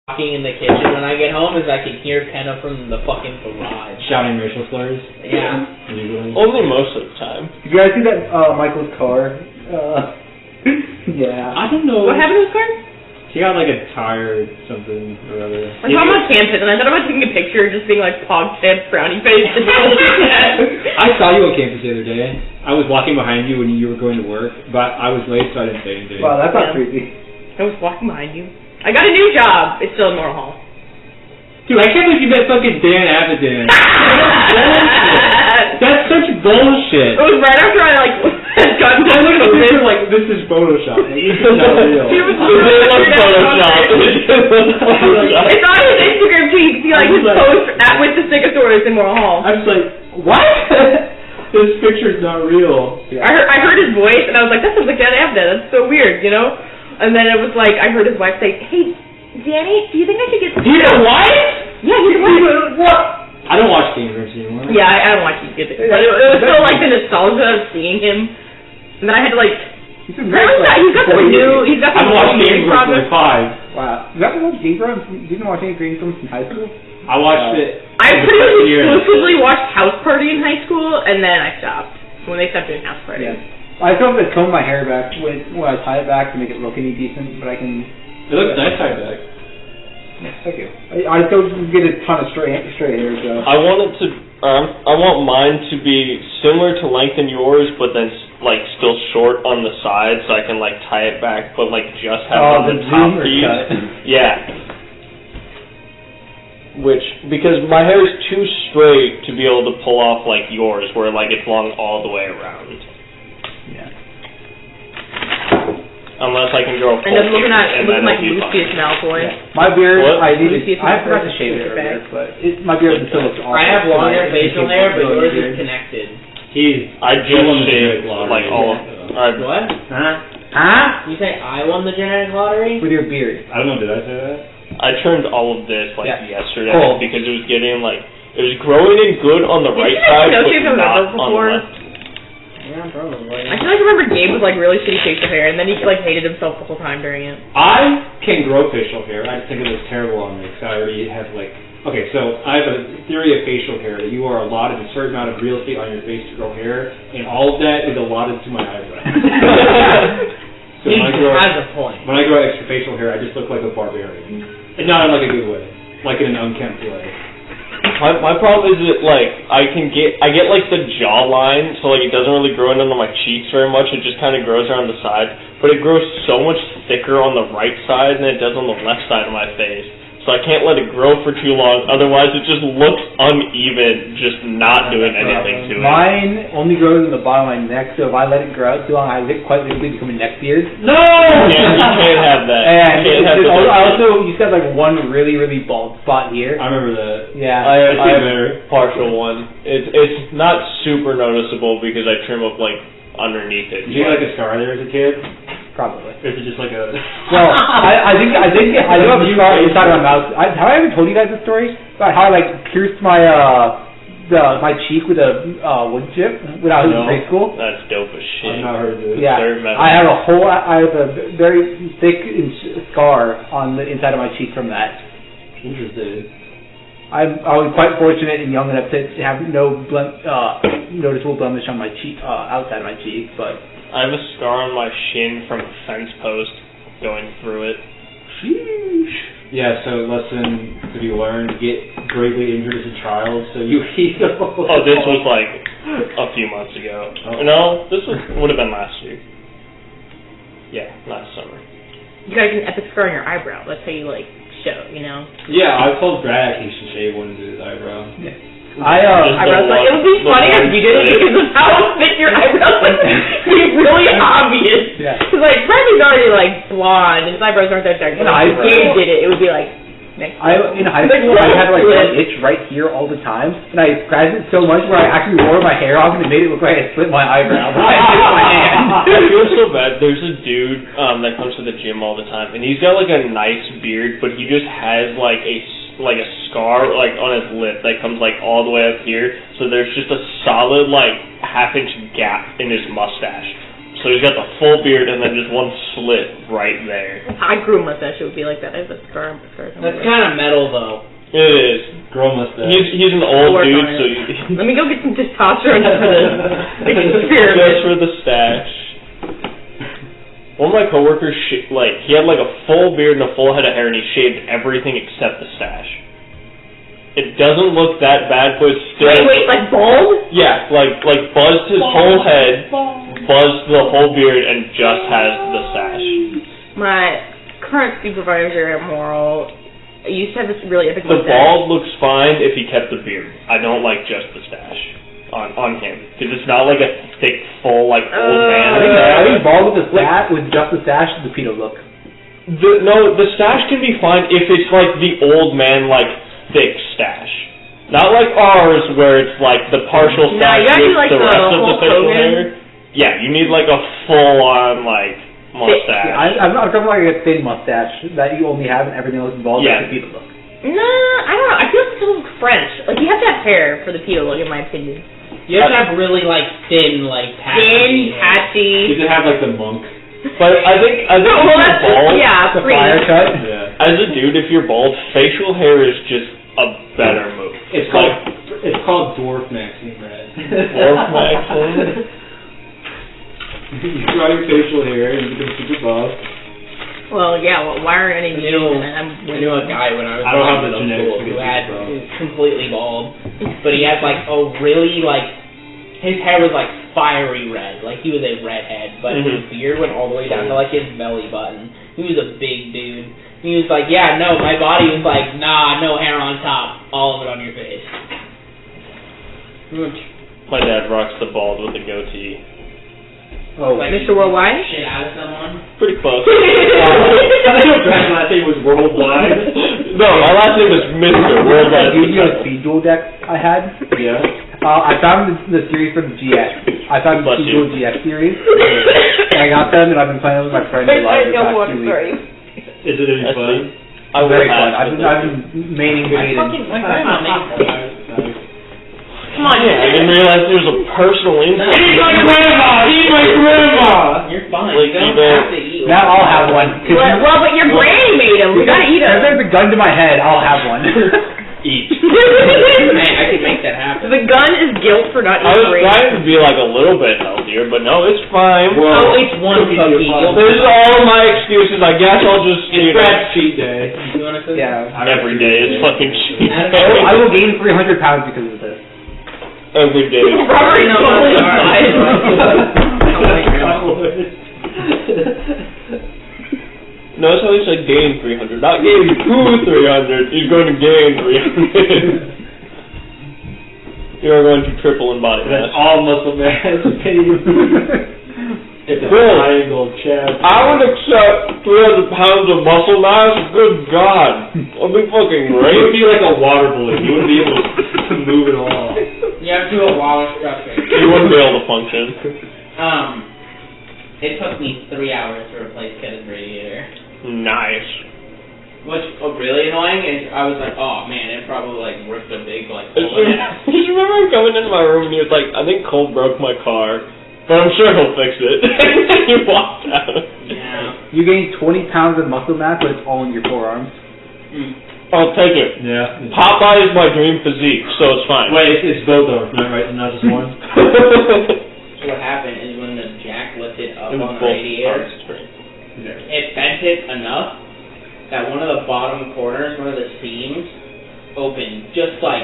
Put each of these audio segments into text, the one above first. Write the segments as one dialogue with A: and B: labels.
A: talking in the kitchen when I get home is I can hear Kenna from the fucking garage.
B: Shouting racial slurs?
A: Yeah.
C: Only most of the time.
D: Did you guys see that Michael's car? Yeah.
B: I don't know.
E: What happened to his car?
B: She got like a tire or something or other.
E: I saw him on campus, and I thought about taking a picture just being like pog stamp frowny face.
B: I saw you on campus the other day. I was walking behind you when you were going to work, but I was late, so I didn't say anything.
D: Wow, that's not creepy.
E: I was walking behind you. I got a new job. It's still in Moral Hall.
B: Dude, I can't believe you met fucking Dan Avedon. That's such bullshit.
E: It was right after I like had gotten
B: I looked at the picture like, this is Photoshop. Like, this is not real.
E: He was
C: Photoshop.
E: It's on his Instagram feed. See like his post with the Stegosaurus in Moral Hall.
B: I was like, what? This picture's not real.
E: Yeah. I heard his voice and I was like, that sounds like Dan Avedon. That's so weird, you know? And then it was like I heard his wife say, hey, Danny, do you think I should get...
B: He's a wife?
E: Yeah, he's a wife.
B: What? I don't watch Game Grumps anymore.
E: Yeah, I don't watch these good things. But it was still like the nostalgia of seeing him. And then I had to like... He's got some new... He's got some
B: I've watched Game Grumps
E: projects.
B: like 5.
D: Wow. You ever watch Game Grumps? You didn't watch any Game Grumps in high school?
B: I watched it.
E: I pretty much exclusively watched House Party in high school, and then I stopped. When they stopped doing House Party.
D: Yeah. I still have to comb my hair back when I tie it back to make it look any decent, but I can...
B: It looks nice tied back.
D: Yeah, thank you. I still get a ton of straight hair, so...
C: I want it to... I want mine to be similar to length in yours, but then like still short on the sides, so I can like tie it back, but like just have
D: the
C: top piece. Yeah. Because my hair is too straight to be able to pull off like yours, where like it's long all the way around.
D: Yeah.
C: Unless I can grow a full
E: And I'm looking
C: beard,
E: at
C: and then
E: like
C: it'll be
E: Lucius
C: fine.
E: Malfoy.
D: Yeah. My beard,
C: What?
D: I forgot to shave it earlier, but my beard still looks awesome.
A: I have longer facial hair, but yours is connected.
C: I just shaved like all of
A: What?
D: Huh?
A: You say I won the genetic lottery?
D: With your beard.
B: I don't know, did I say that?
C: I trimmed all of this like yesterday
D: Cool.
C: because it was getting like it was growing in good on the right
E: you
C: side,
E: know
C: but
E: you've never
C: not
E: done
C: on the
E: before?
C: left.
A: Yeah, probably.
E: I feel like I remember Gabe with like really shitty facial hair, and then he like hated himself the whole time during it.
B: I can grow facial hair. I just think it looks terrible on me because I already have like... Okay, so I have a theory of facial hair that you are allotted a certain amount of real estate on your face to grow hair, and all of that is allotted to my eyebrows. So
A: He
B: when
A: has a point.
B: I grow extra facial hair, I just look like a barbarian. And not in like a good way. Like in an unkempt way.
C: My problem is that like I get like the jawline, so like it doesn't really grow into my cheeks very much. It just kind of grows around the side, but it grows so much thicker on the right side than it does on the left side of my face. So I can't let it grow for too long, otherwise it just looks uneven, just not doing anything to it.
D: Mine only grows in the bottom of my neck, so if I let it grow out too long, I quite literally become a neck beard.
B: No!
C: You can't have that.
D: And
C: you can't have
D: I also used to have like one really, really bald spot here.
B: I remember that.
D: Yeah.
C: I have a partial one. It's not super noticeable because I trim up like underneath it.
B: Did you get like a scar there as a kid?
D: Probably.
B: Or is it just like a...
D: Well, I think I do have a scar inside of my mouth. Have I ever told you guys the story about how I like pierced my my cheek with a wood chip when I was in grade school?
C: That's dope as shit.
B: I've not heard of this.
D: Yeah, I have a very thick scar on the inside of my cheek from that.
B: Interesting.
D: I was quite fortunate and young enough to have no noticeable blemish on my cheek, outside of my cheek, but.
C: I have a scar on my shin from a fence post going through it.
D: Sheesh.
B: Yeah, so lesson to be learned, get gravely injured as a child, so you heal.
C: Oh, this was like a few months ago. Oh. No, this would have been last year. Yeah, last summer.
E: You got an epic scar on your eyebrow. That's how you like show, you know.
B: Yeah, I told Brad he should shave one into his eyebrow.
D: Yeah.
E: Eyebrows, like, it would be funny if you did it because of how thick your eyebrows would be really obvious.
D: Yeah.
E: Because, like, Bradley's already, like, blonde, and his eyebrows aren't that dark. But if Gabe did it, it would be, like, next
D: in high school, I had, like, one itch right here all the time, and I scratched it so much where I actually wore my hair off, and it made it look like I split my eyebrow. But I did it with my hand.
C: I feel so bad. There's a dude that comes to the gym all the time, and he's got, like, a nice beard, but he just has, like a scar like on his lip that comes like all the way up here, so there's just a solid like half-inch gap in his mustache. So So he's got the full beard and then just one slit right there.
E: I grew a mustache. It would be like that. I have a scar.
A: That's kind of metal, though.
C: It is.
B: Girl mustache.
C: He's an old dude, so
E: let me go get some testosterone for this experiment.
C: Just for the stash. One of my coworkers, he had like a full beard and a full head of hair, and he shaved everything except the stash. It doesn't look that bad, but it's still...
E: Wait, like bald?
C: Yeah, like buzzed his whole head, buzzed the whole beard, and just has the stash.
E: My current supervisor at Moral used to have this really epic
C: The
E: mustache.
C: bald looks fine if he kept the beard. I don't like just the stash on him, because it's not like a thick, full, like, old man.
D: I think bald with just the stash is the pedo look.
C: The stash can be fine if it's like the old man, like, thick stash. Not like ours, where it's like the partial stash with
E: like
C: the rest of the
E: Hulk
C: facial
E: Hogan.
C: hair. Yeah, you need like a full-on, like, mustache.
D: Yeah, I'm talking like a thin mustache that you only have and everything else is bald.
C: Yeah.
D: That's the pedo look.
E: No, I don't know. I feel like it's a little French. Like, you have to have hair for the pedo look, in my opinion.
A: You have to have really, like, thin, like, patchy.
B: You can have like the monk.
C: But I think if you're bald,
D: The fire cut.
B: Yeah.
C: as a dude, if you're bald, facial hair is just a better move.
B: It's called dwarf maxing, Brad.
C: Dwarf maxing?
B: You draw your facial hair and you become super buff.
E: Well, yeah, why aren't any
A: I knew
E: videos?
A: a guy when I was
B: I don't have
A: in
B: the
A: middle
B: genetics
A: school
B: to
A: who
B: get
A: had
B: super bald.
A: who was completely bald, but he had like a really like his hair was like fiery red, like he was a redhead, but his beard went all the way down to like his belly button. He was a big dude. He was like, yeah, no, my body was like, nah, no hair on top, all of it on your face.
C: My dad rocks the bald with a goatee.
D: Oh,
A: Like,
E: Mr. Worldwide?
A: shit out of someone.
C: Pretty close.
B: I think your last name was Worldwide.
C: No, my last name is Mr. Worldwide.
D: you know the speed duel deck I had?
B: Yeah.
D: I found the series from the GX. I found the
C: Bless
D: speed
C: you.
D: duel GX series. And I got them, and I've been playing them with my friends a lot the past 2 weeks.
B: Is it any
C: That's
B: fun?
C: I will
D: Very fun.
C: ask.
D: I've been maining
A: My
D: Maiden.
A: grandma made them.
E: Come on,
C: I didn't realize there was a personal insight.
B: Eat my grandma!
A: You're fine.
C: Like,
A: you don't
C: either-
A: have to eat.
D: Now I'll have one.
E: Well, but your granny made them. We gotta eat
D: If
E: them.
D: there's a gun to my head, I'll have one.
C: Eat.
A: Man, I could make that happen.
E: The gun is guilt for not
C: I was
E: eating.
C: trying to be like a little bit healthier, but no, it's fine.
A: Oh, it's one cookie.
C: This is all my excuses. I guess I'll just
B: It's Brad's cheat day.
A: You want to cook?
D: Yeah.
C: every day. It's fucking cheap.
D: I will gain 300 pounds because of this.
C: Every day.
E: Robert,
A: No,
E: totally
A: I'm sorry.
C: Notice how he said gain 300, not gain 300. He's going to gain 300. You are going to triple in body
B: That's
C: mass.
B: all muscle mass. It's a
C: Bill,
B: triangle chest.
C: I would accept 300 pounds of muscle mass. Good God, I'll be fucking
B: You would
C: great.
B: be like a water balloon. You wouldn't be able to move at all.
A: You have to do a wall of structure.
C: You wouldn't be able to function.
A: It took me 3 hours to replace Kevin's radiator.
C: Nice.
A: What's really annoying is I was like, oh man, it probably like ripped a big like hole in it.
C: You remember coming into my room and he was like, I think Cole broke my car, but I'm sure he'll fix it. And then you walked out.
A: Yeah.
D: You gain 20 pounds of muscle mass, but it's all in your forearms.
C: I'll take it.
B: Yeah.
C: Popeye is my dream physique, so it's fine.
B: Wait, it's both though, right? Not just one.
A: So what happened is when the jack lifted up
C: It was
A: on the
C: both
A: radiator,
C: parts straight.
A: it bent it enough that one of the bottom corners, one of the seams, opened just like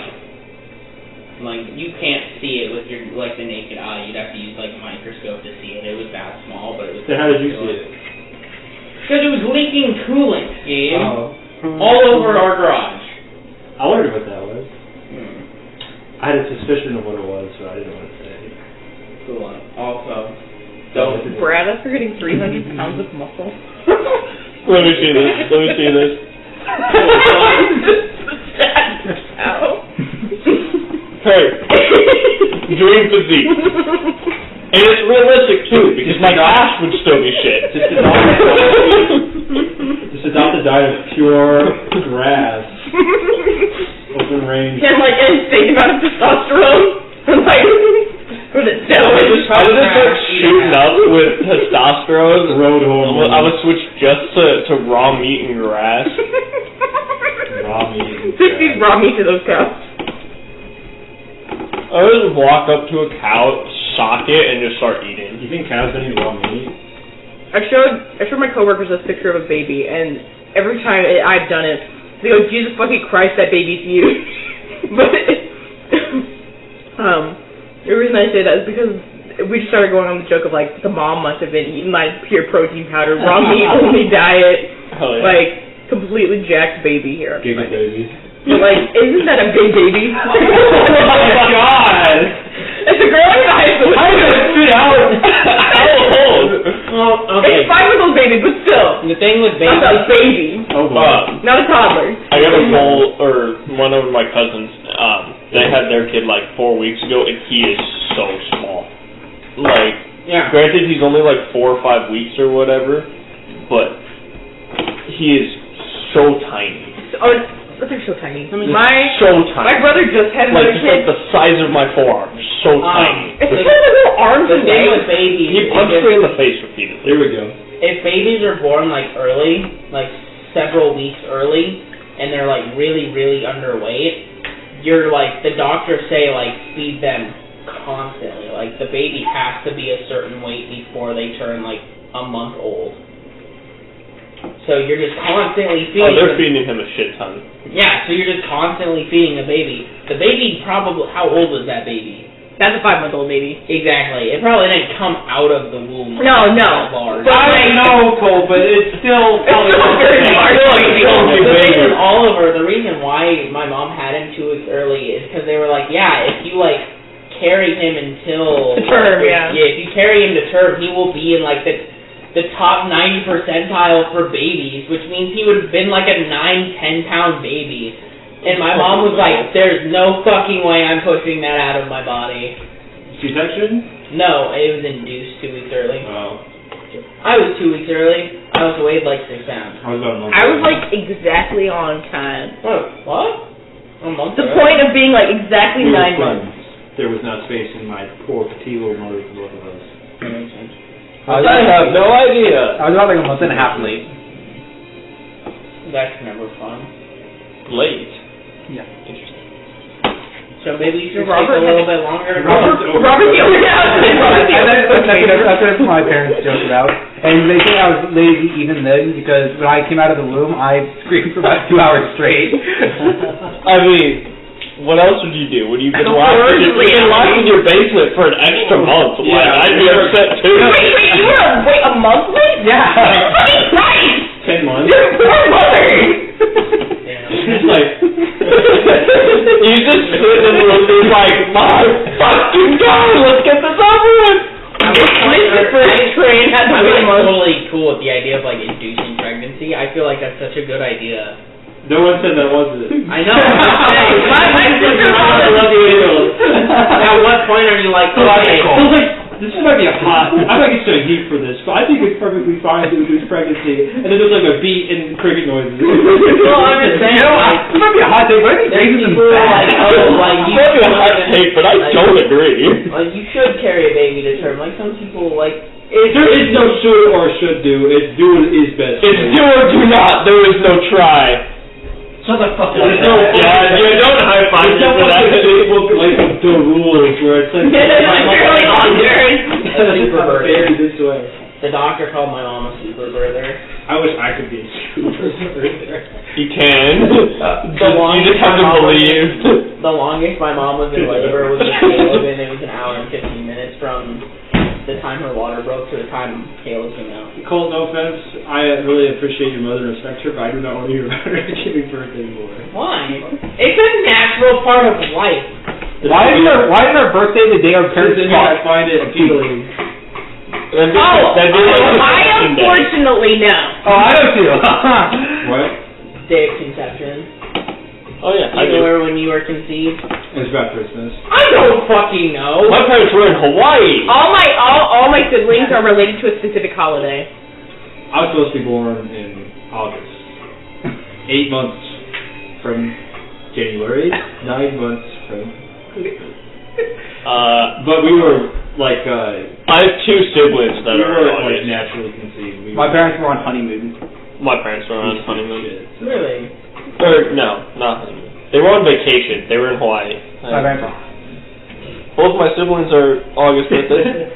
A: you can't see it with your like the naked eye. You'd have to use like a microscope to see it. It was that small, but it was.
B: So how did you see it?
A: Because it was leaking coolant, Gabe,
B: Oh.
A: all over our garage.
B: I wondered what that was. I had a suspicion of what it was, so I didn't want to say.
A: Coolant. Also,
E: Brad, after getting 300 pounds of muscle.
C: Let me see this. Let me see this.
E: Ow.
C: Hey, dream physique. And it's realistic too, because my ass would still be shit.
B: Just adopt a diet of pure grass. Open range.
E: And like an insane amount of testosterone. And like For the
C: I just start shooting up with testosterone.
B: Road hormones.
C: I would switch just to raw meat and grass.
B: Raw meat.
E: Just feed raw meat to those cows.
C: I would just walk up to a cow, sock it, and just start eating.
B: You think cows don't eat raw meat?
E: I showed my coworkers a picture of a baby, and every time I've done it, they go, Jesus fucking Christ, that baby's you. But the reason I say that is because we just started going on the joke of like the mom must have been eating like pure protein powder, raw meat only diet, like completely jacked baby here.
B: Giga baby.
E: But like, isn't that a big baby?
C: Oh my god!
E: It's a girl in high school.
C: How did it fit out? How old?
A: Well, okay.
E: It's a 5-month-old baby, but still.
A: The thing with babies.
E: That's a baby.
B: Oh boy.
E: Not a toddler.
C: I got a bowl, or one of my cousins, they had their kid like 4 weeks ago, and he is so small. Like,
A: Yeah.
C: granted he's only like 4 or 5 weeks or whatever, but he is so tiny.
E: They're so tiny.
C: So
E: My
C: tiny.
E: brother just had
C: Like,
E: another
C: just
E: kid.
C: like the size of my forearm. So tiny.
E: It's kind of like little arms
A: The
E: and
A: thing
E: legs.
A: with babies.
C: He punched me in the face repeatedly.
B: Here we go.
A: If babies are born like early, like several weeks early, and they're like really, really underweight, you're like, the doctors say like feed them constantly. Like the baby has to be a certain weight before they turn like a month old. So you're just constantly feeding.
C: Oh, they're feeding him a shit ton.
A: Yeah, so you're just constantly feeding the baby. The baby probably, how old was that baby?
E: That's a 5-month-old baby.
A: Exactly. It probably didn't come out of the womb.
E: No.
A: that large.
B: I know, Cole, but it's still
E: very large.
A: The thing with Oliver, the reason why my mom had him 2 weeks early is because they were like, yeah, if you like carry him until
E: To term, yeah.
A: if you carry him to term, he will be in like the top 90 percentile for babies, which means he would have been like a 9-10 pound baby. And my mom was like, there's no fucking way I'm pushing that out of my body.
B: C-section?
A: No, it was induced 2 weeks early.
B: Oh.
A: I was 2 weeks early. I was weighed like 6 pounds.
B: I was about a month
E: I was
B: early.
E: like exactly on time.
A: What? A month
E: The
A: early?
E: point of being like exactly
B: We were
E: 9 months.
B: friends. There was not space in my poor petite little mother for both of us.
A: That makes sense.
C: I have no idea.
D: I was about like a month and a half late.
A: That's never fun.
C: Late.
D: Yeah.
C: Interesting.
A: So maybe you should
E: Robert
A: take a little bit longer.
E: Robert the only
D: That's what my parents joke about. And they say I was lazy even then because when I came out of the womb, I screamed for about 2 hours straight.
C: I mean, what else would you do? Would you been locked in your basement for an extra month? Like,
B: Yeah.
C: I'd be upset too.
E: Wait, you were a month late?
D: Yeah.
E: Fucking Christ!
B: 10 months?
E: You're a poor mother!
B: It's like,
C: You just sit in the room and like, my fucking God, let's get this over with.
E: Mr. First Train had to
A: I'm
E: wait a
A: like
E: month.
A: totally cool with the idea of like inducing pregnancy. I feel like that's such a good idea.
B: no one said that wasn't it.
A: I know. My sister
B: I love the videos.
A: At what point are you like, okay,
B: I was like, this might be a hot. I might get some heat for this, but I think it's perfectly fine to induce pregnancy. And then there's like a beat and cricket noises.
A: well, I'm just saying, like,
D: It might be a hot day, but I think
A: there's
D: babies and
A: people who are like,
D: bad.
A: oh, like, you
C: Might be a hot
A: should-
C: take, but I don't agree.
A: Like, you should carry a baby to term. Like, some people, like,
B: There is no should or should do. It's do what is best.
C: It's do or do not. There is no try.
A: shut the fuck up.
B: There's no,
C: Yeah, don't high five
B: There's
C: me
B: no
C: for that.
B: fucking Facebook like the rules where it's like
E: Really Honduras.
A: Super birthday.
B: this way.
A: The doctor called my mom a super birther.
B: I wish I could be a super birther.
C: You can.
A: long-
C: You just have to believe.
A: The longest my mom was in labor was with Caleb, and it was an hour and 15 minutes from the time her water broke to the time Caleb came out.
B: Cole, no offense, I really appreciate your mother and respect her, but I do not want to hear about her giving birth anymore.
A: Why? It's a natural part of life.
D: Why is our birthday the day our parents
B: I find it appealing.
E: I unfortunately know.
D: Oh, I know too.
B: What?
A: Day of conception.
C: Oh yeah, I
A: You
C: do.
A: know when you were conceived?
B: It's about Christmas.
A: I don't fucking know.
C: My parents were in Hawaii.
E: All my siblings are related to a specific holiday.
B: I was supposed to be born in August. 8 months from January, 9 months from Christmas. But we were like.
C: I have two siblings that are
B: like naturally conceived.
D: My parents were on honeymoon.
C: My parents were on honeymoon.
A: Really?
C: Or no, not honeymoon. They were on vacation. They were in Hawaii.
D: My parents.
C: Both my siblings are August birthdays.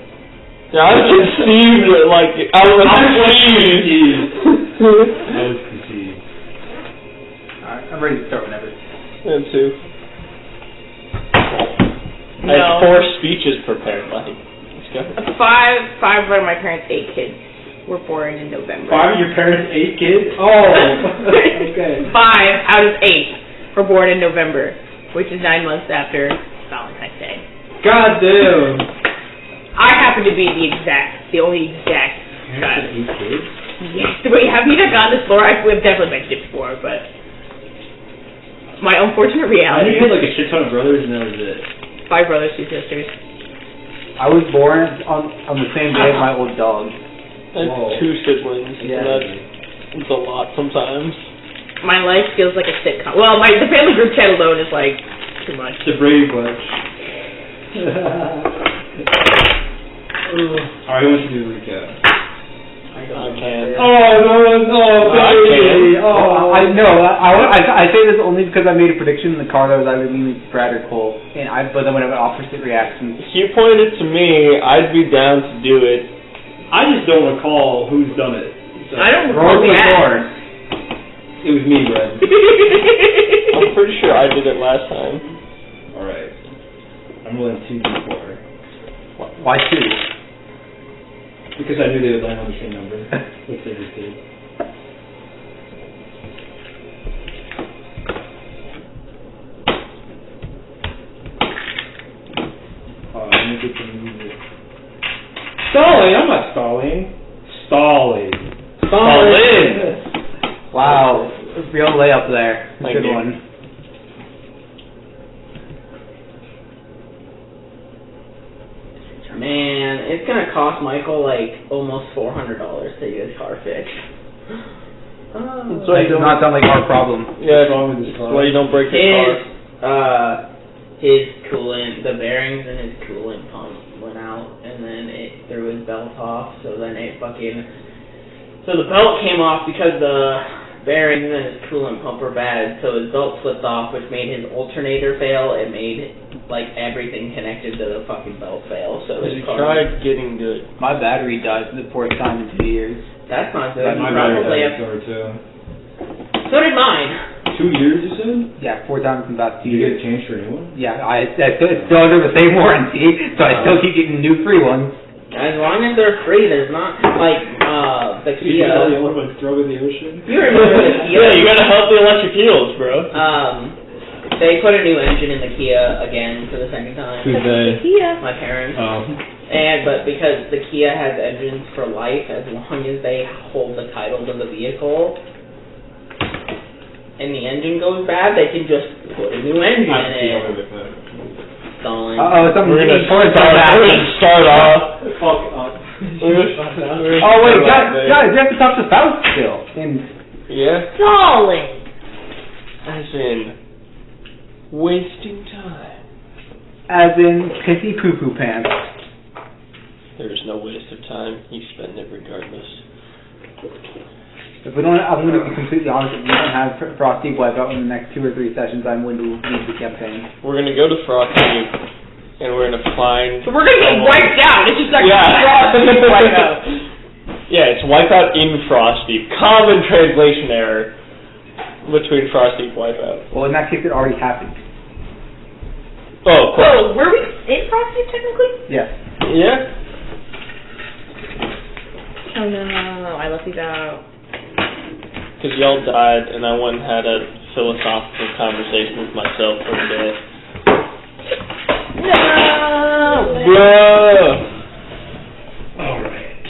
C: Yeah, I was conceived like I was conceived.
D: Alright, I'm ready to start whenever.
C: Me too. I have 4 speeches prepared. Like, let's go.
E: 5 out of my parents' 8 kids were born in November.
B: 5 of your parents' 8 kids? Oh, okay.
E: 5 out of 8 were born in November, which is 9 months after Valentine's Day.
B: God damn.
E: I happen to be the only exact child.
B: 8 kids?
E: Yes. Wait, have you not gotten this lore? We've definitely mentioned it before, but my unfortunate
B: I
E: reality.
B: knew you had like a shit ton of brothers and that was it.
E: 5 brothers, 2 sisters.
D: I was born on the same day as my old dog.
C: I have 2 siblings.
D: Yeah.
C: That's a lot sometimes.
E: My life feels like a sitcom. Well, the family group chat alone is like too much.
B: The Brady Bunch. Alright, who wants to do the recap?
C: I can't.
B: Baby!
D: I know. I say this only because I made a prediction in the car that was either leaning Brad or Cole, but then when I got opposite reactions.
C: If you pointed to me, I'd be down to do it.
B: I just don't recall who's done it. So.
E: I don't recall that.
B: It was me, Brad.
C: I'm pretty sure I did it last time.
B: Alright. I'm rolling 2d4.
D: Why 2?
B: Because I knew they would land on the same number. Which they just did. Let me get the music. Stalling! I'm not stalling. Stalling.
D: Wow. Real layup there.
C: Thank
D: Good
C: you.
D: one.
A: Man, it's gonna cost Michael like almost $400 to get his car fixed.
D: That does not sound like our problem.
C: Yeah,
B: What's wrong with this car?
C: why you don't break your car.
A: His coolant, the bearings in his coolant pump went out, and then it threw his belt off. So then it so the belt came off because the bearings in his coolant pump were bad. So his belt slipped off, which made his alternator fail. It made like everything connected to the fucking belt fail. So his
C: You
A: car.
C: tried getting good.
D: My battery died for the 4th time in 2 years.
A: That's not good.
B: My
A: You
B: battery
A: probably
B: died
A: have.
B: too.
A: So did mine.
B: 2 years, you said?
D: Yeah, 4 times in about 2
B: Did you
D: years.
B: get it changed for a new one?
D: Yeah, it's still under the same warranty, so I still keep getting new free ones.
A: As long as they're free, there's not like the
B: You
A: Kia.
B: tell you want to throw in the ocean?
A: You remember the Kia?
C: Yeah, you gotta help the electric heels, bro.
A: They put a new engine in the Kia again for the second time.
B: Who's they?
E: Yeah.
A: My parents.
B: Oh.
A: But because the Kia has engines for life, as long as they hold the title to the vehicle, and the engine goes bad, they can just put a new engine in it. Stalling.
D: Something
C: We're gonna
D: important
C: start off.
B: Fuck up.
D: Oh wait, guys, you have to talk to Faust still.
C: Yeah.
E: Stalling.
C: As in wasting time.
D: As in pissy poo poo pants.
C: There's no waste of time. You spend it regardless.
D: If we don't, I'm going to be completely honest. If we don't have Frostdeep Wipeout in the next 2 or 3 sessions, I'm going to leave the campaign.
C: We're gonna go to Frostdeep, and we're gonna find.
E: So we're gonna get wiped out. It's just like
C: Frostdeep
E: Wipeout.
C: Yeah, it's Wipeout in Frostdeep. Common translation error between Frostdeep Wipeout.
D: Well, in that case, it already happened.
C: Oh, cool.
E: So were we in Frostdeep technically?
D: Yes.
C: Yeah.
E: Oh no, I left these out.
C: Because y'all died, and I went and had a philosophical conversation with myself for a day.
E: No!
C: Bruh!
B: Alright.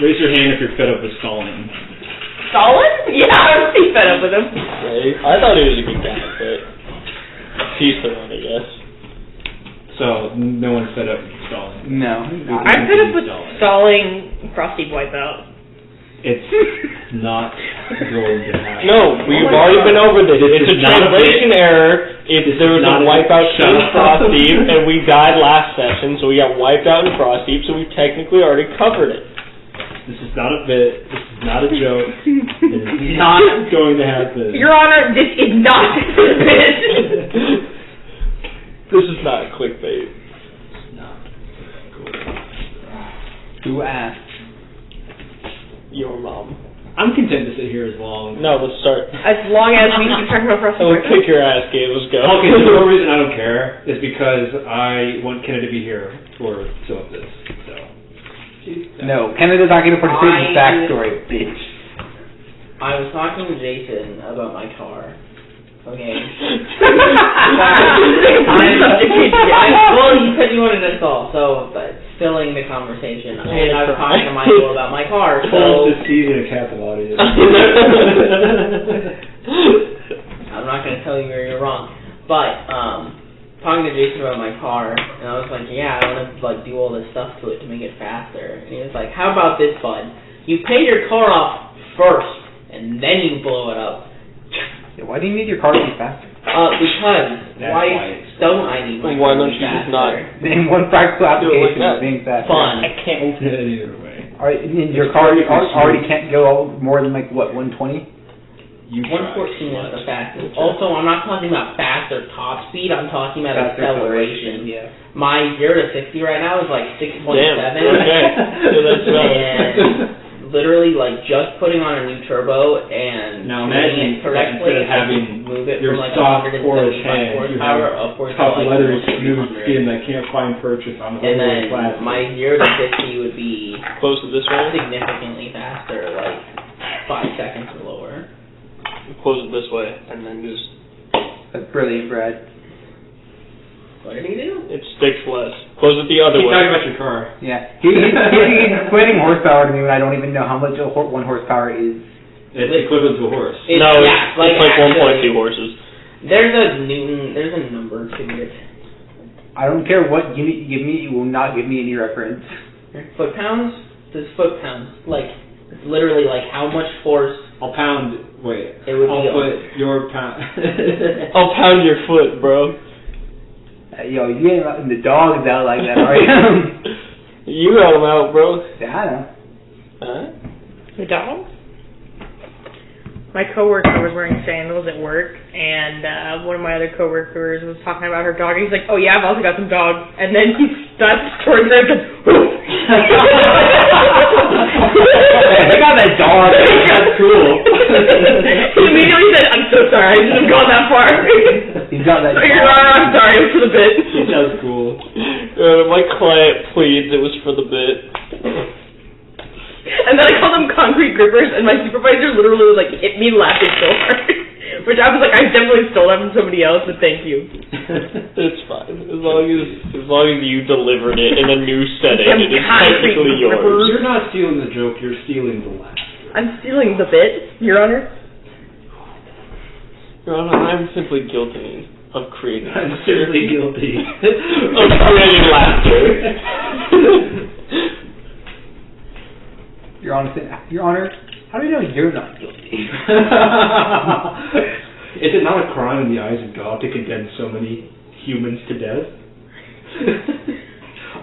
B: Raise your hand if you're fed up with stalling.
E: Stalin? Yeah, I'm pretty fed up with him.
C: Yeah, I thought he was a good guy, but he's the one, I guess.
B: So, no one's fed up with stalling.
D: No.
E: I'm fed up with stalling Frostdeep Wipeout.
B: It's not going to happen.
C: No, we've already been over this. It's a translation error There was a wipeout in Frostdeep, and we died last session, so we got wiped out in Frostdeep, so we technically already covered it.
B: This is not a bit. This is not a joke. It is not going to happen.
E: Your Honor, this is not a bit.
C: This is not clickbait.
B: It's not.
D: Who asked?
C: Your mom.
B: I'm content to sit here as long.
C: No, let's start.
E: As long as we keep talking about Frostdeep.
C: Oh, kick your ass, Gabe. Let's go.
B: Okay, so the real reason I don't care is because I want Kennedy to be here for some of this. So.
D: No, Canada's not going to participate in the backstory, bitch.
A: I was talking to Jason about my car. Okay. Well, you said you wanted to solve, so but filling the conversation. And I was talking to Michael about my car, so
B: It's easy to cap the audience.
A: I'm not going to tell you where you're wrong. But talking to Jason about my car, and I was like, yeah, I want to like do all this stuff to it to make it faster. And he was like, how about this, bud? You pay your car off first, and then you blow it up.
D: Yeah, why do you need your car to be faster?
A: Because why don't I need my car
C: Why
A: to
C: don't
A: be
C: you just
A: faster?
C: not
D: Name one practical application
C: that.
D: of being faster.
A: Fun.
B: I can't open it any other way.
D: Alright, and your car already can't go more than like what, 120?
A: 114 is the fastest. Also, I'm not talking about fast or top speed. I'm talking about
D: Faster
A: acceleration.
D: Yeah.
A: My 0 to 60 right now is like 6.7.
C: Damn. Okay. So that's
A: And literally, like, just putting on a new turbo and
B: Now
A: doing
B: imagine
A: it correctly,
B: instead of
A: I
B: having
A: can move it
B: your
A: from like
B: soft
A: 175
B: porous head, you have
A: horsepower upwards to
B: tough
A: like
B: leather,
A: almost
B: smooth
A: 300.
B: skin that can't find purchase on
A: And then
B: plastic.
A: my 0 to 50 would be
C: close to this way.
A: significantly faster, like 5 seconds or lower.
C: Close it this way, and then just
D: That's brilliant, Brad.
A: What did he do?
C: it sticks less. Close it the other
B: Keep
C: way.
B: talking about your car.
D: Yeah. He's explaining horsepower to me when I don't even know how much 1 horsepower is.
B: It's equivalent to a horse.
A: It's,
C: No,
A: yeah,
C: it's like
A: actually,
C: 1.2 horses.
A: There's a number to it.
D: I don't care what unit you give me, you will not give me any reference.
A: Foot pounds? There's foot pounds. Like, it's literally like how much force
B: I'll pound. Wait.
A: it would
B: I'll
A: be
B: put your pound.
C: I'll pound your foot, bro.
D: Yo, you ain't letting the dogs out like that, are you?
C: You got him out, bro.
D: Yeah, I know.
C: Huh?
E: The dog? My coworker was wearing sandals at work, and one of my other coworkers was talking about her dog. And he's like, "Oh yeah, I've also got some dogs." And then he steps towards her and just,
D: I got that dog.
B: That's cool.
E: He immediately said, "I'm so sorry, I shouldn't have gone that far."
D: He's got that
E: So
D: dog.
E: you're right, I'm sorry, it was for the bit.
B: That's cool.
C: My client pleads it was for the bit.
E: And then I called them concrete grippers, and my supervisor literally like hit me laughing so hard. Which I was like, I definitely stole that from somebody else, but thank you.
C: It's fine. As long as you delivered it in a new setting,
E: Them
C: it is
E: concrete
C: technically yours.
E: grippers.
B: You're not stealing the joke, you're stealing the laugh.
E: I'm stealing the bit, Your Honor.
C: Your Honor, I'm simply guilty of creating
B: I'm
C: laughter.
B: simply guilty.
C: Of creating laughter.
D: Your Honor, how do you know you're not guilty?
B: Is it not a crime in the eyes of God to condemn so many humans to death?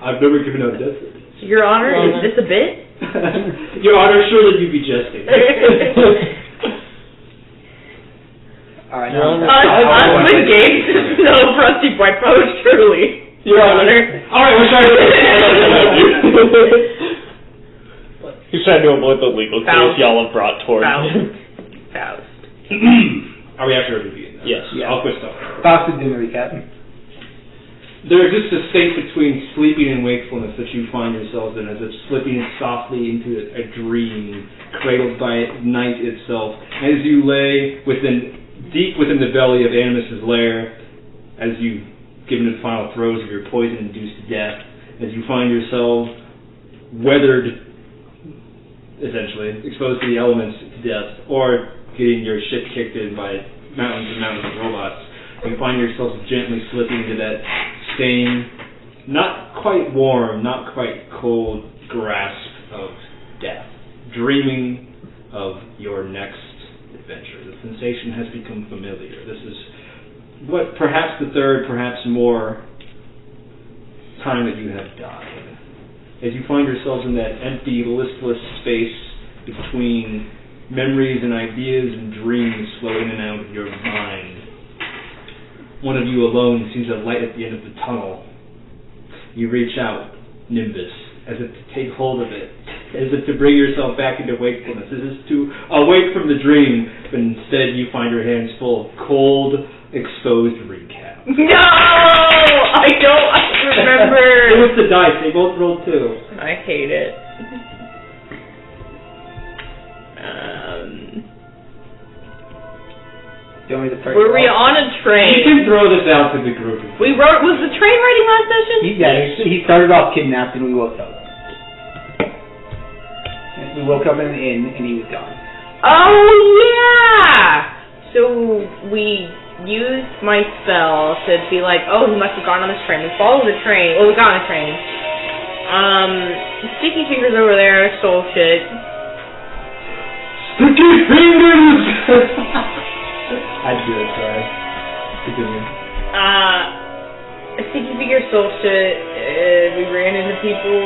B: I've never given out death sentence.
E: Your Honor, is this a bit?
B: Your Honor, surely you be jesting.
D: Alright,
C: Your Honor.
E: Us with Gabe, no Frostdeep white post, truly.
C: Your
E: Honor.
B: Alright, we're trying to...
C: He's trying to avoid the legal case
E: Faust.
C: y'all have brought towards him.
E: Faust.
B: Are we actually reviewing that?
C: Yes.
D: Yeah.
B: I'll quit stuff.
D: Faust is doing a recap.
B: There exists a state between sleeping and wakefulness that you find yourselves in, as if slipping softly into a dream, cradled by night itself. As you lay deep within the belly of Animus's lair, as you've given the final throes of your poison-induced death, as you find yourself weathered, essentially, exposed to the elements to death, or getting your shit kicked in by mountains and mountains of robots, you find yourself gently slipping into that same, not quite warm, not quite cold grasp of death, dreaming of your next adventure. The sensation has become familiar. This is what perhaps the third, perhaps more time that you have died. As you find yourselves in that empty, listless space between memories and ideas and dreams floating in and out of your mind. One of you alone sees a light at the end of the tunnel. You reach out, Nimbus, as if to take hold of it, as if to bring yourself back into wakefulness, as if to awake from the dream, but instead you find your hands full of cold, exposed recap.
E: No! I don't remember.
B: It was the dice. They both rolled 2.
E: I hate it. Were we on a train?
B: You can throw this out to the group.
E: Was the train riding last session?
D: He started off kidnapped and we woke up. We woke up in the inn and he was gone.
E: Oh yeah! So we used my spell to be like, oh, he must have gone on this train. We followed the train. Well, we got on a train. Sticky Fingers over there stole shit.
B: Sticky Fingers! I'd do it, sorry. Continue.
E: Sticky Fingers stole shit. We ran into people.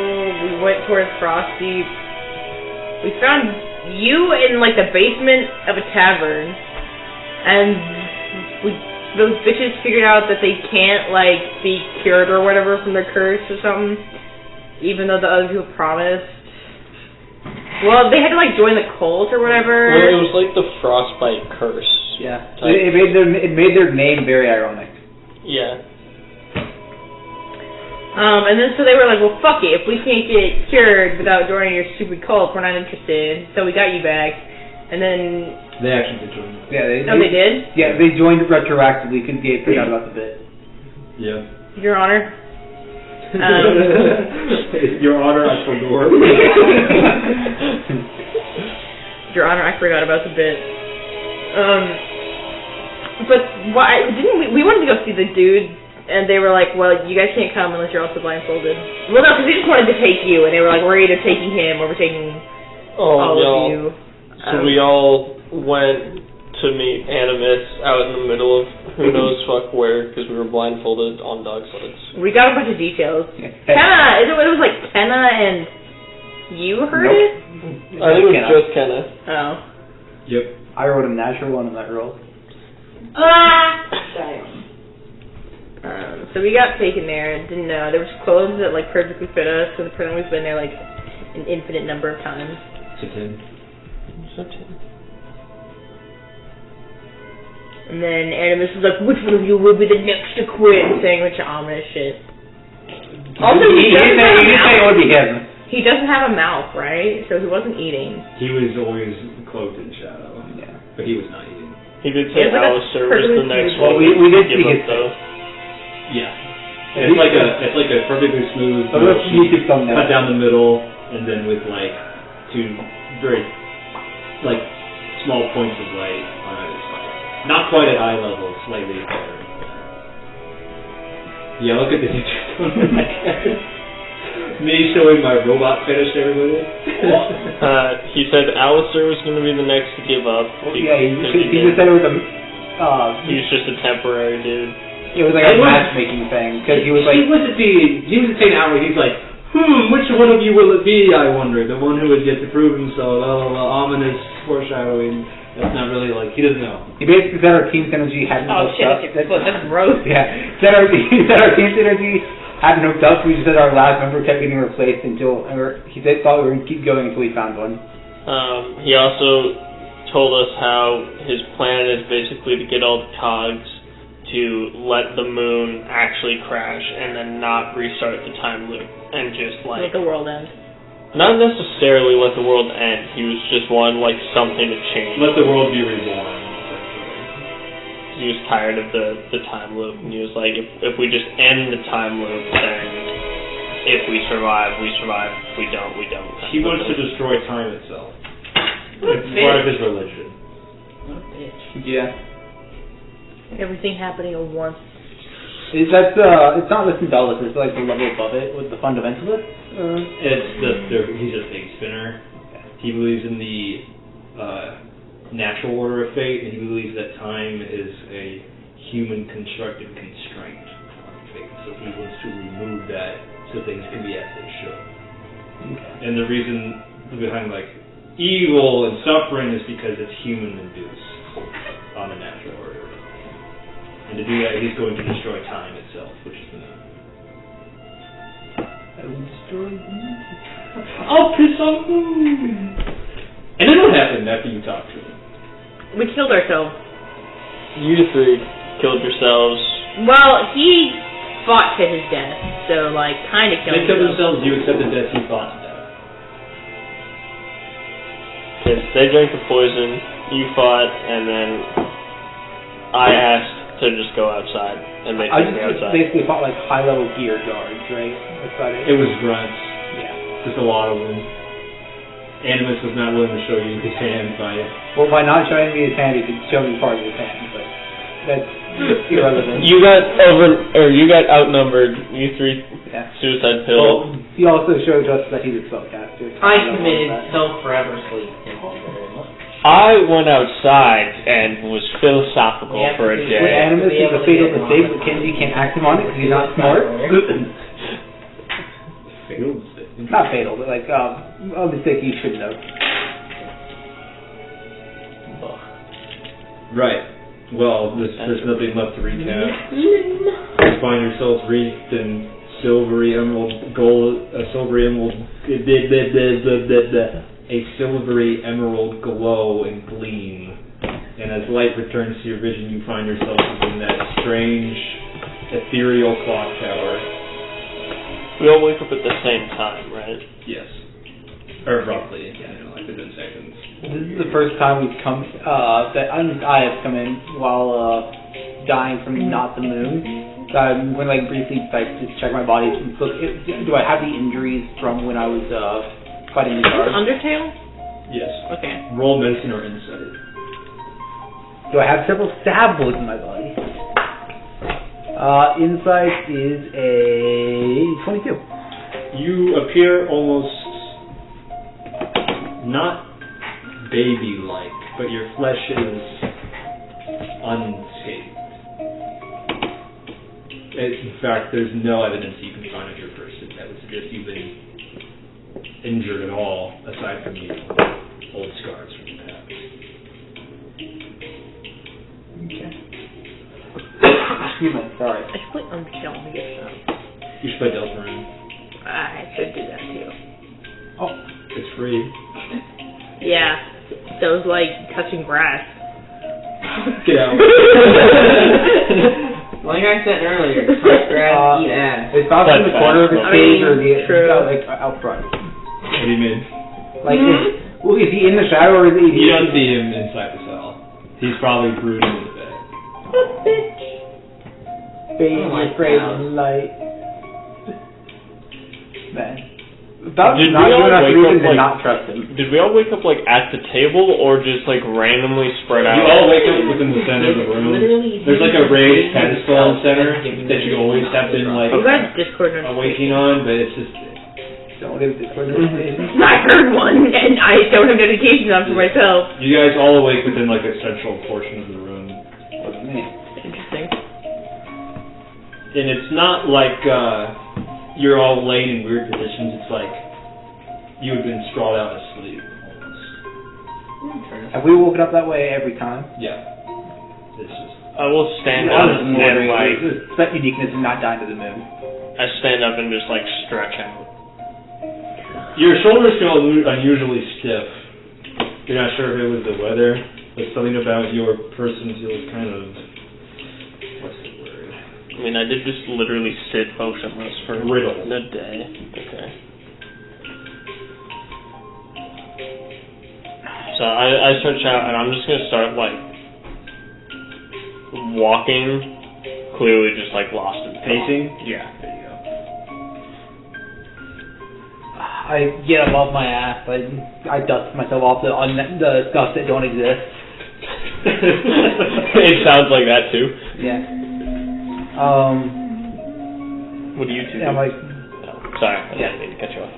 E: We went towards Frostdeep. We found you in, like, the basement of a tavern. And those bitches figured out that they can't, like, be cured or whatever from their curse or something. Even though the other people promised. Well, they had to, like, join the cult or whatever.
C: Well, it was like the frostbite curse.
D: Yeah. It made their name very ironic.
C: Yeah.
E: And then so they were like, well, fuck it. If we can't get cured without joining your stupid cult, we're not interested. So we got you back. And then...
B: They actually did join.
E: Yeah, they did?
D: Yeah, they joined retroactively because they forgot about the bit.
B: Yeah.
E: Your Honor.
B: Your Honor, I forgot.
E: Your Honor, I forgot about the bit. But why didn't we wanted to go see the dude, and they were like, well, you guys can't come unless you're also blindfolded. Well, no, because they just wanted to take you, and they were like, we're either taking him or we're taking all of you.
C: So we all went to meet Animus out in the middle of who knows fuck where, because we were blindfolded on dog sleds.
E: We got a bunch of details. Kenna, it was like Kenna and you heard it?
C: I think it was just Kenna.
E: Oh.
B: Yep.
D: I wrote a natural one on that roll.
E: So we got taken there and didn't know. There was clothes that like perfectly fit us because apparently we've been there like an infinite number of times.
B: So 10.
E: And then Animus was like, which one of you will be the next to quit? Saying a bunch of ominous shit. Also,
D: he didn't say it would be him.
E: He doesn't have a mouth, right? So he wasn't eating.
B: He was always cloaked in shadow. Yeah. But he was not eating.
C: He did say Alistair was the next
D: one.
C: Well,
D: we did see
C: it though.
B: Yeah. It's like a perfectly smooth sheet cut down the middle, and then with like 2 very like small points of light on either side. Not quite at eye level, slightly better. Yeah, look at this. Me showing my robot fetish to everybody.
C: He said Alistair was going to be the next to give up.
D: He just said it was a...
C: he was just a temporary dude.
D: It was like a matchmaking thing, because he was like...
B: He was saying outward, he's like, which one of you will it be, I wonder? The one who has yet to prove himself, ominous foreshadowing. That's not really like, he doesn't know.
D: He basically said our team synergy hadn't hooked up.
E: That's gross.
D: Yeah. He said our team synergy hadn't hooked up. We just said our last member kept getting replaced until, he thought we were going to keep going until we found one.
C: He also told us how his plan is basically to get all the cogs to let the moon actually crash and then not restart the time loop and just like...
E: Let the world end.
C: Not necessarily let the world end. He was just wanting like something to change.
B: Let the world be reborn.
C: He was tired of the time loop, and he was like, if we just end the time loop, then if we survive, we survive. If we don't, we don't.
B: He wants to destroy time itself. It's part of his religion.
E: What a bitch.
D: Yeah.
E: Everything happening at once.
D: It's not the Syndalus, it's like the level above it with the Fundamentalist?
B: He's a big spinner. He believes in the natural order of fate, and he believes that time is a human constructed constraint on things. So he wants to remove that so things can be as they should.
D: Okay.
B: And the reason behind like evil and suffering is because it's human induced on the natural order. And to do that, he's going to destroy time itself, which is the moon.
D: I will destroy the moon.
B: I'll piss on the moon. And then what happened after you talked to him?
E: We killed ourselves.
C: You three killed yourselves.
E: Well, he fought to his death, so like kind of killed
B: They killed
E: himself.
B: themselves. You accepted death. You fought to death.
C: Yes, they drank the poison, you fought, and then I asked to just go outside, and they
D: I
C: took me
D: just
C: outside.
D: basically fought like high-level gear guards, right? That's about it.
B: It was grunts.
D: Yeah.
B: Just a lot of them. Animus was not willing to show you his hand by it.
D: Well, by not showing me his hand, he could show me part of his hand, but that's irrelevant.
C: You got outnumbered. You three
D: Yeah.
C: suicide pill.
D: Well, he also showed us that he's a spellcaster.
A: I committed self-forever sleep. Thank you very much.
C: I went outside and was philosophical
A: Yeah,
C: for a
A: because
D: With
C: day.
D: Animus, it's a fatal mistake, but Kenji can't act him on it because he's not smart.
B: Fatal mistake.
D: Not fatal, but like, a mistake he shouldn't have.
B: Right. Well, there's nothing left to recap. You find yourselves wreathed in silvery emerald gold, a silvery emerald glow and gleam. And as light returns to your vision, you find yourself in that strange, ethereal clock tower.
C: We all wake up at the same time, right?
B: Yes. Or roughly, like within seconds.
D: This is the first time we've come, that I have come in while dying from not the moon. So I'm going to like briefly like just check my body and look. Do I have the injuries from when I was fighting the guards?
E: Undertale?
B: Yes.
E: Okay.
B: Roll medicine or insight.
D: Do I have several stab wounds in my body? Insight is a 22.
B: You appear almost not baby-like, but your flesh is unscathed. In fact, there's no evidence you can find of your person that would suggest you've been injured at all, aside from old scars from the past.
D: Okay. Excuse me, sorry.
E: I should play Undertale when we get some.
B: You should play Deltarune.
E: I should do that too.
D: Oh,
B: It's free.
E: Yeah. So it was like touching grass.
B: Get out.
A: Like I said earlier, touch grass, eat ass.
D: it's not in the corner of the
E: I
D: stage
E: mean,
D: or the
E: true.
D: like out front.
B: What do you mean?
D: Like, is he in the shadow or is he?
B: You don't see him inside the cell. He's probably brooding in the bed.
D: Fade
A: Oh my
D: afraid
A: God.
D: light. Man. That's
C: Did
D: not
C: we all
D: good enough
C: wake
D: reason
C: up,
D: to
C: like-
D: not trust him.
C: Did we all wake up like at the table or just like randomly spread out?
B: You all wake up within the center of the room. There's like a raised pedestal in the center that you always have been like
E: You got Discord
B: waking on, but it's just
D: Don't have Discord notifications.
E: I heard one, and I don't have notifications on for myself.
B: you guys all awake within like a central portion of the room.
E: Interesting.
B: And it's not like you're all laying in weird positions. It's like you have been sprawled out asleep almost.
D: Have we woken up that way every time?
B: Yeah. It's just
C: I will stand
D: I
C: up
D: was
C: and
D: wondering,
C: like
D: it's that uniqueness of not dying to the moon.
C: I stand up and just like stretch out.
B: your shoulders feel unusually stiff. You're not sure if it was the weather, but something about your person feels kind of what's the word?
C: I mean, I did just literally sit motionless for
B: Brittle.
C: a day. Okay. So I stretch out and I'm just gonna start like walking, clearly just like lost in thought.
B: Pacing?
C: Yeah.
B: There you go.
D: I get above my ass. I dust myself off the stuff that don't exist.
C: It sounds like that too.
D: Yeah.
C: What do you two do?
D: I'm like,
C: Oh, sorry, I didn't mean to cut you off.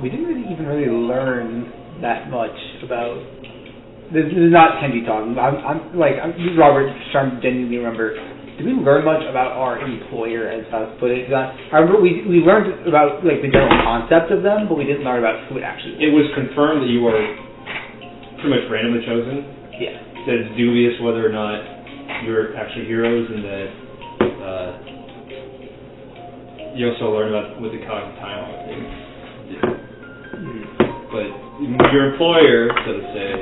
D: we didn't even really learn that much about This is not Kenji talking. Robert, trying to genuinely remember. Did we learn much about our employer, as Faust put it? I remember we learned about the general concept of them, but we didn't learn about who it actually was.
B: It was confirmed that you were pretty much randomly chosen.
D: Yeah.
B: That it's dubious whether or not you're actually heroes, and that you also learn about what the cognitive timeline is. But your employer, so to say,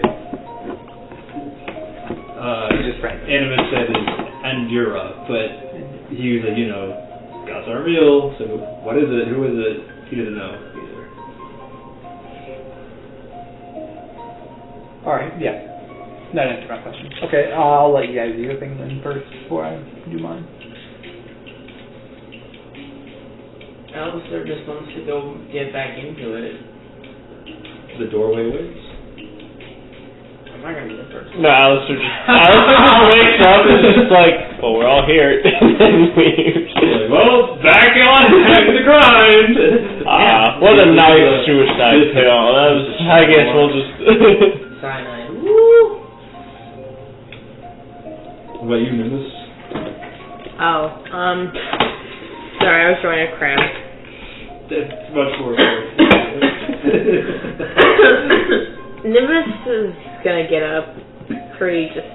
B: Animus said is Andura, but he was like, gods aren't real, so what is it? Who is it? He doesn't know either.
D: Alright, yeah. That answered my question. Okay, I'll let you guys do your thing then first before I do mine.
A: Alistair just wants to go get back into it.
B: The doorway waits.
A: I'm not gonna be the first.
C: No, Alistair just wakes up and is just like, well, we're all here, and then leaves.
B: Like, well, back on the grind.
C: What a nice suicide pill. I guess we'll just.
A: Cyanide. Woo!
B: What about you, Nimbus?
E: Sorry, I was drawing a crab.
B: That's much more.
E: Nimbus is gonna get up pretty just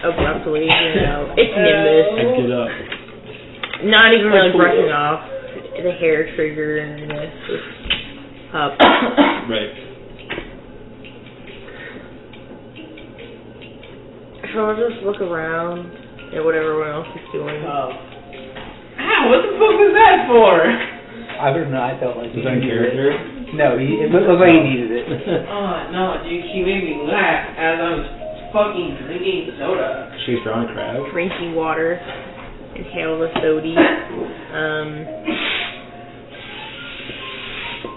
E: abruptly, It's Nimbus.
B: I get up.
E: Not even really brushing off the hair trigger and this. Just up.
B: Right.
E: So I'll just look around at what everyone else is doing.
A: What the fuck was that for?
D: I don't know, I felt like
B: Was that in character?
D: No, it looked like he needed it.
A: Oh, no, dude, she made me laugh as I was fucking drinking soda.
B: She's drawing a crab.
E: Drinking water. Inhale the sody.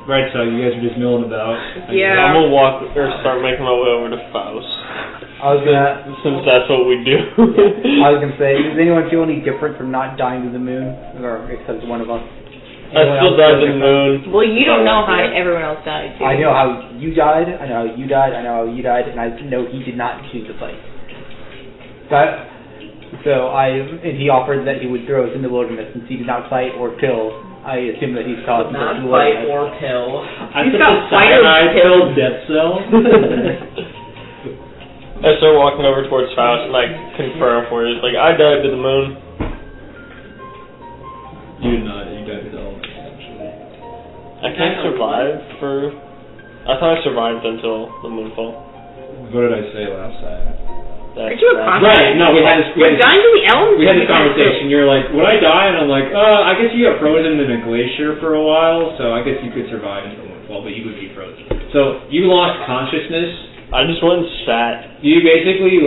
B: Right, so you guys are just milling about.
E: Yeah.
C: I'm gonna start making my way over to Faust.
D: Since
C: that's what we do.
D: I was gonna say, does anyone feel any different from not dying to the moon, or except one of us?
C: I still died to the moon.
E: Well, you don't know how everyone else died, too.
D: I know how you died, I know how you died, I know how you died, and I know he did not choose to fight. And he offered that he would throw us in the wilderness, since he did not fight or kill. I assume that he's caused
A: not fight or kill.
B: I took the cyanide pill death cell.
C: I start walking over towards Faust and I confirm for you. It's like, I died to the moon.
B: You did not. You died to the elements, actually.
C: I can't survive for... I thought I survived until the moonfall.
B: What did I say last time?
E: Aren't you a concept?
B: Right, no, we had this
E: dying to the elements.
B: We had this conversation. You're like, would I die? And I'm like, I guess you got frozen in a glacier for a while, so I guess you could survive until moonfall, but you would be frozen. So you lost consciousness.
C: I just went and sat.
B: You basically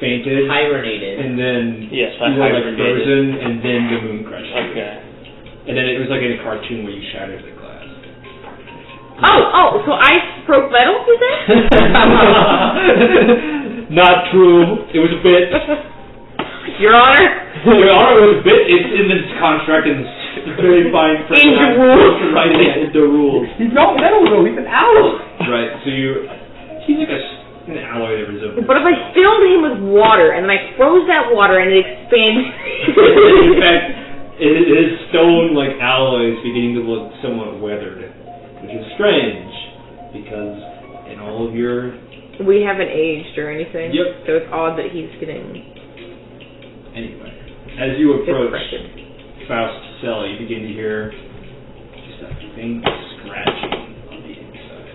B: fainted,
A: hibernated,
B: and then
C: yes,
B: you were frozen, and then the moon crushed.
C: Okay.
B: And then it was like in a cartoon where you shattered the glass.
E: So ice broke metal, you said?
B: Not true. It was a bit.
E: Your Honor?
B: Your Honor, it was a bit. It's in this contract and it's very fine print.
E: In the rules.
B: Right, in the rules.
D: He's not metal though, he's an alloy.
B: Right, so he's like an alloy that resembles.
E: But if I filled him with water and then I froze that water and it expanded.
B: In fact, it is stone alloys beginning to look somewhat weathered, which is strange because in all of your.
E: We haven't aged or anything.
B: Yep.
E: So it's odd that he's getting.
B: Anyway, as you approach
E: depression.
B: Faust's cell, you begin to hear just a faint scratching on the inside.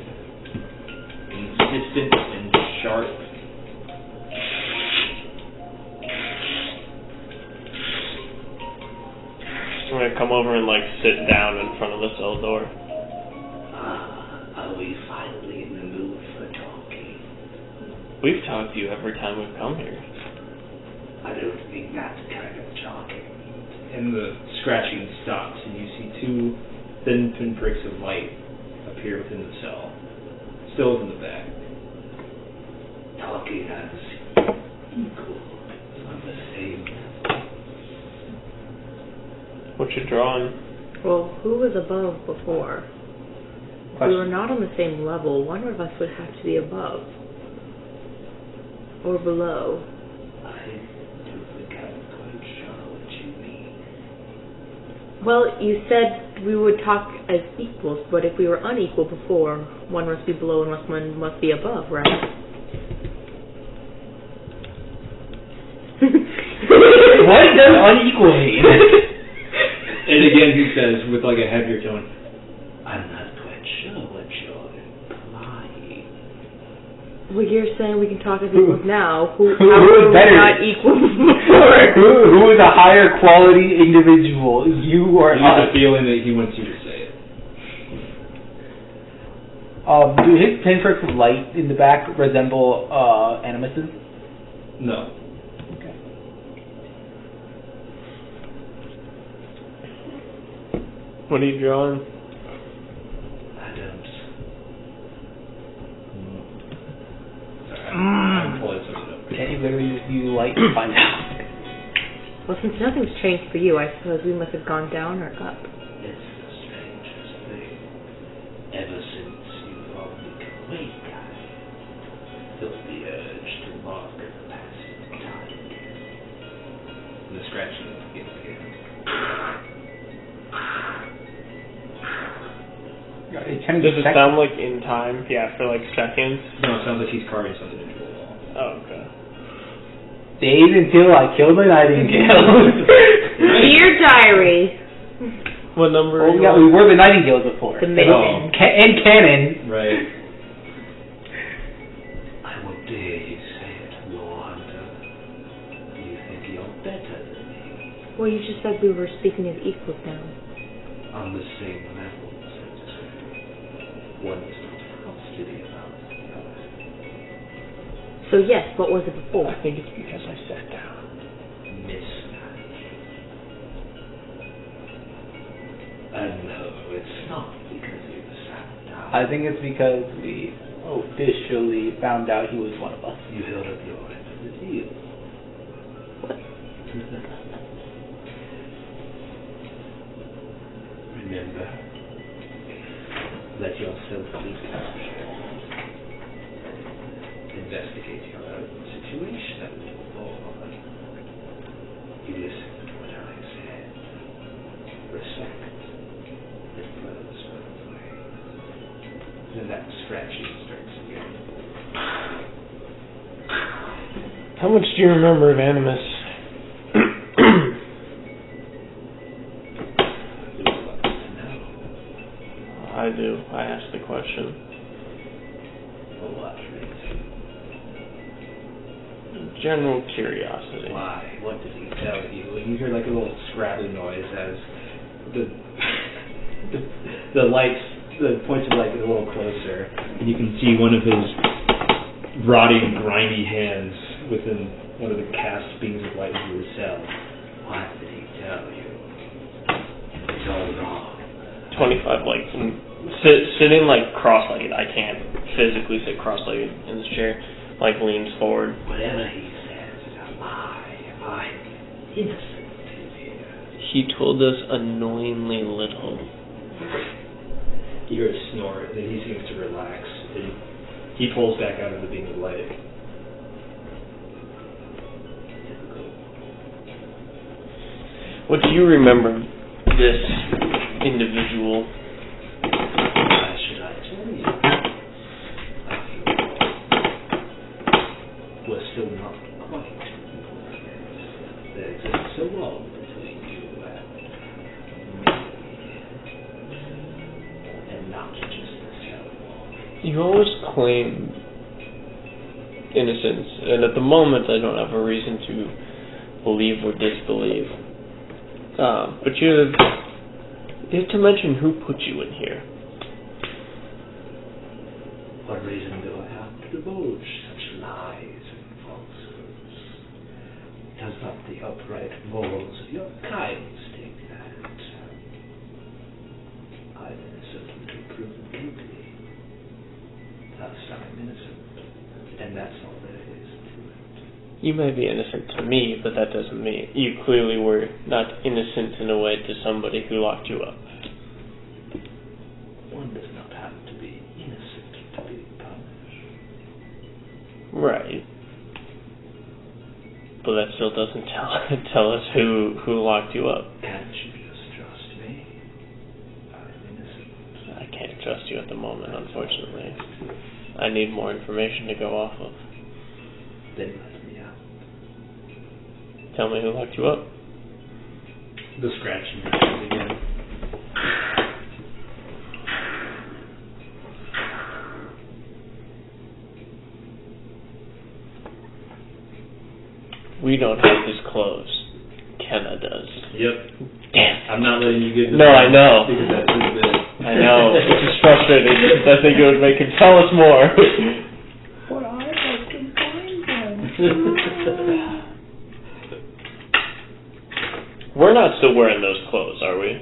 B: Insistent and sharp.
C: I'm gonna come over and sit down in front of the cell door.
F: Are we finally in the mood for talking?
C: We've talked to you every time we've come here.
F: I don't think that's kind of talking.
B: And the scratching stops, and you see two thin pinpricks of light appear within the cell. Still within the bag.
F: Talking as equal on the same.
C: What you drawing?
E: Well, who was above before? We were not on the same level. One of us would have to be above. or below?
F: I don't think I'm quite sure what you mean.
E: Well, you said we would talk as equals, but if we were unequal before, one must be below and one must be above, right?
D: What does unequal mean?
B: And again, he says with like a heavier tone,
F: I'm not quite sure what you're implying.
E: Well, you're saying we can talk as equals now. How
D: Who
E: are
D: is
E: we
D: better?
E: not equal before?
D: Who is a higher quality individual? You or
B: I have a
D: us?
B: feeling that he wants you to say it.
D: Do his pinpricks of light in the back resemble Animus's?
B: No.
D: Okay.
C: What are you drawing?
F: I don't.
B: I'm pulling something up.
D: Can't you literally just use light to find out?
E: Well, since nothing's changed for you, I suppose we must have gone down or up.
F: It's the strangest thing. Ever since you all become awake, I felt the urge to mark the passing of time again.
B: And the scratching begins again.
C: Does it sound like in time? Yeah, for like seconds.
B: No, it sounds like he's carving something into a wall.
C: Oh, okay.
D: Days until I killed my nightingale.
E: Dear diary.
C: What number?
D: Oh
C: are you
D: yeah,
C: on?
D: we were the nightingales before.
E: The mission.
D: And canon.
B: Right.
F: I would dare you say it, Lord. You think you're better than me.
E: Well, you just said we were speaking as equals now.
F: On the same level, so to say. One is not frosted about the other.
E: So yes, what was it before?
C: I think it's because I sat down.
F: Mismatch. And no, it's not because you sat down.
D: I think it's because we officially found out he was one of us.
F: You held up your end of the deal. Remember, let yourself be captured. Investigate your own situation a little more. You listened to what I said. Respect. It flows both ways. Then that scratching starts again.
C: How much do you remember of Animus?
F: Who wants to know?
C: I do. I asked the question.
F: For what reason?
C: General curiosity.
F: Why? What did he tell you?
B: And you hear like a little scrabbling noise as the lights, the points of light get a little closer, and you can see one of his rotting, grimy hands within one of the cast beams of light into his cell.
F: What did he tell you? It's all wrong.
C: 25, like, sitting, like, cross-legged. I can't physically sit cross-legged in this chair. Like, leans forward.
F: Whatever he says is a lie. I'm innocent in here.
C: He told us annoyingly little.
B: You hear a snort, and then he seems to relax, and he pulls back out of the beam of light.
C: What do you remember this individual?
F: Why should I tell you? We're still not quite. There exists a wall between you and me. And not just a cell wall.
C: You always claim innocence, and at the moment I don't have a reason to believe or disbelieve. But you have to mention who put you in here.
F: What reason do I have to divulge such lies and falsehoods? Does not the upright morals of your kind state that? I'm innocent until proven guilty. Thus I'm innocent, and that's all there is to it.
C: You may be innocent to me, but that doesn't mean you clearly were not innocent in a way to somebody who locked you up.
F: One does not have to be innocent to be punished.
C: Right. But that still doesn't tell us who locked you up.
F: Can't you just trust me? I'm innocent.
C: I can't trust you at the moment, unfortunately. I need more information to go off of.
F: Then let me out.
C: Tell me who locked you up.
B: The scratching happens again.
C: We don't have his clothes. Kenna does.
B: Yep.
C: Damn.
B: I'm not letting you get this.
C: No, I know.
B: Because that's his bit.
C: I know. It's just frustrating. I think it would make him tell us more.
D: But I can find them.
C: We're not still wearing those clothes, are we?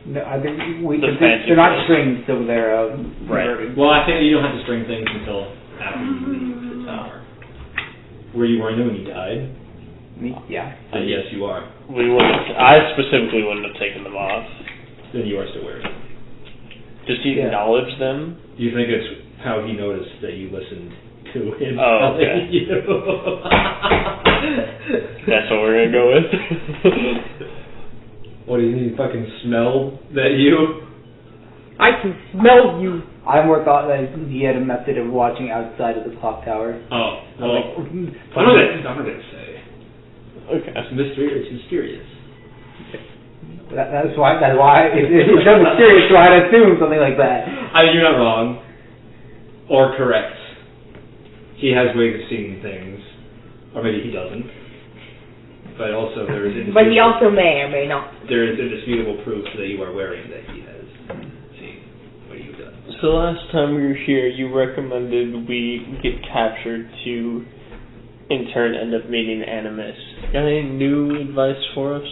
D: No, I think we.
C: The fancy
D: They're not
C: clothes.
D: stringed, so they're
C: Right.
B: Well, I think you don't have to string things until after you leave the tower. Were you wearing them when you died?
D: Yeah.
B: Then yes, you are.
C: We wouldn't. I specifically wouldn't have taken them off.
B: Then you are still wearing them.
C: Does he acknowledge them?
B: Do you think it's how he noticed that you listened to him?
C: Oh, okay.
B: You?
C: That's what we're gonna go with.
B: What do you mean? Fucking smell that you?
E: I can smell you.
D: I more thought that he had a method of watching outside of the clock tower.
B: Oh, well,
D: Like,
B: I'm not gonna say.
C: Okay.
B: It's mysterious. It's mysterious.
D: That's why. It's so mysterious. So I'd assume something like that.
B: You're not wrong, or correct. He has ways of seeing things, or maybe he doesn't. But also there is.
E: But he also may or may not.
B: There is indisputable proof that you are wearing that he has seen what you've done.
C: So last time we were here, you recommended we get captured to, in turn, end up meeting Animus. Got any new advice for us?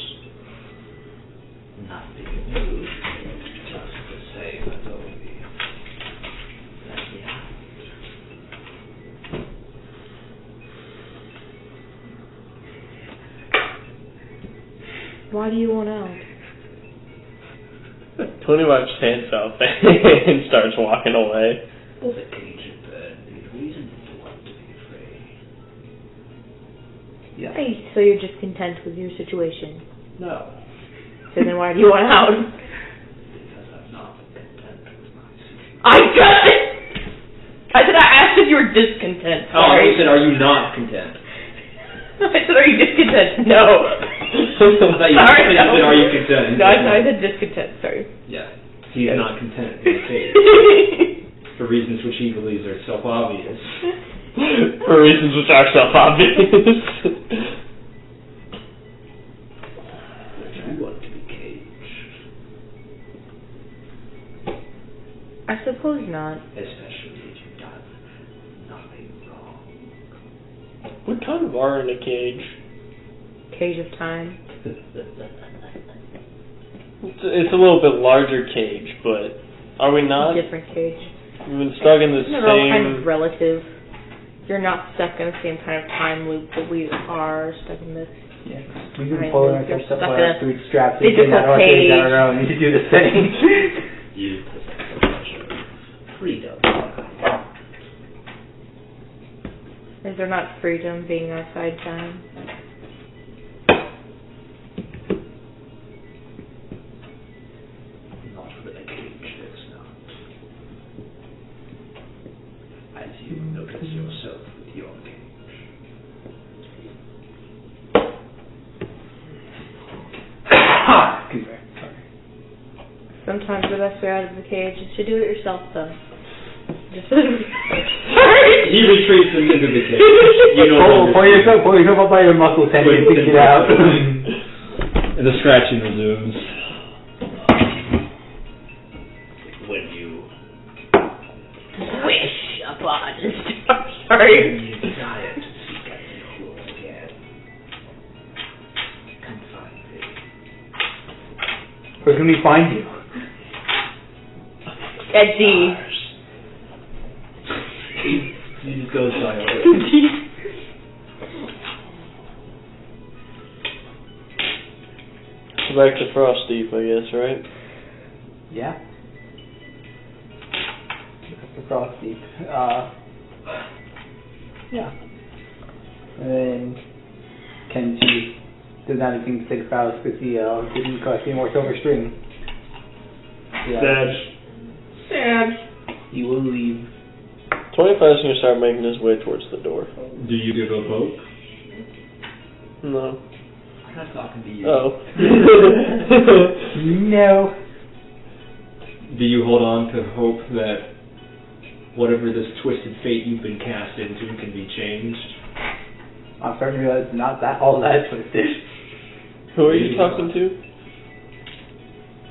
F: Nothing new. Just the same as only. Let me out.
E: Why do you want out?
C: 25 stands out there and starts walking away.
F: The caged bird need reason to want to be afraid.
D: Yeah.
E: Hey, so you're just content with your situation.
F: No,
E: So then why do you want out?
F: because I'm not content with my situation.
E: I asked if you were discontent.
B: Oh,
E: Sorry.
B: you said, are you not content?
E: I said, are you discontent? No.
B: Sorry,
E: Sorry,
B: you
E: no.
B: said, are you content?
E: No, I said discontent. Sorry.
B: Yeah. He's not content in the cage. For reasons which he believes are self-obvious.
C: For reasons which are self-obvious.
F: But you want to be caged,
E: I suppose not.
F: especially if you've done nothing wrong.
C: We kind of are in a cage.
E: Cage of time.
C: It's a little bit larger cage, but are we not?
E: Different cage.
C: We've been stuck in the
E: They're all kind of
C: same...
E: relative. You're not stuck in the same kind of time loop that we are stuck in this.
D: Yeah. We've been
E: Right,
D: pulling
E: you're
D: ourselves up
E: stuck
D: by
E: in
D: our
E: a
D: bootstraps and
E: physical
D: getting out of our cage on
E: cage.
D: our own and to do the thing.
F: You possess a measure of freedom.
E: Is there not freedom being outside time?
F: Not within a cage, there's not. As you notice yourself with your cage.
D: Excuse me. Sorry.
E: Sometimes the best way out of the cage is to do it yourself, though. Just sorry.
B: He retreats into the cage. You no longer
D: Pull yourself up by your muscle tendons to get out.
B: And the scratching resumes.
F: When you
E: Wish upon. Sorry.
F: desire to seek anew again, come find me.
D: Where can we find you?
E: Eddie.
B: He just goes silent.
C: So back to Frostdeep, I guess, right?
D: Yeah. The Frostdeep. Yeah. And then Kenji does not anything to take Faust because he didn't cost any more silver string.
B: Sad.
D: He will leave.
C: 25 is going to start making his way towards the door.
B: Do you give up hope?
C: No.
F: I'm not talking to you.
C: Oh.
D: No.
B: Do you hold on to hope that whatever this twisted fate you've been cast into can be changed?
D: I'm starting to realize it's not that all that twisted.
C: Who are you talking to?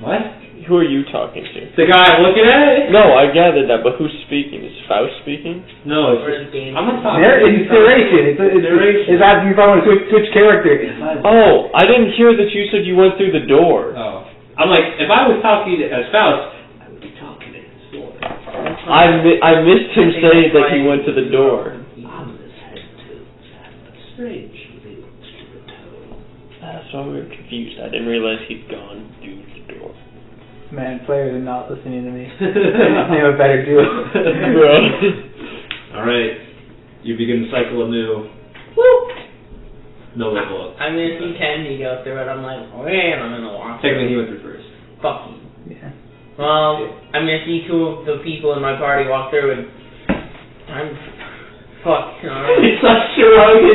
B: What?
C: Who are you talking to?
B: The guy I'm looking at?
C: No, I gathered that, but who's speaking? Is Faust speaking?
B: No, it's I'm not talking.
D: It's narration. It's asking if I want to switch characters.
C: Oh, I didn't hear that you said you went through the door.
B: Oh. I'm like, if I was talking as Faust,
F: I would be talking to his door.
C: I missed him say that he went to the door.
F: Ominous head too, sad but strange links to the toe.
C: That's why we were confused. I didn't realize he'd gone through the door.
D: Man, players are not listening to me. They have a better do.
B: Alright. You begin the cycle anew. Woo! No level up.
A: I mean, if you can, you go through it. I'm like, okay, and I'm gonna walk.
B: Technically, he went through first.
A: Fuck you.
D: Yeah.
A: Well, I mean, if you two of the people in my party walk through it, I'm... Fuck. Alright.
B: It's not Shirogan.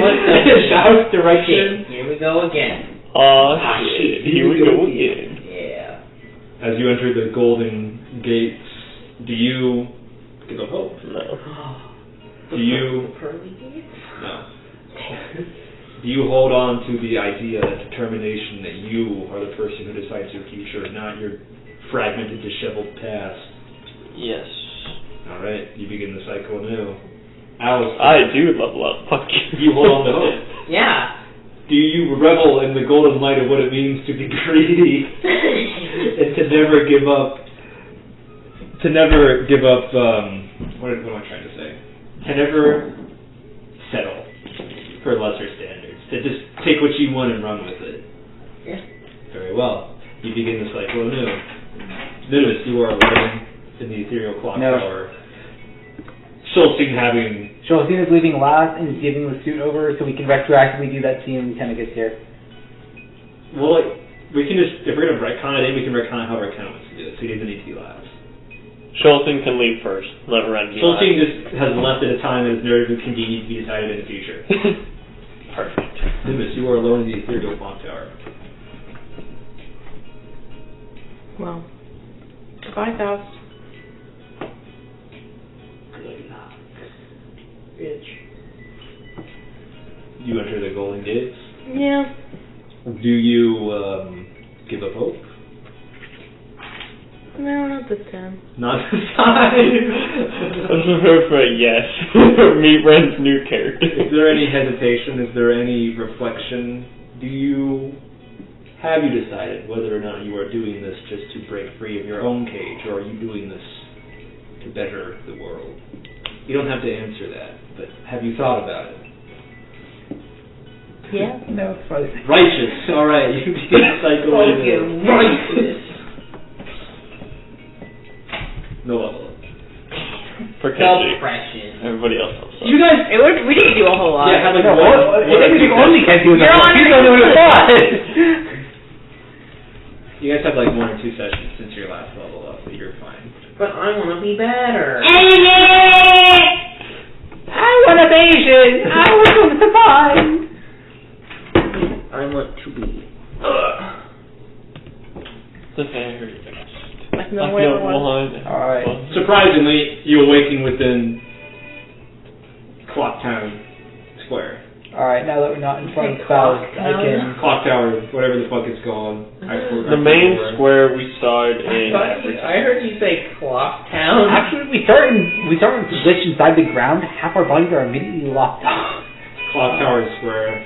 B: Shout
A: Shit,
B: direction.
A: here we go again.
C: Oh, shit. Here we go again.
A: Yeah.
B: As you enter the golden gates, do you give up hope?
C: No.
B: Do you...
A: Pearly gates?
B: No. Do you hold on to the idea, determination that you are the person who decides your future, not your fragmented, disheveled past?
C: Yes.
B: Alright, you begin the cycle anew. Alice,
C: I do level up. Fuck you.
B: you hold on to hope.
A: Yeah.
B: Do you revel in the golden light of what it means to be greedy and to never give up? What am I trying to say? To never settle for lesser standards. To just take what you want and run with it.
A: Yeah.
B: Very well. You begin the cycle anew. Nimbus, you are alone in the ethereal clock tower.
D: Schultzine is leaving last and is giving the suit over so we can retroactively do that scene when we kind of get there.
B: Well, we can just, if we're going to retcon it in, we can retcon it however Ken wants to do it, so he doesn't need to be last.
C: Schultzine can leave first. Let Ren be
B: Schultzine just has left at a time that is very convenient to be decided in the future.
C: Perfect.
B: Nimbus, you are alone in the ethereal clock tower.
E: Well, goodbye, Faust.
F: Good luck, bitch.
B: You enter the golden gates.
E: Yeah.
B: Do you give up hope?
E: No, not this time.
B: Not this time.
C: I'm prepared for a yes. Meet Ren's new character.
B: Is there any hesitation? Is there any reflection? Have you decided whether or not you are doing this just to break free of your own cage, or are you doing this to better the world? You don't have to answer that, but have you thought about it?
E: Yeah.
D: No, it's fine.
B: Righteous. All right, you begin the cycle.
A: Fucking righteous.
B: No level up.
C: For Kenji.
A: Suppression.
C: Everybody else helps us.
B: You guys.
E: We didn't do a whole lot.
B: Yeah, have like
D: No,
B: one.
D: only can do
E: You're on
D: He's the only one who fought.
B: You guys have like 1 or 2 sessions since your last level up, but you're fine.
A: But I want to be better.
D: I want evasion. I want to survive.
A: I want to be.
C: The very best.
E: Like no way it was.
D: Alright.
B: Surprisingly, you awaken within Clock Town Square.
D: Alright, now that we're not in front of Faust, I can...
B: Clock Tower, whatever the fuck it's called.
C: The main square we started in.
A: I heard you say Clock Town.
D: Actually, we start with glitch inside the ground. Half our bodies are immediately locked off.
B: Clock Tower Square.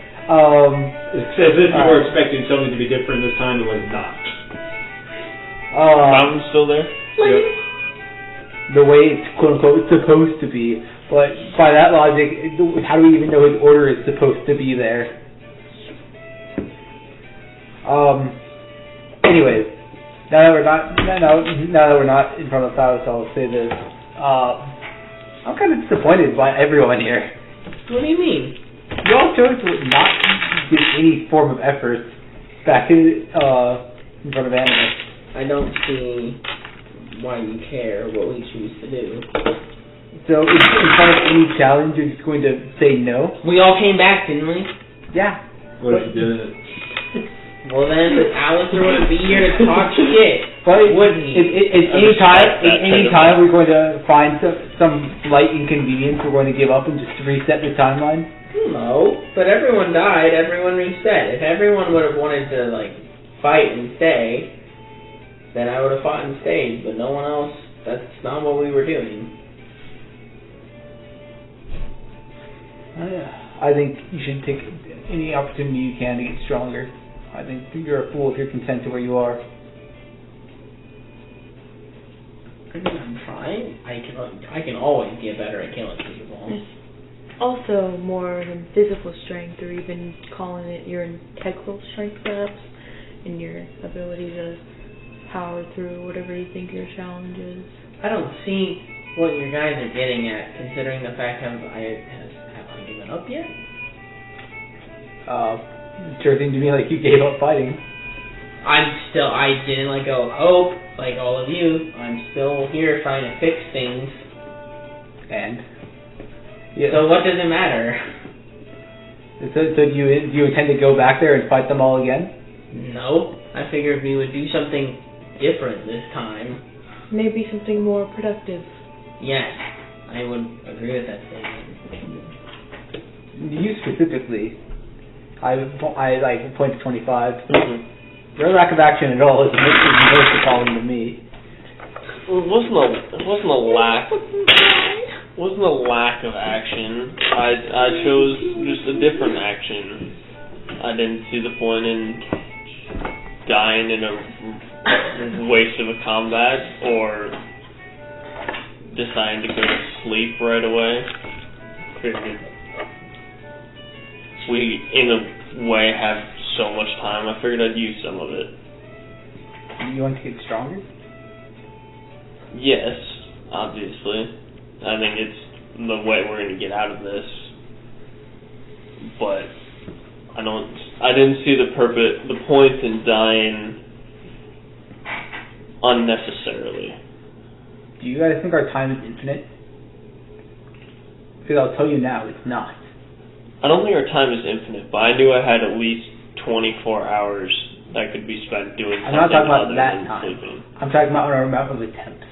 B: It's as if you were expecting something to be different this time, it was not.
C: Mountain's still there?
B: Yep.
D: The way it's quote-unquote supposed to be. But by that logic, how do we even know his order is supposed to be there? Anyways, now that we're not in front of Faust, I'll say this. I'm kind of disappointed by everyone here.
A: What do you mean?
D: You all chose to not give any form of effort back in front of Animus.
A: I don't see why you care what we choose to do.
D: So in front of any challenge, you're just going to say no?
A: We all came back, didn't we?
D: Yeah.
B: What if you didn't?
A: Well then, Alistair wouldn't be here to talk shit.
D: But
A: Wouldn't he?
D: any time we're going to find some light inconvenience, we're going to give up and just reset the timeline?
A: No, but everyone died, everyone reset. If everyone would have wanted to, like, fight and stay, then I would have fought and stayed, but no one else, that's not what we were doing.
D: I think you should take any opportunity you can to get stronger. I think you're a fool if you're content to where you are.
A: I'm trying. I can always get better at killing people.
E: Also, more than physical strength, or even calling it your integral strength, perhaps, and your ability to power through whatever you think your challenge is.
A: I don't see what you guys are getting at, considering the fact have I given up yet?
D: Sure seemed to me like you gave up fighting.
A: I didn't let go of hope, like all of you. I'm still here trying to fix things.
D: And?
A: Yeah. So what does it matter?
D: So do you intend to go back there and fight them all again?
A: No. I figured we would do something different this time.
E: Maybe something more productive.
A: Yes, I would agree with that statement.
D: You specifically, I like point to 25.
C: Mm-hmm.
D: Your lack of action at all is most appalling to me.
C: It wasn't a lack. Wasn't a lack of action. I chose just a different action. I didn't see the point in dying in a waste of a combat or deciding to go to sleep right away. Figured we, in a way, have so much time. I figured I'd use some of it.
D: You want to get stronger?
C: Yes, obviously. I think it's the way we're going to get out of this. But I didn't see the point in dying unnecessarily.
D: Do you guys think our time is infinite? Because I'll tell you now, it's not.
C: I don't think our time is infinite, but I knew I had at least 24 hours that could be spent doing something
D: I'm not talking about
C: other
D: that
C: than
D: time.
C: sleeping.
D: I'm talking about our amount of attempts.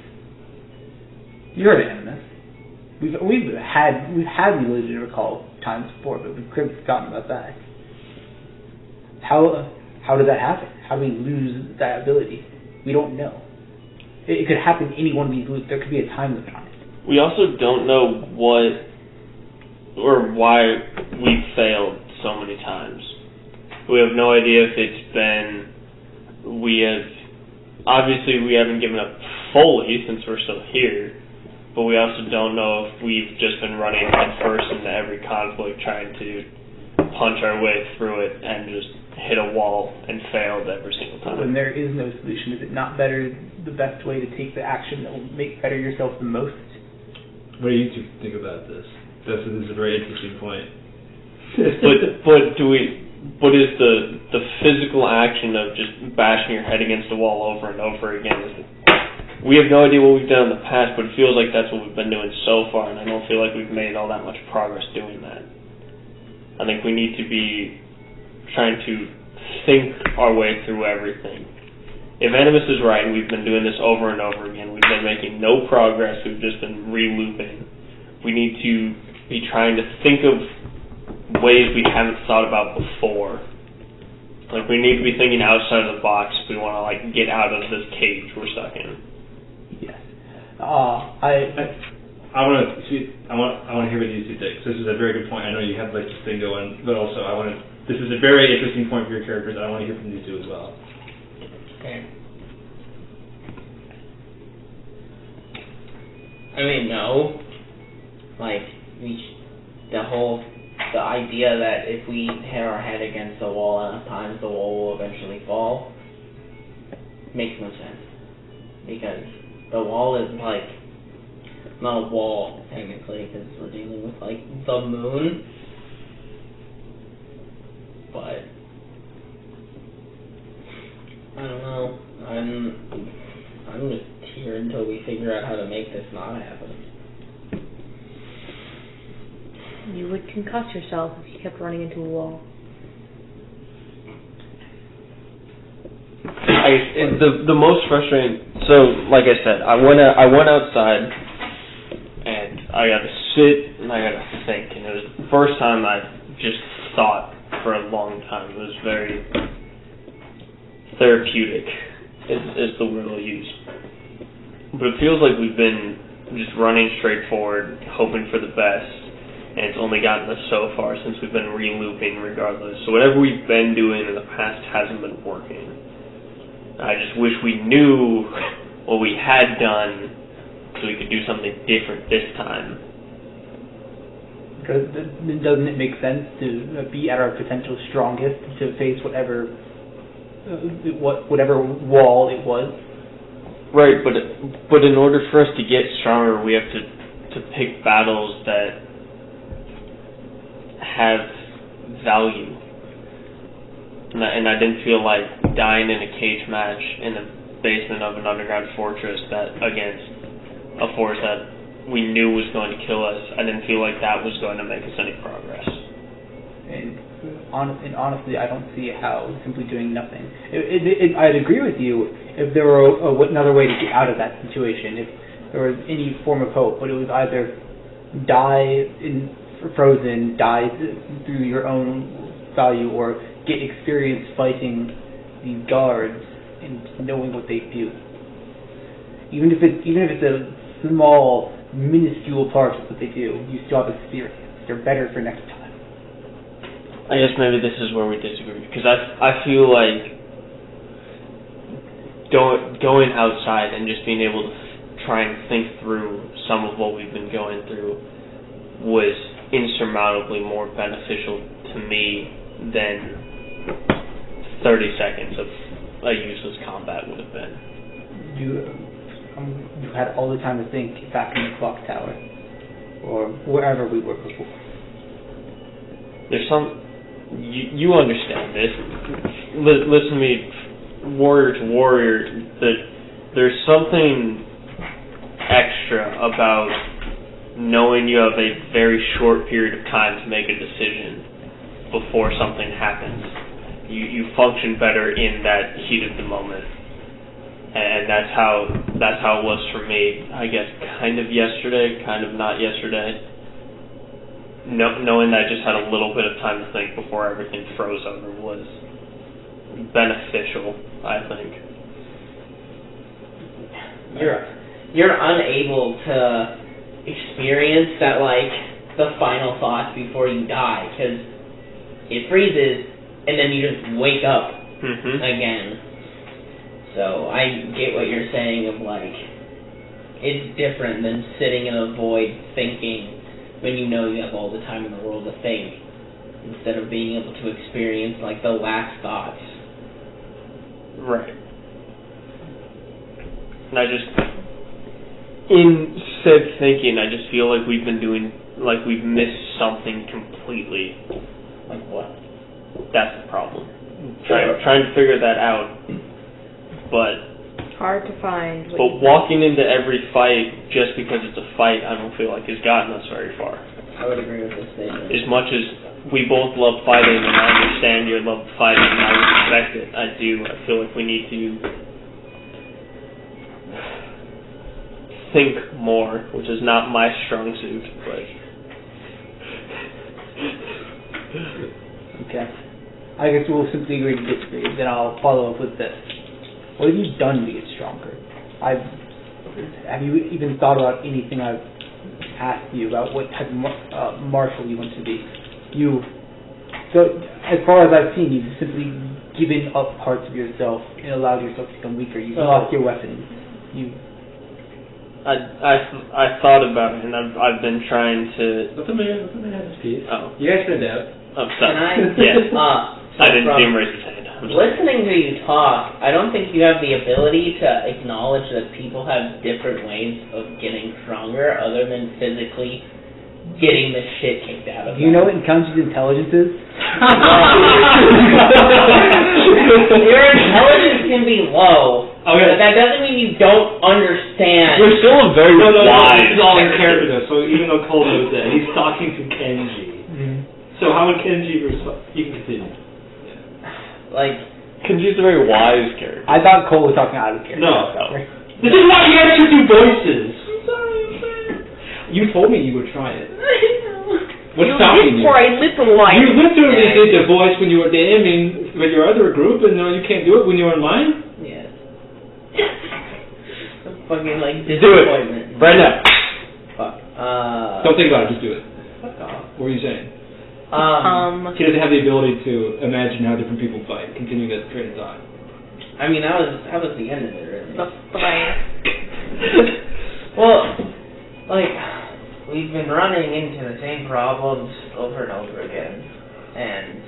D: You heard of Animus. We've had the ability to recall times before, but we've forgotten about that. How did that happen? How did we lose that ability? We don't know. It could happen in any one of these loops. There could be a time limit on it.
C: We also don't know what or why we failed so many times. We have no idea if it's been obviously we haven't given up fully since we're still here, but we also don't know if we've just been running headfirst into every conflict trying to punch our way through it and just hit a wall and failed every single time.
D: When there is no solution, is it not better, the best way to take the action that will make better yourself the most?
B: What do you two think about this? This is a very interesting point.
C: But is the physical action of just bashing your head against the wall over and over again? We have no idea what we've done in the past, but it feels like that's what we've been doing so far, and I don't feel like we've made all that much progress doing that. I think we need to be trying to think our way through everything. If Animus is right, and we've been doing this over and over again, we've been making no progress, we've just been re-looping, we need to be trying to think of ways we haven't thought about before. Like, we need to be thinking outside of the box if we want to, like, get out of this cage we're stuck in.
D: Yes.
B: I want to hear what you two think. This is a very good point. I know you have like this thing going, but also this is a very interesting point for your characters. I want to hear from you two as well.
A: Okay. I mean, no. Like, the idea that if we hit our head against the wall enough times, the wall will eventually fall, makes no sense. Because the wall is like, not a wall, technically, because we're dealing with, like, the moon. I don't know. I'm just here until we figure out how to make this not happen.
E: You would concuss yourself if you kept running into a wall.
C: The most frustrating. So, like I said, I went outside, and I got to sit and I got to think, and it was the first time I just thought for a long time. It was very therapeutic, is the word I'll use. But it feels like we've been just running straight forward, hoping for the best, and it's only gotten us so far since we've been re-looping regardless. So whatever we've been doing in the past hasn't been working. I just wish we knew what we had done so we could do something different this time.
D: Because doesn't it make sense to be at our potential strongest to face whatever wall it was?
C: Right, but in order for us to get stronger, we have to pick battles that have value. And I didn't feel like dying in a cage match in the basement of an underground fortress that against a force that we knew was going to kill us. I didn't feel like that was going to make us any progress.
D: And honestly, I don't see how simply doing nothing. I'd agree with you if there were another way to get out of that situation, if there was any form of hope, but it was either die frozen, die through your own value, or get experience fighting these guards and knowing what they do. Even if it's a small, minuscule part of what they do, you still have experience. They're better for next time.
C: I guess maybe this is where we disagree, because I feel like going outside and just being able to try and think through some of what we've been going through was insurmountably more beneficial to me than 30 seconds of a useless combat would have been.
D: You had all the time to think back in the clock tower, or wherever we were before.
C: There's some... You understand this. Listen to me, warrior to warrior, that there's something extra about knowing you have a very short period of time to make a decision before something happens. You function better in that heat of the moment. And that's how it was for me, I guess, kind of yesterday, kind of not yesterday. Knowing that I just had a little bit of time to think before everything froze over was beneficial, I think.
A: You're unable to experience that, like, the final thoughts before you die, because it freezes and then you just wake up again. So I get what you're saying of, like, it's different than sitting in a void thinking when you know you have all the time in the world to think, instead of being able to experience, like, the last thoughts.
C: Right. And I just, in said thinking, I just feel like we've been doing, like we've missed something completely.
A: Like what?
C: That's the problem. Trying to figure that out, but...
E: Hard to find.
C: But walking into every fight just because it's a fight, I don't feel like has gotten us very far.
A: I would agree with this statement.
C: As much as we both love fighting, and I understand your love of fighting, and I respect it, I do. I feel like we need to think more, which is not my strong suit, but...
D: Okay. I guess we'll simply agree to disagree, then I'll follow up with this. What have you done to get stronger? Have you even thought about anything I've asked you about what type of martial you want to be? So as far as I've seen, you've simply given up parts of yourself and allowed yourself to become weaker. You've lost your weapons.
C: I thought about it, and I've been trying to...
B: Let the man have his piece.
C: Oh.
B: You guys can adapt.
C: Oh, sorry.
A: Can
C: I didn't see him raise his hand.
A: Listening to you talk, I don't think you have the ability to acknowledge that people have different ways of getting stronger other than physically getting the shit kicked out of them.
D: Do you know what Kanjord's intelligence is?
A: Your intelligence can can be low.
B: Okay.
A: But that doesn't mean you don't understand.
C: You're still a very
B: No,
C: wise.
B: this is all in character though, so even though Cole knows that, he's talking to Kenji. So how would Kenji respond? You can continue.
A: Like,
C: Kenji's a very wise character.
D: I thought Cole was talking out of character.
B: No.
D: Sorry.
B: This is why you have to do voices. You told me you would try it. What's stopping you?
E: For a little while.
B: You literally did the voice when you were DMing with your other group, and now you can't do it when you're online?
A: yes. Fucking, like,
C: Do it.
A: disappointment.
C: Right now.
A: Fuck.
B: Don't think about it, just do it.
A: Fuck off.
B: What were you saying?
A: Um,
B: He doesn't have the ability to imagine how different people fight. Continue that train of thought.
A: I mean, that was the end of it, really.
E: The fight.
A: Well, like, we've been running into the same problems over and over again, and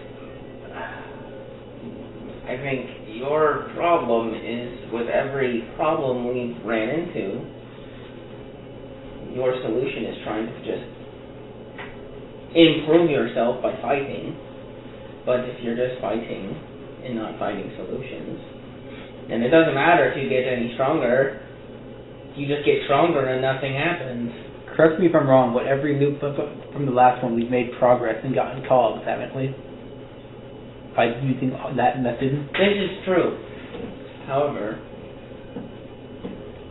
A: I think your problem is with every problem we've ran into, your solution is trying to just improve yourself by fighting, but if you're just fighting and not finding solutions, and it doesn't matter if you get any stronger, you just get stronger and nothing happens.
D: Correct me if I'm wrong, but every loop from the last one, we've made progress and gotten cogs, haven't we? By using that method.
A: This is true. However,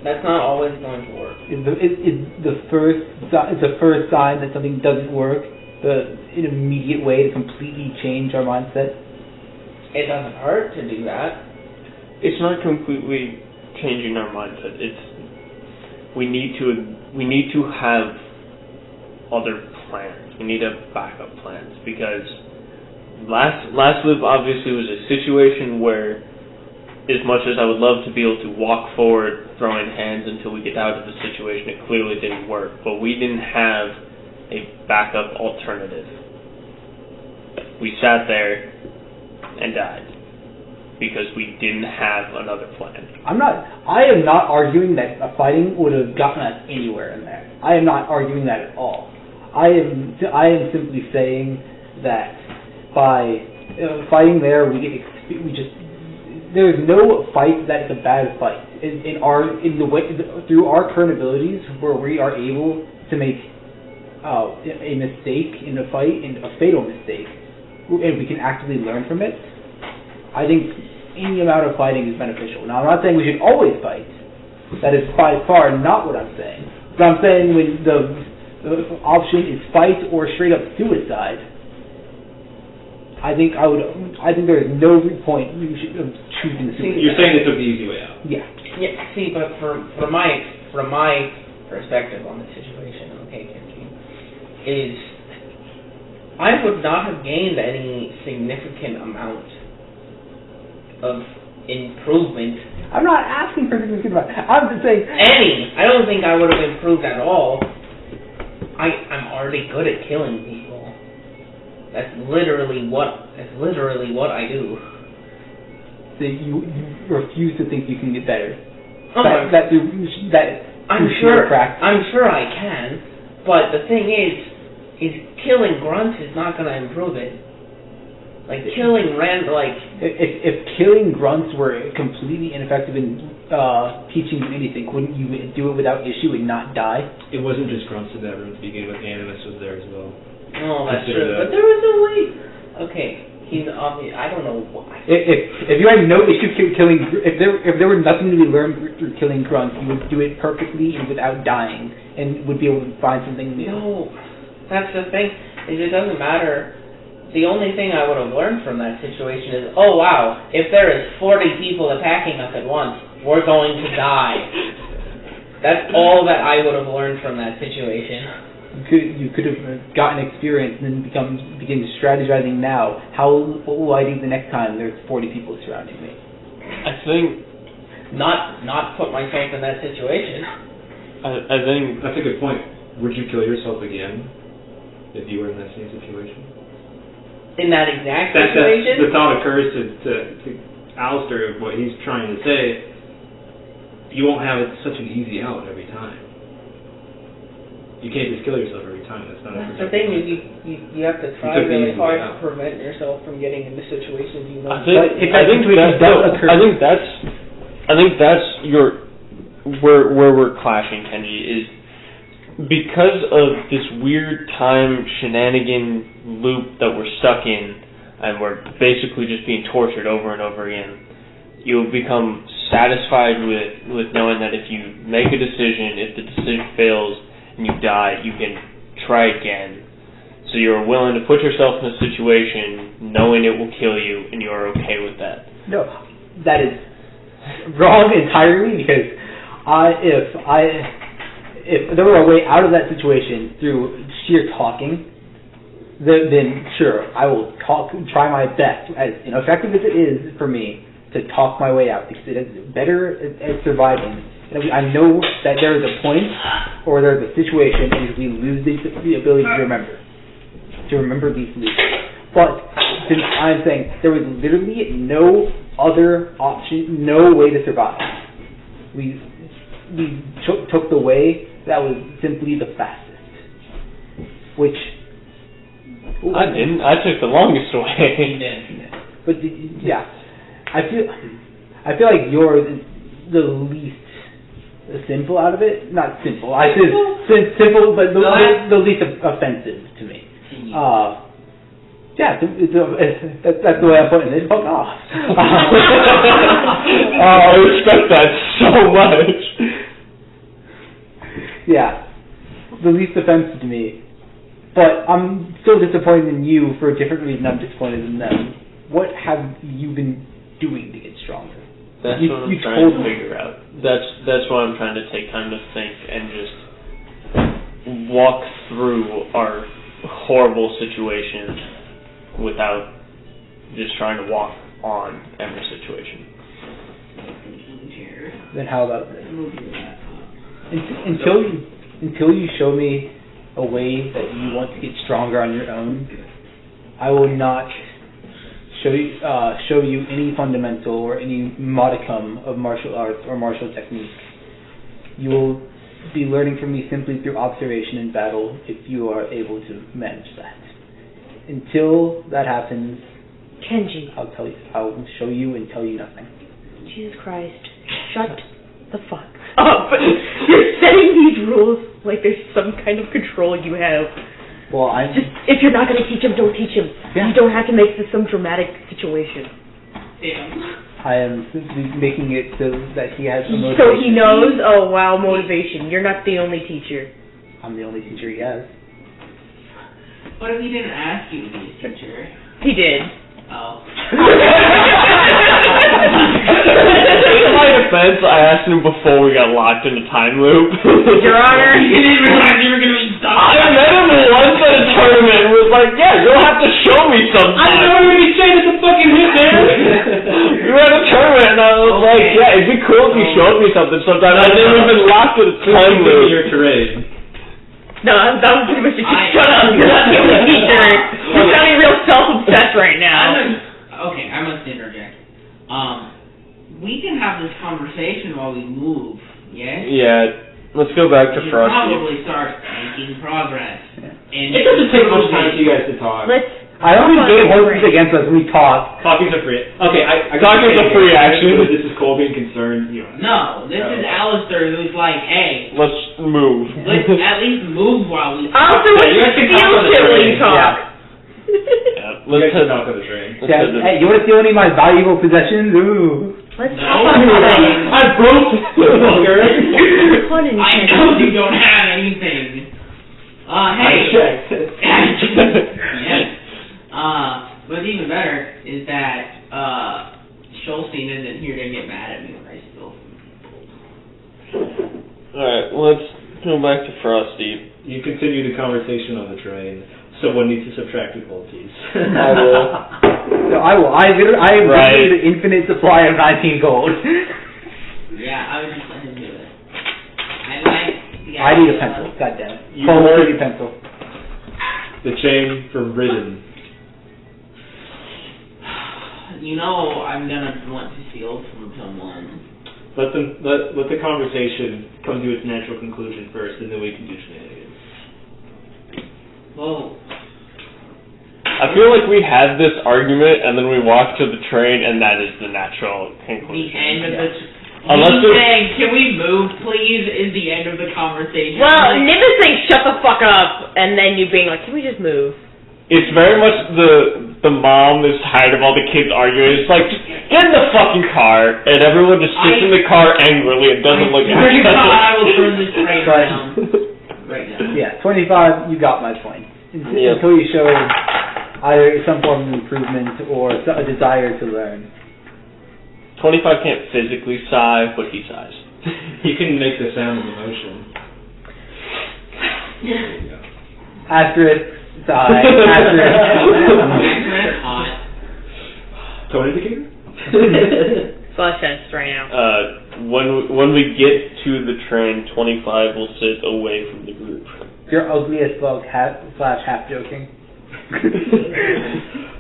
A: that's not always going to work.
D: Is the first sign that something doesn't work an immediate way to completely change our mindset?
A: It doesn't hurt to do that.
C: It's not completely changing our mindset. We need to have other plans. We need to have backup plans, because last loop obviously was a situation where, as much as I would love to be able to walk forward throwing hands until we get out of the situation, it clearly didn't work. But we didn't have a backup alternative. We sat there and died because we didn't have another plan.
D: I am not arguing that fighting would have gotten us anywhere in there. I am not arguing that at all. I am simply saying that by fighting there, there is no fight that is a bad fight. Through our current abilities, where we are able to make a mistake in a fight, and a fatal mistake, and we can actively learn from it, I think any amount of fighting is beneficial. Now, I'm not saying we should always fight. That is by far not what I'm saying. But I'm saying when the option is fight or straight up suicide, I think there is no point you should choosing suicide.
B: You're saying they took the easy way out.
D: Yeah.
A: Yeah. See, but from my perspective on the situation, okay, Kenji, is I would not have gained any significant amount of improvement.
D: I'm not asking for significant amount. I'm just saying
A: I don't think I would have improved at all. I'm already good at killing people. That's literally what I do.
D: So you refuse to think you can get better.
A: I'm sure I can, but the thing is killing grunts is not going to improve it. Like killing
D: if killing grunts were completely ineffective in teaching you anything, wouldn't you do it without issue and not die?
B: It wasn't just grunts in that room to begin with. Animus was there as well.
A: No, that's true. But there was a way. Okay, he's obvious. I don't know why.
D: If you had no issue killing, if there were nothing to be learned through killing grunts, you would do it perfectly and without dying, and would be able to find something new.
A: No, that's the thing. Is it doesn't matter. The only thing I would have learned from that situation is, oh wow, if there is 40 people attacking us at once, we're going to die. That's all that I would have learned from that situation.
D: You could have gotten experience and then begin strategizing now. What will I do the next time there's 40 people surrounding me?
C: I think
A: not put myself in that situation.
C: I think
B: that's a good point. Would you kill yourself again if you were in that same situation?
A: In that exact situation?
B: The thought occurs to Alistair of what he's trying to say. You won't have such an easy out every time. You can't just kill yourself every time. That's not.
A: The thing is, you have to try really hard to prevent yourself from getting into situations you know.
C: I think that's I think that's where we're clashing, Kenji, is because of this weird time shenanigan loop that we're stuck in, and we're basically just being tortured over and over again. You'll become satisfied with knowing that if you make a decision, if the decision fails and you die, you can try again. So you're willing to put yourself in a situation knowing it will kill you, and you are okay with that.
D: No, that is wrong entirely, because if there were a way out of that situation through sheer talking, then sure, I will try my best, as ineffective as it is for me, to talk my way out, because it is better at surviving. I know that there is a point, or there is a situation in which we lose the ability to remember these loops. But since I'm saying there was literally no other option, no way to survive, we took the way that was simply the fastest. Which
C: I didn't. I took the longest way.
D: But yeah, I feel like yours is the least simple out of it. Not simple. I said simple, but the least offensive to me. Yeah, that's the way I'm putting it. Fuck off.
C: I respect that so much.
D: Yeah, the least offensive to me. But I'm still disappointed in you for a different reason I'm disappointed in them. What have you been doing to get stronger?
C: That's what I'm trying to figure out. That's why I'm trying to take time to think and just walk through our horrible situation without just trying to walk on every situation.
D: Then how about this? Until you show me a way that you want to get stronger on your own, I will not show you any fundamental or any modicum of martial arts or martial technique. You will be learning from me simply through observation and battle if you are able to manage that. Until that happens,
E: Kenji.
D: I will show you and tell you nothing.
E: Jesus Christ. Shut the fuck up. You're setting these rules like there's some kind of control you have.
D: Well,
E: if you're not going to teach him, don't teach him.
D: Yeah.
E: You don't have to make this some dramatic situation.
A: Damn.
D: I am simply making it so that he has the motivation.
E: So he knows, oh wow, motivation. You're not the only teacher.
D: I'm the only teacher he has.
A: What if he didn't ask you to be his teacher?
E: He did.
A: Oh.
C: In my defense, I asked him before we got locked in a time loop.
E: Your Honor.
A: You didn't realize you were going to be stuck.
C: I met him once at a tournament and was like, yeah, you'll have to show me sometime.
A: I didn't know you were going to be saying it's a fucking hit there.
C: We were at a tournament and I was like, yeah, it'd be cool if you showed me something sometime. I've never been locked in a time loop.
B: Your terrain.
E: No, that was pretty much just shut up. You're not the only teacher. You're sounding real self-obsessed right now.
A: Okay, I must interject. We can have this conversation while we move, yes?
C: Yeah, let's go back to
A: We should
C: Frostdeep.
A: probably start making progress.
D: Yeah.
A: And
B: It doesn't take much time for you guys to talk.
D: I only game horses against us when we talk.
B: Talking's a free. Okay, I
C: Talking's a free action.
B: This is Cole being concerned.
A: No, this is Alistair who's like, hey,
C: Let's move.
A: let's at least move while we talk.
E: Also, let's
B: you guys can
E: steal
B: talk on the
E: shit when
B: train.
E: you talk.
C: Yeah,
B: You
C: let's
B: guys
C: head
B: can talk on the train.
C: let's
D: Yeah,
C: head to-
D: hey, you want to steal any of my valuable possessions? Ooh.
E: Let's
A: No.
E: talk on the train.
B: I broke the fucker.
E: Pun
A: I
E: intended.
A: know you don't have anything.
B: I
A: Hey.
B: checked.
A: Yes. What's even better is that Schulstein isn't here to get mad at me when I steal.
C: Alright, let's go back to Frostdeep.
B: You continue the conversation on the train. Someone needs to subtract difficulties.
C: I will.
D: No, I will. I am
C: Right.
D: giving you the infinite supply of 19 gold.
A: Yeah, I would just let him do it. I like the
D: I need a
A: idea
D: pencil.
A: of-
D: God damn it.
B: You
D: Cole,
B: heard-
D: give me a pencil.
B: The chain from Ridden.
A: You know I'm gonna want to steal from someone.
B: Let the conversation come to its natural conclusion first, and then we can do shenanigans.
A: Whoa.
C: I feel like we had this argument and then we walked to the train and that is the natural
A: The
C: conclusion.
A: end of the
C: Unless
A: He's saying, can we move, please, is the end of the conversation.
E: Well, Nib is saying, shut the fuck up, and then you being like, can we just move?
C: it's very much the mom is tired of all the kids arguing. It's like, get in the fucking car, and everyone just sits in the car angrily and doesn't look at each other.
A: I will turn this train around right now.
D: Yeah, 25, you got my point.
C: Yep.
D: Until you show either some form of improvement or a desire to learn.
C: 25 can't physically sigh, but he sighs.
B: You can make the sound of emotion. There you go.
D: Asterisk, sigh, asterisk.
A: Hot.
B: Tone indicator?
E: Flush test right now.
C: When we get to the train, 25 will sit away from the group.
D: You're ugly as fuck, half joking.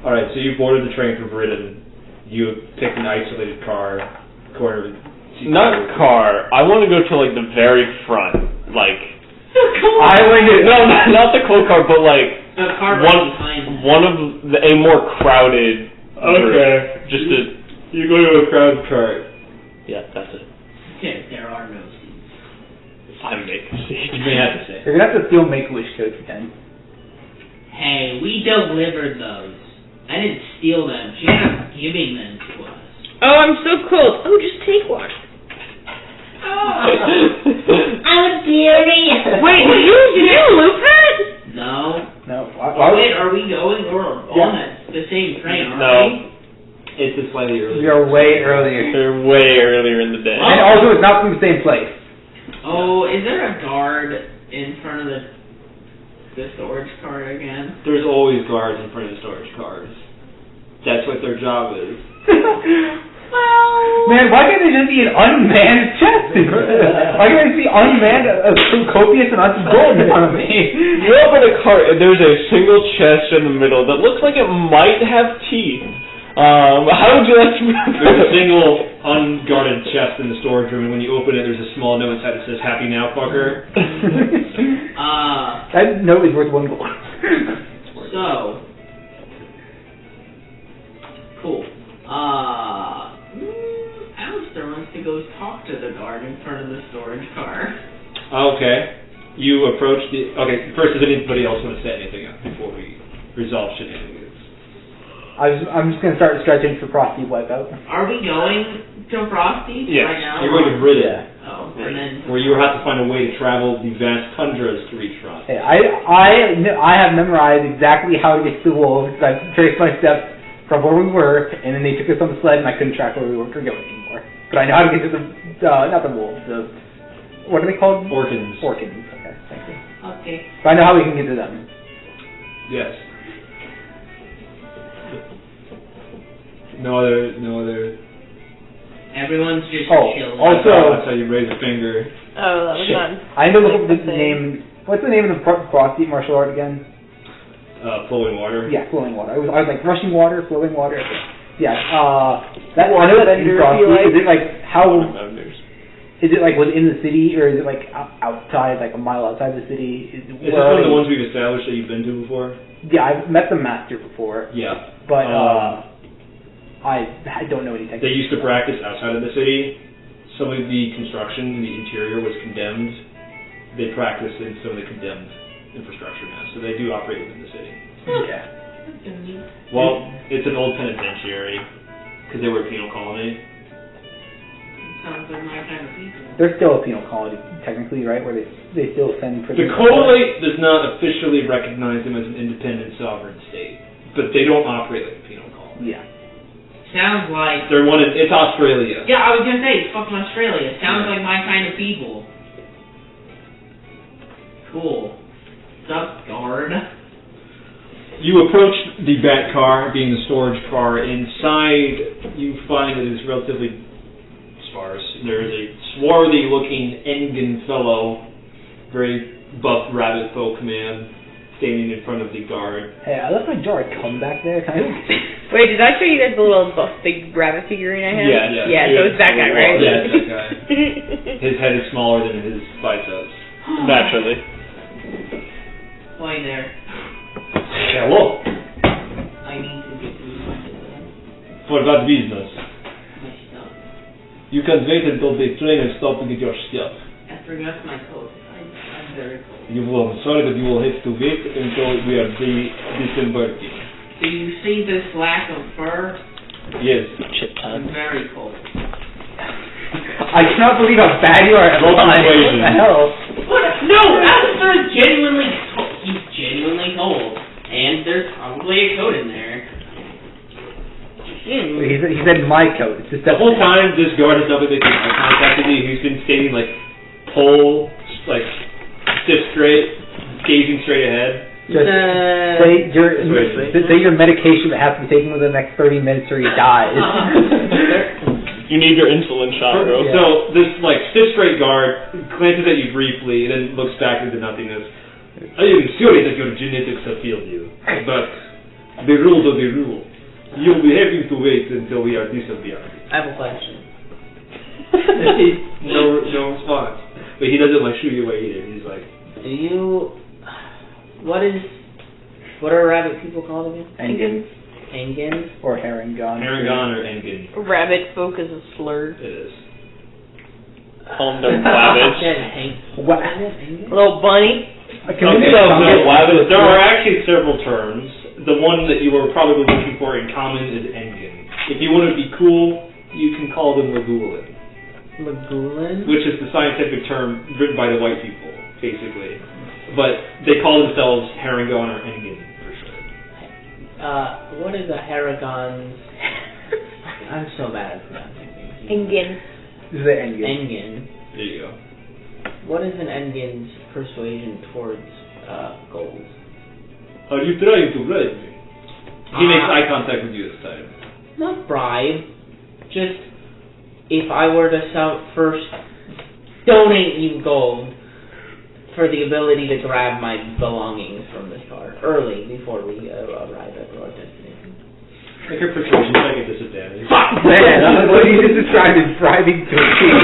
B: Alright, so you boarded the train from Britain. You picked an isolated car, corner of the seat.
C: Not car. I want to go to like the very front, like.
D: I want to.
C: No, not the cool car, but like
A: A car right behind.
C: one of a more crowded.
B: Okay.
C: Just to.
B: You go to a crowded car.
C: Yeah, that's it.
A: Okay, there are no seats.
C: I make a seat.
B: You may have to say.
D: You're gonna have to steal Make-A-Wish codes again.
A: Hey, we delivered those. I didn't steal them. She ended up giving them to us.
E: Oh, I'm so cold. Oh, just take one.
A: I'm a dearie.
E: Wait, did you loop that?
A: No.
D: No.
A: Wait, are we going or on the same train, aren't
C: No.
A: we?
B: It's a slightly earlier.
D: We are way earlier.
C: They're way earlier in the day.
D: And also, it's not from the same place.
A: Oh, is there a guard in front of the storage car again?
B: There's always guards in front of the storage cars. That's what their job is.
D: Man, why can't they just be an unmanned chest? Why can't they be unmanned, copious amounts of gold in front of me?
C: You open a car, and there's a single chest in the middle that looks like it might have teeth. How would you like to move?
B: There's a single unguarded chest in the storage room, and when you open it, there's a small note inside that says, "Happy now, fucker."
D: That note is worth 1 gold.
A: So, cool. Alistair wants to go talk to the guard in front of the storage car.
B: Okay. You approach the... Okay, first, does anybody else want to say anything before we resolve shenanigans?
D: I'm just going to start stretching for Frostdeep wipeout.
A: Are we going to Frostdeep
B: Yes.
A: right now?
B: You're going to Britain,
A: Oh, and then...
B: where you have to find a way to travel the vast tundras to reach Frost.
D: Hey, I have memorized exactly how to get to the wolves. I've traced my steps from where we were, and then they took us on the sled, and I couldn't track where we were going anymore. But I know how to get to the, not the wolves, what are they called?
B: Orcans.
D: Orcans, okay, thank you.
A: Okay.
D: But I know how we can get to them.
B: Yes. No other...
A: Everyone's just
D: Oh,
A: chilling.
D: also...
B: That's how you raise a finger.
E: Oh, that was fun.
D: I know the name... What's the name of the Frostdeep martial art again?
B: Flowing water.
D: Yeah, flowing water. I was like rushing water, flowing water. Yeah. That I
E: Water
D: know that's in
E: bender,
D: Frostdeep.
E: if you like.
D: Is it like how?
C: Members.
D: Is it like within the city, or is it like outside, like a mile outside the city?
B: Is this one of the ones we've established that you've been to before?
D: Yeah, I've met the master before,
B: Yeah.
D: but I don't know any techniques.
B: They used to practice outside of the city. Some of the construction in the interior was condemned. They practice in some of the condemned infrastructure now, so they do operate within the city.
D: Yeah.
B: Well, it's an old penitentiary, because they were a penal colony.
A: Sounds like my kind of people.
D: They're still a penal colony, technically, right? Where they still send
B: The
D: prisoners.
B: Coil does not officially recognize them as an independent sovereign state, but they don't operate like a penal colony.
D: Yeah.
A: Sounds like...
B: They're one of, it's Australia.
A: Yeah, I was gonna say, it's fucking Australia. Sounds like my kind of people. Cool. What's up, guard?
B: You approach the bat car, being the storage car. Inside, you find that it's relatively sparse. There is a swarthy-looking Engan fellow, very buff rabbit folk man, standing in front of the guard.
D: Hey, I left my jar of cum back there. Can I?
E: Wait, did I show you guys the little buff big rabbit figurine I have?
B: Yeah.
E: Yeah, so it's that guy, right?
B: Yeah, it's that guy. His head is smaller than his biceps.
C: Naturally.
A: Why there?
B: Hello.
A: I need to get to my business.
B: What about business?
A: My stuff.
B: You can wait until they train and stop to get your stuff.
A: I forgot my coat. I'm very cold.
B: You will. I'm sorry that you will have to wait until we are disembarking.
A: Do you see this lack of fur?
B: Yes.
A: I'm very cold.
D: I cannot believe how bad you are at
B: Roll
D: lying.
B: persuasion.
D: What the hell?
A: No, Alistair is genuinely cold. He's genuinely cold. And there's probably a coat in there.
D: He said my coat. It's just
B: The whole time, this guard has not been making eye contact with you. He's been standing like pole, like stiff straight, gazing straight ahead.
D: Just say your medication that has to be taken within the next 30 minutes or you die.
C: You need your insulin shot, bro.
B: So this like stiff straight guard glances at you briefly and then looks back into nothingness. I am sorry that your genetics have failed you, but the rules are the rule. You'll be having to wait until we are disembarked.
A: I have a question.
B: No response. But he doesn't like shoot you away either. He's like,
A: Do you... What are rabbit people called again?
D: Engin.
A: Engin?
D: Or Herringon.
B: Herringon or Engin.
E: Rabbit folk is a slur.
B: It is.
C: Call them wabbits.
D: What?
E: Little bunny.
B: There are actually several terms. The one that you were probably looking for in common is Engin. If you want to be cool, you can call them Lagulin.
A: Lagulin?
B: Which is the scientific term written by the white people, basically. But they call themselves Herringon or Engin, for sure.
A: What is a Herringon's... I'm so bad at pronouncing things.
E: Engin.
D: This is Engin.
A: Engin.
B: There you go.
A: What is an Engin's persuasion towards gold?
B: Are you trying to bribe me? He makes eye contact with you this time.
A: Not bribe. Just, if I were to first donate you gold for the ability to grab my belongings from this car early before we arrive at our destination.
B: Make your persuasion check at disadvantage.
D: Man, what you just described as bribing to a king.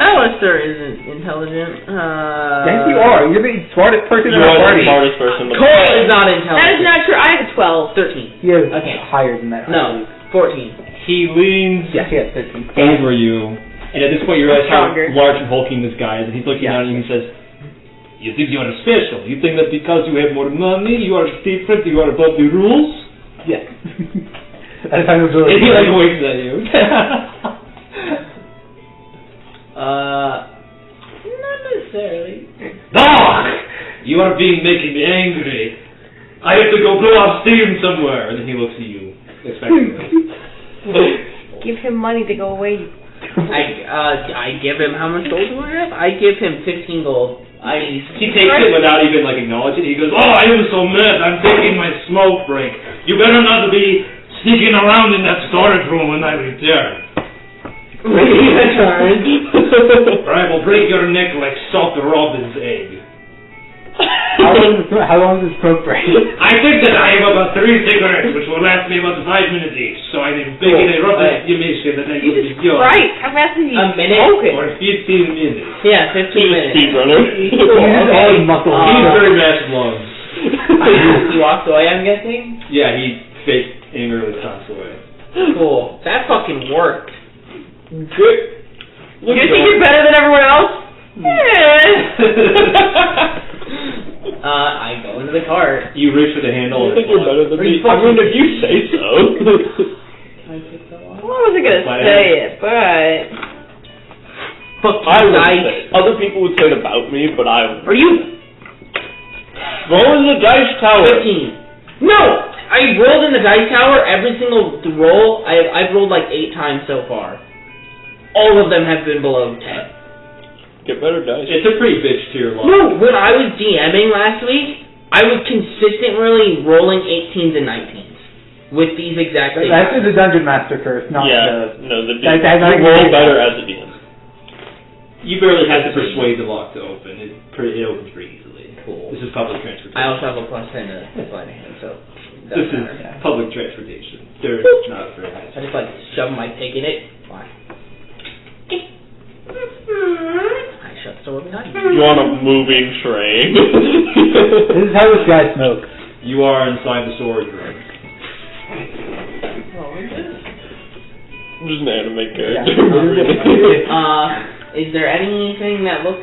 A: Alistair isn't intelligent.
D: Yes, you are. You're the smartest person in
C: You
D: the
C: are
D: party.
C: the smartest person in the
A: Coil is not
E: That is
A: intelligent.
E: not true. I have a 12.
A: 13.
D: He is
A: Okay.
D: higher than that.
A: No, 14.
B: He leans
D: Yes, he has 13.
B: over you, and at this point you realize how
E: Stronger.
B: large and hulking this guy is, and he's looking down at you and he says, you think you are special? You think that because you have more money, you are different, you are above the rules?
D: Yes. That's how you're doing.
B: And he like winks at you.
A: Not necessarily.
B: Dog! You are making me angry. I have to go blow off steam somewhere. And then he looks at you, expectantly.
E: Give him money to go away.
A: I give him, how much gold do I have? I give him 15 gold.
B: He takes it without even like acknowledging it. He goes, oh, I am so mad. I'm taking my smoke break. You better not be sneaking around in that storage room when I return.
A: When he returns.
B: Or I will break your neck like Salt Robin's egg.
D: How long is this smoke break?
B: I think that I have about 3 cigarettes, which will last me about 5 minutes each. So I am baking a rough estimation that I will be yours.
E: Right. How fast is he?
A: A minute?
E: Okay.
B: For 15 minutes.
A: Yeah, 15 minutes.
C: Speedrunner.
D: All his muscles.
B: He's very massive lungs.
A: He walks away, I'm guessing?
B: Yeah, he fake angrily stomps away.
A: Cool. That fucking worked.
B: Good.
E: You think you're better than everyone else?
A: I go into the cart.
B: You reach for the handle.
C: I think you're better than me. I mean, if you say so.
A: Can I pick that one?
E: Well, I wasn't gonna say it, but
A: Fuck
C: I
A: you,
C: would
A: dice.
C: say. Other people would say it about me, but I.
A: Are you
C: Roll in the dice tower.
A: 15? No! I rolled in the dice tower. Every single roll, I've rolled like 8 times so far. All of them have been below 10.
C: Get better dice.
B: It's a pretty bitch tier luck.
A: No, when I was DMing last week, I was consistently rolling 18s and 19s with these exact things.
D: That's the Dungeon Master curse, not
C: Yeah,
D: the...
C: no, the
D: That-
C: DM.
D: that-
C: You roll better as a DM.
B: You barely have to persuade the lock to open. It opens pretty easily.
A: Cool.
B: This is public transportation.
A: I also have a plus 10 to sleight of hand, so it
B: This
A: doesn't
B: is
A: matter.
B: public transportation. They're not very nice.
A: I just like shove my pig in it. Why? I shut the door behind me.
C: You want a moving train?
D: This is how this guy smokes.
B: You are inside the storage room.
A: What was this?
C: Just an anime character.
A: Is there anything that looks...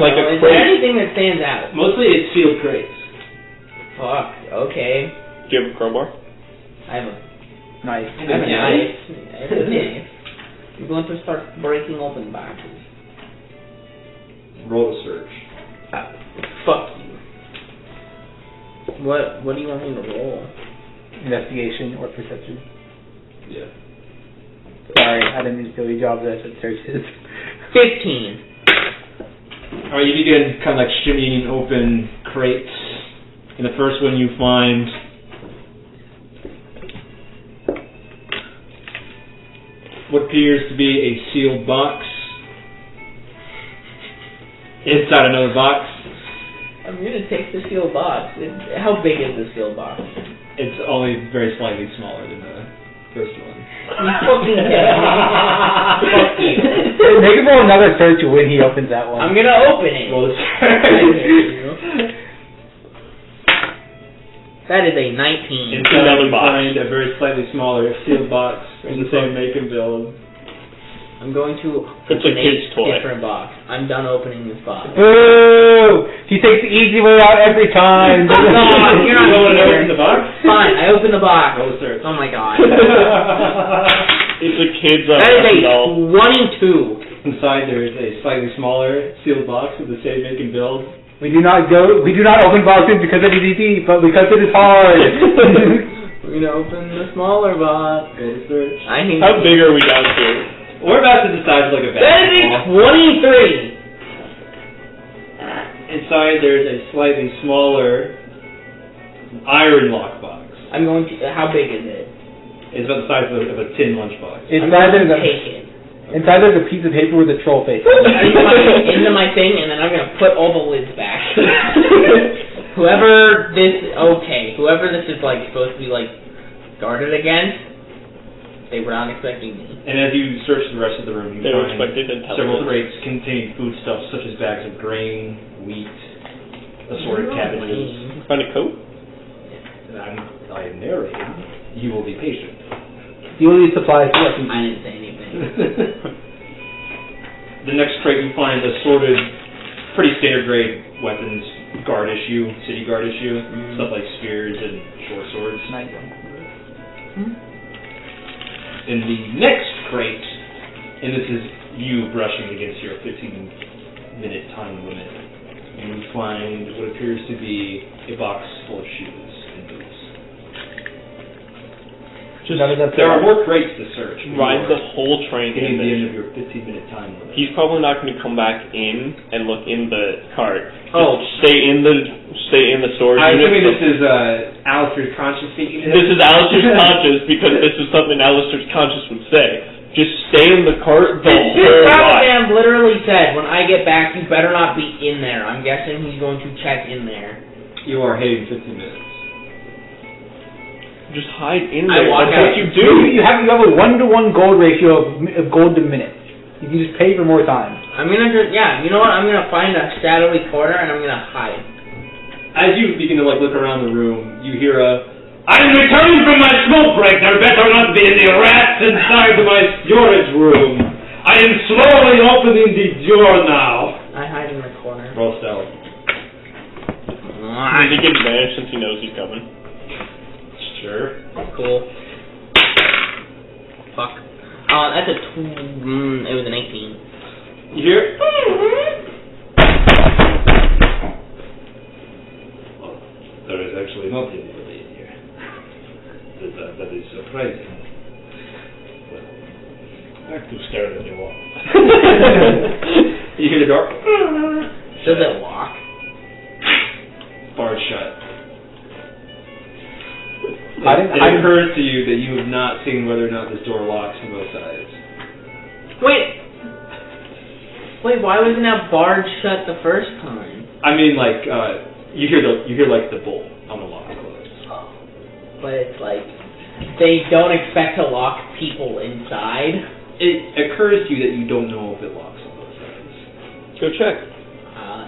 C: Like a
A: is
C: crate.
A: there anything that stands out?
B: Mostly it's sealed crates.
A: Fuck, okay.
C: Do you have a crowbar?
A: I have a
D: Nice.
A: I have a knife. I have a knife. I'm going to start breaking open boxes.
B: Roll a search.
A: Fuck you. What do you want me to roll?
D: Investigation or perception.
B: Yeah.
D: Sorry, I didn't mean to steal your job. That's what search is.
A: 15.
B: Alright, you begin kind of like shimmying open crates. And the first one you find what appears to be a sealed box. Inside another box,
A: I'm gonna take the sealed box. How big is the sealed box?
B: it's only very slightly smaller than the first one.
A: You fucking kidding me? Fuck you.
D: Make him roll another search when he opens that one.
A: I'm gonna open it.
B: Roll a
A: I
B: search.
A: hate you. That is a 19.
B: Inside
C: Another
B: you
C: box.
B: find a very slightly smaller sealed box in the same make and build.
A: I'm going to
C: It's a
A: open
C: kid's toy.
A: different box. I'm done opening this box.
D: Boo! He takes the easy way out every time.
A: God, you're not
B: You want to
A: here.
B: open the box?
A: Fine, I open the box.
B: Roll a search.
A: Oh my god.
C: It's a kid's
A: That is a
C: doll.
A: 22.
B: Inside there is a slightly smaller sealed box with the same make and build.
D: We do not open boxes because it is easy, but because it is hard.
A: We're gonna open the smaller box.
B: Roll a search.
A: I hate
C: How big are we down to?
B: We're about to decide like a
A: That is a
B: basketball.
A: 23.
B: Inside there's a slightly smaller iron lock box.
A: I'm going to. How big is it?
B: It's about the size of a tin lunchbox.
A: I'm
D: Inside
A: going to
D: there's
A: take it.
D: inside there's a piece of paper with a troll face.
A: into my thing, and then I'm gonna put all the lids back. Whoever this is like supposed to be like guarded against, they were not expecting me.
B: And as you search the rest of the room, you
C: They were
B: find
C: expected
B: several
C: intelligence.
B: crates containing foodstuffs such as bags of grain, wheat, assorted cabbages.
C: Find a coat?
B: And I am narrating. You will be patient.
D: The only supplies left.
A: I didn't say anything.
B: The next crate you find assorted, pretty standard grade weapons, guard issue, city guard issue, stuff like spears and short swords. In the next crate, and this is you brushing against your 15-minute time limit, you find what appears to be a box full of shoes and boots. There are more crates to search.
C: Ride the whole train
B: Getting
C: in
B: the
C: there.
B: end of your 15-minute time limit.
C: He's probably not going to come back in and look in the cart.
A: Oh.
C: Just stay in the storage
B: I'm
C: unit.
B: assuming this is Alistair's conscious speaking.
C: This is Alistair's conscious because this is something Alistair's conscious would say. Just stay in the cart the
A: This
C: whole ride.
A: goddamn literally said, when I get back, you better not be in there. I'm guessing he's going to check in there.
B: You are hitting 15 minutes.
C: Just hide in
A: I
C: there.
A: walk
C: That's
A: out.
C: what you do.
D: You have a 1-to-1 gold ratio of gold to minutes. You can just pay for more time.
A: I'm gonna just, you know what? I'm gonna find a shadowy corner and I'm gonna hide.
B: As you begin to look around the room, you hear a
F: I'm returning from my smoke break. There better not be any rats inside my storage room. I am slowly opening the door now.
A: I hide in the corner.
B: roll stealth.
C: Does he get advantage since he knows he's coming?
B: Sure.
A: Cool. Fuck. That's a it was an 18.
B: You hear? Oh, there is actually not anybody in here. That is surprising. Well, back to stare at the wall. You hear the door?
A: Does it lock?
B: Barred shut.
D: It
B: It occurs to you that you have not seen whether or not this door locks from both sides.
A: Wait, why wasn't that barred shut the first time?
B: I mean, like you hear like the bolt on the lock close.
A: But it's like they don't expect to lock people inside.
B: It occurs to you that you don't know if it locks on both sides.
C: Go check.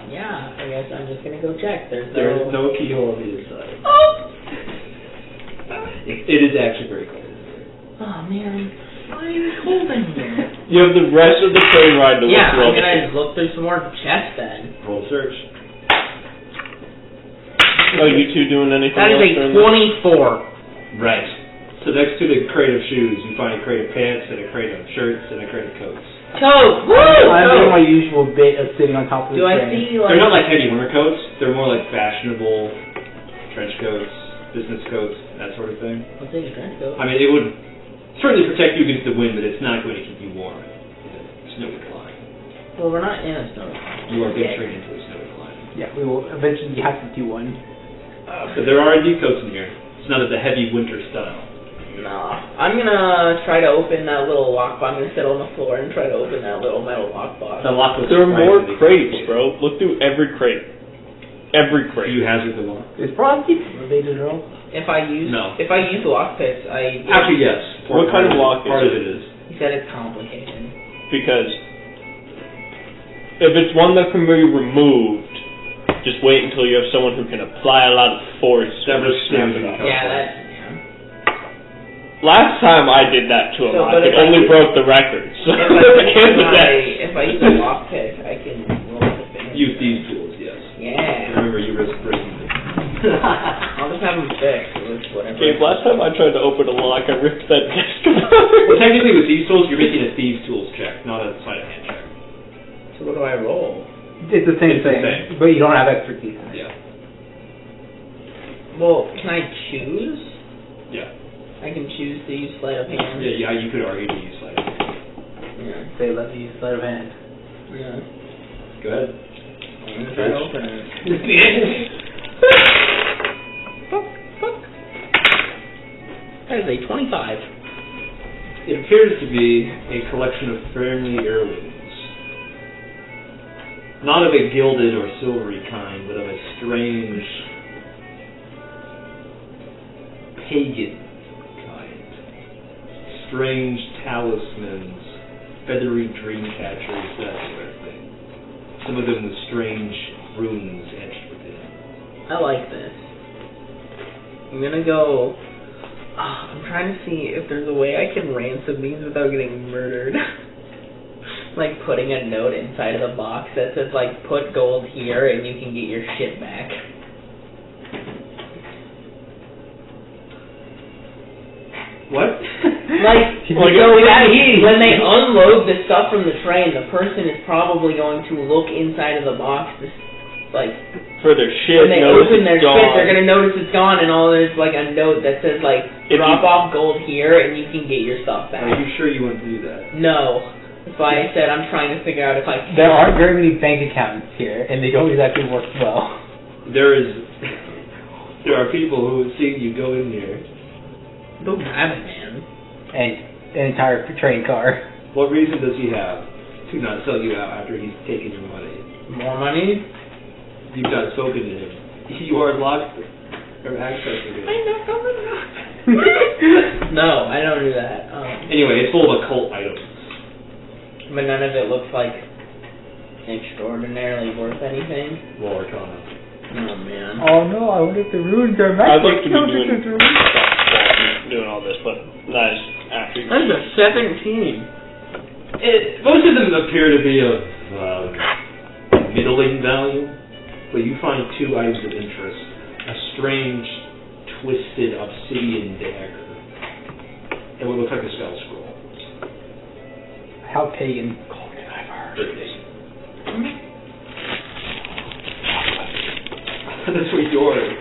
A: Yeah, I guess I'm just gonna go check.
B: There is no keyhole on either side.
A: Oh!
B: It is actually very cold.
A: Oh man. What are you holding there?
C: You have the rest of the train ride to
A: Yeah,
C: look
A: I'm
C: through.
A: gonna look through some more chests then.
B: Roll search.
C: Are you two doing anything
A: That is
C: else?
A: a
C: during this?
A: 24.
B: Right. So next to the crate of shoes, you find a crate of pants and a crate of shirts and a crate of coats.
A: Coat! Woo!
D: I'm doing my
A: Coat!
D: usual bit of sitting on top of the
A: Do I
D: train.
A: see,
B: They're not like heavy winter coats. They're more like fashionable trench coats, business coats, that sort of thing.
A: I'll take a trench coat.
B: I mean, it would certainly protect you against the wind, but it's not going to keep you warm. It's a snowy climb.
A: Well, we're not in a snow.
B: You are venturing into a snowy climb.
D: Yeah, we will eventually have to do one.
B: But there are indeed coats in here. It's not of the heavy winter style.
A: Nah. I'm gonna try to open that little lockbox. I'm gonna sit on the floor and try to open that little metal lockbox.
B: The lock was
C: There are more
B: surprisingly
C: crates,
B: complicated.
C: bro. Look through every crate. Every
B: Do
C: crate.
B: you hazard the lock?
D: Is Frostdeep related at all?
A: If I use
B: No.
A: lockpicks, I
B: Actually, yes.
C: What kind of lock is
B: Part
C: it?
B: of it is.
A: He said it's complicated.
C: Because if it's one that can be removed, just wait until you have someone who can apply a lot of force
B: That
C: to
B: was
C: snap it
B: snapping.
C: up.
A: Yeah, that's
C: Last time I did that to a
A: So,
C: lock,
A: but
C: it
A: if I
C: only
A: use-
C: broke the record. So
A: if I use a lockpick, I can roll with advantage.
B: Use these tools, yes.
A: Yeah.
B: Remember, you risk breaking them.
A: I'll just have them fixed with whatever.
C: Okay, last time I tried to open a lock, I ripped that desk
B: Well,
C: apart.
B: technically, with these tools, you're making a thieves' tools check, not a sleight of hand check.
A: So what do I roll?
D: It's the same
B: It's the
D: thing,
B: same.
D: but you don't have expertise in it.
B: Yeah.
A: Well, can I choose?
B: Yeah.
A: I can choose to use sleight of hand.
B: Yeah, you could argue to use sleight of hand.
A: Yeah.
D: Say, let me use sleight of hand.
A: Yeah.
B: Go ahead.
A: I'm gonna try to open it. That is a 25.
B: It appears to be a collection of family heirlooms. Not of a gilded or silvery kind, but of a strange pagan kind. Strange talismans, feathery dream catchers, that sort of thing. Some of them with strange runes etched within.
A: I like this. I'm gonna go. I'm trying to see if there's a way I can ransom these without getting murdered. Like putting a note inside of the box that says like put gold here and you can get your shit back.
B: What?
A: Like, so when they unload the stuff from the train, the person is probably going to look inside of the box to, like,
C: For their shit,
A: when they
C: notice
A: open their
C: it's gone.
A: shit, they're gonna notice it's gone, and all there's like a note that says like
C: If
A: drop
C: you-
A: off gold here and you can get your stuff
B: Are
A: back.
B: you sure you want to do that?
A: No, that's why I said I'm trying to figure out if I can.
D: There aren't very many bank accounts here, and they don't exactly work well.
B: There are people who have seen you go in here.
A: The rabbit man.
D: And an entire train car.
B: What reason does he have to not sell you out after he's taken your money?
A: More money?
B: You've not spoken to him. You are locked or accessing him.
A: No, I don't do that.
B: Anyway, it's full of occult items.
A: But none of it looks like extraordinarily worth anything.
B: Roll Arcana.
A: Oh man.
D: Oh no, I wonder if the runes are
C: I'd like
D: magic.
C: to be doing all this, but nice after you.
A: That's a 17.
B: Most of them appear to be of middling value, but you find two items of interest. A strange, twisted obsidian dagger. It would look like a spell scroll.
D: How pagan. I've heard.
B: That's what yours.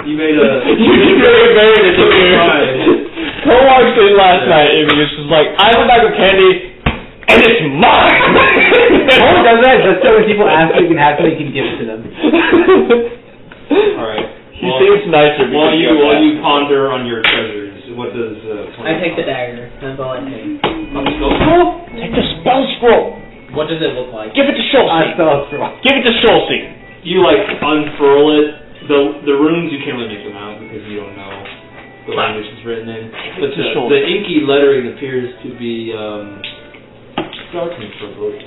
B: You made a...
C: You really made it to me. Cole walked in last night and he was just like, I have a bag of candy and it's mine!
D: Cole does that, but so when people ask if he can have it, he can give it to them.
B: Alright.
C: He seems nicer
B: While
C: because
B: you ponder on your treasures, what does...
A: I take the dagger. That's all I take.
B: On the spell scroll?
C: Take the spell scroll!
A: What does it look like?
C: Give it to Schulze!
D: Spell scroll.
C: Give it to Schulze!
B: You unfurl it. The runes, you can't really make them out because you don't know the language it's written in. But the inky lettering appears to be darkness provoked.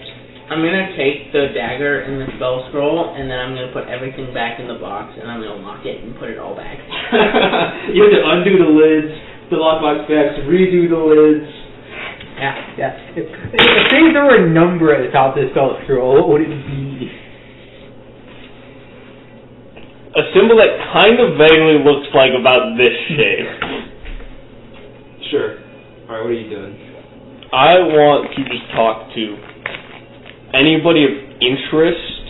A: I'm gonna take the dagger and the spell scroll, and then I'm gonna put everything back in the box, and I'm gonna lock it and put it all back.
B: You have to undo the lids, the lockbox specs, redo the lids.
D: Yeah. If things there were a number at the top of this spell scroll, what would it be?
C: A symbol that kind of vaguely looks like about this shape.
B: Sure. Alright, what are you doing?
C: I want to just talk to anybody of interest.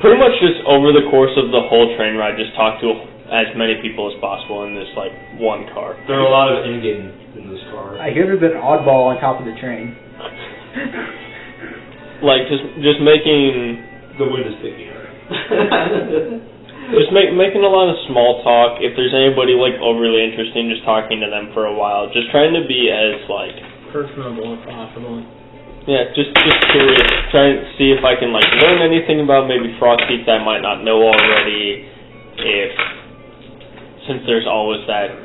C: Pretty much just over the course of the whole train ride, just talk to as many people as possible in this, like, one car.
B: There are a lot of in-game in this car.
D: I hear there's an oddball on top of the train.
C: Like, just making...
B: The wind is picking up.
C: Just making a lot of small talk. If there's anybody, like, overly interesting, just talking to them for a while. Just trying to be as, like...
A: personable as possible.
C: Yeah, just curious. Trying to see if I can, like, learn anything about maybe Frostdeep that I might not know already. Since there's always that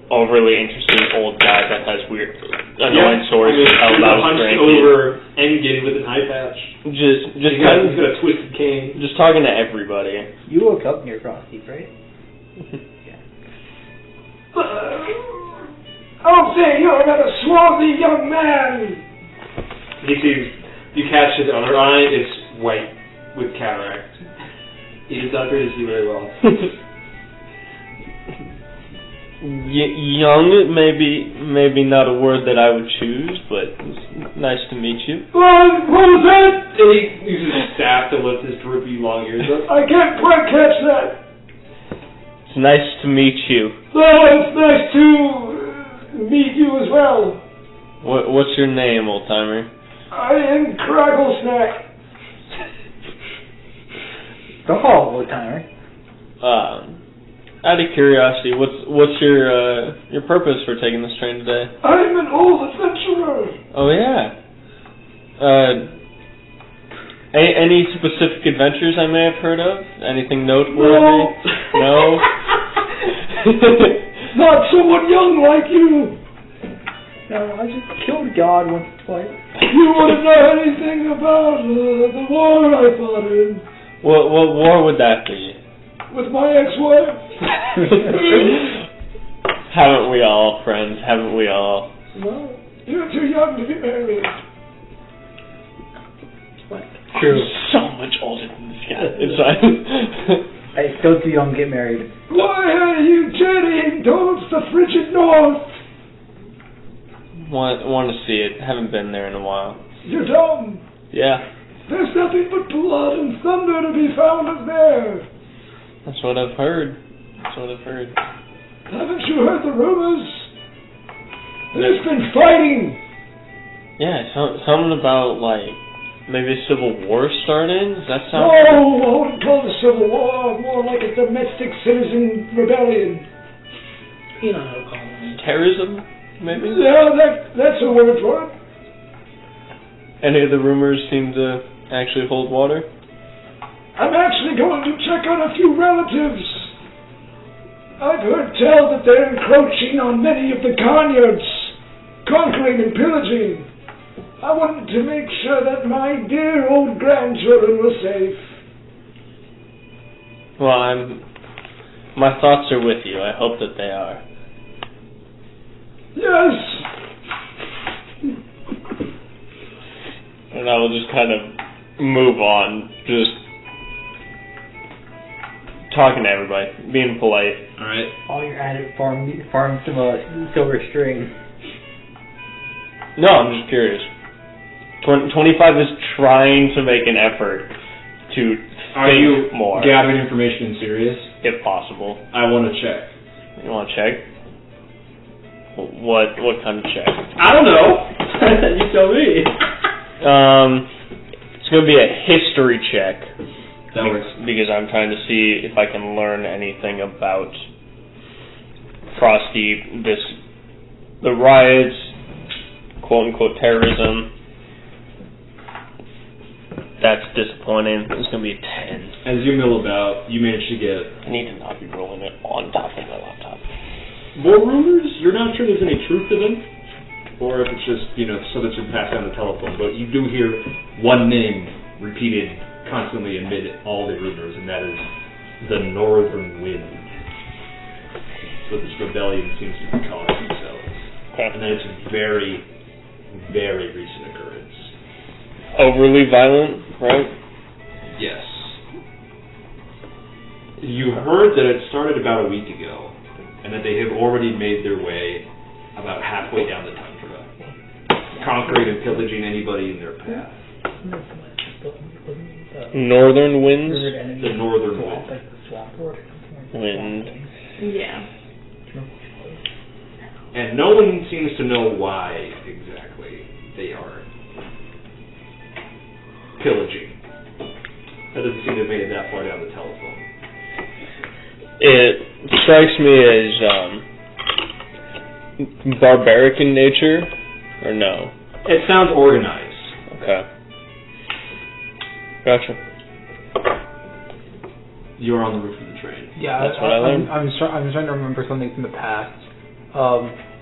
C: overly interesting old guy that has weird, annoying stories to tell about his grandkids.
B: Over Endgame with an eye patch.
C: Just
B: he's
C: kind of
B: got a twisted cane.
C: just talking to everybody.
D: You woke up near Frostdeep, right? Yeah.
F: Oh, say, you're a swarthy young man.
B: You catch his other eye is white with cataract. He does not appear to see very well.
C: Young, maybe not a word that I would choose, but it's nice to meet you.
F: What was that?
B: And he uses his staff to lift his droopy long ears up.
F: I can't quite catch that.
C: It's nice to meet you.
F: Oh, it's nice to meet you as well.
C: What's your name, old timer?
F: I am Craggle Snack.
D: Don't call it old timer.
C: Out of curiosity, what's your purpose for taking this train today?
F: I'm an old adventurer.
C: Oh yeah. Any specific adventures I may have heard of? Anything noteworthy? No.
F: Not someone young like you.
D: No, I just killed God once or twice.
F: You wouldn't know anything about the war I fought in.
C: What war would that be?
F: With my ex-wife.
C: Haven't we all, friends? Haven't we all?
F: No, you're too young to be married.
D: True.
C: I'm so much older than this guy. It's fine.
D: I'm still too young to get married.
F: Why are you journeying towards the frigid north?
C: Want to see it. Haven't been there in a while.
F: You're dumb.
C: Yeah.
F: There's nothing but blood and thunder to be found up there.
C: That's what I've heard.
F: Haven't you heard the rumors? There's been fighting.
C: Yeah, something about, like, maybe a civil war starting? Does that sound...
F: No, I wouldn't call it a civil war. More like a domestic citizen rebellion.
A: You know how to call them.
C: Terrorism, maybe?
F: Yeah, that's a word for it.
C: Any of the rumors seem to actually hold water?
F: I'm actually going to check on a few relatives. I've heard tell that they're encroaching on many of the Kanjords, conquering and pillaging. I wanted to make sure that my dear old grandchildren were safe.
C: Well, my thoughts are with you. I hope that they are.
F: Yes.
C: And I will just kind of move on, just talking to everybody, being polite.
B: Alright.
D: All you're at it, farm some silver string.
C: No, I'm just curious. 25 is trying to make an effort to
B: Are
C: think
B: you
C: more,
B: gathering information in Sirius?
C: if possible.
B: I want to check.
C: You want to check? What kind of check?
B: I don't know. You tell me.
C: It's going to be a history check.
B: That works.
C: Because I'm trying to see if I can learn anything about Frostdeep, the riots, quote-unquote terrorism. That's disappointing. It's going to be a 10.
B: As you mill about, you manage to get
C: I need to not be rolling it on top of my laptop.
B: more rumors. You're not sure there's any truth to them, or if it's just, so that's been passed down the telephone. But you do hear one name repeated constantly amid all the rumors, and that is the Northern Wind. what this rebellion seems to be calling themselves.
C: Okay.
B: And that it's a very, very recent occurrence.
C: Overly violent, right?
B: Yes. You heard that it started about a week ago, and that they have already made their way about halfway down the tundra, conquering and pillaging anybody in their path.
C: Northern winds?
B: The northern wind.
C: Wind.
E: Yeah.
B: And no one seems to know why exactly they are pillaging. That doesn't seem to have made it that far down the telephone.
C: It strikes me as barbaric in nature, or no?
B: It sounds organized.
C: Okay. Gotcha.
B: You're on the roof of the train.
D: Yeah,
C: That's what I learned.
D: I'm trying to remember something from the past.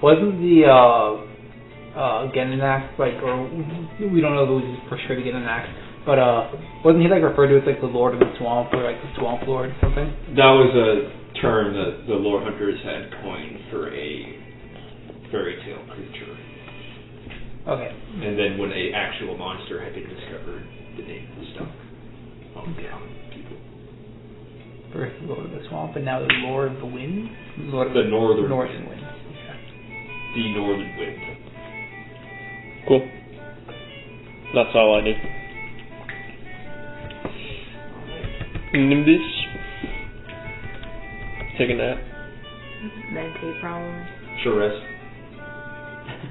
D: Wasn't the Genenax or we don't know if it was for sure the Genenax, but wasn't he referred to as the Lord of the Swamp or the Swamp Lord or something?
B: That was a term that the lore hunters had coined for a fairy tale creature.
D: Okay.
B: And then when an actual monster had been discovered, the name was stuck.
D: First the Lord of the Swamp, and now the Lord of the Wind?
B: The Northern
D: Wind.
B: Wind. The Northern Wind.
C: Cool. That's all I did. Nimbus. Take a nap.
E: Meditate probably.
B: Sure rest.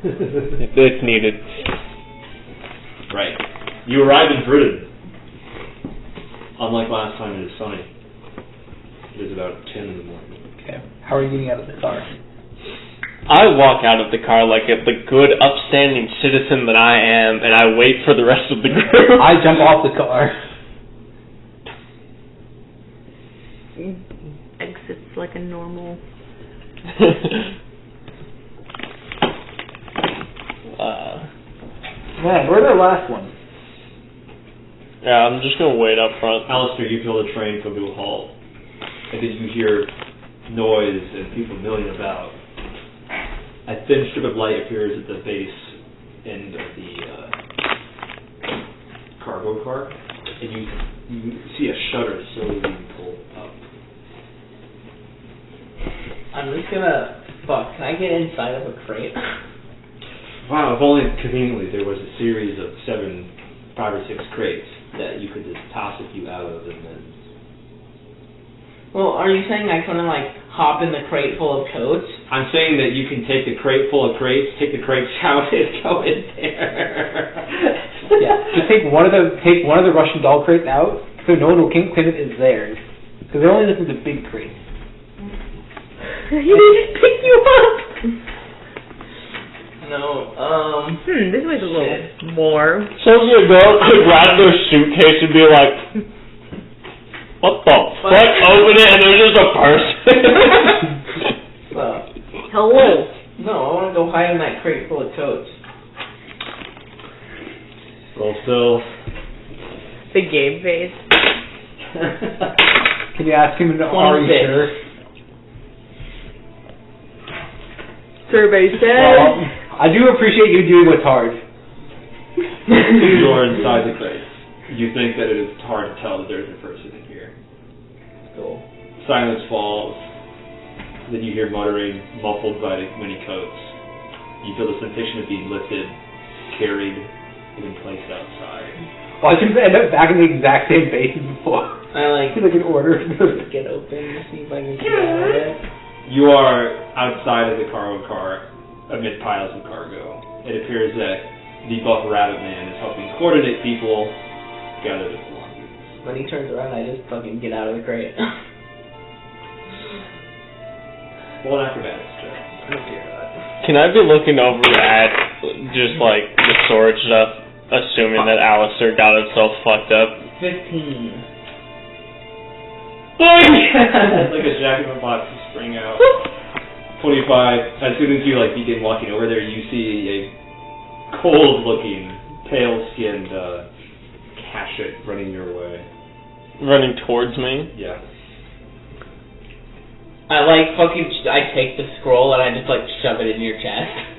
C: It's needed.
B: Right. You arrive in Britain. Unlike last time, it is sunny. It is about 10 in the morning.
D: Okay. How are you getting out of the car?
C: I walk out of the car like the good, upstanding citizen that I am, and I wait for the rest of the group.
D: I jump off the car.
E: Exits like a normal.
D: Man, where's our last one?
C: Yeah, I'm just gonna wait up front.
B: Alistair, you feel the train come to a halt. And then you hear noise and people milling about. A thin strip of light appears at the base end of the cargo car, and you see a shutter slowly being pulled up.
A: I'm just gonna... Fuck, can I get inside of a crate?
B: Wow, if only conveniently there was a series of 5 or 6 crates that you could just toss a few out of and then...
A: Well, are you saying I couldn't, hop in the crate full of coats?
B: I'm saying that you can take the crate full of crates, take the crates out, and go in there.
D: Yeah, just take one of the Russian doll crates out, so no one will claim it is theirs. Because they're only looking at the big crates.
E: He just picked you up!
A: No,
E: This was a little more.
C: Someone's gonna go up to grab their suitcase and be like, what the fuck? Open it and there's just a person.
E: Hello.
A: No, I want to go hide in that crate full of coats.
B: Roll still.
E: The game face.
D: Can you ask him, are you
A: 26.
D: sure?
E: Survey says.
D: Well, I do appreciate you doing what's hard.
B: You are inside the crate. You think that it is hard to tell that there's a person in here.
A: Cool.
B: Silence falls. Then you hear muttering, muffled by the many coats. You feel the sensation of being lifted, carried, and then placed outside.
D: Watch him end up back in the exact same base as before.
A: I
D: He's an order.
A: get open to see if I can get out of it.
B: You are outside of the cargo car, amid piles of cargo. It appears that the buff rabbit man is helping coordinate people gather their belongings.
A: When he turns around, I just fucking get out of the crate.
B: Well, an acrobatics check. I don't care about that.
C: Can I be looking over at just the storage stuff, assuming that Alistair got himself fucked up?
A: 15.
B: Like a jack in the box to spring out. 25. As soon as you begin walking over there, you see a cold-looking, pale-skinned Kashyyyk running your way.
C: Running towards me?
B: Yeah.
A: I take the scroll and I just like shove it in your chest.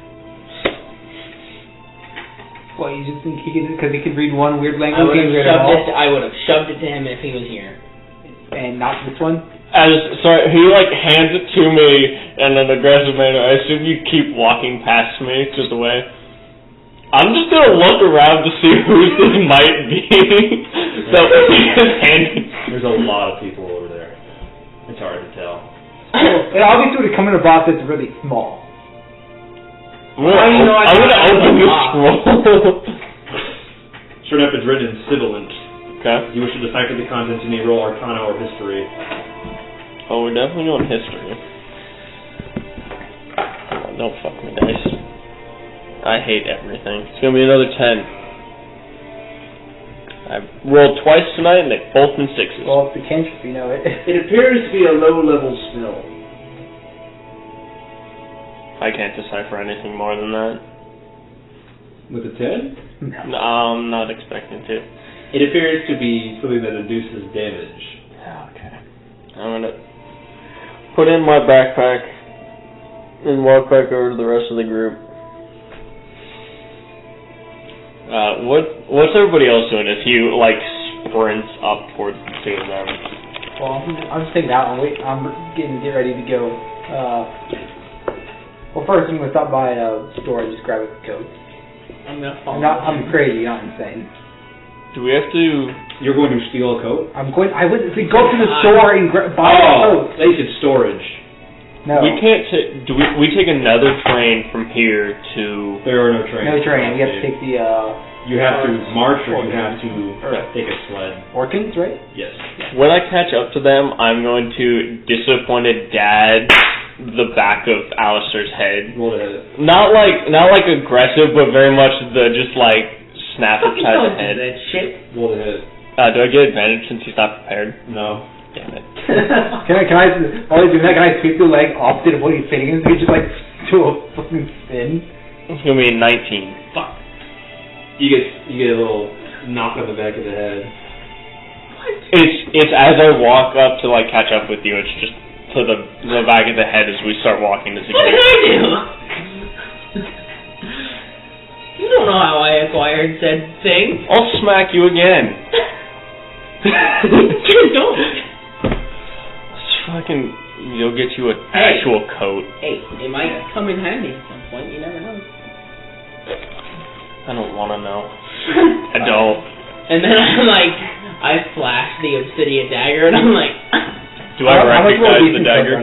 D: Well, you just think he could, because he could read one weird language?
A: I would have shoved it to him if he was here.
D: And not this one?
C: Sorry, he like hands it to me in an aggressive manner. I assume you keep walking past me, just away. I'm just gonna look around to see who this might be. So he just handed.
B: There's a lot of people over there. It's hard to tell.
D: It obviously would come in a box that's really small.
C: I'm gonna open the scroll.
B: Sure enough, it's written in sibilant.
C: Okay.
B: You wish to decipher the contents, you may roll Arcana or History.
C: Oh, we're definitely doing history. Oh, don't fuck me, dice. I hate everything. It's gonna be another 10. I rolled twice tonight and they both been 6s.
D: Well, it's a cantrip, you know it.
F: It appears to be a low-level spell.
C: I can't decipher anything more than that.
B: With a 10?
C: No, I'm not expecting to.
B: It appears to be something that induces damage.
C: Okay. I'm gonna put in my backpack and walk back over to the rest of the group. What's everybody else doing? If you like sprints up towards the two of them.
D: Well, I'm just thinking out and wait. I'm getting ready to go. Well, first I'm gonna stop by a store and just grab a coat. I'm crazy, not insane.
C: Do we have to?
B: You're going to steal a coat?
D: I went to go to the store and buy a coat.
B: They said storage.
D: No.
C: We can't take. We take another train from here to?
B: There are no trains.
D: No train. We have to take the.
B: You have to march or you have to take a sled.
D: Orcans, right?
B: Yes.
C: When I catch up to them, I'm going to disappointed dad the back of Alistair's head.
B: Roll it.
C: Not like aggressive, but very much the just like snap upside the head.
A: That shit.
B: Roll the hit.
C: Do I get advantage since he's not prepared?
B: No.
C: Damn it.
D: Can I while he's doing that, can I sweep the leg opposite of what he's hitting him? So he just like do a fucking spin.
C: It's gonna be 19.
B: Fuck. You get a little knock on the back of the head.
C: It's as I walk up to like catch up with you. It's just to the back of the head as we start walking to
A: What did I do? You don't know how I acquired said thing.
C: I'll smack you again.
A: You don't.
C: Let's fucking. You'll get you an actual coat.
A: Hey, it might come in handy at some point. You never know.
C: I don't want to know. I don't.
A: And then I flash the obsidian dagger, and I'm like.
C: Do I recognize the dagger?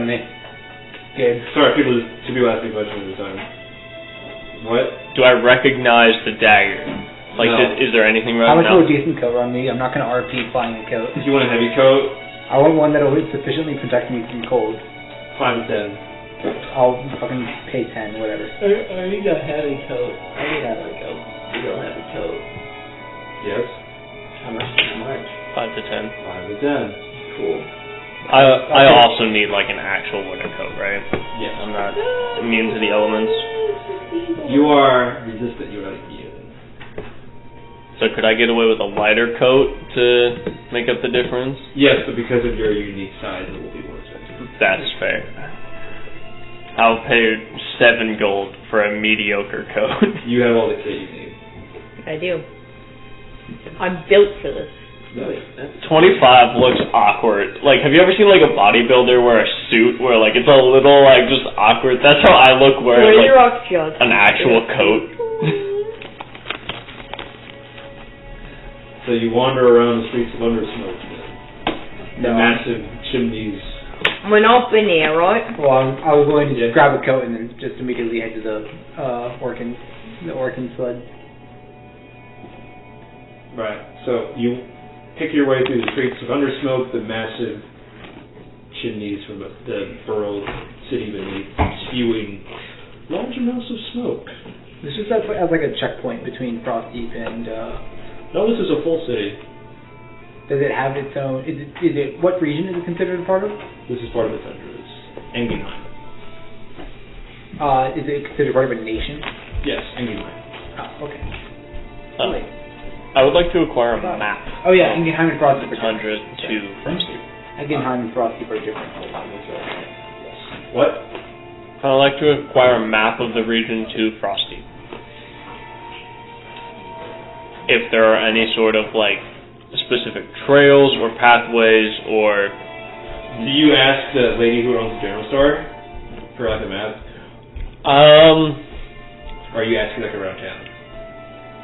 D: Good.
B: Sorry, people ask me questions at the time. What?
C: Do I recognize the dagger? Like,
B: no.
C: Is there anything right
D: now? How much
C: now?
D: will a decent coat on me? I'm not going to RP flying a coat.
B: If you want a heavy coat,
D: I want one that will sufficiently protect me from cold.
B: 5 to 10.
D: I'll fucking pay 10, whatever.
A: I need a heavy coat. I need a real heavy coat.
B: Yes.
A: How much?
C: 5 to 10.
B: 5 to 10.
A: Cool.
C: I also need like an actual winter coat, right?
B: Yes.
C: I'm not immune to the elements.
B: You are resistant. You're not immune.
C: So could I get away with a lighter coat to make up the difference?
B: Yes, but because of your unique size, it will be more expensive.
C: That's fair. I'll pay 7 gold for a mediocre coat.
B: You have all the kit you need.
E: I do. I'm built for this.
B: Nice.
C: 25 looks awkward. Like, have you ever seen like a bodybuilder wear a suit where like it's a little like just awkward? That's how I look wearing like an actual coat.
B: So you wander around the streets of Undersmoke. The massive chimneys.
E: We're not in here, right?
D: Well, I was going to just grab a coat and then just immediately head to the Orcan sled.
B: Right. So you pick your way through the streets of Undersmoke, the massive chimneys from the borough city beneath, spewing large amounts of smoke.
D: This is as like a checkpoint between Frostdeep and.
B: No, this is a full city.
D: Does it have its own? Is it what region is it considered a part of?
B: This is part of the tundra. It's Engenheim.
D: Is it considered part of a nation?
B: Yes, Engenheim.
D: Oh, okay.
C: I would like to acquire a map.
D: Oh yeah, Engenheim and Frostdeep are
C: Tundra to
D: Engenheim and Frostdeep are different.
B: What?
C: I'd like to acquire a map of the region to Frostdeep. If there are any sort of like specific trails or pathways or.
B: Do you ask the lady who owns the general store for like a map? Or are you asking like around town?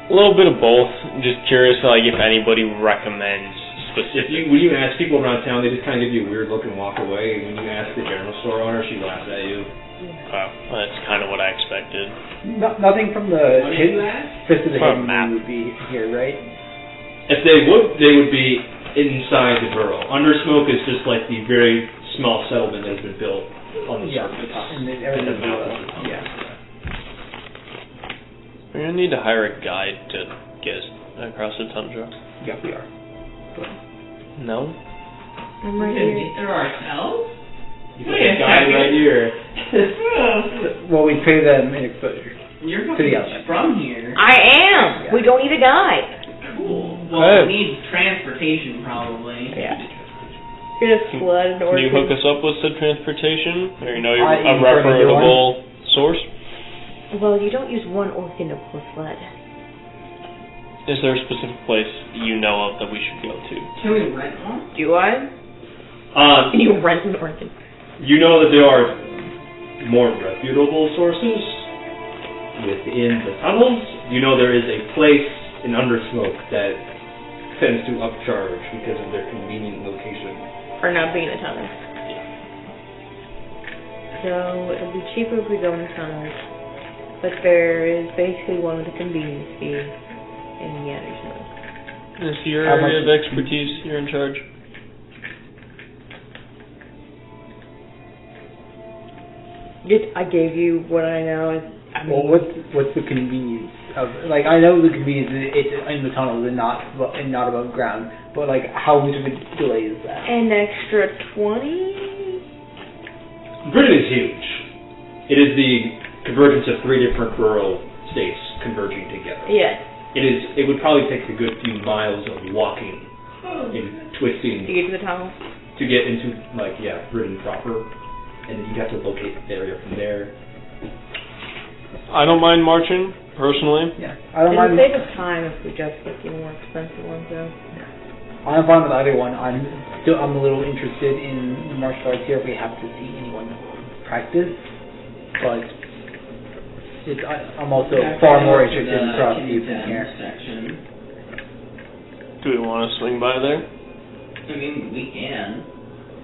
C: A little bit of both. Just curious, like if anybody recommends specific.
B: When you ask people around town, they just kind of give you a weird look and walk away. And when you ask the general store owner, she laughs at you.
C: That's kind of what I expected.
D: Nothing from the Fist of the
C: For a
D: Hidden
C: map.
D: would be here, right?
B: If they would be inside the borough. Undersmoke is just like the very small settlement that has been built on the surface.
D: And then everything
B: Yeah.
C: We're gonna need to hire a guide to get us across the tundra.
D: Yeah, we are.
C: No?
E: I'm right
A: We
E: here.
A: can get there ourselves?
B: You got a guy right here.
D: Well, we pay them in exposure.
A: You're
D: To the
A: fucking
D: outside.
A: from here.
E: I am.
D: Yeah.
E: We don't need a guide.
A: Cool.
C: Hey.
A: Well, we need transportation probably.
E: Yeah. You're gonna flood an
C: Can you hook
E: orchid.
C: us up with said transportation? Or you know you're
D: I-
C: a
D: you prefer to do
C: reputable source?
E: Well, you don't use one orchid to pull flood.
C: Is there a specific place you know of that we should go to?
A: Can we rent one?
E: Do I? You rent an orchid.
B: You know that there are more reputable sources within the tunnels. You know there is a place in Undersmoke that tends to upcharge because of their convenient location.
E: For not being a tunnel. So it'll be cheaper if we go in the tunnels. But there is basically one with a convenience fee in the Undersmoke.
C: Is your
D: How much
C: area of
D: is-
C: expertise you're in charge?
E: I gave you what I know. I mean,
D: Well, what's the convenience of, like, I know the convenience is it's in the tunnels and not above ground, but like how much of a delay is that?
E: an extra 20?
B: Britain is huge. It is the convergence of 3 different rural states converging together.
E: Yes.
B: It would probably take a good few miles of walking and twisting
E: To get to the tunnel.
B: to get into Britain proper, and then you'd have to locate the area from there.
C: I don't mind marching, personally.
D: Yeah, I don't
E: It'll
D: mind.
E: save us time if we just get the more expensive ones though.
D: I'm fine with either one. I'm a little interested in the martial arts here if we have to see anyone practice, but I'm also far more interested in Frostdeep than here.
A: Section.
C: Do we want to swing by there?
A: I mean, we can,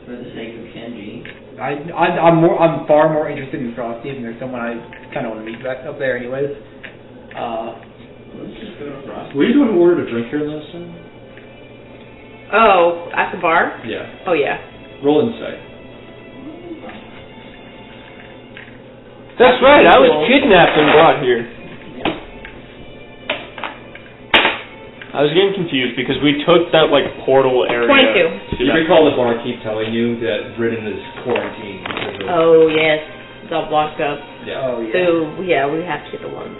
A: for the sake of Kenji.
D: I'm far more interested in Frostdeep, and there's someone I kind of want to meet back up there anyways.
A: Let's just go to Frost.
B: Were you the one who ordered a drink here last time?
E: Oh, at the bar?
B: Yeah.
E: Oh yeah.
B: Roll insight.
C: That's right, I was kidnapped and brought here. I was getting confused because we took that portal area.
E: 22.
C: to
B: You
C: that-
B: recall the barkeep telling you that Britain is quarantined because of...
E: Oh yes. It's all blocked up.
B: Yeah.
D: Oh yeah.
E: So yeah, we have to get the ones.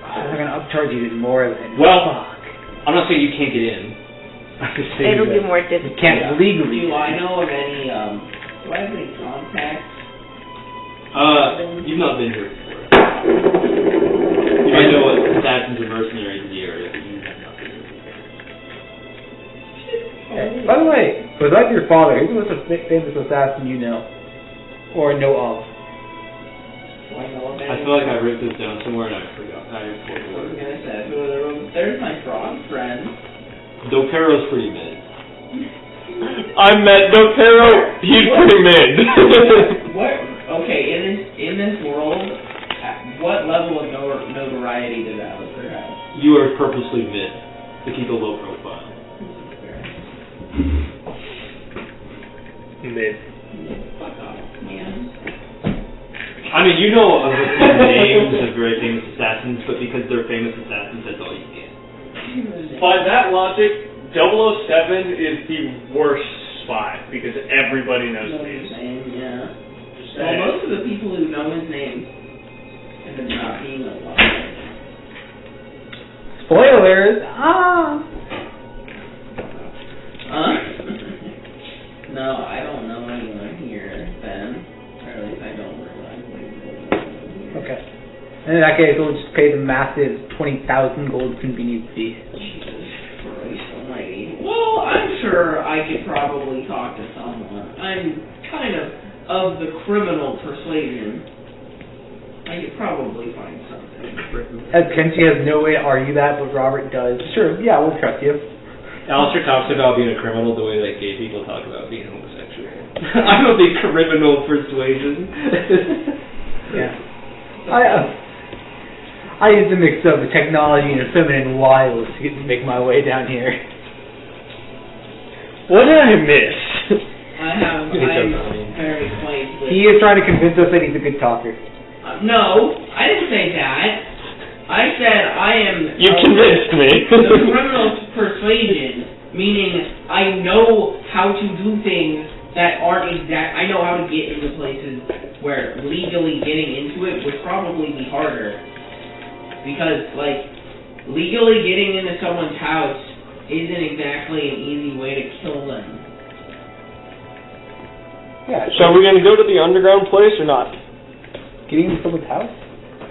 D: I'm gonna upcharge you even more than.
B: Well,
D: fuck.
B: I'm not saying you can't get in. I'm just saying
E: It'll be
B: that
E: more
D: You
E: difficult.
D: can't legally.
A: Do I know of any, do I have any contacts?
B: you've not been here before. You might know assassins and mercenaries in the area, but you have not been here before.
D: By the way, was that your father? Who's the most famous assassin you know? Or know of?
A: Do I know of any?
B: I feel like I wrote this down somewhere and I forgot.
A: I was gonna say, there's my frog friend.
B: Dopero's pretty mid.
C: I met Docero, he's pretty mid.
A: What? Okay, in this world, at what level of notoriety did Alistair have?
B: You are purposely mid to keep a low profile.
C: Mid.
A: Fuck off, man.
B: I mean, you know of a few names of very famous assassins, but because they're famous assassins, that's all you get.
C: By that logic, 007 is the worst spy because everybody knows
A: Know
C: these.
A: his name, yeah. Well, most of the people who know his name end up not being alive.
D: Spoilers!
A: Huh? No, I don't know anyone here, Ben.
D: Okay. And in that case, we'll just pay the massive 20,000 gold convenience fee.
A: Well, I'm sure I could probably talk to someone. I'm kind of the criminal persuasion. I could probably find something.
D: As Kenshi has no way to argue that, but Robert does. Sure, yeah, we'll trust you.
B: Alistair talks about being a criminal the way that gay people talk about being homosexual. I'm of the criminal persuasion.
D: Yeah. I use a mix of technology and feminine wiles to make my way down here.
C: What did I miss?
A: I'm very plain with...
D: He is trying to convince us that he's a good talker.
A: No, I didn't say that. I said I am...
C: You convinced me.
A: The criminal persuasion, meaning I know how to do things that aren't exact... I know how to get into places where legally getting into it would probably be harder. Because, like, legally getting into someone's house isn't exactly an easy way to kill them.
D: Yeah.
C: So are we going to go to the underground place or not?
D: Getting into someone's house?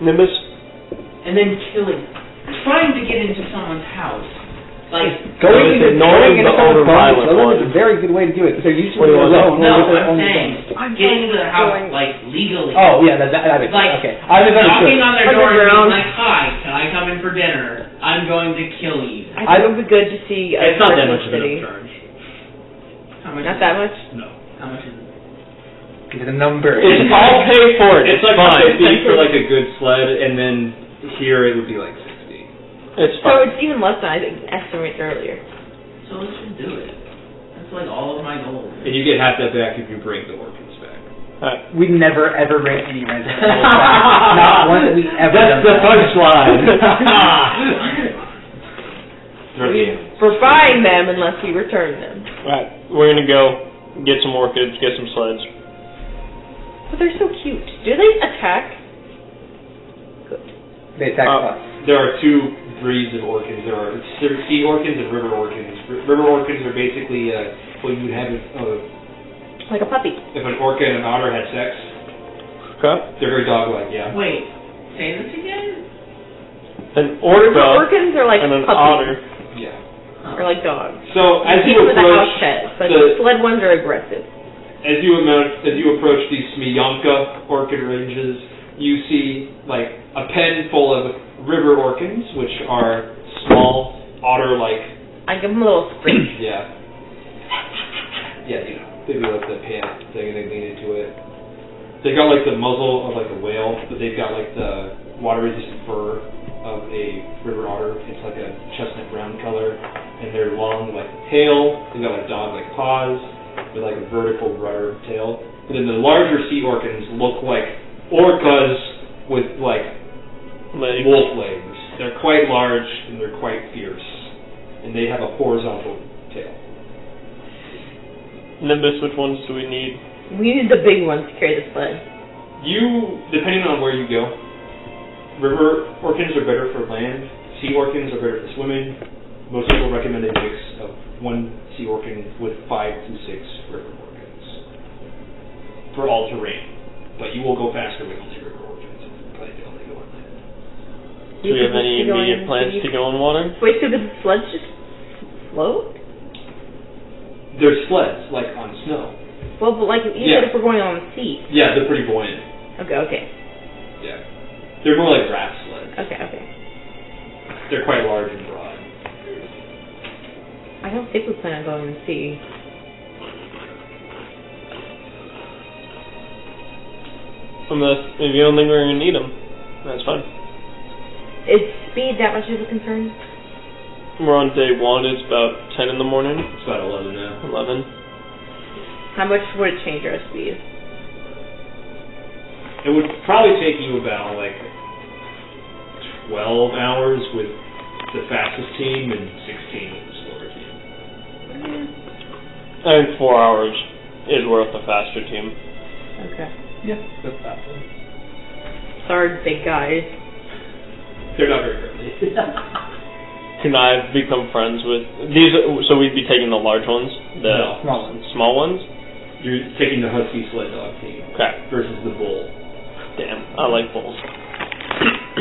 C: Nimbus?
A: And then trying to get into someone's house. Like,
D: going into
C: the
D: overviolent one is a very good way to do it, because they're usually alone.
A: No, I'm saying, getting into their house, like, legally.
D: Oh, yeah, that makes
A: like,
D: sense. Okay. I misunderstood.
A: Knocking on their door and being like, hi, can I come in for dinner? I'm going to kill you.
E: I think it would be good to see a
B: It's not that
E: person
B: much of an
E: city.
B: upcharge.
A: How much
E: Not
A: is
E: that
A: it?
E: much?
B: No.
A: How much is it?
D: The number.
C: I'll pay for it.
B: It's like
C: fine.
B: $50 for like a good sled, and then here it would be like $60.
C: It's
E: So
C: fine.
E: it's even less than I think estimated earlier.
A: So let's just do it. That's like all of my goals.
B: And you get half that back if you bring the Orcans back.
D: We never ever rent any rent. Not once we ever.
B: That's the punchline.
E: We're buying them unless we return them.
C: Right. We're going to go get some orchids, get some sleds.
E: But they're so cute. Do they attack? Good.
D: They attack us.
B: There are two breeds of orcans. There are sea orcans and river orcans. River orcans are basically what you would have
E: Like a puppy.
B: if an orca and an otter had sex.
C: Okay.
B: They're very dog-like, yeah.
A: Wait, say this again?
C: An orca
E: Orcans are like
C: and an
E: puppies.
C: otter.
B: Yeah.
E: Or like dogs.
B: So as
E: Keep
B: you
E: them with the house
B: approach
E: pets, but
B: the-
E: the sled ones are aggressive.
B: as you approach these Smyanka orchid ranges, you see like a pen full of river orcans, which are small, otter-like.
E: I give them a little screech.
B: Yeah. Yeah, you know, they do like the pant thing and they lean into it. They got like the muzzle of like a whale, but they've got like the water-resistant fur of a river otter. It's like a chestnut brown color, and they're long like the tail. They've got like dog-like paws with like a vertical rudder tail. But then the larger sea orcans look like orcas with like
C: Legs.
B: wolf legs. They're quite large and they're quite fierce, and they have a horizontal tail.
C: Nimbus, which ones do we need?
E: We need the big ones to carry the sled.
B: You, depending on where you go, river orcans are better for land, sea orcans are better for swimming. Most people recommend a mix of one sea orcan with 5 to 6 river orcans for all terrain. But you will go faster with only river orcans. Probably they only go on land.
C: Do we have any immediate plans to go in water?
E: Wait, so the sleds just float?
B: They're sleds, like on snow.
E: Well, but like you said, if we're going on the sea.
B: Yeah, they're pretty buoyant.
E: Okay.
B: Yeah. They're more like raft sleds.
E: Okay.
B: They're quite large and broad.
E: I don't think we plan on going to the sea.
C: Unless, if you don't think we're going to need them, that's fine.
E: Is speed that much of a concern?
C: We're on day 1, it's about 10 in the morning.
B: It's about 11 now.
C: 11.
E: How much would it change our speed?
B: It would probably take you about like 12 hours with the fastest team and 16 with the slower team.
C: I think 4 hours is worth the faster team.
E: Okay.
D: Yeah, that's faster.
E: Sorry, big guys.
B: They're not very friendly.
C: Can I become friends with these? So we'd be taking the large ones, the
B: No.
D: Small ones.
C: small ones.
B: You're taking the husky sled dog team
C: Okay.
B: versus the bull.
C: Damn, I like bulls.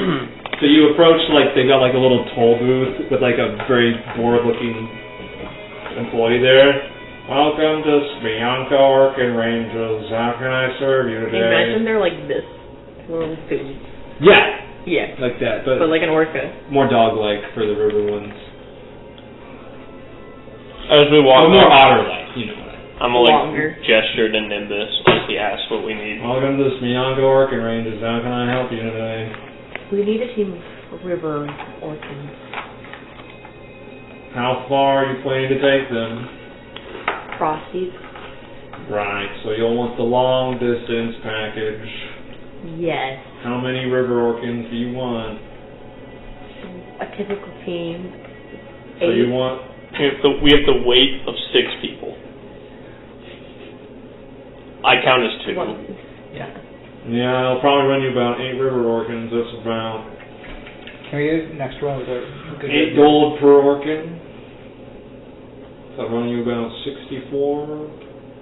B: So you approach, like, they got, like, a little toll booth with, like, a very bored-looking employee there. Welcome to Bianca Orcan Ranges. How can I serve you today?
E: Imagine they're like this. Little dudes.
B: Yeah!
E: Yeah.
B: Like that, but
E: like an orca.
B: more dog-like for the river ones.
C: As we walk
B: more
C: up,
B: otter-like, you know what I mean.
C: I'm gonna like gesture to Nimbus as he asks what we need.
B: Welcome to Bianca Orcan Ranges. How can I help you today?
E: We need a team of river orcans.
B: How far are you planning to take them?
E: Frostdeep.
B: Right, so you'll want the long distance package.
E: Yes.
B: How many river orcans do you want?
E: A typical team.
B: So you want...
C: We have the weight of 6 people. I count as 2.
E: Yeah.
B: Yeah, I'll probably run you about 8 river orcans. That's about...
D: Can we get next one with a good
B: 8 gold per orcan. So I'll run you about 64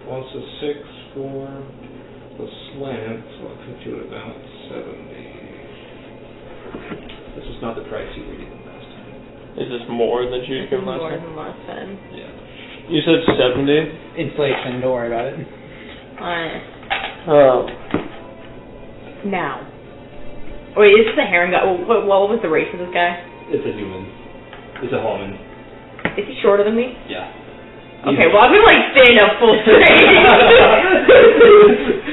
B: plus a 6 for the slant, so I'll put you at about 70. This is not the price you were getting last time.
C: Is this more than you gave last
E: More
C: time?
E: than last time.
B: Yeah.
C: You said 70?
D: inflation. Don't worry about it.
E: Now. Wait, is this a herring guy? What was the race of this guy?
B: It's a human. It's a Hallman.
E: Is he shorter than me?
B: Yeah.
E: Okay, well I'm gonna like stand up full straight.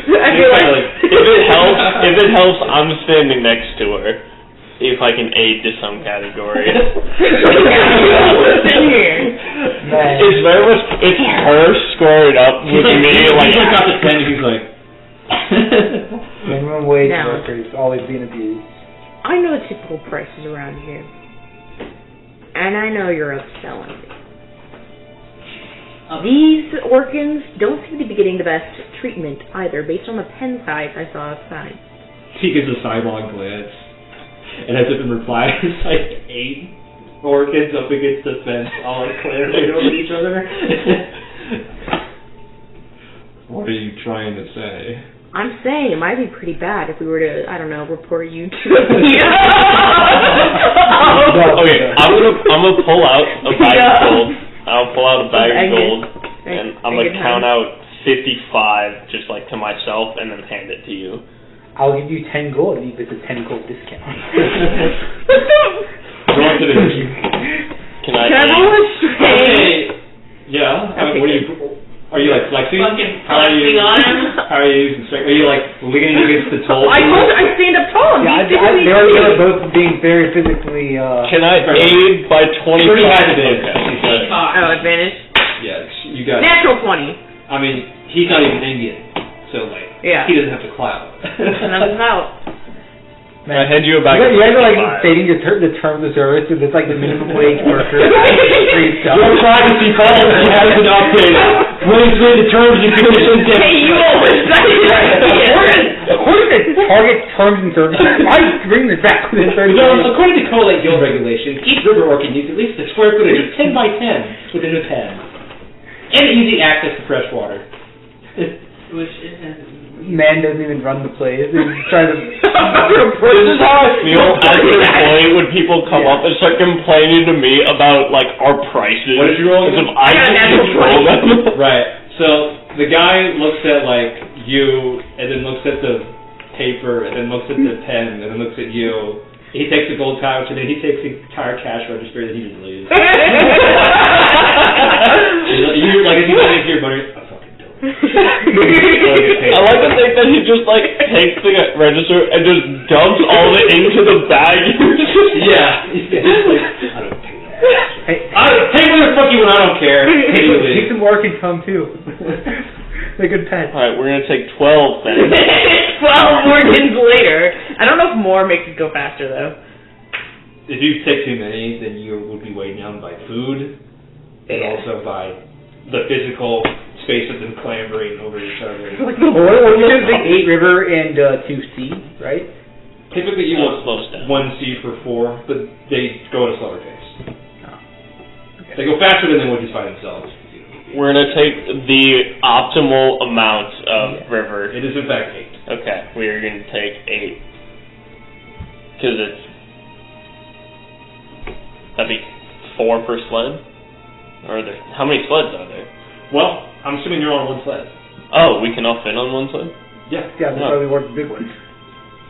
E: I feel like
C: if it helps, I'm standing next to her. If I can aid to some category.
E: Listen here.
C: It's very much, it's her squared up with me, like...
B: He's like got the 10 and he's like...
D: Minimum wage
E: Now.
D: workers always being abused.
E: I know the typical prices around here. And I know you're upselling me. These orcans don't seem to be getting the best treatment either, based on the pen size I saw outside.
B: He gives a sidelong glance. And as if in reply, it's like 8 orcans up against the fence, all like clambering over each other. What are you trying to say?
E: I'm saying it might be pretty bad if we were to, I don't know, report you to the media.
C: Okay, I'm gonna pull out a bag of gold. I'll pull out a bag of gold, and I'm gonna count out 55, just like to myself, and then hand it to you.
D: I'll give you 10 gold and you get a 10 gold discount.
C: Can I
E: roll a straight?
B: Okay. Yeah. I mean, what are you like flexing? How are you using strength? Are you like leaning against the toll?
E: I stand up tall.
D: They're both being very physically.
C: Can I aid by 25?
B: Pretty high advantage.
C: Okay.
E: Oh, advantage.
B: Yeah, you got it.
E: Natural 20.
B: I mean, he's not even Indian, so like,
E: Yeah.
B: he doesn't have to clout.
E: Nothing's out.
C: Can I hand you a bag
D: You
C: of
D: guys are like
C: 55?
D: stating the terms of service, and it's like the minimum wage worker. Your
B: privacy policy hasn't updated. Please read the terms and conditions.
E: Hey, you always
D: According to Target terms and services, I bring this back within 30 days.
B: According to Coil Guild regulations, each river orcan needs at least a square footage of 10 by 10 within the pen, and easy access to fresh water. Which
D: Man doesn't even run the place. He's trying to.
C: This is how I feel as an employee when people come up and start complaining to me about like our prices.
B: What did you roll?
C: As if I just control them.
B: Right. So the guy looks at like you, and then looks at the paper, and then looks at the pen, and then looks at you. He takes the gold pouch, and then he takes the entire cash register that he didn't lose. You like if you think you're money. I
C: like to think that he just like takes the register and just dumps all of it into the bag.
B: Yeah. Like, I don't pay that. Hey, motherfucker, when I don't care.
D: Take some work and come too. They're good pets.
C: Alright, we're gonna take 12 then.
E: 12 organs later. I don't know if more makes it go faster though.
B: If you take too many, then you would be weighed down by food, and also by the physical space of them clambering over each other.
D: What you just think 8 river and 2 sea, right?
B: Typically you
C: No,
B: want
C: slow down.
B: 1 C for 4, but they go at a slower pace.
D: Okay.
B: They go faster than they would just by themselves.
C: We're gonna take the optimal amount of river.
B: It is in fact 8.
C: Okay, we are gonna take 8. Because that'd be 4 per sled? Or how many sleds are there?
B: Well, I'm assuming you're on one sled.
C: Oh, we can all fit on one sled?
B: Yeah.
D: Yeah, that's why we worked the big one.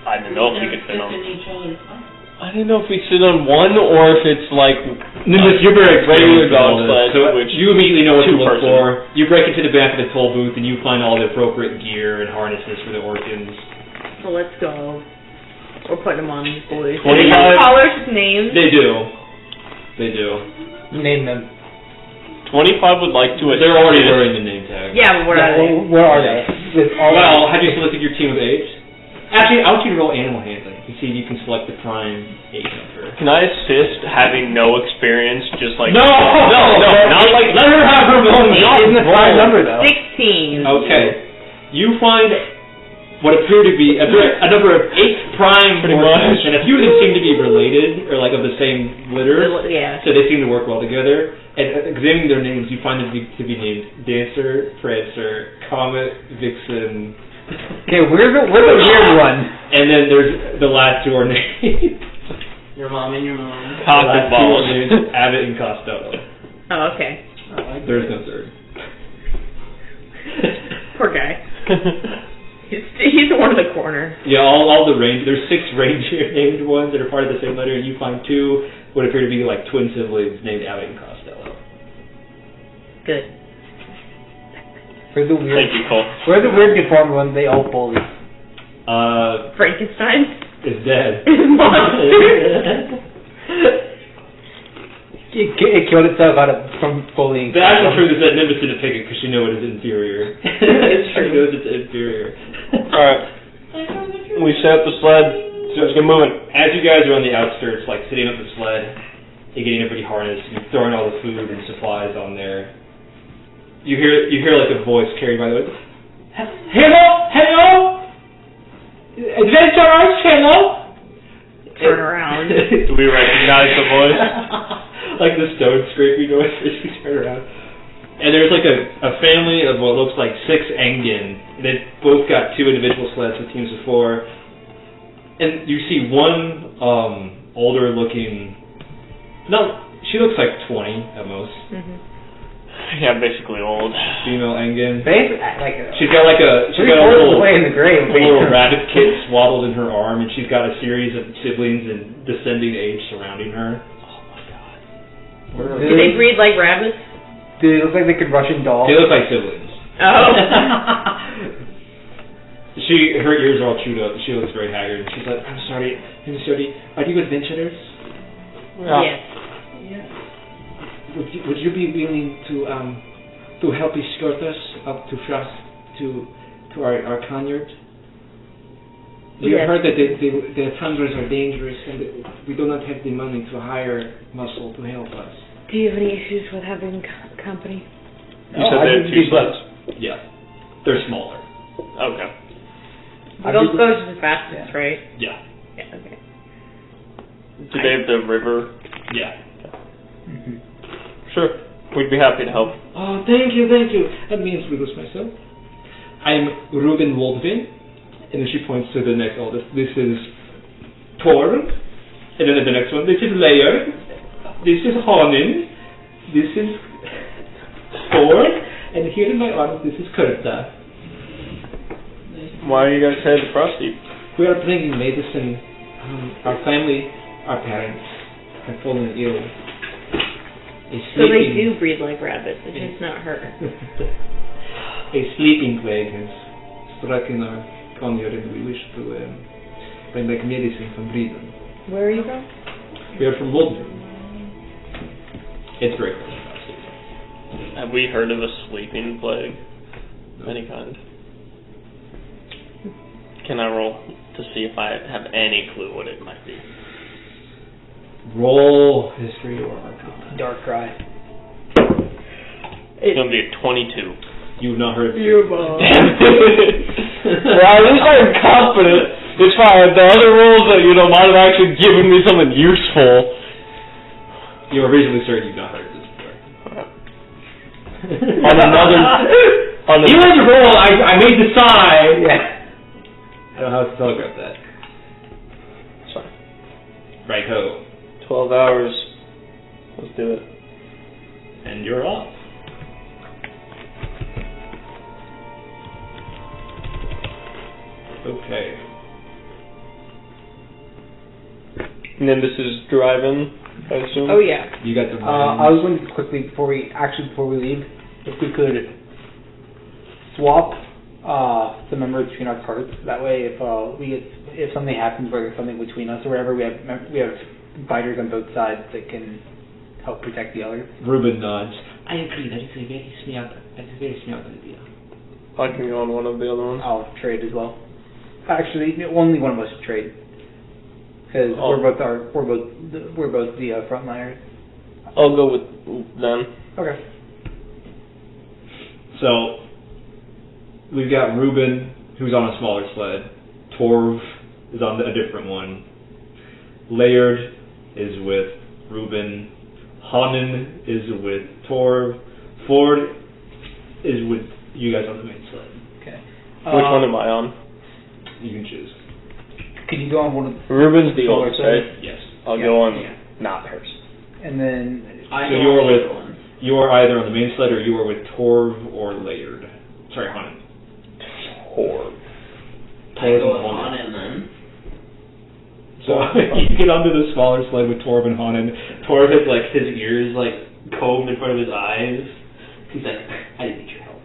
C: I didn't know if we could fit on. I didn't know if we sit on one or if it's like
B: Nimbus, you're very
C: regular
B: experienced
C: dog
B: with all
C: sled,
B: this, so
C: which
B: you immediately know what to look
C: two-person.
B: for. You break into the back of the toll booth and you find all the appropriate gear and harnesses for the Orcans.
E: So let's go. We're putting them on these boys.
C: 25.
E: Do they have collars with names?
B: They do. They do.
D: Name them.
C: 25 would like to assist.
B: They're already wearing the name tag.
E: Yeah, but where are they?
D: Where are they?
B: Well, have you selected your team of apes? Actually, I want you to roll animal handling to see if you can select the prime ape number.
C: Can I assist having no experience, just like...
B: No,
C: not like...
B: Let her have her own.
D: Isn't the prime number, though?
E: 16.
B: Okay. You find what appear to be a number of 8 prime
C: Pretty
B: Orcans,
C: much.
B: and a few of them seem to be related, or like of the same litter.
E: Yeah.
B: So they seem to work well together. And examining their names, you find them to be named Dancer, Prancer, Comet, Vixen.
D: Okay, we're the weird one.
B: And then there's the last 2 are named.
A: Your mom and your mom.
C: Cock
B: The last
C: and
B: 2 are
C: balls.
B: named Abbott and Costello.
E: Oh, okay.
B: There's no third.
E: Poor guy. He's the one in the corner.
B: Yeah, all the range. There's 6 ranger named ones that are part of the same letter, and you find 2 what appear to be like twin siblings named Abbott and Costello.
E: Good.
D: We're the weird.
C: Thank you, Cole.
D: We're the weird deformed one. They all bully.
E: Frankenstein.
B: Is dead.
D: It killed itself from bullying.
B: The actual truth is that Nimbus didn't pick it because she knew it is inferior. She knows it's inferior.
C: Alright. We set up the sled. So let's get moving.
B: As you guys are on the outskirts, like sitting up the sled, you're getting everybody harnessed, you're throwing all the food and supplies on there. You hear like a voice carried by the way. Hello! Adventurers, hello!
E: Turn around.
C: Do we recognize the voice?
B: Like the stone scraping noise as you turn around. And there's like a family of what looks like 6 Engen. They've both got 2 individual sleds with teams of 4. And you see one older looking, no, she looks like 20 at most.
E: Mm-hmm.
C: Yeah, basically old.
B: Female Engen.
D: She's
B: She's got like a little
D: way in the grave.
B: rabbit kit swaddled in her arm, and she's got a series of siblings in descending age surrounding her.
C: Oh my god.
E: Do they breed like rabbits?
D: Do they look like they could rush in dolls?
B: They look like siblings.
E: Oh.
B: Her ears are all chewed up. She looks very haggard. She's like, I'm sorry. Are you adventurers?
E: Yes.
F: Would you be willing to help escort us up to Frost to our Kanjord? We have heard that the thunders are dangerous and we do not have the money to hire muscle to help us.
E: Do you have any issues with having company?
C: You said they had 2 sleds?
B: Yeah. They're smaller.
C: Okay.
E: Those are the fastest, right?
B: Yeah.
E: Yeah, okay.
C: Do they have the river?
B: Yeah.
D: Mm-hmm.
C: Sure. We'd be happy to help.
F: Oh, thank you. Let me introduce myself.
B: I'm Ruben Waldvin, and then she points to the next oldest. This is Tor, and then the next one. This is Layer. This is Honin. This is Thor, and here in my arms, this is Kurta.
C: Why are you guys headed to Frostdeep?
F: We are bringing medicine. Our family, our parents, have fallen ill.
E: So they do breed like rabbits, it's just not her.
F: A sleeping plague has struck in our Kanjord and we wish to bring back medicine from breeding.
E: Where are you from?
B: We are from Waldvin. It's very close.
C: Have we heard of a sleeping plague of any kind? Can I roll to see if I have any clue what it might be?
B: Roll history or arcana.
D: Dark cry.
C: It's going to be a 22.
B: You've not heard of
E: Your mom.
C: Well, at least I'm confident. It's fine. The other rolls that, might have actually given me something useful.
B: You are reasonably certain you've not heard of this before.
C: You
B: had to roll. I made the sign.
D: Yeah.
B: I don't know how to telegraph that.
C: It's fine.
B: Righto.
C: 12 hours. Let's do it.
B: And you're off. Okay.
C: Nimbus is driving, I assume.
E: Oh yeah.
B: You got the
D: I was wondering quickly before we leave, if we could swap the members between our carts. That way, if something happens or there's something between us or whatever, we have fighters on both sides that can help protect the others.
B: Ruben nods.
F: I agree, that is a very smart idea.
C: I can go on one of the other ones.
D: I'll trade as well. Actually, only one of us should trade because we're both the frontliners.
C: I'll go with them.
D: Okay.
B: So, we've got Ruben, who's on a smaller sled. Torv is on a different one. Laird is with Ruben. Hanan is with Torv. Ford is with you guys on the main sled.
D: Okay.
C: Which one am I on?
B: You can choose.
D: Could you go on one of the
C: Ruben's the
D: smaller
C: oldest,
D: sleds?
C: right?
B: Yes.
C: I'll go on not hers.
D: And then
B: So you are either on the main sled or you are with Torv or Laird. Sorry, Hanan.
C: Torv.
A: I go with Hanan then.
B: So you get onto the smaller sled with Torv and Hanan. Torv has like his ears like combed in front of his eyes.
F: He's like, I didn't need your help.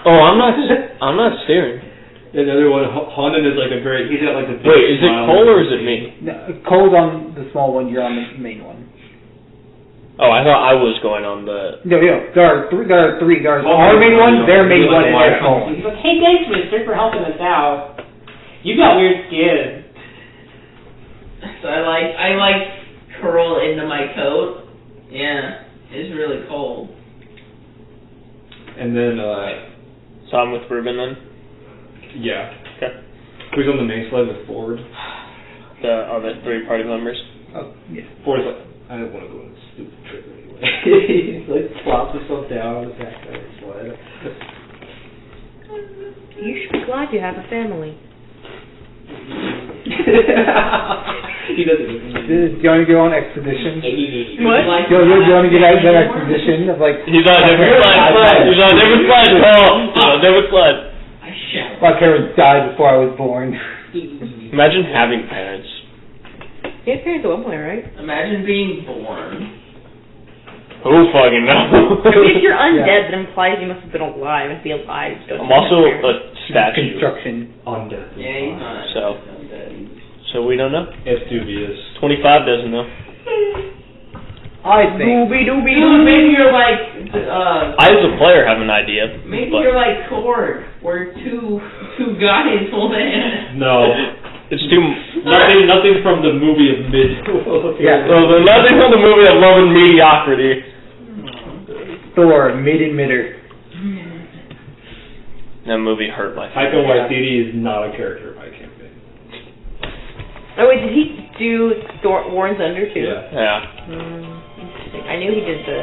C: Oh, I'm not steering.
B: And the other one, Hanan is like he's got like the big
C: Wait, is it
B: smile
C: Cole
B: on
C: or
B: his
C: is it
B: face.
C: me?
D: no, Cole's on the small one. You're on the main one.
C: Oh, I thought I was going on the...
D: No, there are three. There are our main one, their main one, and their small one.
A: He's like, hey, thanks, mister, for helping us out. You got weird skin. So I curl into my coat. Yeah, it's really cold.
B: And then
C: So I'm with Ruben then?
B: yeah.
C: Okay.
B: Who's on the main sled with Ford?
C: The other 3 party members?
D: Oh, yeah.
B: Ford's like, I don't want to go on this stupid trip anyway. He's like plops himself down on the back of the sled.
E: You should be glad you have a family.
B: He doesn't.
D: Do you want to go on expedition?
E: What?
D: Do you want to get out that expedition of like?
C: He's on a different sled. He's on a different sled, Cole. He's on a different sled.
A: I shall.
D: My parents died before I was born.
C: Imagine having parents.
E: You had parents at one point, right?
A: Imagine being born.
C: Who fucking knows?
E: If you're undead, that implies you must have been alive. And be alive, you don't
C: I'm also
E: have parents.
C: a statue.
D: Construction.
B: On death.
A: Yeah, he's not.
C: So we don't know.
B: It's dubious.
C: 25 doesn't know.
D: I think.
E: Doobie.
A: Maybe you're like,
C: I as a player have an idea.
A: maybe
C: but
A: you're like Cord, where two guys hold hands.
B: No.
C: it's too...
B: Nothing from the movie of mid.
D: Yeah.
C: So there's nothing from the movie of Love and Mediocrity.
D: Thor, mid-emitter.
C: That movie hurt my
B: Taika Waititi is not a character in my campaign.
E: Oh wait, did he do Warren's Under too?
B: Yeah.
C: Yeah.
E: Interesting. I knew he did the.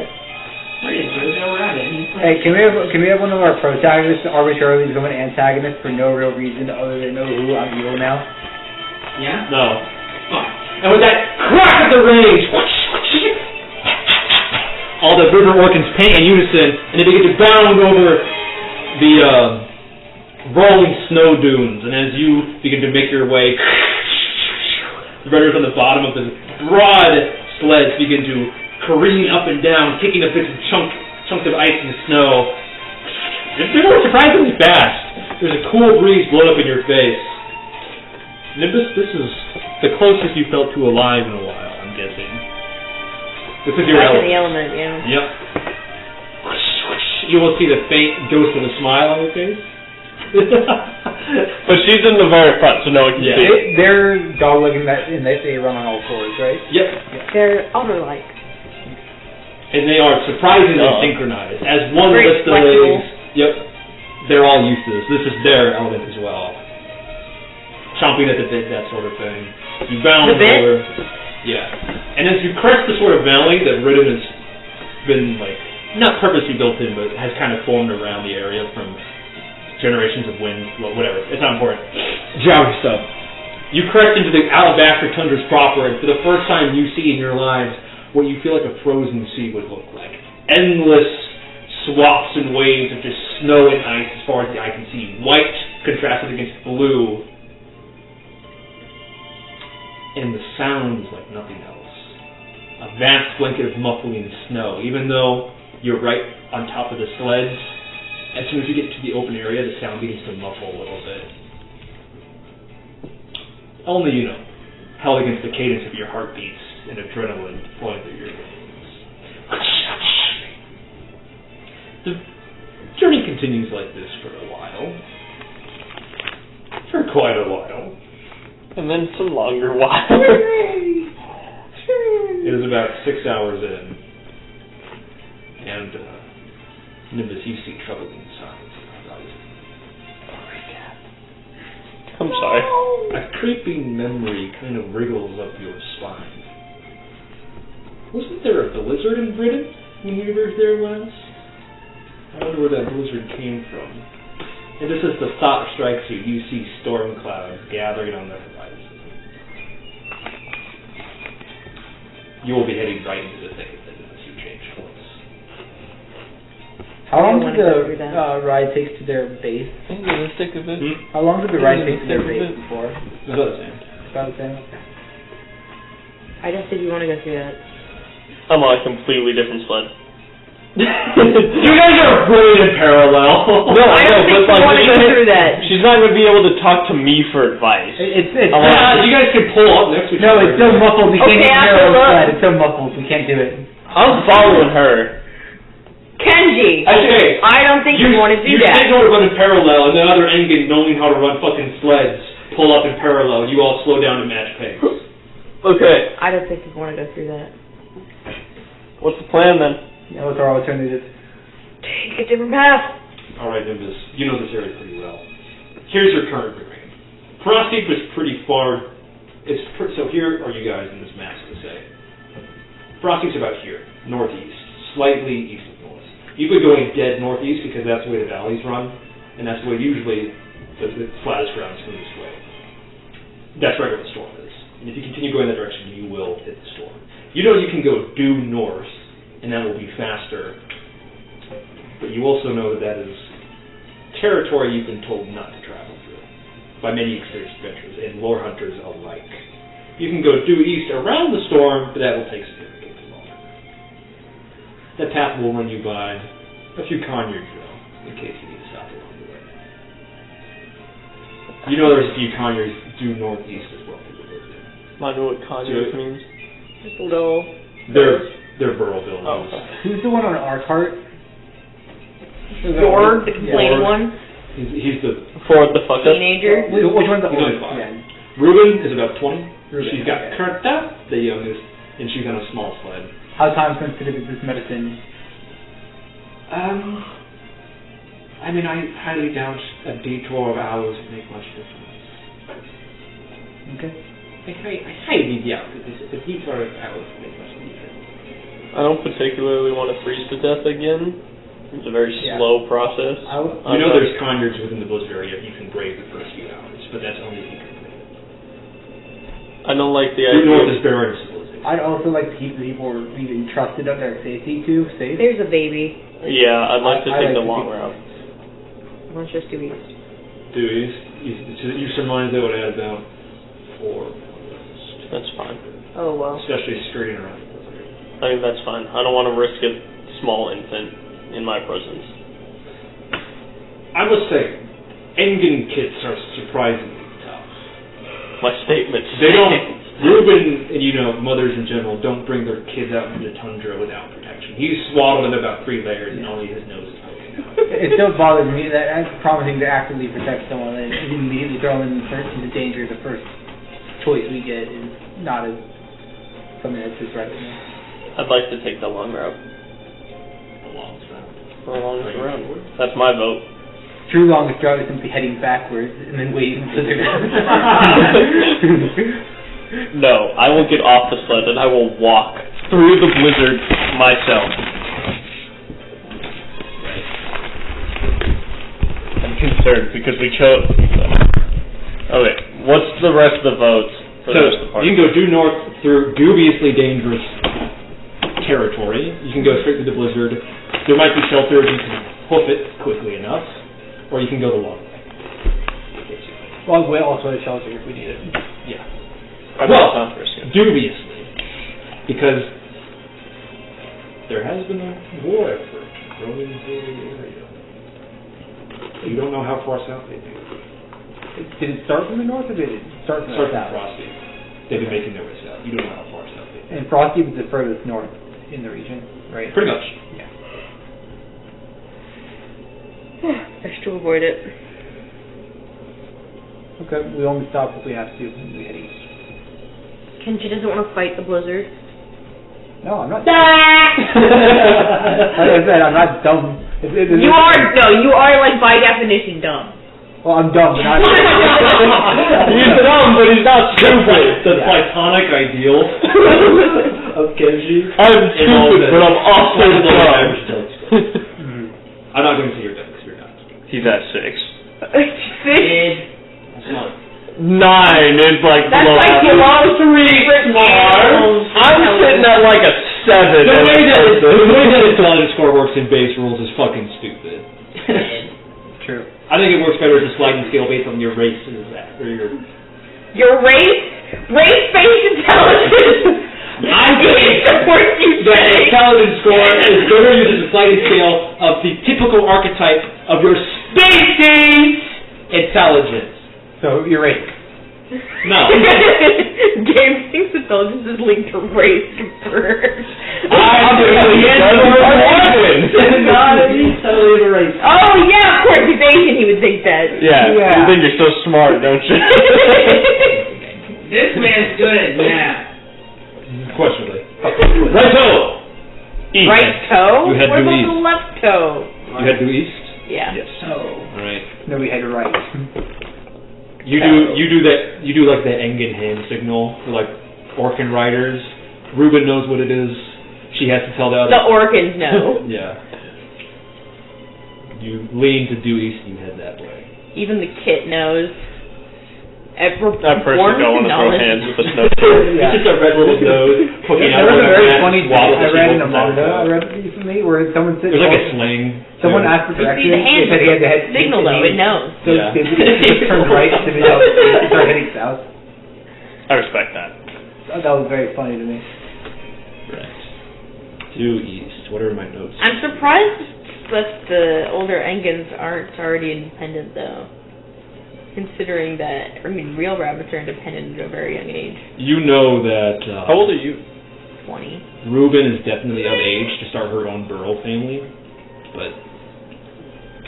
D: Hey, can we have one of our protagonists arbitrarily become an antagonist for no real reason other than know who I'm evil now?
A: Yeah?
B: No. And with that crack of the rage, all the river orcans paint in unison, and they begin to bound over the rolling snow dunes. And as you begin to make your way, the runners on the bottom of the broad sleds begin to careen up and down, kicking up bits of chunks of ice and snow. They're going surprisingly fast. There's a cool breeze blowing up in your face. Nimbus, this is the closest you felt to alive in a while, I'm guessing. This is your
E: Back
B: element.
E: in the element, yeah.
B: Yep. You will see the faint ghost of a smile on your face.
C: But she's in the very front, so no one can
B: Yeah.
C: see.
D: They're dog-legging and they run on all fours, right?
B: Yep.
E: They're otter-like.
B: And they are surprisingly
C: Oh.
B: synchronized. As one
E: Very
B: lifts the
E: flexible.
B: legs, yep, they're all used to this. This is their element as well. Chomping at the bit, that sort of thing. You bound
E: The bit?
B: over. Yeah. And as you crest the sort of valley that Riddim has been, like, not purposely built in, but has kind of formed around the area from generations of wind, well, whatever. It's not important. Geography stuff. You crest into the alabaster tundras proper, and for the first time you see in your lives what you feel like a frozen sea would look like. Endless swaths and waves of just snow and ice as far as the eye can see. White contrasted against blue. And the sound is like nothing else. A vast blanket of muffling snow. Even though you're right on top of the sled, as soon as you get to the open area, the sound begins to muffle a little bit. Only you know, held against the cadence of your heartbeats and adrenaline flowing through your veins. The journey continues like this for a while. For quite a while.
C: And then some longer while.
B: It is about 6 hours in. And, Nimbus, you see troubling signs on the horizon.
C: I'm sorry.
B: A creeping memory kind of wriggles up your spine. Wasn't there a blizzard in Britain when you were there last? I wonder where that blizzard came from. And just as the thought strikes you, you see storm clouds gathering on the horizon. You will be heading right into the thick of it as you change course.
D: How long did the ride take to their base?
C: Into the thick of it.
D: How long did the ride take to their base before?
B: It's about the same.
D: About the same?
E: I don't think you want to go through that.
C: I'm on a completely different sled.
B: You guys are really in parallel.
C: No,
E: I don't think you want to go through that.
C: She's not going to be able to talk to me for advice.
D: It's
B: you guys can pull up next to each
D: no,
B: other.
D: it's so muffled we can't
E: Okay,
D: even
E: I'll
D: hear our
E: pull up.
D: sled. It's so muffled we can't do it.
C: I'm following her.
E: Kenji!
B: Okay.
E: I don't think you want to do
B: you
E: that.
B: You know how to run in parallel, and the other Engen knowing how to run fucking sleds pull up in parallel. You all slow down to match pace.
C: Okay.
E: I don't think you want to go through that.
C: What's the plan then?
D: What's our alternative?
E: Take a different path.
B: Alright, Nimbus, you know this area pretty well. Here's your current terrain. Frostdeep is pretty far. So here are you guys in this map, to say. Frostdeep's about here, northeast, slightly east of north. You could go in dead northeast because that's the way the valleys run, and that's the way usually the flattest grounds come this way. That's right where the storm is. And if you continue going that direction, you will hit the storm. You know you can go due north, and that will be faster. But you also know that is territory you've been told not to travel through by many experienced adventurers and lore hunters alike. You can go due east around the storm, but that will take significantly longer. That path will run you by a few Kanjords, though, in case you need to stop along the way. You know there's a few Kanjords due northeast as well.
C: I know what Kanjord means.
E: Just a little...
B: They're burrow buildings.
C: Oh, okay.
D: Who's the one on our cart?
E: Fjord, the complaining one.
B: He's the
C: Forward the fuck up.
E: Teenager.
D: Which one's the
B: He's
D: oldest?
B: only 5.
D: Yeah.
B: Ruben is about 20.
D: Ruben,
B: She's got
D: okay.
B: Kurta, the youngest, and she's on a small sled.
D: How time sensitive is this medicine?
B: I mean, I highly doubt a detour of hours would make much difference.
D: Okay.
B: I highly doubt that a detour of hours would make much difference.
C: I don't particularly want to freeze to death again. It's a very slow process.
B: You know there's Kanjords within the blizzard area you can brave the first few hours, but that's only if you can brave it.
C: I don't like the
B: Due
C: idea.
B: north is barren civilization.
D: I'd also like to keep the people we've entrusted of their safety to safe.
E: There's a baby.
C: Yeah, I'd like to
D: I
C: take
D: like
C: the
D: to
C: long
D: keep-
C: route.
E: Let's just do east.
B: Do you surmise that would add about 4 hours.
C: That's fine.
E: Oh, well.
B: Especially skirting around the blizzard.
C: I think that's fine. I don't want to risk a small infant in my presence.
B: I must say, Engen kits are surprisingly tough.
C: My statement.
B: They don't. Ruben and mothers in general don't bring their kids out into the tundra without protection. He's swaddled in about 3 layers, and only his nose is poking out.
D: It still bothers me that I'm promising to actively protect someone and immediately throw them into danger. The first choice we get is not as something that's just right with me.
C: I'd like to take the long route.
B: The longest route.
C: The longest route. That's my vote.
D: True longest route is simply heading backwards and then waiting for the
C: No, I will get off the sled and I will walk through the blizzard myself. I'm concerned because we chose... Okay, What's the rest of the votes for the rest of the party?
B: You can go due north through dubiously dangerous territory. You can go straight to the blizzard. There might be shelter if you can hoof it quickly enough, or you can go the long way.
D: Well, we also have shelter if we need it.
B: Yeah.
C: Well,
B: dubiously, because there has been a war effort growing into the area. You don't know how far south they do.
D: Did it start from the north or did it start from the south?
B: Frostdeep. They've been making their way south. You don't know how far south they do.
D: And Frostdeep is the furthest north in the region, right?
B: Pretty much.
D: Yeah.
E: Best to avoid it.
D: Okay, we only stop if we have to. We head east.
E: Kenji doesn't want to fight the blizzard.
D: No, I'm not. Like I said, I'm not dumb.
E: You are like by definition dumb.
D: Well, I'm dumb, but not.
C: He's dumb, but he's not stupid.
B: The platonic ideal of Kenji.
C: I'm stupid, but I'm also dumb.
B: I'm not going to say you're dumb because you're not.
C: He's at 6.
E: 6?
C: That's 9 is like
E: That's
C: below
E: like
C: average.
E: below 3 stars.
C: I'm sitting at like a 7.
B: The way that intelligence score works in base rules is fucking stupid.
D: True.
B: I think it works better as a sliding scale based on your race or
E: Your race-based intelligence.
B: I think the intelligence score is better used as a sliding scale of the typical archetype of your species intelligence.
D: So you're right.
B: No.
E: Game thinks intelligence is linked to race confirmed.
B: I'm not totally the race.
E: Oh yeah, of course. He's Asian. He would think that.
C: Yeah. You think you're so smart, don't you?
A: This man's good at math.
B: Questionably. Right toe. East.
E: Right toe?
B: You had
E: what
B: due
E: about
B: east.
E: the left toe?
B: You had due east.
E: Yeah.
B: Yes. All right.
D: No, we head right.
B: You do like the Engen hand signal for like Orcan riders. Ruben knows what it is. She has to tell the other.
E: The Orcans know.
B: Yeah. You lean to due east and you head that way.
E: Even the kit knows.
C: That person don't want to throw hands with a snow.
B: It's just a red little nose poking out.
D: There was a very funny thing
B: while
D: I read in a
B: the
D: manga I read recently where someone said
B: There's like a sling.
D: someone asked for
E: You see
D: directions.
E: the hand
D: They said he had to head
E: signal
D: east,
E: though, it knows.
D: So
B: Yeah.
D: they just turned right to start heading south.
C: I respect that.
D: That was very funny to me.
B: Right. Due east. What are my notes?
E: I'm surprised that the older Engans aren't already independent though. Considering that, real rabbits are independent at a very young age.
B: You know that.
C: How old are you?
E: 20.
B: Ruben is definitely of age to start her own burrow family, but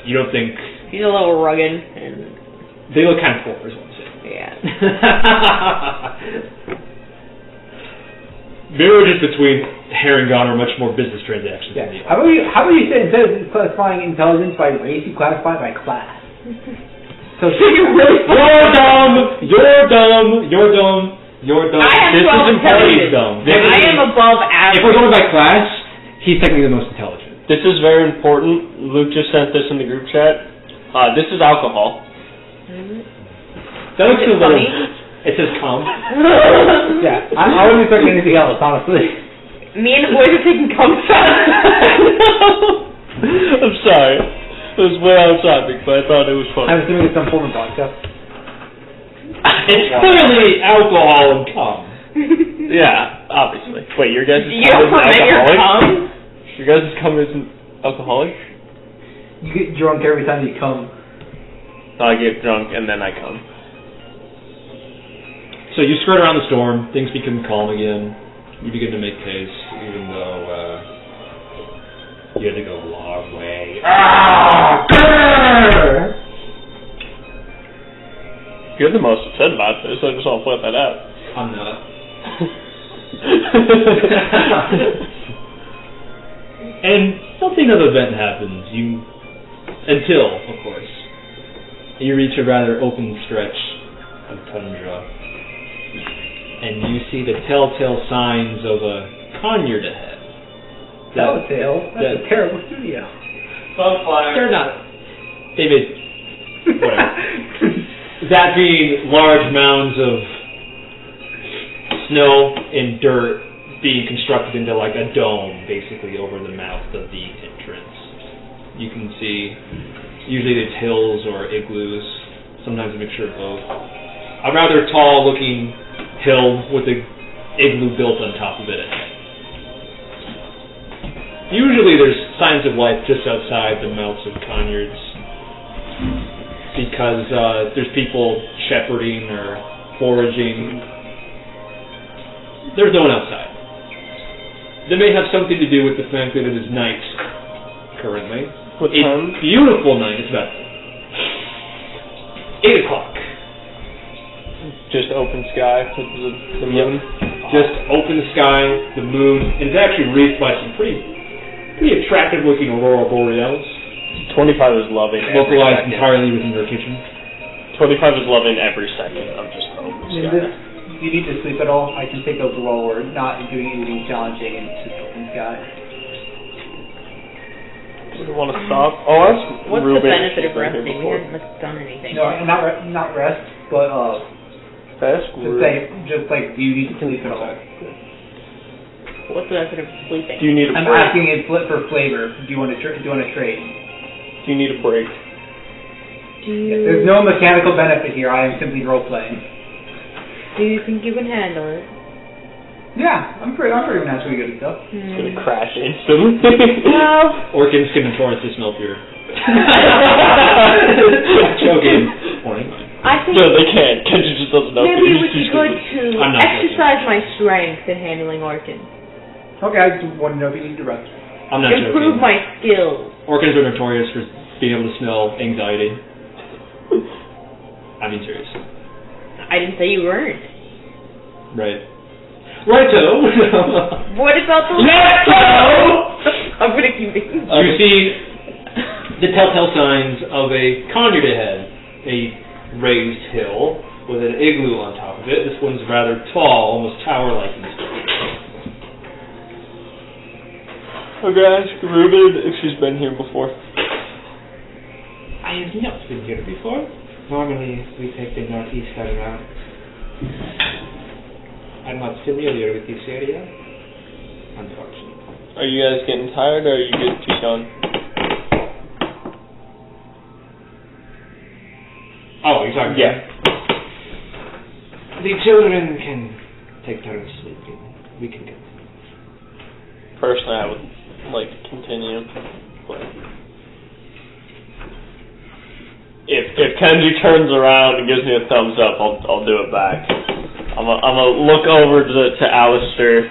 B: you don't think
E: He's a little rugged and
B: they look kind of poor, is what I'm saying.
E: yeah.
B: Marriages between Harengon are much more business transactions
D: Yeah.
B: than the
D: How about you say instead of classifying intelligence by race, you classify it by class? So
E: You're really
B: You're dumb. You're dumb. You're dumb. You're dumb.
E: I am
B: This
E: 12
B: is
E: intelligence.
B: dumb.
E: I am above
B: If we're
E: average.
B: going by class, he's technically the most intelligent.
C: This is very important. Luke just sent this in the group chat. This is alcohol.
B: That looks
E: Is
B: a
E: it
B: little.
E: funny?
B: It says cum.
D: yeah, I wouldn't expect anything else, honestly.
E: Me and the boys are taking cum shots.
C: I'm sorry. It was way out of topic, but I thought it was funny.
D: I'm assuming it's some form of vodka.
B: It's clearly alcohol and cum.
C: Yeah, obviously. Wait, your guys'
E: You
C: cum
E: don't
C: isn't
E: ferment your
C: alcoholic?
E: cum?
C: Your guys' cum isn't alcoholic?
D: You get drunk every time you come.
C: No, I get drunk and then I come.
B: So you skirt around the storm. Things become calm again. You begin to make pace, even though you had to go a long way.
C: You're the most upset about this, so I just want to point that out.
B: I'm not. And something of event happens. Until, of course, you reach a rather open stretch of tundra, and you see the telltale signs of a Kanjord ahead.
D: Telltale? That's a terrible studio.
C: Sunfire.
B: They're not. David. Whatever. That being large mounds of snow and dirt being constructed into like a dome, basically, over the mouth of the entrance. You can see, usually it's hills or igloos, sometimes a mixture of both. A rather tall-looking hill with a igloo built on top of it ahead. Usually there's signs of life just outside the mouths of Kanjords, because there's people shepherding or foraging. There's no one outside. That may have something to do with the fact that it is night currently.
C: What time?
B: It's beautiful night. It's about 8 o'clock.
C: Just open sky with the moon.
B: Just open sky, the moon, and it's actually wreathed by some pretty attractive looking aurora boreals.
C: 25 is loving every
B: Localized
C: second.
B: entirely within your kitchen.
C: 25 is loving every second of just open sky.
D: Do you need to sleep at all? I can take over while we're not doing anything challenging and just open sky.
C: Do you want to stop? Oh, that's
E: What's
C: Ruben.
E: the benefit of
C: She's been here
E: resting? We
C: before.
E: haven't done anything.
D: No, not rest, but
C: That's
D: just like, do you need to sleep at all?
E: What's the benefit of sleeping?
C: Do you need a
D: I'm
C: break?
D: asking it for flavor. Do you want to trade?
C: Do you need a break?
D: There's no mechanical benefit here. I am simply role playing.
E: Do you think you can handle it?
D: Yeah, I'm pretty naturally good at stuff.
C: It's gonna crash instantly.
E: Well,
B: Orcans can notoriously smell pure. Joking. Morning.
E: I think
C: No, they can't. Kenji just doesn't know.
E: maybe it
C: He's
E: would be
C: too
E: good
C: stupid.
E: to
B: I'm not
E: exercise my strength in handling Orcans.
D: Okay, I just want to know if you need to rest.
B: I'm not
E: Improve
B: joking.
E: my skills.
B: Orcans are notorious for being able to smell anxiety. I mean, serious.
E: I didn't say you weren't.
B: Right. Righto!
E: What about the
B: Let's go!
E: I'm gonna keep it.
B: You see the telltale signs of a Kanjord ahead. A raised hill with an igloo on top of it. This one's rather tall, almost tower-like in scope.
C: Okay, ask Ruben if she's been here before.
B: I have not been here before. Normally, we take the northeastern route. I'm not familiar with this area, unfortunately.
C: Are you guys getting tired, or are you getting too done?
B: Oh, you're talking
C: Yeah.
B: The children can take turns sleeping. We can go.
C: Personally, I would like to continue, but if Kenji turns around and gives me a thumbs up, I'll do it back. I'm gonna look over to Alistair.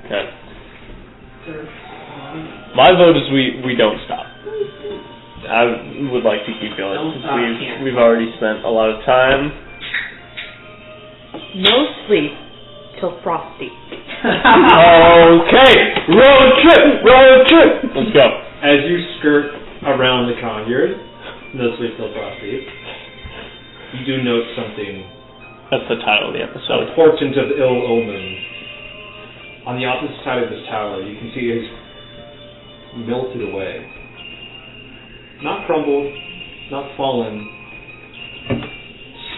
C: Okay. My vote is we don't stop. I would like to keep going since we've already spent a lot of time.
E: No sleep till Frostdeep.
C: Okay, road trip. Let's go.
B: As you skirt around the Kanjord, no sleep till Frostdeep, you do note something.
C: That's the title of the
B: A
C: episode.
B: portent of ill omen. On the opposite side of this tower, you can see it's melted away. Not crumbled, not fallen.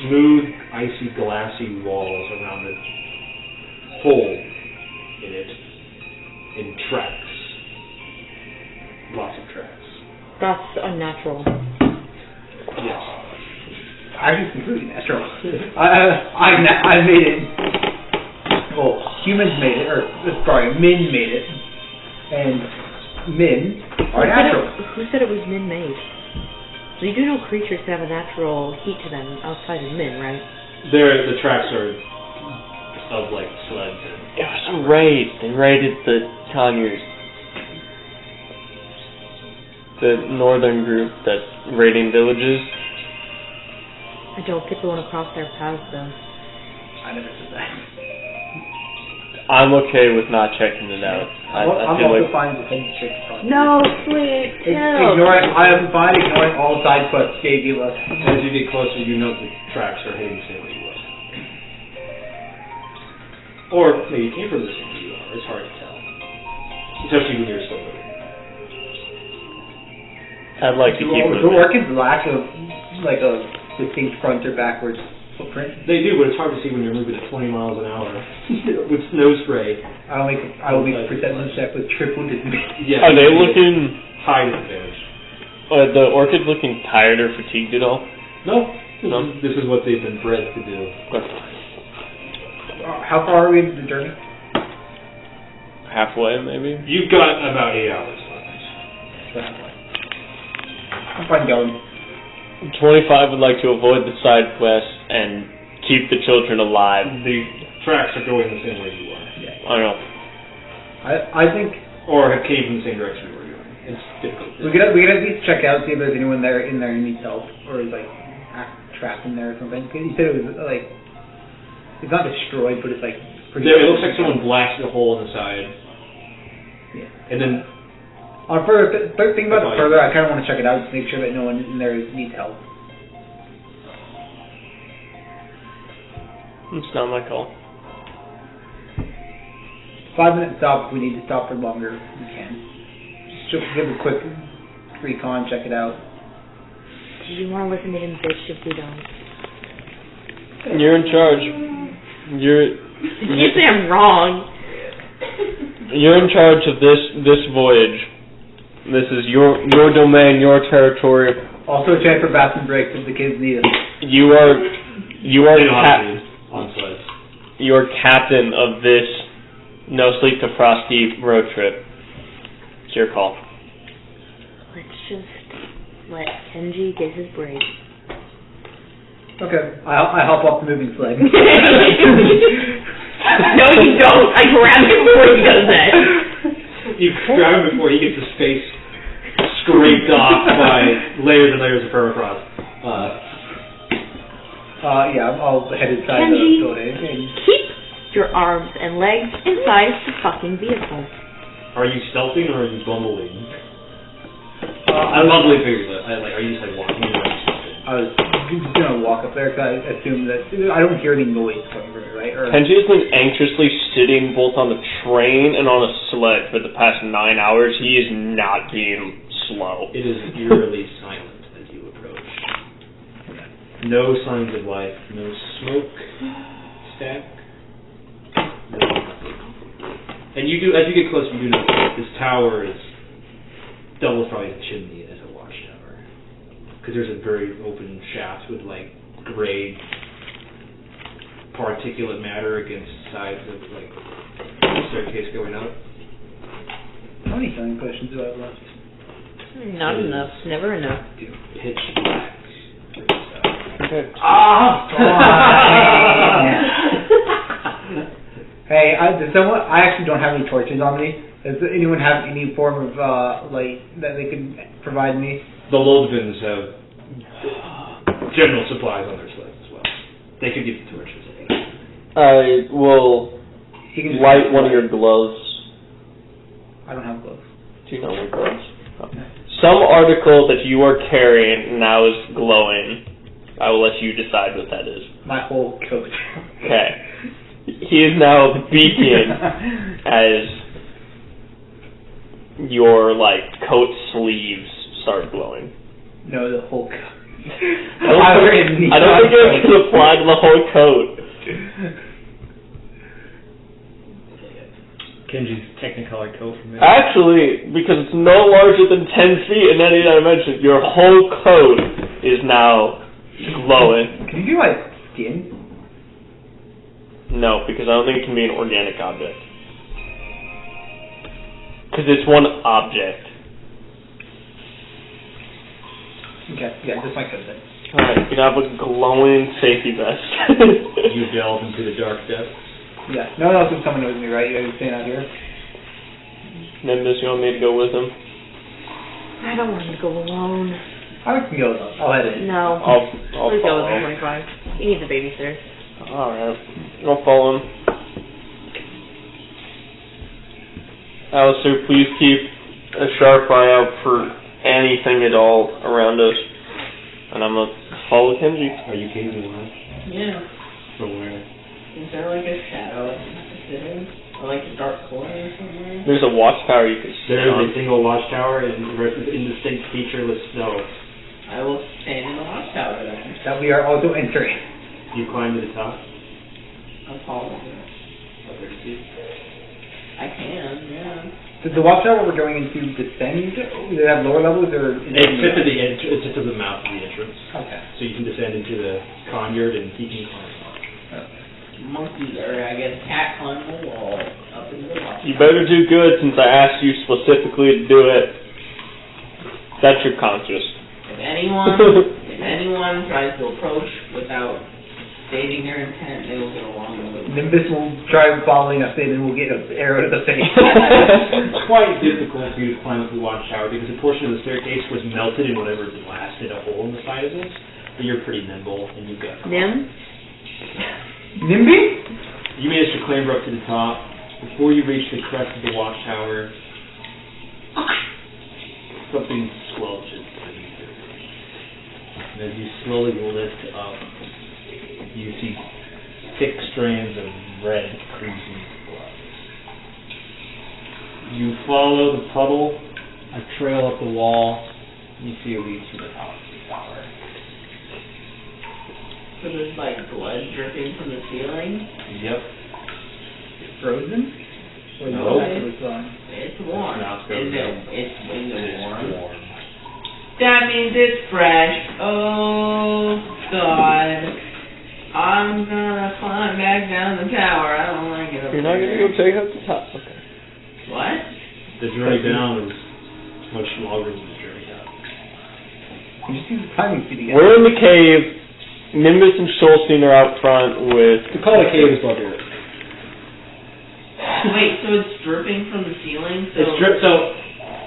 B: Smooth, icy, glassy walls around the hole in it, in tracks. Lots of tracks.
E: That's unnatural.
B: Yes.
D: I think it's completely natural. I made it. Well, humans made it, or sorry, Min made it, and Min are natural.
E: Who said it was Min-made? So you do know creatures have a natural heat to them outside of Min, right?
B: The tracks are of like sleds.
C: It was a raid. They raided the Kanjords. The northern group that's raiding villages.
E: I don't think we want to cross their paths, though.
D: I never said that.
C: I'm okay with not checking it out. I
D: I'm
C: feel
D: also
C: like
D: fine with any trick.
E: No, sleep till.
D: I am fine ignoring all side quests gave you left.
B: As you get closer, you note the tracks are heading the same way you are. Or maybe you came from the same way you are. It's hard to tell. Especially when you're still moving.
C: I'd like to keep
D: Do
C: moving.
D: orchids lack of like a distinct front or backwards footprint?
B: They do, but it's hard to see when you're moving at 20 miles an hour with snow spray.
D: I will make a perception check with triple disadvantage.
B: Yeah.
C: Are they looking?
B: High disadvantage?
C: Are the orchids looking tired or fatigued at all?
B: No.
C: No.
B: This is what they've been bred to do.
D: How far are we into the journey?
C: Halfway, maybe.
B: You've got about 8 hours left.
D: I'm fine going.
C: 25 would like to avoid the side quest and keep the children alive.
B: The tracks are going the same way you are.
D: Yeah.
C: I know.
D: I think
B: Or have caved in the same direction you were going. It's difficult.
D: we could at least check out, see if there's anyone in there who needs help, or is like trapped in there or something. Because you said it was like it's not destroyed, but it's like pretty.
B: It looks like someone blasted a hole in the side.
D: Yeah.
B: And then
D: On further, think about it further. I kind of want to check it out to make sure that no one in there needs help.
C: It's not my call.
D: 5-minute stop. If we need to stop for longer, we can. Just give a quick recon, check it out.
E: Do you want to listen to him bitch if we don't?
C: You're in charge.
E: You say I'm wrong.
C: You're in charge of this voyage. This is your domain, your territory.
D: Also check for bathroom breaks if the kids need it.
C: You are
B: they don't have to on sleds.
C: you are captain of this No Sleep to Frostdeep road trip. It's your call.
E: Let's just let Kenji get his break.
D: Okay, I hop off the moving sled.
E: No, you don't. I grab him before he does that.
B: You grab him before he gets his face scraped off by layers and layers of permafrost.
D: Yeah, I'll head inside
E: Kenji,
D: the building.
E: keep your arms and legs inside the fucking vehicle.
B: Are you stealthing or are you bumbling?
D: I'm
B: bumbling figures. Are you just like walking?
D: I was just gonna walk up there because I assume that I don't hear any noise coming from it, right? Or,
C: Kenji has been anxiously sitting both on the train and on a sled for the past 9 hours. He is not being slow.
B: It is eerily silent as you approach. No signs of life. No smoke stack. No nothing. And you do, as you get closer, you do notice that this tower is double probably a chimney as a watchtower. Because there's a very open shaft with like gray particulate matter against sides of like the staircase going up.
D: how many time questions do I have left?
E: Not enough. Never enough.
B: Pitch black.
D: Hey, does someone? I actually don't have any torches on me. Does anyone have any form of light that they could provide me?
B: The Lodvins have general supplies on their sleds as well. They could give you torches.
C: I will
D: He can just
C: light one of your gloves.
D: I don't have gloves.
C: Do you know what gloves? Oh. Some article that you are carrying now is glowing. I will let you decide what that is.
D: My whole coat.
C: Okay. He is now a beacon as your coat sleeves start glowing.
D: No, the whole coat.
C: I don't think it can apply to the whole coat.
B: Kenji's Technicolor coat from there.
C: Actually, because it's no larger than 10 feet in any dimension, your whole coat is now glowing.
D: Can you do my skin?
C: No, because I don't think it can be an organic object. Because it's one object.
D: Okay, yeah, just my coat then.
C: Alright, you have a glowing safety vest.
B: You delve into the dark depths.
D: Yeah, no one else is coming with me, right? You guys are staying out here?
C: Nimbus, you want me to go with him?
E: I don't want to go alone.
D: I can go though. I'll head in.
E: No.
C: I'll
E: Let's go with
C: follow.
E: 25. He needs a babysitter.
C: Alright, I'll follow him. Alistair, please keep a sharp eye out for anything at all around us. And I'm gonna follow Kenji.
B: Are you caving in?
E: Yeah.
B: From where?
A: Is there like a shadow I can sit in? Or like a dark corner or somewhere?
C: There's a watchtower you can sit
B: There is
C: on.
B: a single watchtower and the rest is indistinct, featureless snow.
A: I will stand in the watchtower then.
D: That we are also entering.
B: You climb to the top.
A: How tall is it? I can, yeah.
D: Does the watchtower we're going into descend? Do they have lower levels or?
B: It's just at the end. It's just at the mouth of the entrance.
D: Okay.
B: So you can descend into the Kanjord and he can climb up.
A: Monkey, or I guess cat climb the wall up into the watchtower.
C: You better do good since I asked you specifically to do it. That's your conscience.
A: If anyone tries to approach without stating their intent, they will get along with it.
D: Nimbus will try following us in and we'll get an arrow to the face.
B: It's quite difficult for you to climb up the watchtower because a portion of the staircase was melted in whatever blasted a hole in the side of it. But you're pretty nimble and you've got
E: Nim?
D: Nimby?
B: You managed to clamber up to the top. Before you reach the crest of the watchtower, something squelches beneath it. And as you slowly lift up, you see thick strands of red crimson blood. You follow the puddle, a trail up the wall, and you see it leads to the top of the tower.
A: So there's like blood dripping from the ceiling?
B: Yep.
D: Frozen? Or
B: No.
D: It's
A: It's warm.
B: It's not
A: Is
B: frozen.
A: it warm?
B: warm.
A: That means it's fresh. Oh, God. I'm gonna climb back down the tower. I don't like it up
C: You're not
A: there.
C: gonna go check out the top. Okay.
A: What?
B: The journey down is much longer than the journey up.
D: You see the timing speed again.
C: We're in the cave. Nimbus and Schulstein are out front with.
B: The call of cave is barbaric.
A: Wait, so it's dripping from the ceiling? So
B: It's dripped, so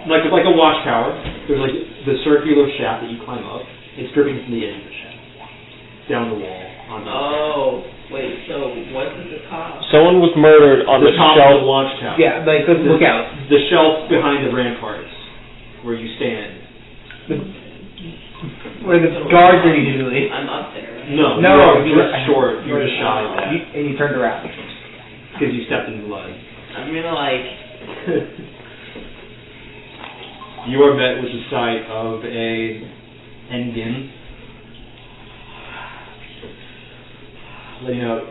B: like a watchtower, there's like the circular shaft that you climb up. It's dripping from the edge of the shaft down the wall.
A: Oh, wait, so what's at the top?
C: Someone was murdered on
B: the
C: the
B: top
C: shelf.
B: of the watchtower.
D: Yeah, like the lookout.
B: The shelf behind the ramparts where you stand.
D: Where the guards are usually.
A: I'm up there. Right?
B: No,
D: No,
B: you were short. You were just shy of that
D: And you turned around.
B: because you stepped in blood.
A: I'm gonna like.
B: You are met with the sight of a engin letting out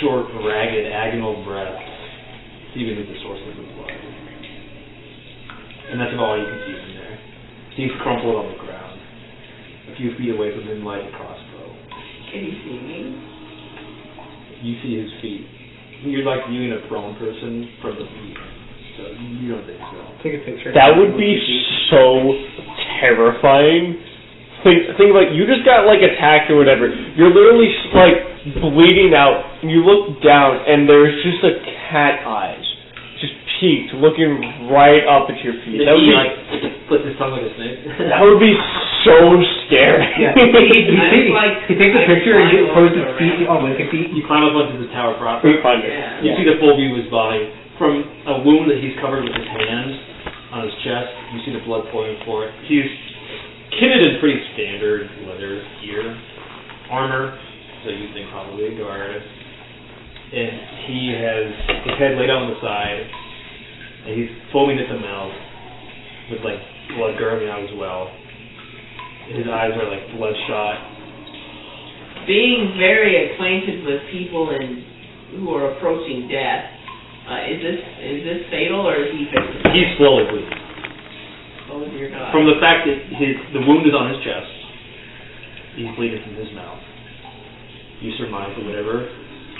B: short, ragged, agonal breath, even with the source of the blood. And that's about all you can see from there. He's crumpled on the ground. A few feet away from him lies a crossbow.
A: Can you see me?
B: You see his feet. You're like viewing a prone person from the feet. So you don't think so.
D: Take a picture.
C: That would be so terrifying. Think about it, you just got like attacked or whatever. You're literally like bleeding out. And you look down and there's just a cat eyes, just peeked, looking right up at your feet. That would
B: He
C: be
B: like puts his tongue like a snake.
C: that would be so scary.
D: Yeah. He takes a picture and he posts his feet on like a feet.
B: You climb up onto the tower proper.
A: Yeah.
B: You see the full view of his body. From a wound that he's covered with his hand on his chest, you see the blood flowing for it. He's kitted in pretty standard leather gear, armor, so you think probably a guard. And he has his head laid out on the side, and he's foaming at the mouth, with like blood gurgling out as well. His eyes are like bloodshot.
A: Being very acquainted with people who are approaching death, is this fatal or is he fixing?
B: He's slowly bleeding.
A: Oh dear God.
B: From the fact that the wound is on his chest, he's bleeding from his mouth. You surmise that whatever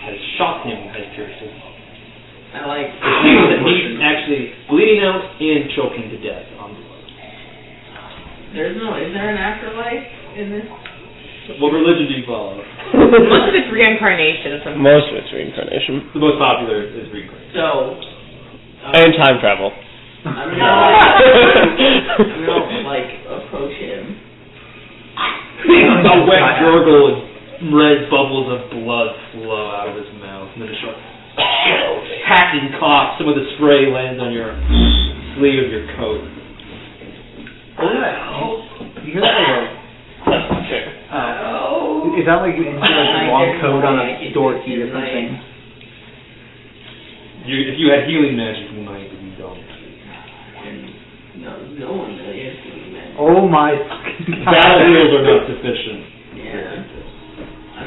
B: has shocked him has pierced him.
A: I like.
B: Which means that he's actually bleeding out and choking to death on blood.
A: Is there an afterlife in this?
B: What religion do you follow?
E: Most of it's reincarnation of some
C: Most of it's reincarnation.
B: The most popular is reincarnation.
A: So.
C: And time travel.
A: I'm gonna like approach him.
B: A wet gurgle and red bubbles of blood flow out of his mouth, and then a short hacking cough. Some of the spray lands on your sleeve of your coat.
D: You hear that?
C: Okay.
A: Oh.
D: Is that like you enter like the wrong code on a door key or something?
B: If you had healing magic, you might, but you don't.
A: No one really has healing magic.
D: Oh my.
B: Battle heals are not sufficient.
A: Yeah.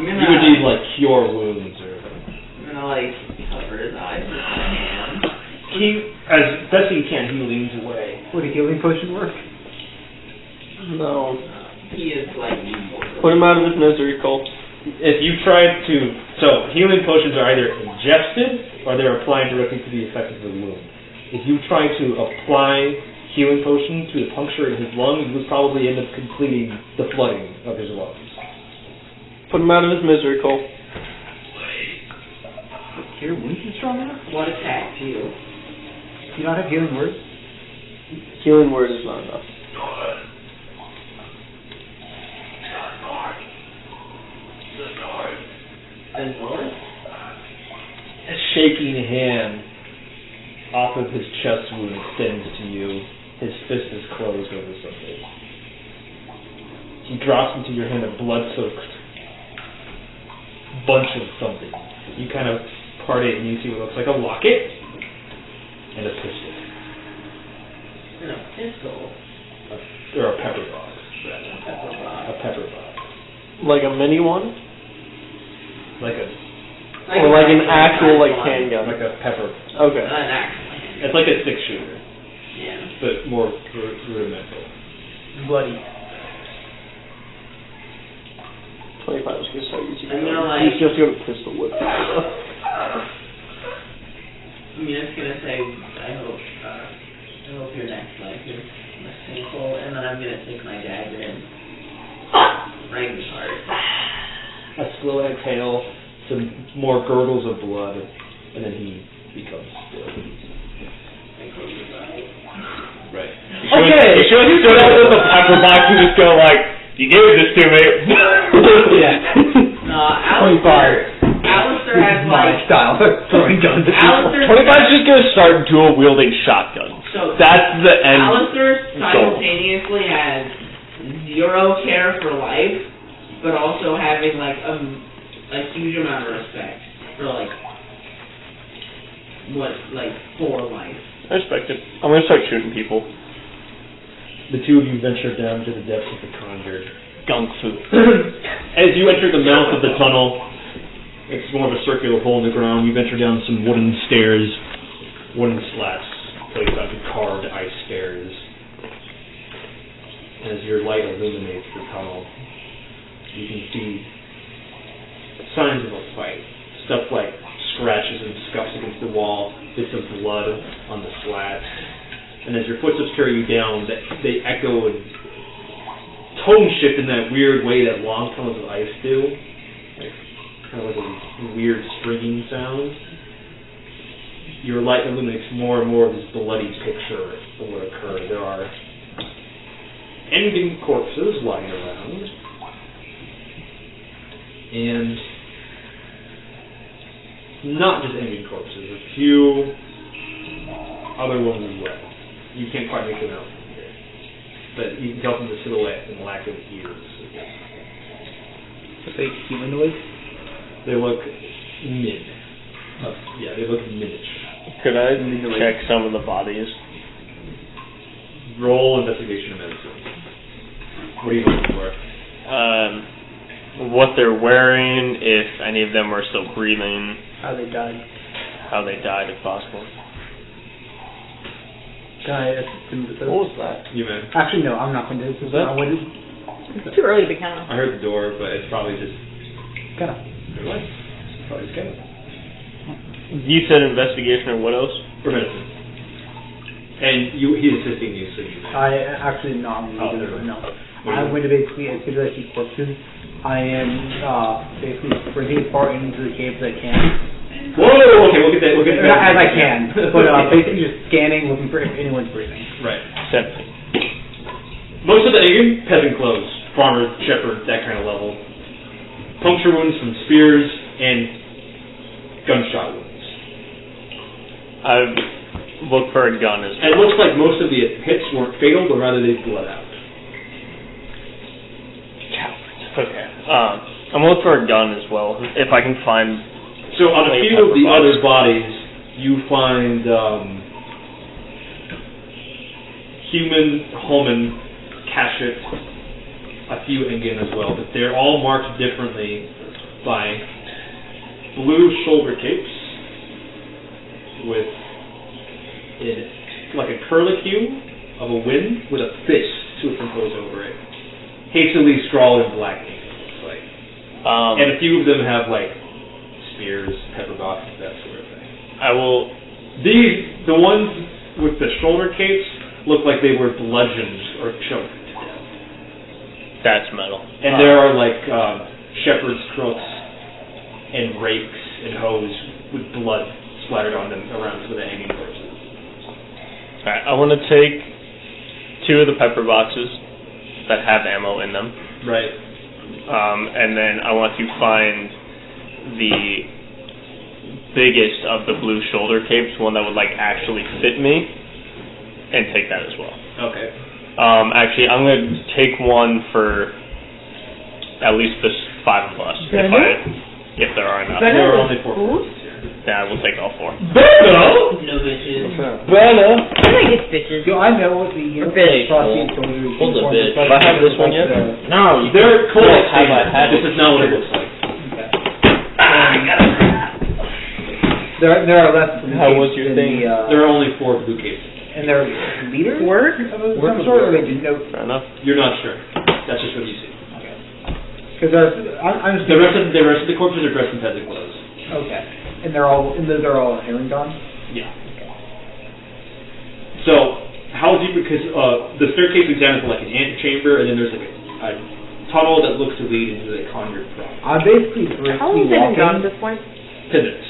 B: You would need like cure wounds or.
A: I'm gonna like cover his eyes with my hand.
B: Keep as best you can healings away.
D: Would a healing potion work?
C: No.
A: He is like immortal.
C: Put him out of his misery, Cole.
B: If you tried to, so healing potions are either ingested or they're applied directly to the effect of the wound. If you try to apply healing potion to the puncture in his lung, you would probably end up completing the flooding of his lungs.
C: Put him out of his misery, Cole.
D: Your wounds are strong enough?
A: What attacked you?
D: Do you not have healing words?
C: Healing word is not enough.
A: And what?
B: A shaking hand off of his chest wound extends to you. His fist is closed over something. He drops into your hand a blood-soaked bunch of something. You kind of part it and you see what looks like a locket and a pistol.
A: And a pistol.
B: Or a pepper box, rather.
A: Pepper box.
B: A pepper box.
C: Like a mini one?
B: Like a
C: Or like an actual like handgun?
B: like a pepper.
C: Okay.
A: An actual.
B: It's like a 6-shooter,
A: Yeah.
B: but more rudimental.
D: Bloody.
C: 25 is going to start using
A: I'm
C: it.
A: gonna, like-
C: He's just going to pistol whip people.
A: I mean, it's gonna say, I hope your next life is less painful, and then I'm gonna stick my dagger in. Right in his heart.
B: A slow exhale, some more gurgles of blood, and then he becomes still. Right.
C: You should have stood up with the pepper box and just go like, you gave this to me.
A: No, Alistair has
D: My
A: like...
D: style. Throwing guns at people.
A: Alistair
C: 25 is just going to start dual wielding shotguns.
A: So
C: That's the end.
A: Alistair
C: goal.
A: simultaneously has zero care for life, but also having like a huge amount of respect for for life.
C: I respect it. I'm going to start shooting people.
B: The two of you venture down to the depths of the Kanjord.
C: Gung fu.
B: As you enter the mouth of the tunnel, it's more of a circular hole in the ground. You venture down some wooden stairs, wooden slats placed onto carved ice stairs. As your light illuminates the tunnel, you can see signs of a fight. Stuff like scratches and scuffs against the wall, bits of blood on the slats. And as your footsteps carry you down, they echo and tone shift in that weird way that long tunnels of ice do. Kind of like a weird stringing sound. Your light illuminates more and more of this bloody picture of what occurred. There are ending corpses lying around. And not just ending corpses, a few other ones as well. You can't quite make them out from here. But you can tell from the silhouette and lack of ears.
D: Are they humanoid?
B: They look mid. Yeah, they look miniature.
C: Could I check some of the bodies?
B: Roll investigation and medicine. What are you looking for?
C: What they're wearing, if any of them are still breathing,
D: How they died.
C: how they died if possible.
D: Can I assist him with this?
C: What was that?
B: You man.
D: Actually, no, I'm not going to do this.
C: that-
E: It's too early to be counting.
B: I heard the door, but it's probably just.
D: Kind of.
B: Your life. It's probably just Kevin.
C: You said investigation or what else?
B: For medicine. And he's assisting you, so you may.
D: I actually no, I'm
B: Oh,
D: going to do it. No.
B: What
D: I'm going to basically, as soon as I see corpses, I am basically sprinting as far into the cave as I can.
B: Whoa! Okay, we'll get that. We'll get that.
D: Not as I can, but basically just scanning, looking for if anyone's breathing.
B: Right.
C: 7.
B: Most of the again, peasant clothes, farmer, shepherd, that kind of level. Puncture wounds from spears and gunshot wounds.
C: I look for a gun as
B: And it
C: well.
B: looks like most of the hits weren't fatal, but rather they bled out.
C: Okay. I'm looking for a gun as well, if I can find...
B: So on a few of the other bodies, you find human, Holman, Kashyyyk, a few Ingen as well, but they're all marked differently by blue shoulder capes with like a curlicue of a wind with a fist superimposed over it, hastily scrawled in black ink, it looks like. And a few of them have like spears, pepper boxes, that sort of thing. The ones with the shoulder capes look like they were bludgeoned or choked to death.
C: That's metal.
B: And there are like shepherd's crooks and rakes and hoes with blood splattered on them around some of the hanging corpses.
C: Alright, I want to take 2 of the pepper boxes that have ammo in them.
B: Right.
C: And then I want to find the biggest of the blue shoulder capes, one that would like actually fit me, and take that as well.
B: Okay.
C: Actually, I'm going to take one for at least the 5 of us, if there are enough.
B: There are only 4 persons here.
C: Yeah, we'll take all 4.
A: No bitches.
E: I guess bitches.
D: Do I know what the
E: bitch.
D: Frostdeep soldiers
A: Hold the bitch.
C: Have I had this one yet?
A: No,
B: They're cool.
A: Have I had
B: This is not what it looks like.
D: There are less.
C: How was your thing?
B: There are only 4 blue capes.
D: And they're leaders
E: Work?
D: of some sort, or they didn't know?
C: Fair enough.
B: You're not sure. That's just what you see.
D: Because I'm just
B: The rest of the corpses are dressed in peasant clothes.
D: okay, and those are all herringbone.
B: Yeah. So, how deep? Because the staircase leads down into like an antechamber, and then there's like a tunnel that looks to lead into the Kanjord proper.
D: I'm basically
E: How long
D: briskly
E: has it been gone
D: walking.
E: at this point?
B: Peasants.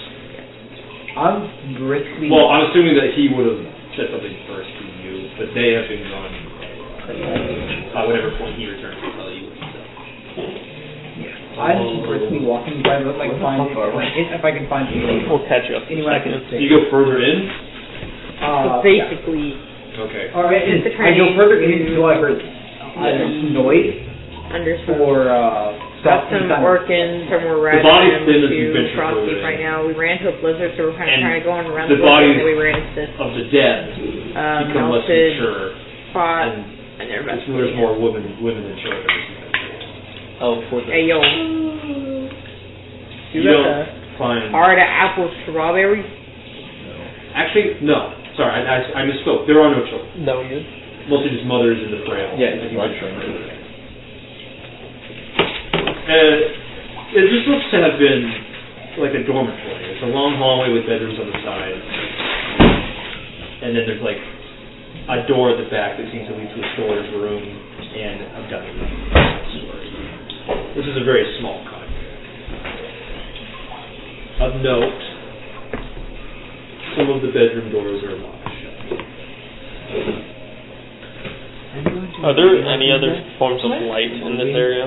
D: I'm briskly.
B: Well, I'm assuming that he would have said something first to you, but they have been gone. Whatever point he returns, he'll tell you.
D: I'm briskly walking, trying to find if I can find anything.
C: We'll catch up.
D: Anyone I can see.
B: You go further in.
E: So basically,
B: Okay.
D: All right,
E: Just the
D: I go
E: train
D: further in
E: to-
D: until I heard either noise
E: understood.
D: or
E: Got some Orcans from where we're
B: The body's
E: at
B: thin as
E: to
B: you've been
E: Frostdeep
B: through.
E: right now. We ran into a blizzard, so we're kind of
B: And
E: trying to go on around
B: the
E: the blizzard,
B: bodies
E: and then we ran into this
B: of the dead become less
E: melted
B: mature,
E: spot,
B: and
E: and they're
B: there's
E: investigating.
B: more women than children.
A: Oh, for the...
E: Hey yo,
B: You
E: got
B: don't find.
E: hard apple strawberries.
B: Actually, no. Sorry, I misspoke. There are no children.
A: No, you
B: Mostly just mothers and the frail.
A: Yeah, it's lunchtime.
B: It just looks to have been like a dormitory. It's a long hallway with bedrooms on the side. And then there's like a door at the back that seems to lead to a storage room and a dining room. This is a very small cottage. Of note, some of the bedroom doors are locked shut.
C: Are there any other forms of light in this area?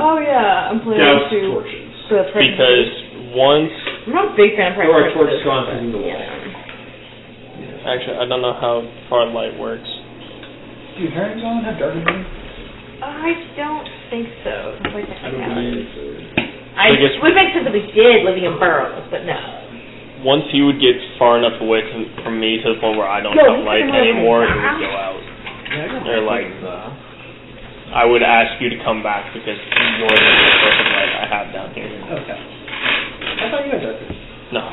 E: Oh yeah, I'm planning
B: Douse
E: to
B: torches.
E: for the pregnancy.
C: Because once...
E: I'm not a big fan of
B: There are torch
E: pregnancy,
B: sconces in the
E: but,
B: wall.
E: yeah.
C: Actually, I don't know how far light works.
D: Do herringbone have dark vision?
E: I don't think so.
B: I don't believe so.
C: I guess-
E: Would make sense if we did living in burrows, but no.
C: Once he would get far enough away from me to the point where I don't
E: Yo,
C: have light
E: you can
C: anymore, it
E: have
C: would go out. Or like, I would ask you to come back because you're the perfect light I have down here.
D: Okay. I thought you had dark vision.
C: No.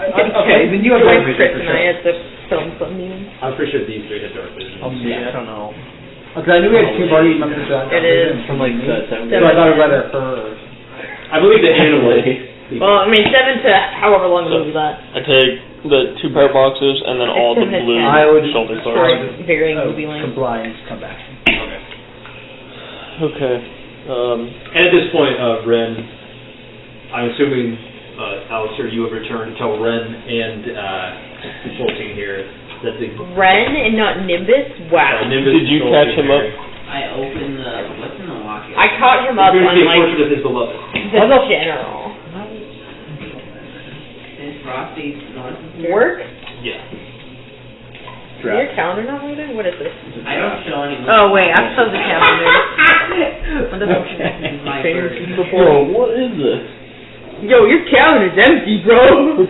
D: Okay, then you have
E: Like
D: dark
E: Chris
D: vision
E: and
D: for
E: I
D: sure.
E: at the film club meeting.
B: I'm pretty sure these three had dark vision.
A: I don't know.
D: Okay, I knew we had 2 party members that had dark
E: It is.
D: vision.
A: From like the
D: So I thought it was either her or...
B: I believe the animal.
E: Well, I mean 7 to however long the movie lasts.
C: I take the 2 pair boxes and then all the
E: It's 7 to
C: blue
E: 10.
D: I would
C: shoulder
E: For
C: clothes.
E: varying movie length.
D: comply and come back.
B: Okay.
C: Okay.
B: And at this point, Ren, I'm assuming, Alistair, you have returned to tell Ren and 14 here that the
E: Ren and not Nimbus? Wow.
B: Nimbus
C: Did you
B: controls
C: catch
B: the
C: him up?
B: area.
A: I opened the... What's in the locker?
E: I caught him up
B: It's going to
E: on
B: be a
E: like
B: portrait of his beloved.
E: the general.
A: Is Frosty...
E: Work?
B: Yeah.
E: your calendar not loaded? What is this?
G: I don't show any.
E: Oh wait, I saw the calendar. What does it
G: My
C: Bro, what is this?
E: Yo, your calendar's empty, bro.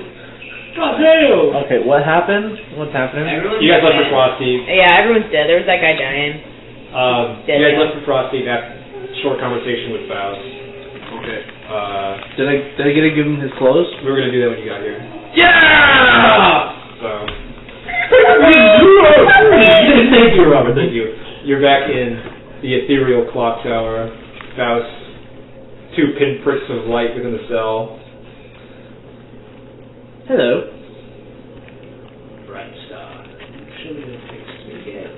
B: God damn!
H: Okay, what happened? What's happening?
B: You guys left for Frostdeep.
E: Yeah, everyone's dead. There was that guy dying.
B: You guys left for Frostdeep after a short conversation with Faust.
H: Okay. Did I get to give him his clothes?
B: We were gonna do that when you got here.
H: Yeah!
B: So. Thank you, Robert. Thank you. You're back in the ethereal clock tower. Faust, 2 pinpricks of light within the cell.
H: Hello.
F: Bright star. Show me the face again.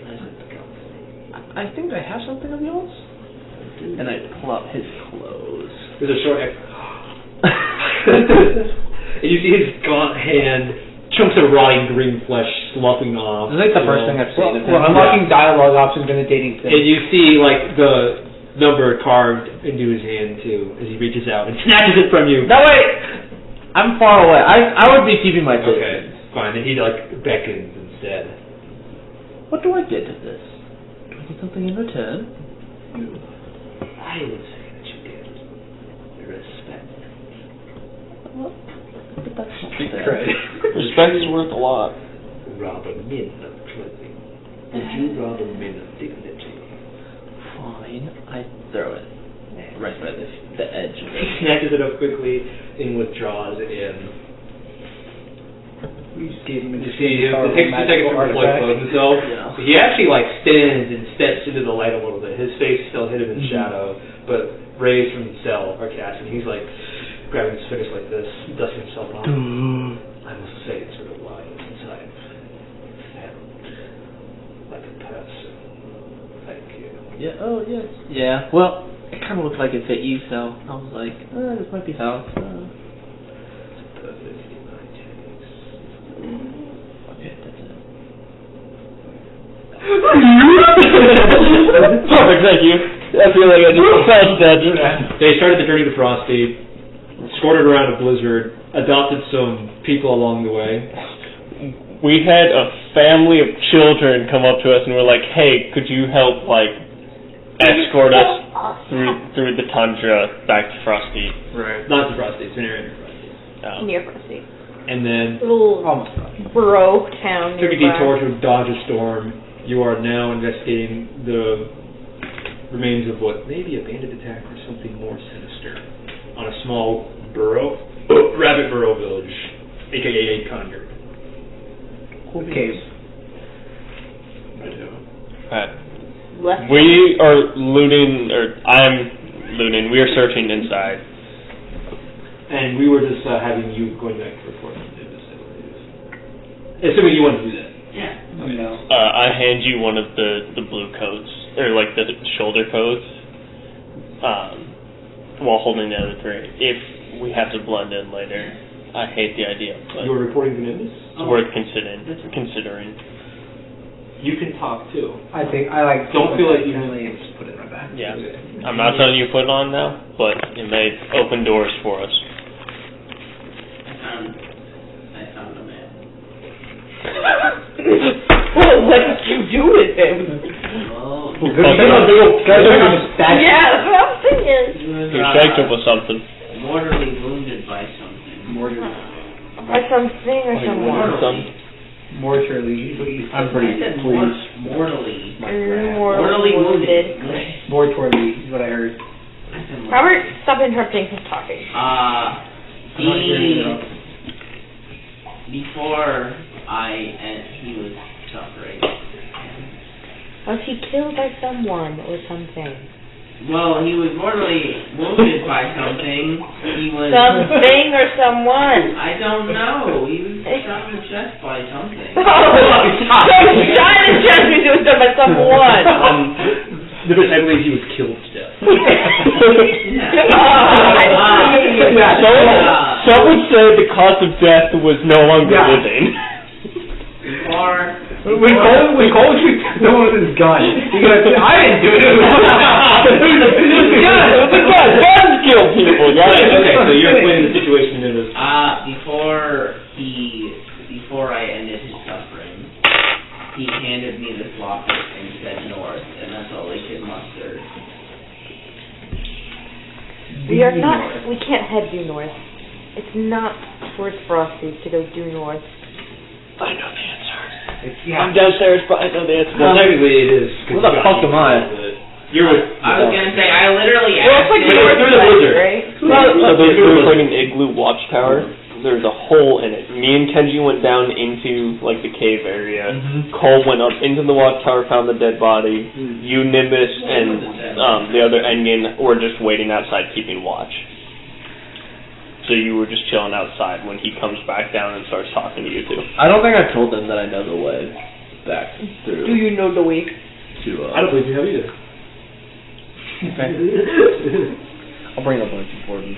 F: Pleasant company.
H: I think I have something of yours. And I pull out his clothes.
B: There's a short and you see his gaunt hand, chunks of rotting green flesh sloughing off.
D: This is like the first thing I've seen. We're unlocking dialogue options in a dating sim.
B: And you see, like, the number carved into his hand, too, as he reaches out and snatches it from you.
H: No, wait! I'm far away. I would be keeping my distance.
B: Okay, fine. And he, like, beckons instead.
H: What do I get of this? Do I get something in return?
F: I would say that you get respect.
H: Well, but that's not
C: Street
H: fair.
C: cred. Respect is worth a lot.
F: Rather men of clothing. Would you rather men of dignity?
H: Fine. I throw it right by the edge of
B: He
H: it.
B: snatches it up quickly and withdraws it in.
D: We just gave him a
B: You see, it takes 2 seconds for him to like close himself.
H: Yeah.
B: So he actually like stands and steps into the light a little bit. His face still hidden in shadow, but rays from the cell are cast, and he's like grabbing his fingers like this, dusting himself off. I must say it's been a while since I've felt like a person. Thank you.
H: Yeah, oh, yes. Yeah, well, it kind of looked like it fit you, so I was like, this might be Faust.
F: Perfectly my taste.
H: Okay, that's it.
C: Perfect, thank you. I feel like I just felt that.
B: They started the journey to Frostdeep, escorted around a blizzard, adopted some people along the way.
C: We had a family of children come up to us and were like, "Hey, could you help like escort us through the tundra back to Frostdeep?"
B: Right. Not to Frostdeep, it's an area near Frostdeep.
E: Near Frosty.
B: And then
E: Little
D: Almost.
E: borough town.
B: took a
E: nearby.
B: detour to dodge a storm. You are now investigating the remains of what may be a bandit attack or something more sinister on a small rabbit burrow village, aka Kanjord.
D: Cave.
C: Right.
E: Left.
C: We are looting, or I'm looting. We are searching inside.
B: And we were just having you going back to report on this, I believe. Assuming you want to do that.
G: Yeah.
D: No.
C: I hand you one of the blue coats, or like the shoulder coats, while holding the other 3. If we have to blend in later, I hate the idea, but
B: You were reporting to Nimbus?
C: it's worth considering.
B: You can talk too.
D: I think I like.
B: Don't feel like you
D: really just put it in my back.
C: Yeah,
B: Okay.
C: I'm not telling you to put it on now, but it may open doors for us.
G: I found a man.
E: Well, what did you do with him?
G: Oh,
E: Yeah, that's what I'm thinking.
G: he was
C: You shanked him with something.
G: mortally wounded by something.
E: By something or someone.
D: Mortally. I'm pretty
G: I said
D: pleased.
G: mortally.
E: Mortally wounded.
D: Mortally is what I heard.
G: I said mortally.
E: Robert, stop interrupting his talking.
G: Before he was suffering.
E: Was he killed by someone or something?
G: Well, he was mortally wounded by something. He was.
E: Something or someone?
G: I don't know. He was shot in the chest by something.
E: Oh, so shot in the chest means it was done by someone.
B: I believe he was killed to death.
C: Someone said the cause of death was no longer living.
D: When Cole shoots someone with his gun, he goes, I didn't do it. It was
C: Guns kill people,
B: Okay,
C: right?
B: so you're explaining the situation in this.
G: Before I
E: We are not. We can't head due north. It's not towards Frostdeep to go due north.
C: I know the answer.
H: I'm downstairs, but I know the answer.
B: Well, technically it is.
H: Where the fuck am I?
B: You're with.
G: I was gonna say, I literally
E: Well, it's
G: asked
E: like
G: you.
E: north
B: through the
E: side,
B: blizzard.
E: right?
C: So there's like an igloo watchtower. There's a hole in it. Me and Kenji went down into like the cave area. Cole went up into the watchtower, found the dead body. You, Nimbus, and the other Engen were just waiting outside, keeping watch. So you were just chilling outside when he comes back down and starts talking to you two.
H: I don't think I told them that I know the way back through.
E: Do you know the way?
B: I don't believe you have either.
H: I'll bring it up when it's important.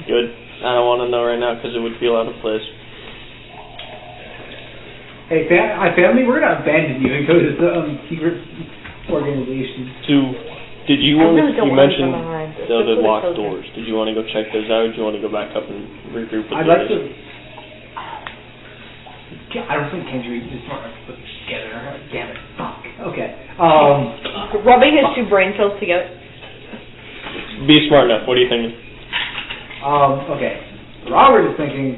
C: Good. I don't want to know right now because it would feel out of place.
D: Hey, family, we're gonna abandon you and go to the secret organization.
C: Did you
E: I
C: want
E: really
C: to?
E: don't
C: You
E: want to
C: mentioned
E: come behind.
C: the other
E: Just
C: locked
E: close it.
C: doors. Did you want to go check those out, or do you want to go back up and regroup with
D: I'd
C: the
D: like
C: others?
D: to. I don't think Kanjord is smart enough to put it together. Damn it. Fuck. Okay.
E: Rubbing his two brain cells together.
C: Be smart enough. What are you thinking?
D: Okay. Robert is thinking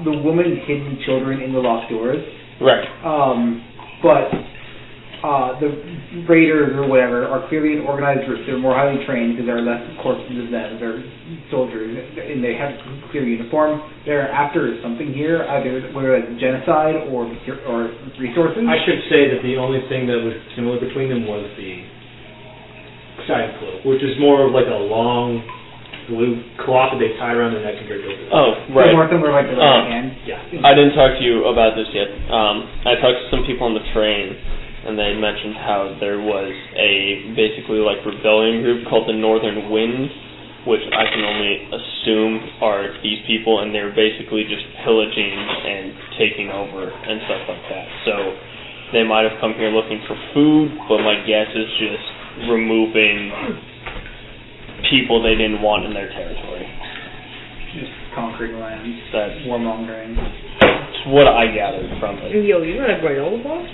D: the woman hidden children in the locked doors.
C: Right.
D: But the raiders or whatever are clearly an organized group. They're more highly trained because there are less corpses than them. They're soldiers and they have clear uniform. They're after something here, either whether it's genocide or resources.
B: I should say that the only thing that was similar between them was the side cloak, which is more of like a long blue cloth that they tie around their neck compared to it.
C: Oh, right.
D: More similar like the right hand.
B: Yeah.
C: I didn't talk to you about this yet. I talked to some people on the train, and they mentioned how there was a basically like rebellion group called the Northern Wind, which I can only assume are these people, and they're basically just pillaging and taking over and stuff like that. So they might have come here looking for food, but my guess is just removing people they didn't want in their territory.
D: Just conquering lands.
C: That's
D: warmongering.
C: what I gathered from it.
E: Yo, you got a granola bar?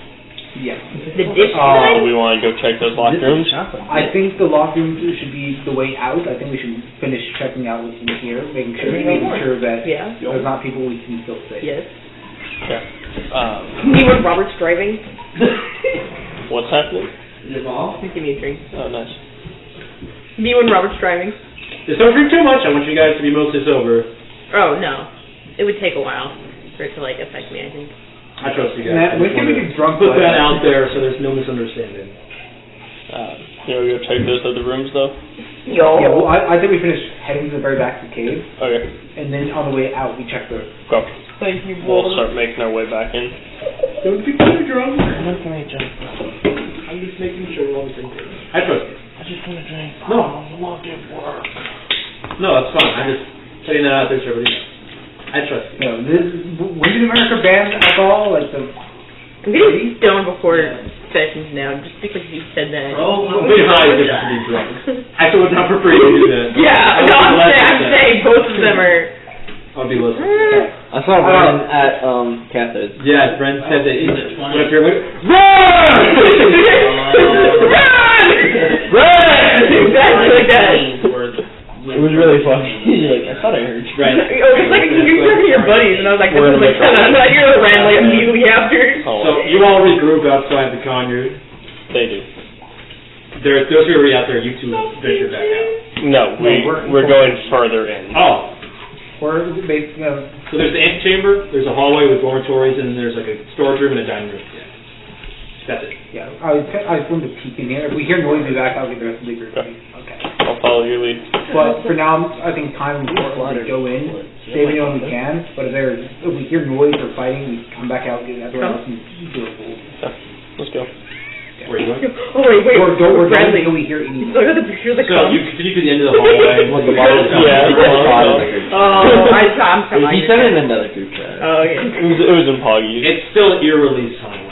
D: Yeah.
E: The dish tonight?
C: Do we want to go check those locked rooms?
D: I think the locked rooms should be the way out. I think we should finish checking out what's in here, making sure that
E: Yeah.
D: there's not people we can still see.
E: Yes.
C: Okay.
E: Me when Robert's driving.
C: What's happening?
G: Is it all?
E: Give me a drink.
C: Oh, nice.
E: Me when Robert's driving.
B: Just don't drink too much. I want you guys to be mostly sober.
E: Oh, no. It would take a while for it to, like, affect me, I think.
B: I trust you guys.
D: Matt,
B: I
D: when
B: just
D: can we
B: wanna
D: get drunk?
B: Put that out there so there's no misunderstanding.
C: You know, go check those other rooms, though?
E: Yo.
D: Yeah, well, I think we finish heading to the very back of the cave,
C: Okay.
D: and then on the way out we check the.
C: Go.
E: Thank you,
C: We'll start making our way back in.
B: Don't be too drunk.
H: I'm not gonna drink.
B: I'm just making sure we're on the same page. I trust you.
H: I just wanna drink.
B: No.
H: I love it work.
B: No, that's fine. I'm just putting that out there so everybody knows. I trust you.
D: You know, when did America ban alcohol? Like the.
E: I'm getting stoned before sessions now, just because you said that.
B: Oh, being high is different from being drunk. I thought it was not for free to do that.
E: Yeah, no, I'm saying both of them are.
B: I'll be listening.
H: I saw Ryan at Cathar's.
B: Yeah, Brent said that he's
G: it 20?
B: went up here and went,
E: Run! Run! Exactly like that.
H: It was really funny. Like, I thought I heard you.
B: Right.
E: Oh, it's like you're talking to your buddies, and I was like,
C: We're
E: this is
C: gonna
E: like,
C: make
E: and you're ran like immediately after.
C: Oh,
B: So you all regroup outside the Kanjord.
C: they do.
B: Those who are already out there, you two venture back out.
C: No, we're going further in.
B: Oh,
D: Or basically,
B: so there's the antechamber, there's a hallway with dormitories, and then there's like a storage room and a dining room. That's it.
D: yeah. I just wanted to peek in here. If we hear noise in the back, I'll get the rest of the group.
C: Okay.
D: Okay.
C: I'll follow your lead.
D: But for now, I think time is important to go in, save anyone we can. But if we hear noise or fighting, we come back out, get everyone else, and do it.
C: Let's go.
B: Where are you going?
E: Oh, wait.
D: Or don't
E: Bradley.
D: until we hear any.
E: Look at the picture of the
B: So
E: cum.
B: you continue to the end of the hallway.
E: Oh, I'm
H: He sent it in another group chat.
E: Oh, okay.
C: It was in Poggy.
B: It's still eerily silent.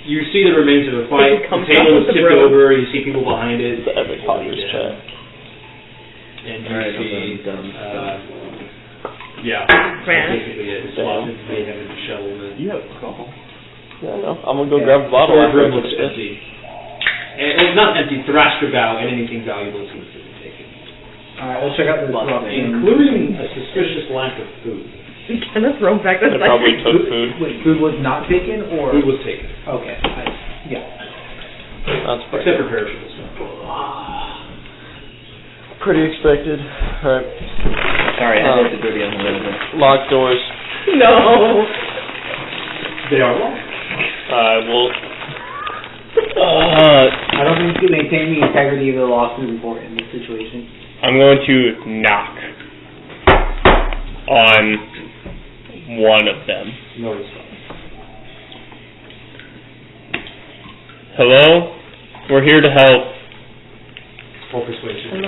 B: You see the remains of a fight.
E: It comes
B: The table
E: up
B: is
E: with the
B: tipped
E: bro.
B: over. You see people behind it.
C: It's the epic Poggy's chat.
B: And you
H: Alright,
B: see,
H: I'm done.
B: yeah,
E: Man.
B: basically it. It's lost. They have a shovel. And
H: You have a call.
C: Yeah, no, I'm gonna go grab a bottle.
B: storage room
C: after
B: looks
C: this.
B: empty. And it's not empty. Thrasher bow and anything valuable is listed and taken.
D: Alright, let's check out this rock.
B: Including a suspicious lack of food.
E: Can I throw back the
C: I probably took food.
D: Wait, food was not taken, or?
B: Food was taken.
D: Okay, yeah.
C: That's pretty,
B: Except for perishables.
C: pretty expected. Alright.
H: Sorry, I had to go the other way.
C: Locked doors.
E: No.
B: They are locked.
C: Well.
D: I don't think maintaining the integrity of the locks is important in this situation.
C: I'm going to knock on one of them.
B: No response.
C: Hello? We're here to help.
B: For persuasion.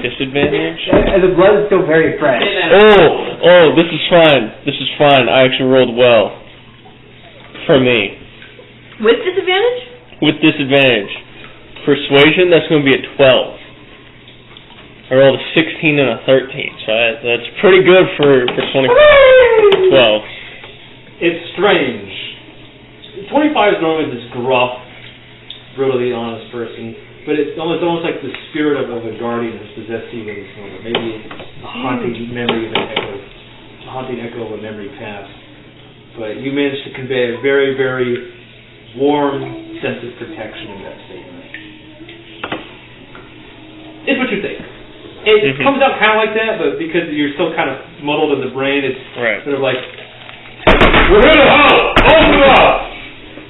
C: Disadvantage?
D: The blood is still very fresh.
C: Oh, this is fine. This is fine. I actually rolled well. For me.
E: With disadvantage?
C: With disadvantage. Persuasion, that's going to be a 12. I rolled a 16 and a 13, so that's pretty good for 12.
B: It's strange. 25 is normally this gruff, brutally honest person, but it's almost like the spirit of a guardian has possessed you in this moment. Maybe a haunting memory of a haunting echo of a memory past. But you managed to convey a very, very warm sense of protection in that statement. It's what you think. It comes out kind of like that, but because you're still kind of muddled in the brain, it's sort of like, we're here to help! Open up!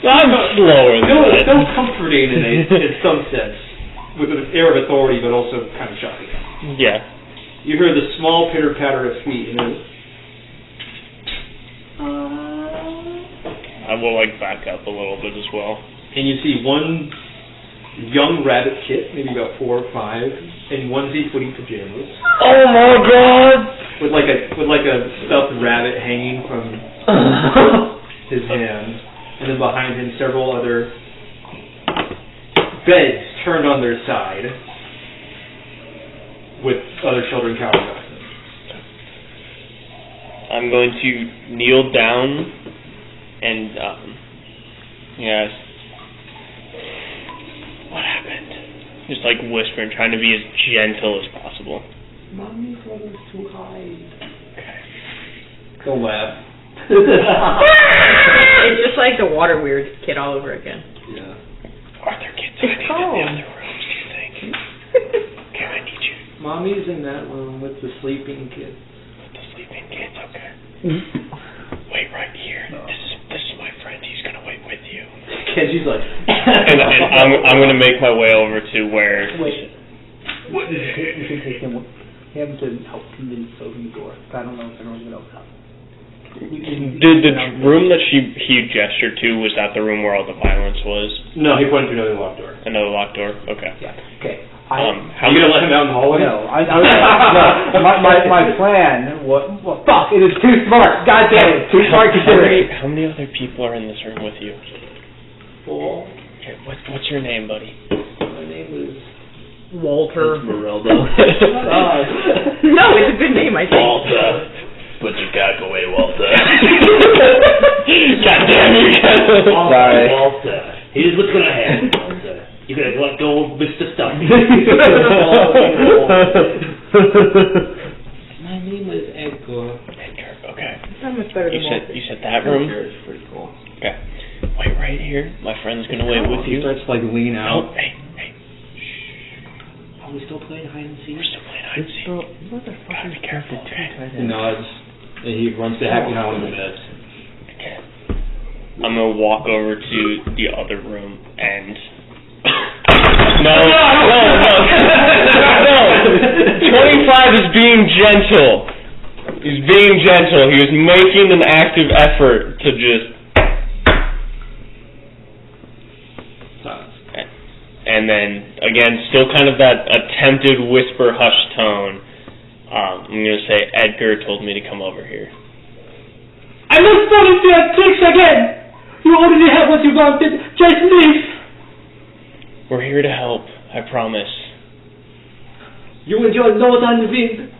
C: I'm slower than that.
B: Still comforting in some sense, with an air of authority, but also kind of shocking.
C: Yeah.
B: You hear the small pitter-patter of feet, and then
C: I will back up a little bit as well.
B: and you see one young rabbit kid, maybe about 4 or 5, in onesie footy pajamas.
C: Oh my god!
B: With like a stuffed rabbit hanging from his hand, and then behind him several other beds turned on their side, with other children cowering behind them.
C: I'm going to kneel down and yes. What happened? Just whispering, trying to be as gentle as possible.
B: Mommy's level's too high.
C: Okay.
B: Don't laugh.
E: It's just like the water weird kid all over again.
B: Yeah.
C: Are there kids
E: It's
C: hiding in
E: calm.
C: the other rooms, do you think? Okay, I need you.
B: Mommy's in that room with the sleeping kid.
C: The sleeping kids, okay. Wait right here. This is my friend. He's gonna wait with you.
B: Kenji's like.
C: and I'm gonna make my way over to where.
D: Wait. We should take him. We have to help convince to open the door. But I don't know if everyone's gonna open up.
C: The room that he gestured to, was that the room where all the violence was?
B: No, he pointed to another locked door.
C: Another locked door. Okay.
D: Yeah. Okay.
C: How
B: Are you gonna let him out in the hallway?
D: No, my plan was, well, fuck, it is too smart. God damn it, too smart to do it.
C: How many other people are in this room with you?
B: 4.
C: Okay, what's your name, buddy?
B: My name is
E: Walter.
H: Esmeralda.
E: No, it's a good name, I think.
H: Walter. Put your cock away, Walter.
C: God damn you!
H: Sorry.
F: Walter, here's what's gonna happen, Walter. You're gonna let go of Mr. Stumpy.
B: My name is Edgar.
C: Edgar, okay.
E: That much better than Walter.
C: You said that room?
B: Edgar's pretty cool.
C: Okay. Wait right here. My friend's gonna wait with
B: He
C: you.
B: starts lean out.
C: No, hey.
F: Are we still playing hide and seek?
C: We're still playing hide and seek. Gotta be careful, okay?
B: He nods. And he runs to happy now in the bed.
C: Okay. I'm gonna walk over to the other room and. No. 25 is being gentle. He's being gentle. He was making an active effort to just. And then, again, still kind of that attempted whisper hush tone. I'm going to say, Edgar told me to come over here.
B: I must not into that tricks again! You already have what you wanted. Just leave!
C: We're here to help, I promise.
B: You and your nose on the wind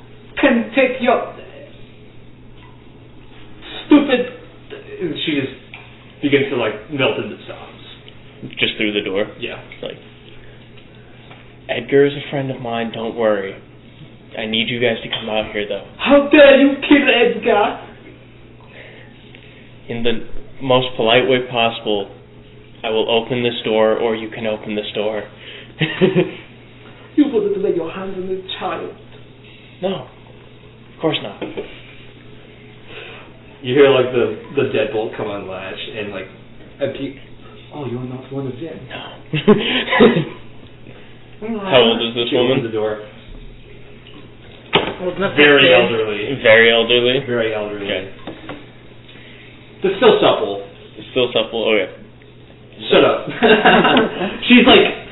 B: can take your stupid... And she just begins to melt into sobs.
C: Just through the door?
B: Yeah.
C: It's Edgar is a friend of mine, don't worry. I need you guys to come out here, though.
H: How dare you kill Edgar?
C: In the most polite way possible, I will open this door, or you can open this door.
H: You wouldn't lay your hands on a child.
C: No, of course not.
B: You hear like the deadbolt come unlatch and like oh, you're not one of them.
C: No. How old is this
B: she
C: woman?
B: opens the door.
A: Very
B: elderly.
C: Very elderly.
B: Very elderly.
C: Okay.
B: But still supple.
C: Still supple. Oh yeah.
B: Shut up. She's like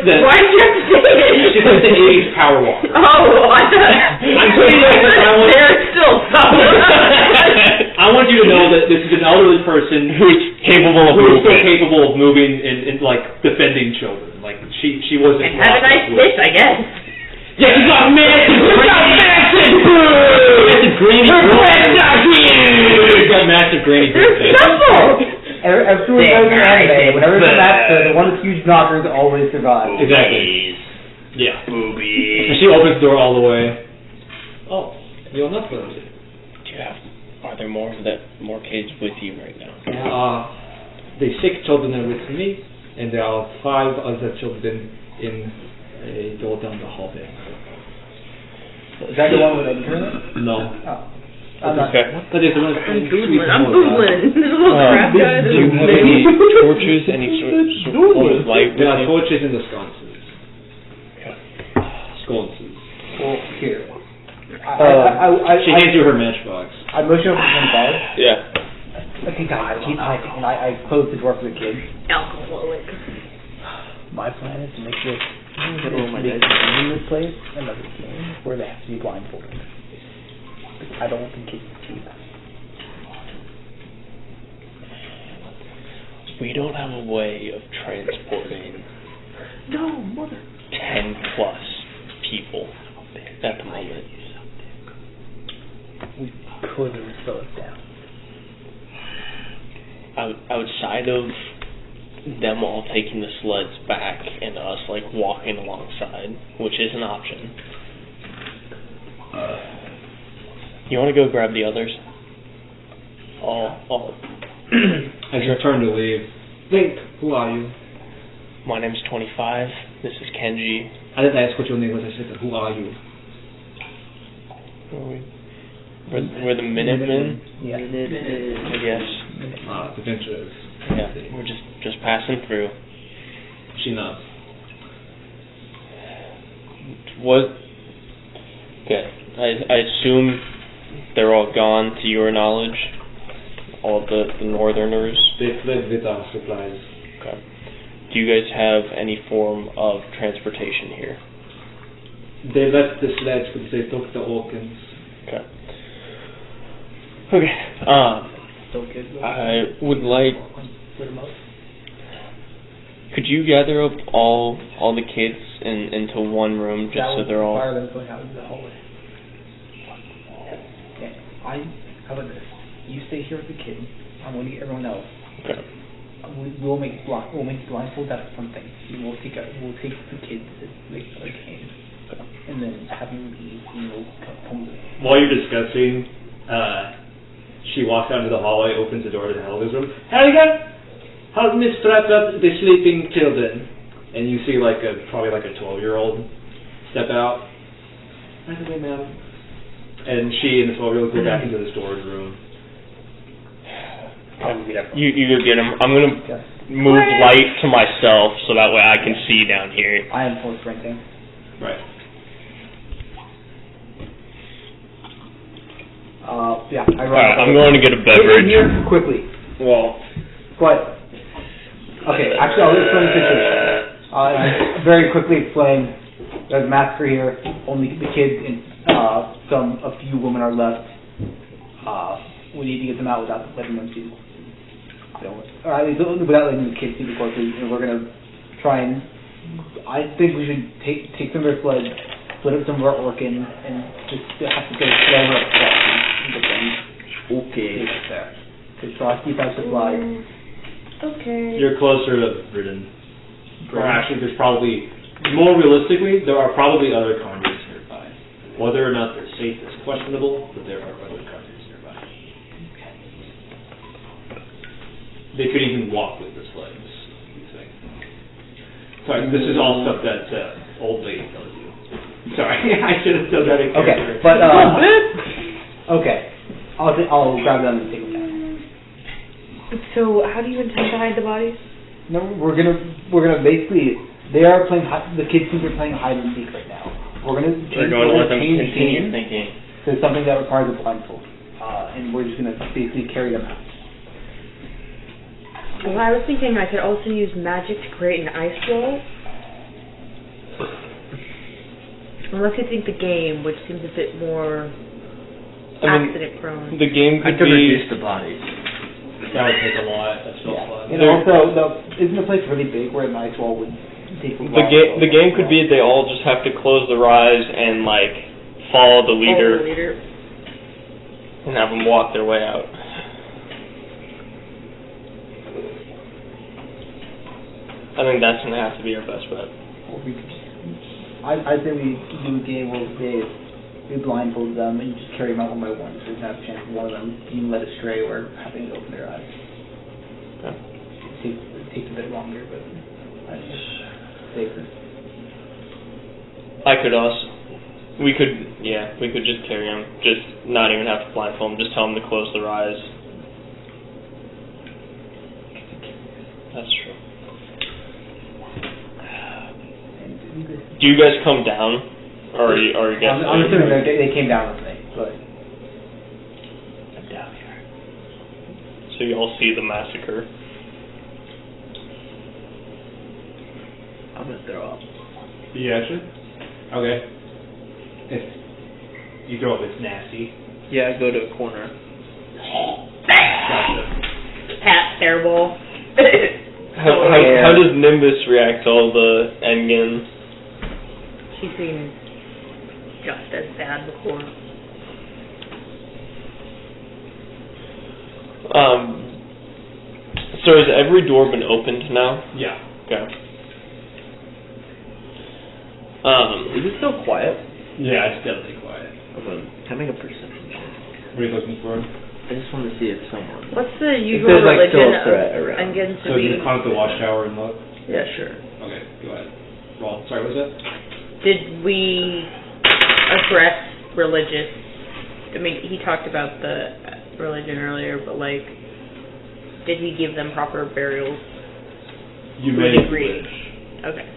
B: the.
E: Why did you have to say it?
B: She's like the 80s power walker.
E: Oh, I thought.
B: I'm saying
E: They're still something.
B: I want you to know that this is an elderly person
C: Who's capable of
B: still
C: moving.
B: capable of moving and like defending children. Like she wasn't.
E: And have a nice fish, I guess.
B: Yeah, you got massive granny You got massive granny
E: They're simple.
D: Everyone knows in anime, whenever it's a match, the one with huge knockers always survives.
B: Exactly. Yeah.
C: Boobies.
B: And she opens the door all the way. Oh, you're not going to.
C: Are there more kids with you right now?
B: The 6 children are with me, and there are 5 other children in a door down the hallway.
D: Is that the one with Edgar?
B: No.
D: Oh.
C: Okay.
B: That is the one.
E: I'm Googling. There's a little crap guy.
C: Do you have any torches, any sort of light?
B: There are torches in the sconces.
C: Okay.
B: Sconces.
D: Well, here.
B: She hands you her matchbox.
D: I motion over to the bed.
C: Yeah.
D: Okay, guys, keep typing, and I close the door for the kids.
E: Alcoholic.
D: My plan is to make this in this place another game where they have to be blindfolded. I don't want the kids to cheat.
C: We don't have a way of transporting 10 plus people at the moment.
D: We could slow it down.
C: Outside of them all taking the sleds back and us like walking alongside, which is an option. You want to go grab the others?
B: As you turn to leave, wait, who are you?
C: My name's 25. This is Kenji.
B: I didn't ask what your name was. I said, who are you?
C: We're the Minutemen.
D: Yeah.
C: I guess.
B: Adventurers.
C: Yeah, we're just passing through.
B: She nods.
C: What? Okay, I assume they're all gone to your knowledge. All the Northerners.
B: They fled with our supplies.
C: Okay. Do you guys have any form of transportation here?
B: They left the sledge because they took the Orcans.
C: Okay. I would like. Could you gather up all the kids into one room just so they're all.
D: Fire them going out into the hallway. Okay. How about this? You stay here with the kids. I'm going to get everyone else.
C: Okay.
D: We'll make blindfold out of something. We'll take the kids to make other games, and then have them leave. And we'll come.
B: While you're discussing, she walks out into the hallway, opens the door to the elders' room. Helga, help me strap up the sleeping children. And you see probably like a 12-year-old step out. Right away, ma'am. And she and the 12-year-old go back into the storage room.
C: You go get them. I'm gonna move light to myself so that way I can see down here.
D: I am full sprinting.
B: Right.
D: Yeah, I run.
C: Alright, I'm going to get a beverage.
D: Here quickly.
C: Well,
D: But okay, actually, I'll explain the situation. Very quickly explain. There's a massacre here. Only the kids and a few women are left. We need to get them out without letting them see. Without letting the kids see the corpses, and we're gonna try and. I think we should take some of their sleds, split up some of our Orcans, and just have to go slower up Frosty and get them.
H: Okay.
D: There. Because Frosty has supplies.
E: Okay.
B: You're closer to Britain. Or actually, there's probably, more realistically, there are probably other Kanjords nearby. Whether or not they're safe is questionable, but there are other countries nearby. They could even walk with the sleds, you think. Sorry, this is all stuff that old lady tells you. Sorry, I should have done that in character.
D: Okay, but okay, I'll grab them and take them down.
E: So how do you intend to hide the bodies?
D: No, we're gonna basically. They are playing. The kids think they're playing hide and seek right now. We're gonna
C: let them
D: change
C: continue
D: the
C: thinking.
D: to something that requires a blindfold, and we're just gonna basically carry them out.
E: Well, I was thinking I could also use magic to create an ice wall. Unless you think the game, which seems a bit more accident prone.
C: The game
H: I
C: could
H: could
C: be...
H: reduce the bodies.
B: That would take a lot. That's no fun.
D: And also, isn't the place really big where an ice wall would take a while?
C: The game could be they all just have to close their eyes and like follow the leader and have them walk their way out. I think that's gonna have to be our best bet.
D: I say we do a game where we blindfold them and just carry them out one by one, so there's not a chance of one of them being led astray or having to open their eyes.
C: Okay.
D: It takes a bit longer, but I think it's safer.
C: We could just carry them, just not even have to blindfold them, just tell them to close their eyes. That's true. Do you guys come down, or are you guys?
D: I'm assuming they came down with me, but
C: I'm down here. So you all see the massacre.
H: I'm gonna throw up.
B: You actually? Okay. If you throw up, it's nasty.
H: Yeah, go to a corner.
B: Gotcha.
E: Pat's terrible.
C: How does Nimbus react to all the Engen?
E: She's seen just as bad before.
C: So has every door been opened now?
B: Yeah.
C: Okay.
H: Is it still quiet?
B: Yeah, it's definitely quiet.
H: Okay. Can I make a perception check?
B: What are you looking for?
H: I just want to see if someone...
E: What's the usual
H: there's, like,
E: religion
H: still a threat around.
E: of Engans to
B: So
E: be?
B: you just climb up the watchtower and look?
H: Yeah, sure.
B: Okay, go ahead. Roll. Sorry, what was that?
E: Did we address religious? I mean, he talked about the religion earlier, but like, did he give them proper burials?
B: You
E: To a
B: may
E: degree.
B: wish.
E: Okay.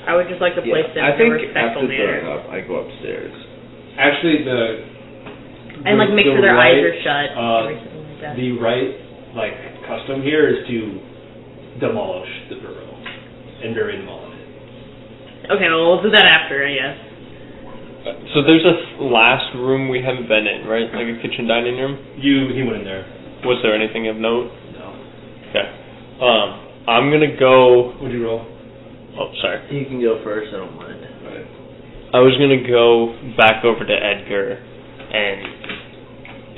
E: I would just like to place them
H: I
E: in
H: think
E: a respectful
H: after throwing
E: manner.
H: up, I go upstairs.
B: Actually,
E: And like make sure their eyes are shut. Everything like that.
B: The right, custom here is to demolish the burrow and bury them all in it.
E: Okay, well, we'll do that after, I guess.
C: So there's a last room we haven't been in, right? Like a kitchen dining room?
B: He went in there.
C: Was there anything of note?
B: No.
C: Okay. I'm gonna go...
B: What'd you roll?
C: Oh, sorry.
H: You can go first, I don't mind.
B: Okay.
C: I was gonna go back over to Edgar and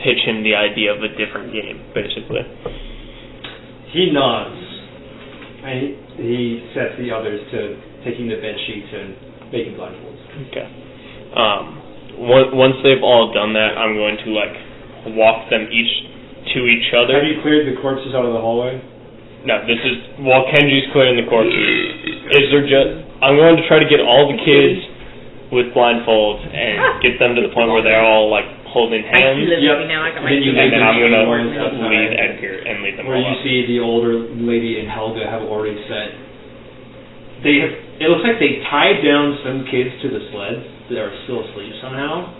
C: pitch him the idea of a different game, basically.
B: He nods. And he sets the others to taking the bed sheets and making blindfolds.
C: Okay. Once they've all done that, I'm going to walk them each to each other.
B: Have you cleared the corpses out of the hallway?
C: No, this is while Kenji's clearing the corpses. I'm going to try to get all the kids with blindfolds and get them to the point where they're all holding
E: I
C: hands.
E: see this movie now. I got my
B: And
C: And then I'm going to
B: outside,
C: lead Edgar and lead them
B: where
C: all
B: you
C: up.
B: see the older lady and Helga have already set. It looks like they tied down some kids to the sleds that are still asleep somehow,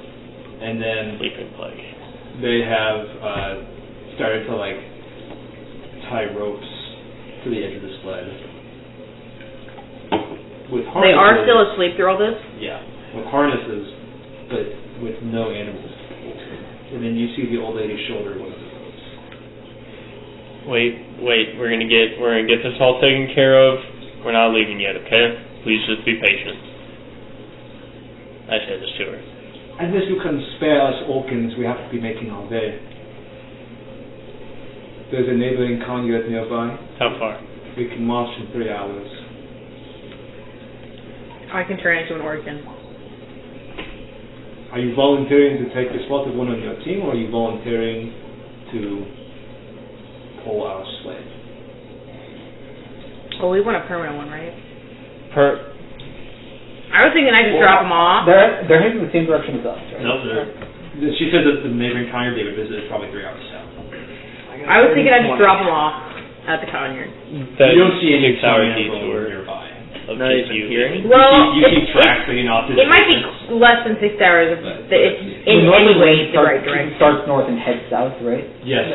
B: and then
C: Sleeping plague.
B: they have started to tie ropes to the edge of the sled. With harnesses.
E: They are still asleep through all this?
B: Yeah, with harnesses, but with no animals. And then you see the old lady shoulder one of the ropes.
C: Wait, we're gonna get this all taken care of. We're not leaving yet, okay? Please just be patient. I said this to her.
B: Unless you can spare us Orcans, we have to be making our way. There's a neighboring Kanjord nearby.
C: How far?
B: We can march in 3 hours.
E: I can turn into an Orcan.
B: Are you volunteering to take the spot of one on your team, or are you volunteering to pull our sled?
E: Well, we want a permanent one, right? I was thinking I could drop them off.
D: They're heading the same direction as us, right?
B: No, she said that the neighboring Kanjord they would visit is probably 3 hours south.
E: I was thinking I'd just drop them off at the Kanjord.
B: You don't see any
C: 6-hour
B: detour
C: detour
B: nearby.
C: Not even hearing.
E: Well,
B: you see tracks leading off to the
E: it might be
B: distance.
E: less than 6 hours if it's in any way the right direction.
D: Starts north and heads south, right?
B: Yes.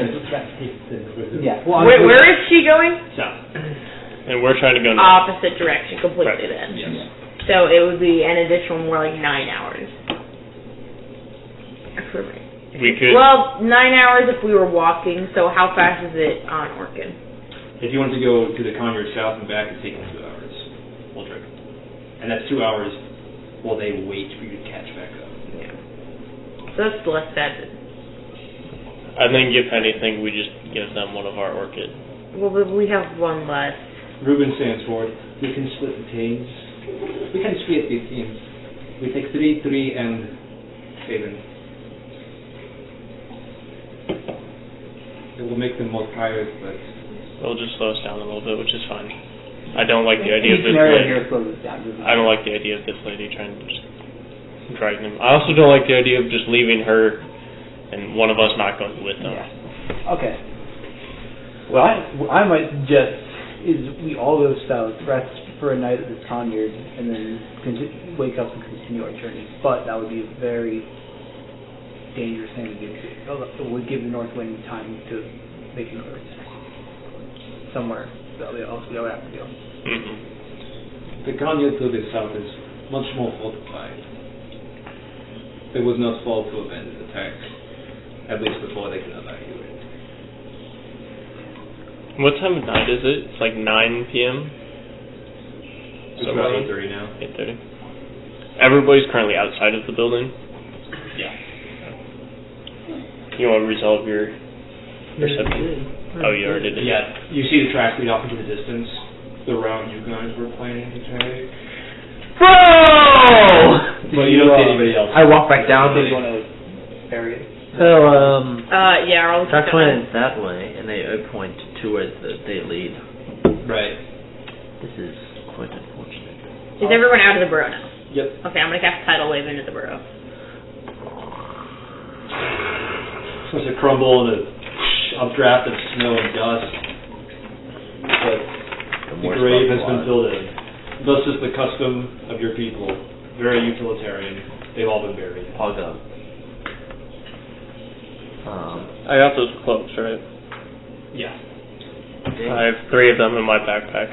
D: Yeah. Well,
E: Where is she going?
B: South.
C: And we're trying to go north.
E: Opposite direction completely
C: Right.
E: then.
B: Yes.
E: So it would be an additional more like 9 hours. For me.
C: We could.
E: Well, 9 hours if we were walking, so how fast is it on Orcan?
B: If you want to go to the Kanjord south and back, it's taking 2 hours. We'll trip. And that's 2 hours while they wait for you to catch back up.
E: Yeah. So that's less bad.
C: I think if anything, we just give them one of our orchids.
E: Well, we have one less.
B: Ruben stands forth. We can split the teams. We can split the teams. We take 3, 3, and 7. It will make them more tired, but
C: It'll just slow us down a little bit, which is fine. I don't like the idea of this
D: scenario
C: lady.
D: here slows us down.
C: I don't like the idea of this lady trying to just drag them. I also don't like the idea of just leaving her and one of us not going with them.
D: Yeah. Okay. Well, I might suggest is we all go south, rest for a night at this Kanjord, and then wake up and continue our journey. But that would be a very dangerous thing to do. It would give the north wind time to make it clear somewhere else we would have to go.
C: Mm-hmm.
B: the Kanjord to the south is much more fortified. They would not fall to a bandit attack, at least before they can evacuate.
C: What time of night is it? It's like 9 p.m.
B: It's about 8:30 now.
C: 8:30. Everybody's currently outside of the building.
B: Yeah.
C: You want to resolve your perception? Oh, you already did.
B: Yeah, you see the tracks lead off into the distance. The route you guys were planning to take.
H: Bro!
B: But you don't see anybody else.
H: I walk back down.
D: Do you want to bury it?
H: So,
E: Yeah, I'll
H: Chuck went that way, and they point towards they lead.
B: Right.
H: This is quite unfortunate.
E: Is everyone out of the burrow now?
B: Yep.
E: Okay, I'm gonna cast Tidal Wave into the burrow.
B: Supposed to crumble in a updraft of snow and dust. But the grave has been filled in. Thus is the custom of your people. Very utilitarian. They've all been buried.
H: I'll go.
C: I got those cloaks, right?
B: Yeah.
C: I have 3 of them in my backpack.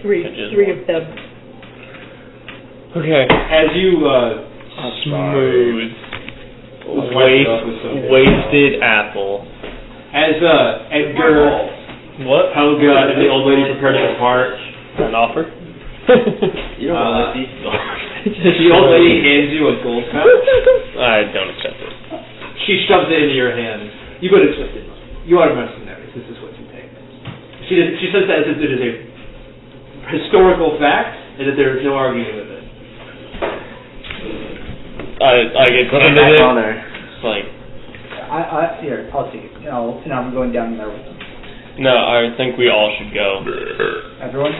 E: Three of them.
C: Okay.
B: As you
C: Smooth.
B: Wasted
C: Wasted apple.
B: As Edgar,
C: What?
B: Helga, and the old lady prepare to depart,
C: An offer?
H: You don't want to let these
B: the old lady hands you a gold pouch.
C: I don't accept it.
B: She shoves it into your hand. You could accept it. You are mercenaries. This is what you take. She says that as if it is a historical fact, and that there is no arguing with it.
C: I get
H: Put
C: handed
H: it back
C: it.
H: on her.
C: It's like,
D: Here, I'll take it. And I'm going down there with them.
C: no, I think we all should go.
D: Everyone?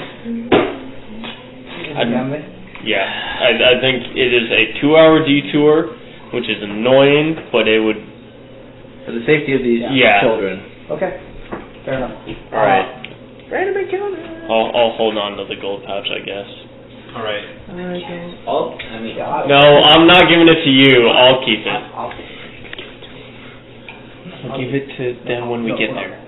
D: Family?
C: Yeah, I think it is a 2-hour detour, which is annoying, but it would.
H: For the safety of these children.
D: Okay. Fair enough.
C: Alright.
E: Random encounter.
C: I'll hold on to the gold pouch, I guess.
B: All right.
C: No, I'm not giving it to you. I'll keep it. I'll give it to them when we get there.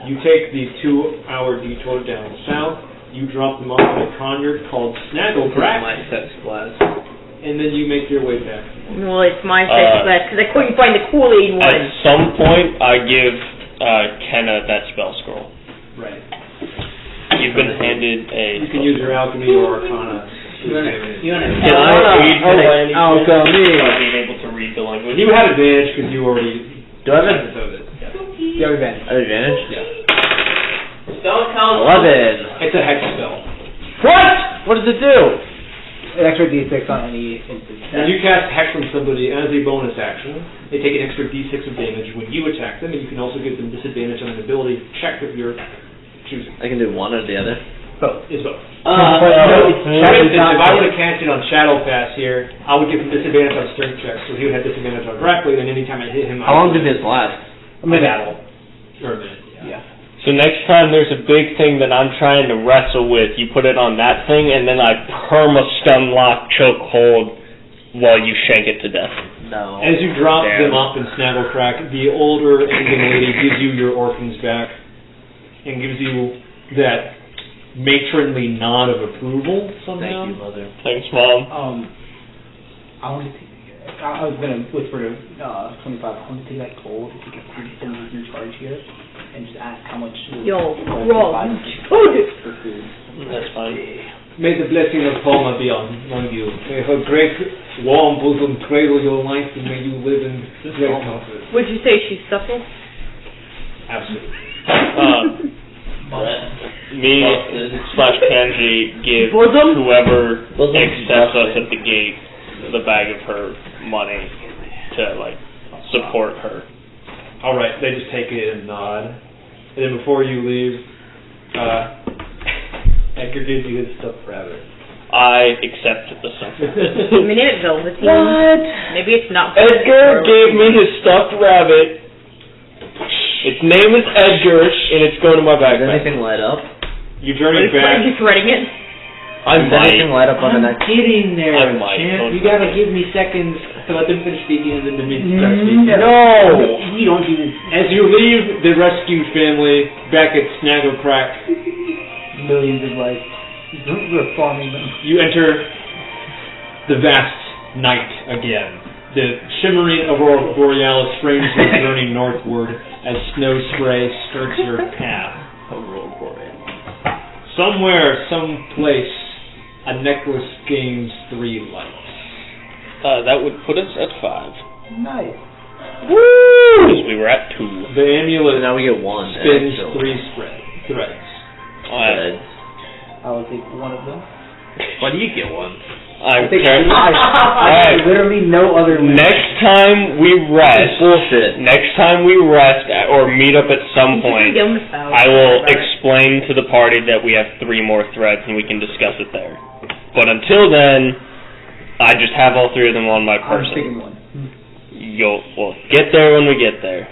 B: You take the 2-hour detour down south. You drop them off at a Kanjord called Snagglebrack,
H: My set splash.
B: and then you make your way back.
E: Well, it's my safe bet because I couldn't find the Kool-Aid one.
C: At some point, I give Kenna that spell scroll.
B: Right.
C: You've been handed a.
B: You can use your alchemy or arcana.
C: Can I read the language? Being able to read the language.
B: You have advantage because you already.
H: Do I have
B: practiced of it. Yeah.
D: You have advantage.
H: advantage?
B: Yeah.
G: Don't tell
H: 11.
B: It's a hex spell.
H: What? What does it do?
D: An extra d6 on any instance.
B: When you cast Hex on somebody as a bonus action, they take an extra d6 of damage when you attack them, and you can also give them disadvantage on an ability check of your choosing.
H: I can do one or the other.
B: Both. It's both.
D: No,
B: For instance, if I would have cast it on Shadow Pass here, I would give him disadvantage on strength checks, so he would have disadvantage on grappling, and anytime I hit him,
H: How long did this last?
B: A battle. Or a minute, yeah.
C: So next time there's a big thing that I'm trying to wrestle with, you put it on that thing, and then I perma-stun lock choke hold while you shank it to death.
H: No.
B: As you drop them off in Snagglecrack, the older ending lady gives you your Orcans back, and gives you that matronly nod of approval somehow.
H: Thank you, Mother.
C: Thanks, Mom.
D: I want to take. I was gonna whisper to 25. I want to take that gold to take a pretty thin in charge here, and just ask how much.
E: Yo, roll.
D: For food.
C: That's fine.
B: May the blessing of Palma be on you. May her great warm bosom cradle your life, and may you live in great comfort.
E: Would you say she's supple?
B: Absolutely.
C: Me / Kanji give whoever accepts us at the gate the bag of her money to like support her.
B: All right, they just take it and nod, and then before you leave, Edgar gives you his stuffed rabbit.
C: I accept the stuff.
E: Maybe it's velveteen.
C: What?
E: Maybe it's not.
C: Edgar gave me his stuffed rabbit. Its name is Edgar, and it's going to my
H: Does
C: backpack.
H: anything light up?
B: You journey
E: Are
B: back.
E: you threading it?
C: I
H: Does
C: might.
H: anything light up on the next?
B: Getting there,
C: I might.
B: champ.
C: Don't-
B: You gotta give me seconds to let them finish speaking and then to me start speaking.
C: No!
D: You don't do this.
B: As you leave the rescued family back at Snagglecrack,
D: Millions of lives. We're farming them.
B: you enter the vast night again. The shimmering aurora borealis frames your journey northward as snow spray skirts your path.
C: Aurora Borealis.
B: Somewhere, someplace, a necklace gains 3 lights.
C: That would put us at 5.
D: Nice.
C: Woo! Because we were at 2.
B: The amulet
H: So now we get one.
B: spins
H: so
B: 3 threads.
D: I will take one of them.
H: Why do you get one?
C: I'm
D: I think
C: currently.
D: I literally no other.
C: Next time we rest.
H: Bullshit.
C: Next time we rest or meet up at some point,
E: Give him a spell.
C: I will explain to the party that we have 3 more threads and we can discuss it there. But until then, I just have all 3 of them on my
D: I'm
C: person.
D: taking one.
C: We'll get there when we get there.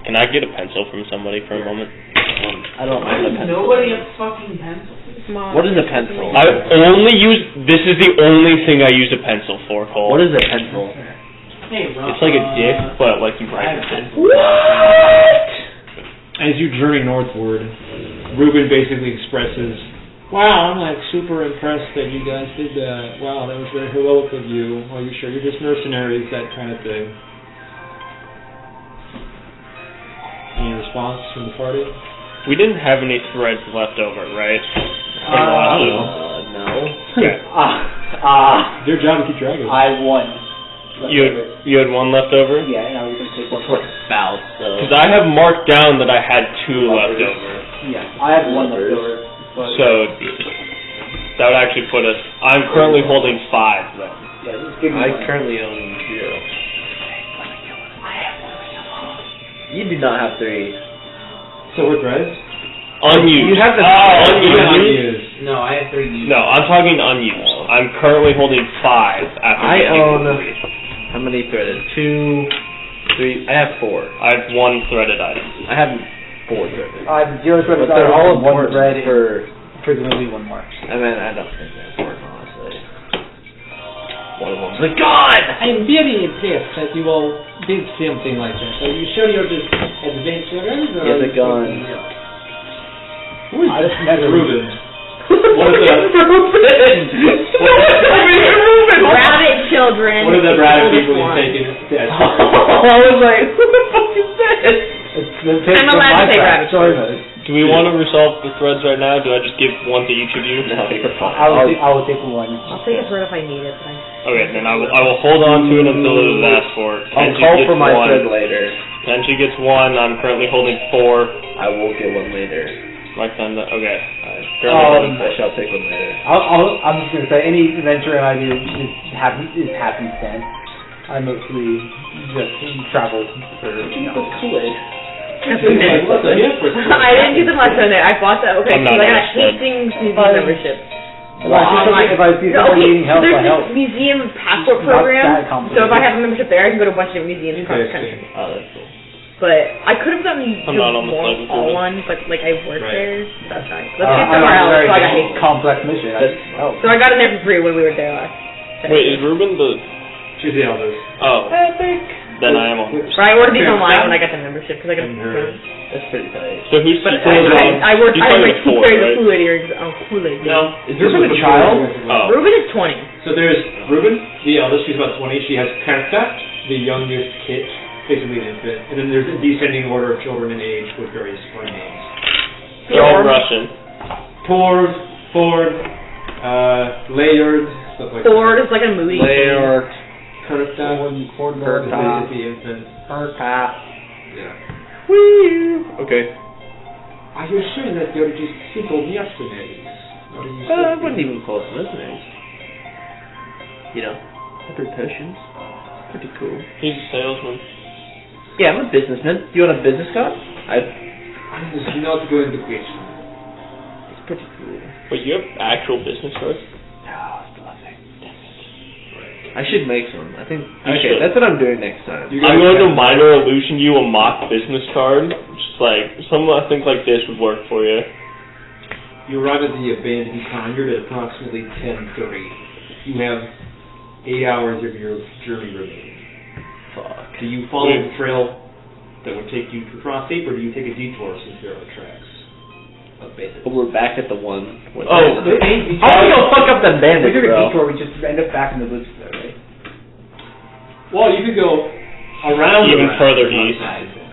C: Can I get a pencil from somebody for a moment?
H: I don't have a pencil.
G: Nobody has fucking pencils.
E: Mom.
H: What is a pencil?
C: I only use. This is the only thing I use a pencil for, Cole.
H: What is a pencil?
G: Hey, Rob.
C: It's like a dick, but like you write with it.
B: As you journey northward, Ruben basically expresses, "Wow, I'm like super impressed that you guys did that. Wow, that was very heroic of you. Are you sure you're just mercenaries?" That kind of thing. Any response from the party?
C: We didn't have any threads left over, right?
H: No.
C: Okay.
B: Your job to keep track of it.
D: I won.
C: You had 1 left over?
D: Yeah, and I was gonna take one.
H: For Faust, so.
C: Because I have marked down that I had 2 left over.
D: Yeah, I have one left over.
C: So that would actually put us. I'm currently holding 5 then.
D: Yeah, just give me
H: I
D: one.
H: currently own 0. You do not have 3.
B: So we're threads?
C: Unused.
H: You have the
C: unused.
G: No, I have 3 used.
C: No, I'm talking unused. I'm currently holding 5 after
H: I
C: getting
H: own.
C: 3.
H: How many threaded? 2, 3. I have 4.
C: I have 1 threaded item.
H: I have 4 threaded.
D: I have 0 thread.
H: But they're all
D: one
H: important
D: thread
H: for.
D: presumably 1 mark.
H: I mean, I don't think they're important, honestly. One of them's like, God!
B: I'm very impressed that you all did something like that. Are you sure you're just adventurers?
H: He has a gun.
B: Who is
D: I just met
B: Ruben? What is that?
E: Rabbit children.
B: What are the
E: It's
B: rabbit
E: the
B: people
E: oldest
B: you've
E: one.
B: taken?
H: I was like, who the fuck is this?
E: I'm allowed to say rabbit children.
C: Do we want to resolve the threads right now? Do I just give 1 to each of you?
H: No, you're fine.
D: I will take one.
E: I'll take a thread if I need it. But
C: Okay, then I will hold on to it until it is asked for.
H: I'll
C: Kenji
H: call
C: gets
H: for my
C: 1.
H: thread later.
C: Kenji gets 1. I'm currently holding 4.
H: I will get one later.
C: My son. Okay. Alright.
H: I'll take one later.
D: I'm just gonna say any adventure I do is happenstance. I mostly just travel for
H: Kool-Aid.
E: I didn't do them last Sunday. I bought that. Okay, because I got Hastings Museum membership.
D: If I see someone needing help, I help.
E: There's this museum passport program. So if I have a membership there, I can go to a bunch of museums across the country.
H: Oh, that's cool.
E: But I could have done
C: I'm not on the
E: more
C: sledding
E: all
C: program.
E: one, but like I worked there. So that's nice. Let's
D: I
E: get somewhere
D: have a
E: else.
D: very
E: So I got Hastings.
D: complex mission.
E: So I got in there for free when we were there last.
C: Wait, is Ruben the...
B: She's the eldest.
C: Oh.
D: Epic.
C: Then I am on.
E: But I ordered these online when I got the membership because I got the
H: That's pretty tight.
C: So who's...
E: But I worked.
C: You
E: I
C: started
E: like
C: at 4,
E: two pairs of
C: right?
E: Kool-Aid earrings. Oh, Kool-Aid.
B: No.
D: Is Ruben a child?
C: Oh.
E: Ruben is 20.
B: So there's Ruben, the eldest. She's about 20. She has Karta, the youngest kid, basically an infant. And then there's a descending order of children in age with various funny names.
C: They're all Russian.
B: Torv, Ford, Layered, stuff like
E: Ford
B: that.
E: is like a movie.
H: Layer.
B: Karta,
D: Ford
B: is the infant. Yeah.
C: Okay.
B: Are you sure that you're just simple mercenaries? Or are you
H: I wouldn't even call it mercenaries. You know, they're potions. Pretty cool.
C: He's a salesman.
H: Yeah, I'm a businessman. You want a business card?
B: I was not going to question.
H: It's pretty cool.
C: Wait, you have actual business cards?
H: No, it's nothing. I should make some. I think.
C: You
H: Okay,
C: should.
H: that's what I'm doing next time.
C: I'm going to minor illusion you a mock business card. Just like, something I think like this would work for you.
B: You arrive at the abandoned Kanjord at approximately 10:30. You have 8 hours of your journey remaining.
H: Fuck.
B: Do you follow the trail that would take you to Frostdeep, or do you take a detour since there are tracks of bandits?
H: But we're back at the one. With
C: Oh,
H: how are we gonna fuck up them
D: We
H: bandits,
D: took a
H: bro?
D: detour. We just end up back in the woods there, right?
B: Well, you could go around
C: Even
B: the
C: further east.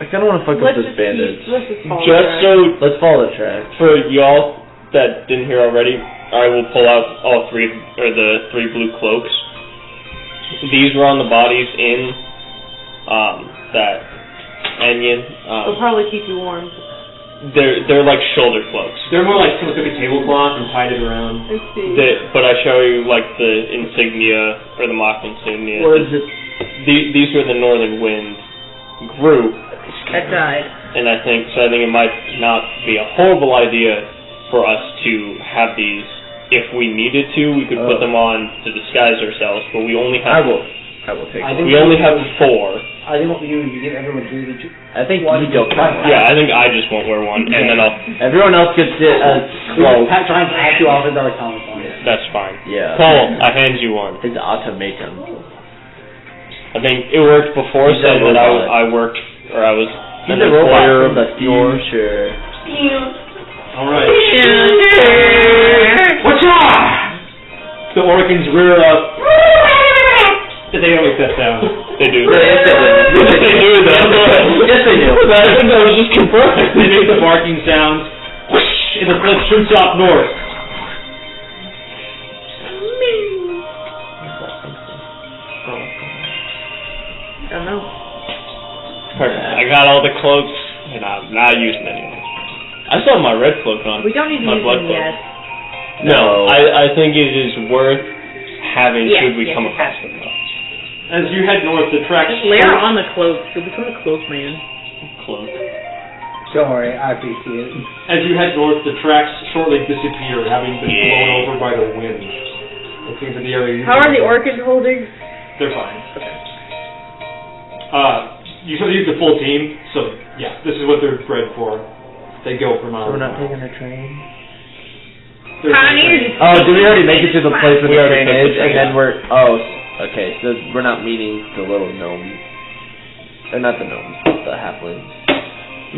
H: I kind of want to fuck up those bandits.
E: Let's just follow
C: Just
E: that.
C: so,
H: Let's follow the tracks.
C: for y'all that didn't hear already, I will pull out all three, or the 3 blue cloaks. These were on the bodies in, that Onion.
E: They'll probably keep you warm.
C: They're like shoulder cloaks.
B: They're more like someone took a tablecloth and tied it around.
E: I see.
C: But I show you like the insignia, or the mock insignia.
H: Or is it?
C: These were the Northern Wind group,
E: That died.
C: and I think it might not be a horrible idea for us to have these. If we needed to, we could put them on to disguise ourselves, but we only have.
H: I will take
D: I
H: one.
D: think
C: We only have 4.
D: I think what we do is we give everyone two each.
H: I think
D: One
H: you don't.
D: one.
C: Yeah, I think I just won't wear one, and then I'll.
H: Everyone else gets a
D: We
H: cloak.
D: just try and pack you off with our atomic on it.
C: That's fine.
H: Yeah.
C: Cole, I hand you one.
H: His automaton.
C: I think it worked before,
H: He's
C: saying
H: a
C: that
H: robot.
C: I worked, or I was
H: He's
C: an
H: a robot
C: employer
H: from the
C: of yours.
H: future.
B: Alright. Watch out! The Orcans rear up. But they always set down.
C: They do.
H: Yes, they do.
C: Yes, they do, though.
H: Yes, they do.
C: I think that was just confirmed.
B: They make the barking sound, and the flood shoots off north.
E: I don't know.
C: Perfect. I got all the cloaks, and I'm not using any of them. I still have my red cloak on.
E: We don't need to
C: My
E: use
C: blood
E: them
C: cloak.
E: yet.
C: No, I think it is worth having
E: Yes,
C: should we
E: yes,
C: come
E: it
C: across
E: has.
C: them.
B: As you head north, the tracks.
E: Just layer on the cloak. You'll become the cloak man.
C: Cloak.
D: Don't worry, I appreciate it.
B: As you head north, the tracks shortly disappear, having been blown over by the wind. It seems that the area.
E: How are the Orcans holding?
B: They're fine. You sort of use the full team, so yeah, this is what they're bred for. They go for miles.
H: So we're not taking a train?
E: Pioneers.
H: Oh, did we already make it to the place where
C: We
H: the
C: already
H: train
C: took the
H: is, and
C: train.
H: then we're... Oh, okay, so we're not meeting the little gnomes. Or not the gnomes, the halflings.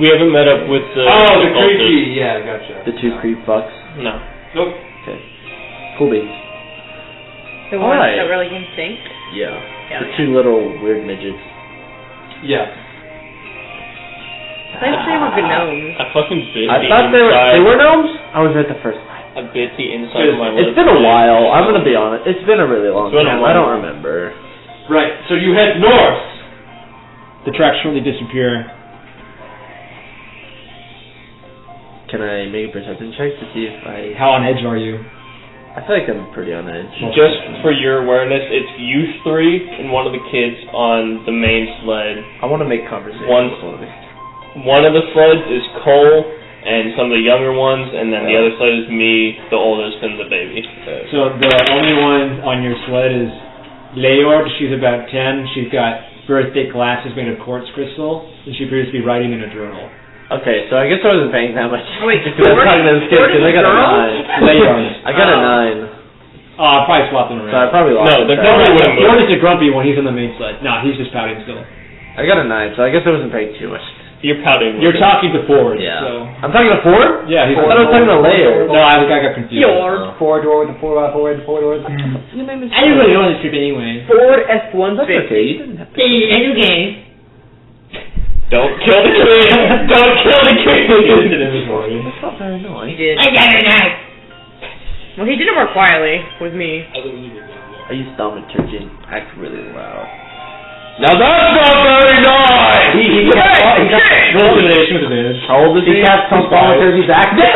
C: We haven't met up with the.
B: Oh, the
C: cultists.
B: creepy. Yeah, gotcha.
H: The 2 creep fucks.
C: No.
B: Nope.
H: Okay. Cool beans.
E: The ones
H: Alright.
E: that really can think.
H: Yeah.
E: Yeah.
H: The 2 little weird midgets.
B: Yeah.
E: I thought they were gnomes.
C: I fucking bit
H: I
C: the
H: thought
C: inside.
H: they were gnomes? I was right the first time.
C: I bit the inside of my lip.
H: It's been a while. I'm gonna be honest. It's been a really long
C: It's been a
H: time.
C: long
H: I don't
C: time.
H: remember.
B: Right. So you head north. The tracks shortly disappear.
H: Can I make a perception check to see if I...
B: How on edge are you?
H: I feel like I'm pretty on edge.
C: Just for your awareness, it's you three and one of the kids on the main sled.
H: I want to make conversation.
C: One of the sleds is Cole and some of the younger ones, and then the other sled is me, the oldest, and the baby.
B: So the only one on your sled is Leord. She's about 10. She's got birthday glasses made of quartz crystal, and she appears to be writing in a journal.
H: Okay, so I guess I wasn't paying that much.
E: Wait,
H: because I was talking to this kid, because I got a 9.
B: Leord.
H: I got a 9.
B: I probably swapped them
H: So I
B: around.
H: probably lost.
C: No,
H: the
C: they're probably wouldn't move.
B: Leord is a grumpy one. He's on the main sled. No, he's just pouting still.
H: I got a 9, so I guess I wasn't paying too much.
C: You're pouting.
B: You're talking to Ford.
H: Yeah.
B: So.
H: I'm talking to Ford?
B: Yeah, he's
H: I thought I was talking to Layer.
B: No, I got confused.
E: Fjord.
D: 4 door with the 4x4 with the 4 doors.
H: Your name is
B: Everybody knows this trip anyway.
E: Ford F-150.
H: That's okay. You didn't have to.
C: Don't kill the kid! Don't kill the kid!
H: That's not very annoying.
E: He did. Well, he did it more quietly with me.
H: I use thaumaturgy. Act really loud.
C: Now that's not very nice!
H: He got
B: Roll intimidation with advantage.
H: How old is he? He has some thaumaturgy back. 5.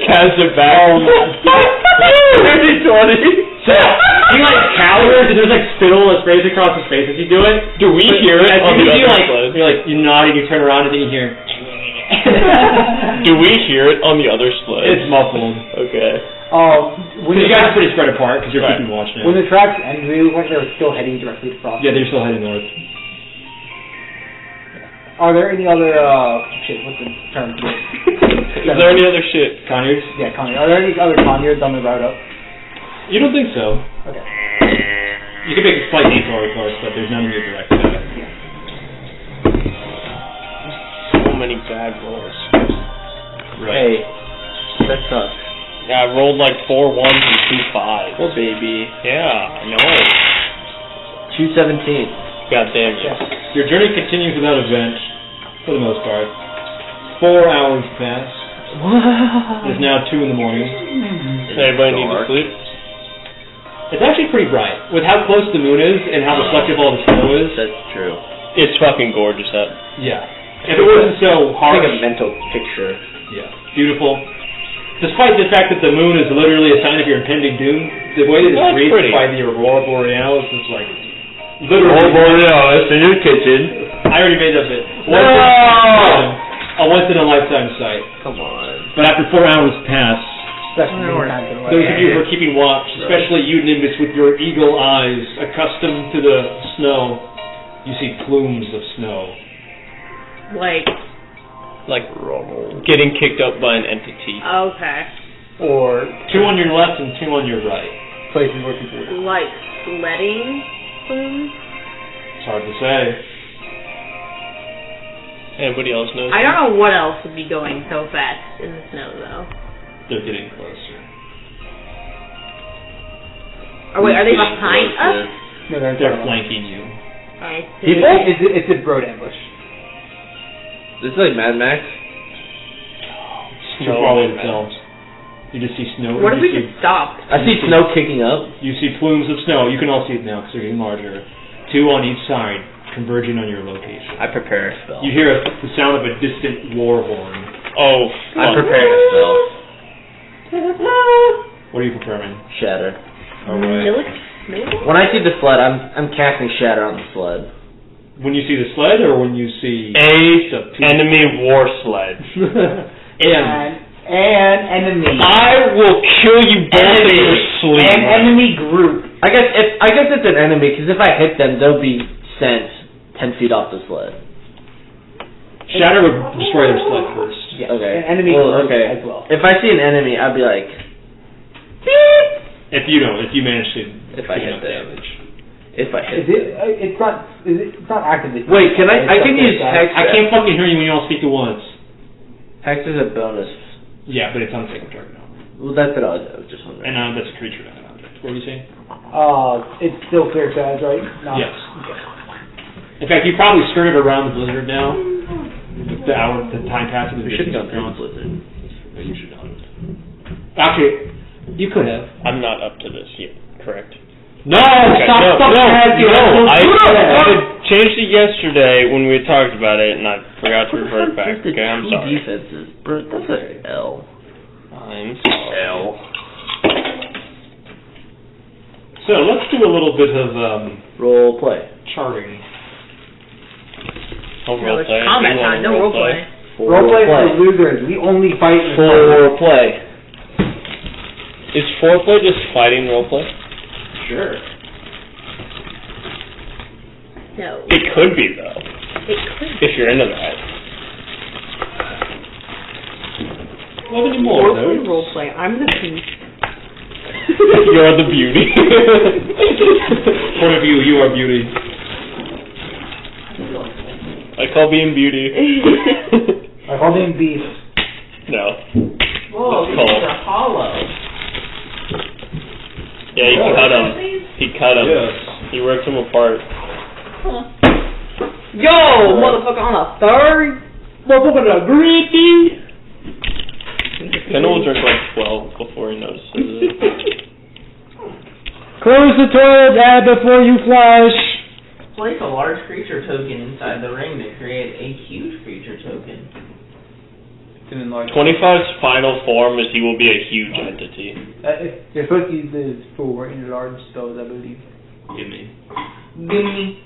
C: Cast it back.
H: 20.
B: He like cowers and there's like spittle that sprays across his face as you do it.
C: Do we hear it
B: As
C: on
B: soon
C: the
B: as
C: other sled?
B: you nod and you turn around and then you hear.
C: Do we hear it on the other sled?
B: It's muffled.
C: Okay.
D: When
B: You guys are pretty spread apart because you're
C: Right.
B: keeping watch now.
D: When the tracks ended, they looked like they were still heading directly to Frost.
B: Yeah, they're still heading north.
D: Are there any other, shit, what's the term for this?
C: Is there any other shit?
B: Conyers?
D: Yeah, Kanjord. Are there any other Kanjords on the route up?
B: You don't think so.
D: Okay.
B: You can make a slight detour, of course, but there's none in your direct path.
C: So many bad rolls.
B: Right.
H: Hey, that sucks.
C: Yeah, I rolled like 4 1s and 2 5s.
H: Poor baby.
C: Yeah, I know.
H: 217.
C: God damn you.
B: Your journey continues without event, for the most part. 4 hours pass. It's now 2 in the morning.
C: Does anybody need to sleep?
B: It's actually pretty bright. With how close the moon is and how reflective all the snow is.
H: That's true.
C: It's fucking gorgeous out.
B: Yeah. If it wasn't so harsh.
H: Take a mental picture.
B: Yeah. Beautiful. Despite the fact that the moon is literally a sign of your impending doom, the way that it's
C: That's
B: reached
C: pretty.
B: by the aurora borealis is like literally.
H: Borealis in your kitchen.
B: I already made that bit. A once in a lifetime sight.
H: Come on.
B: But after 4 hours pass,
D: Especially in times of
B: those of you who are keeping watch, especially you, Nimbus, with your eagle eyes, accustomed to the snow, you see plumes of snow.
C: Like getting kicked up by an entity.
E: Okay.
D: Or
B: 2 on your left and 2 on your right.
D: places where people would.
E: Like sledding plumes?
B: It's hard to say.
C: Anybody else knows?
E: I don't know what else would be going so fast in the snow, though.
B: They're getting closer.
E: Oh, wait, are they behind us?
D: No, they're
B: They're flanking you.
E: I see.
D: It's a broad ambush.
H: This is like Mad Max.
B: It's too far away to tell. You just see snow.
E: What if we
B: you
E: just stopped?
H: I see snow kicking up.
B: You see plumes of snow. You can all see it now because they're getting larger. 2 on each side, converging on your location.
H: I prepare a spell.
B: You hear the sound of a distant war horn.
C: Oh,
H: I
C: fuck.
H: prepared a spell.
B: What are you preparing?
H: Shatter.
E: Milk?
H: When I see the sled, I'm casting Shatter on the sled.
B: When you see the sled, or when you see
C: enemy war sled?
D: And enemy.
C: I will kill you both in your sleep.
D: An enemy group.
H: I guess it's an enemy, because if I hit them, they'll be sent 10 feet off the sled.
B: Shatter would destroy their sled first.
D: Yeah.
H: Okay.
D: An enemy
H: Well,
D: group
H: okay.
D: as well.
H: If I see an enemy, I'd be like, beep.
B: If you manage to
H: If I
B: take
H: hit
B: enough
H: them.
B: damage.
H: If I hit
D: Is it?
H: them.
D: It's not actively.
H: Wait, can I can use hex?
B: I can't fucking hear you when you all speak at once.
H: Hex is a bonus.
B: Yeah, but it's on the same target now.
H: Well, that's what I was just wondering.
B: And that's a creature, not an object. What were you saying?
D: It's still clear skies, right? No.
B: Yes. In fact, you probably skirted around the blizzard now. With the time passing.
H: We should have gone through the blizzard.
B: No, you should not. Actually, you could have.
C: I'm not up to this yet, correct?
B: No!
C: Okay,
B: Stop
C: no,
B: fucking asking!
C: I said changed it yesterday when we talked about it, and I forgot to revert back.
H: Just the
C: Okay, I'm
H: two
C: sorry.
H: defenses, bro. That's an L.
C: I'm sorry.
H: L.
B: So let's do a little bit of
H: Role play.
B: charting.
C: No
E: No,
C: role
E: it's
C: play.
E: combat
C: You want
E: time, no roleplay.
D: Roleplay for losers. We only fight in
H: Foreplay.
C: Is foreplay just fighting roleplay?
B: Sure.
E: No.
C: It could be though,
E: It could.
C: if you're into that.
B: Love any more,
E: Roleplay,
B: though?
E: roleplay. I'm the beast.
C: You're the beauty.
B: Point of view, you are beauty.
C: I call being beauty.
D: I call him beast.
C: No.
G: Whoa,
C: It's
G: these
C: cold.
G: are hollow.
C: Yeah, he cut him. He cut him.
B: Yes.
C: He ripped him apart.
E: Yo, motherfucker on a third.
B: Motherfucker, the gritty.
C: Kendall will drink like 12 before he notices it.
B: Close the toilet, Dad, before you flush.
G: Place a large creature token inside the ring to create a huge creature token.
C: 25's final form is he will be a huge entity.
D: You're supposed to use this for enlarged spells, I believe.
B: Gimme.
G: Gimme.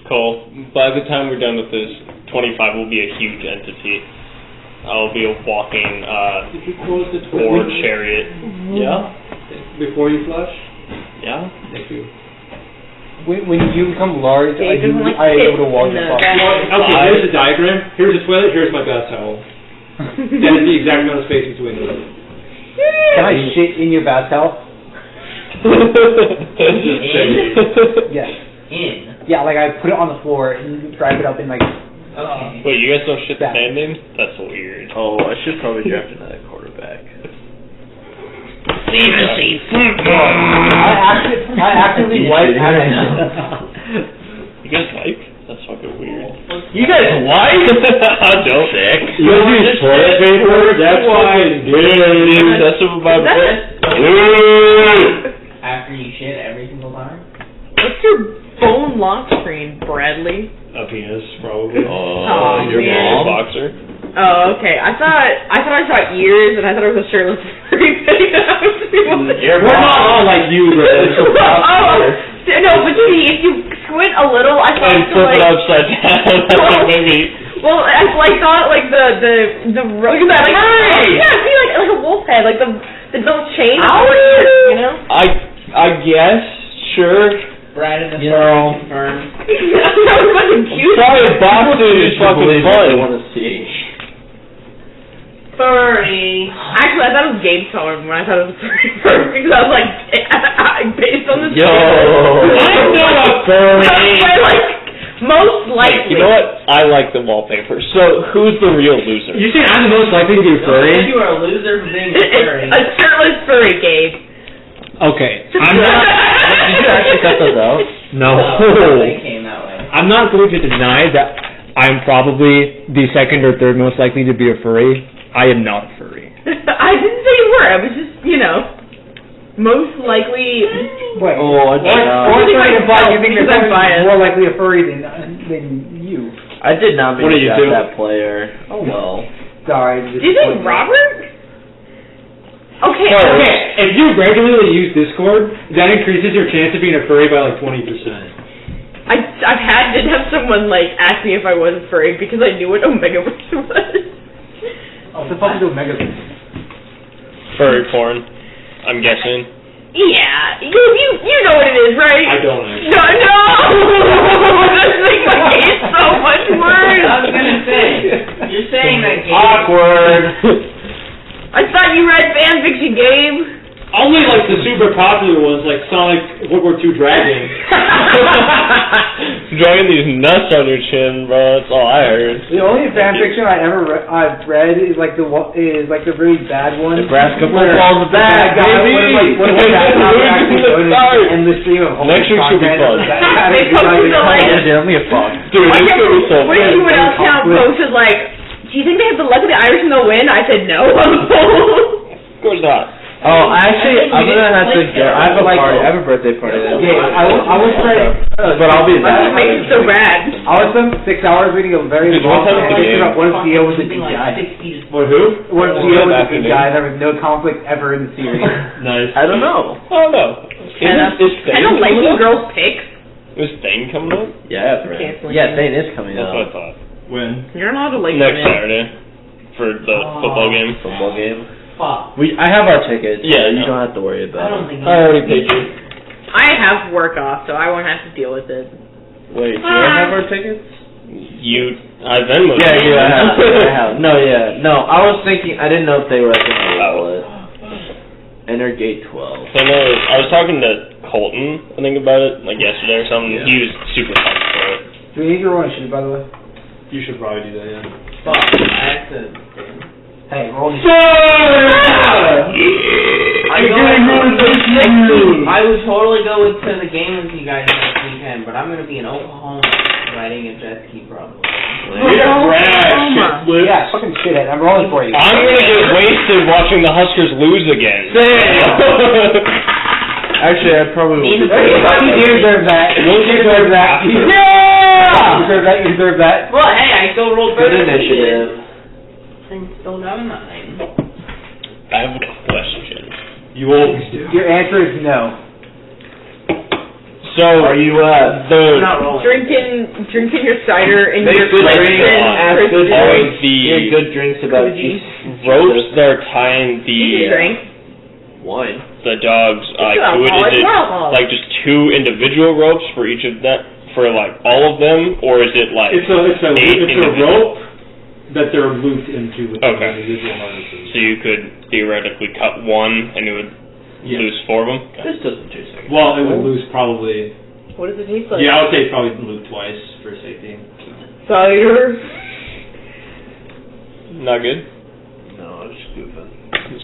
C: Cool. By the time we're done with this, 25 will be a huge entity. I'll be a walking
B: Did you close the
C: board
B: toilet?
C: chariot. Yeah?
B: Before you flush?
C: Yeah?
B: Thank you.
D: When you become large, I
E: Dave doesn't like
D: am
E: kids
D: able to walk
E: in
D: your
E: the
D: fuck.
B: Okay, here's the diagram. Here's the toilet, here's my bath towel. That is the exact amount of space between them.
D: Can I shit in your bath towel? Yes.
G: In.
D: Yeah, like I put it on the floor and drive it up in like.
G: Okay.
C: Wait, you guys don't shit
D: Yeah.
C: standing? That's weird.
H: Oh, I should probably draft another quarterback.
D: I actively wipe as I shit.
C: You guys like? That's fucking weird.
H: You guys like?
C: I don't.
H: Sick.
B: You guys use toilet paper? That's why.
C: Be obsessive about it.
G: After you shit every single time?
E: What's your phone lock screen, Bradley?
B: A penis, probably.
E: Oh,
C: Your
E: man.
C: boxer?
E: Oh, okay. I thought I saw ears, and I thought it was a shirtless furry thing.
B: We're not all like you, Red.
E: No, but see, if you squint a little, I thought
C: And flip it upside down.
E: Well,
C: Maybe.
E: Well, I thought like the look at that, like yeah, see, like a wolf head, like the little chain, you know.
C: I guess, sure.
G: Brad and the
H: You know.
G: confirmed.
E: That was fucking cute.
C: Sorry, boxing is fucking fun.
H: I want to see.
G: Furry.
E: Actually, I thought it was Gabe's color when I thought it was furry because I was like, based on this.
H: Yo.
C: I'm not a furry.
E: Like, most likely.
C: You know what? I like the wallpaper. So, who's the real loser?
B: You say I'm the most likely to be a
G: Don't say
B: furry?
G: you are a loser for being a furry.
E: A shirtless furry, Gabe.
B: Okay. I'm not.
H: Did you actually cut those out?
B: No.
G: They came that way.
B: I'm not going to deny that I'm probably the second or third most likely to be a furry. I am not a furry.
E: I didn't say you were. I was just, most likely.
D: Wait.
H: Oh, I did not.
D: Or you think
E: Because
D: that
E: I'm
D: I'm
E: biased.
D: more likely a furry than you.
H: I did not mean
B: What
H: to
B: did you
H: draft
B: do?
H: that player. Oh well.
D: Sorry.
E: Do you think Robert? Okay.
B: Okay, if you regularly use Discord, that increases your chance of being a furry by like 20%.
E: Did have someone ask me if I was a furry because I knew what Omegaverse was.
D: What the fuck is Omega?
C: Furry porn, I'm guessing.
E: Yeah, you know what it is, right?
B: I don't actually.
E: No, this makes my case so much worse.
G: I was gonna say, you're saying that game.
B: Awkward.
E: I thought you read fanfiction, Gabe.
B: Only the super popular ones like Sonic World War II Dragon.
C: Dragging these nuts on your chin, bro. That's all I heard.
D: The only fanfiction I've read is the really bad one.
H: Nebraska
D: where
H: football's
D: the bad guy
C: baby.
D: what bad guy would actually go to end the stream of
C: Next week should be fun.
E: They posted
H: Give me a fuck.
C: Dude, this could be so
E: What if
C: fun.
E: you went out town posted do you think they have the luck of the Irish and they'll win? I said no.
C: Of course not.
H: Oh, actually, I'm gonna have to go. I have a party. I have a birthday party.
D: Yeah, I will spend.
H: But I'll be
E: That
H: back.
E: makes it so bad.
D: I will spend 6 hours reading a very
C: Did you
D: long
C: want to have a
D: conversation
C: game?
D: about what if Theo was a
G: Something
D: good
G: like
D: guy.
G: 6 feet.
B: What, who?
D: What if
C: Well,
D: Theo was a
C: afternoon.
D: good guy? There was no conflict ever in the series.
B: Nice.
H: I don't know.
C: Oh no. Is
E: I don't like when girls pick.
C: Is Thane coming up?
H: Yeah.
E: Canceling.
H: Yeah, Thane is coming
C: That's what I
H: out.
C: thought.
B: When?
E: You're not allowed to like
C: Next
E: it.
C: Saturday for the football game.
H: Football game.
G: Fuck.
H: I have our tickets.
C: Yeah,
H: you
C: no.
H: don't have to worry
G: I
H: about
G: don't
H: it.
G: think
C: I already paid you.
E: I have work off, so I won't have to deal with it.
H: Wait, do I have our tickets?
C: I Venmoed
H: Yeah,
C: you.
H: I have. I have. No, yeah. No, I was thinking, I didn't know if they were like in the wallet. Enter gate 12.
C: So no, I was talking to Colton, I think about it, like yesterday or something.
H: Yeah.
C: He was super pumped for it.
D: Do we need your one shoot, by the way?
B: You should probably do that, yeah.
G: Fuck. I have to.
D: Hey, roll
G: I would totally go to the game with you guys next weekend, but I'm gonna be in Oklahoma riding a jet ski probably.
D: Yeah, fucking shit it. I'm rolling for you.
C: I'm gonna get wasted watching the Huskers lose again.
H: Actually, I probably will.
D: You deserve that. You deserve that.
E: Yeah!
D: You deserve that. You deserve that.
G: Well, hey, I still rolled
H: Good
G: better than you did.
H: initiative.
G: I'm still got a 9.
C: I have a question.
B: You always do.
D: Your answer is no.
C: So
H: Are you,
G: I'm
C: the
G: not rolling.
E: Drinking your cider in
H: Make
E: your
H: good
E: Kristen
H: drinks, ask good
C: all
H: drinks,
C: the
H: hear good drinks about
E: Koozies.
C: ropes that are tying
E: You
C: the
E: drink.
H: wine.
C: the dogs
E: It's
C: to it,
E: alcohol.
C: is
E: It's
C: it
E: more alcohol.
C: like just 2 individual ropes for each of them, for like all of them, or is it like
B: It's a
C: individual.
B: rope that they're looped into with
C: Okay.
B: individual harnesses.
C: so you could theoretically cut one and it would
B: Yes.
C: lose 4 of them?
H: This doesn't taste like
B: Well, it would lose probably.
E: What does it taste like?
B: Yeah, I would say probably loop twice for safety.
E: Cider.
C: Not good?
H: No, I was just goofing.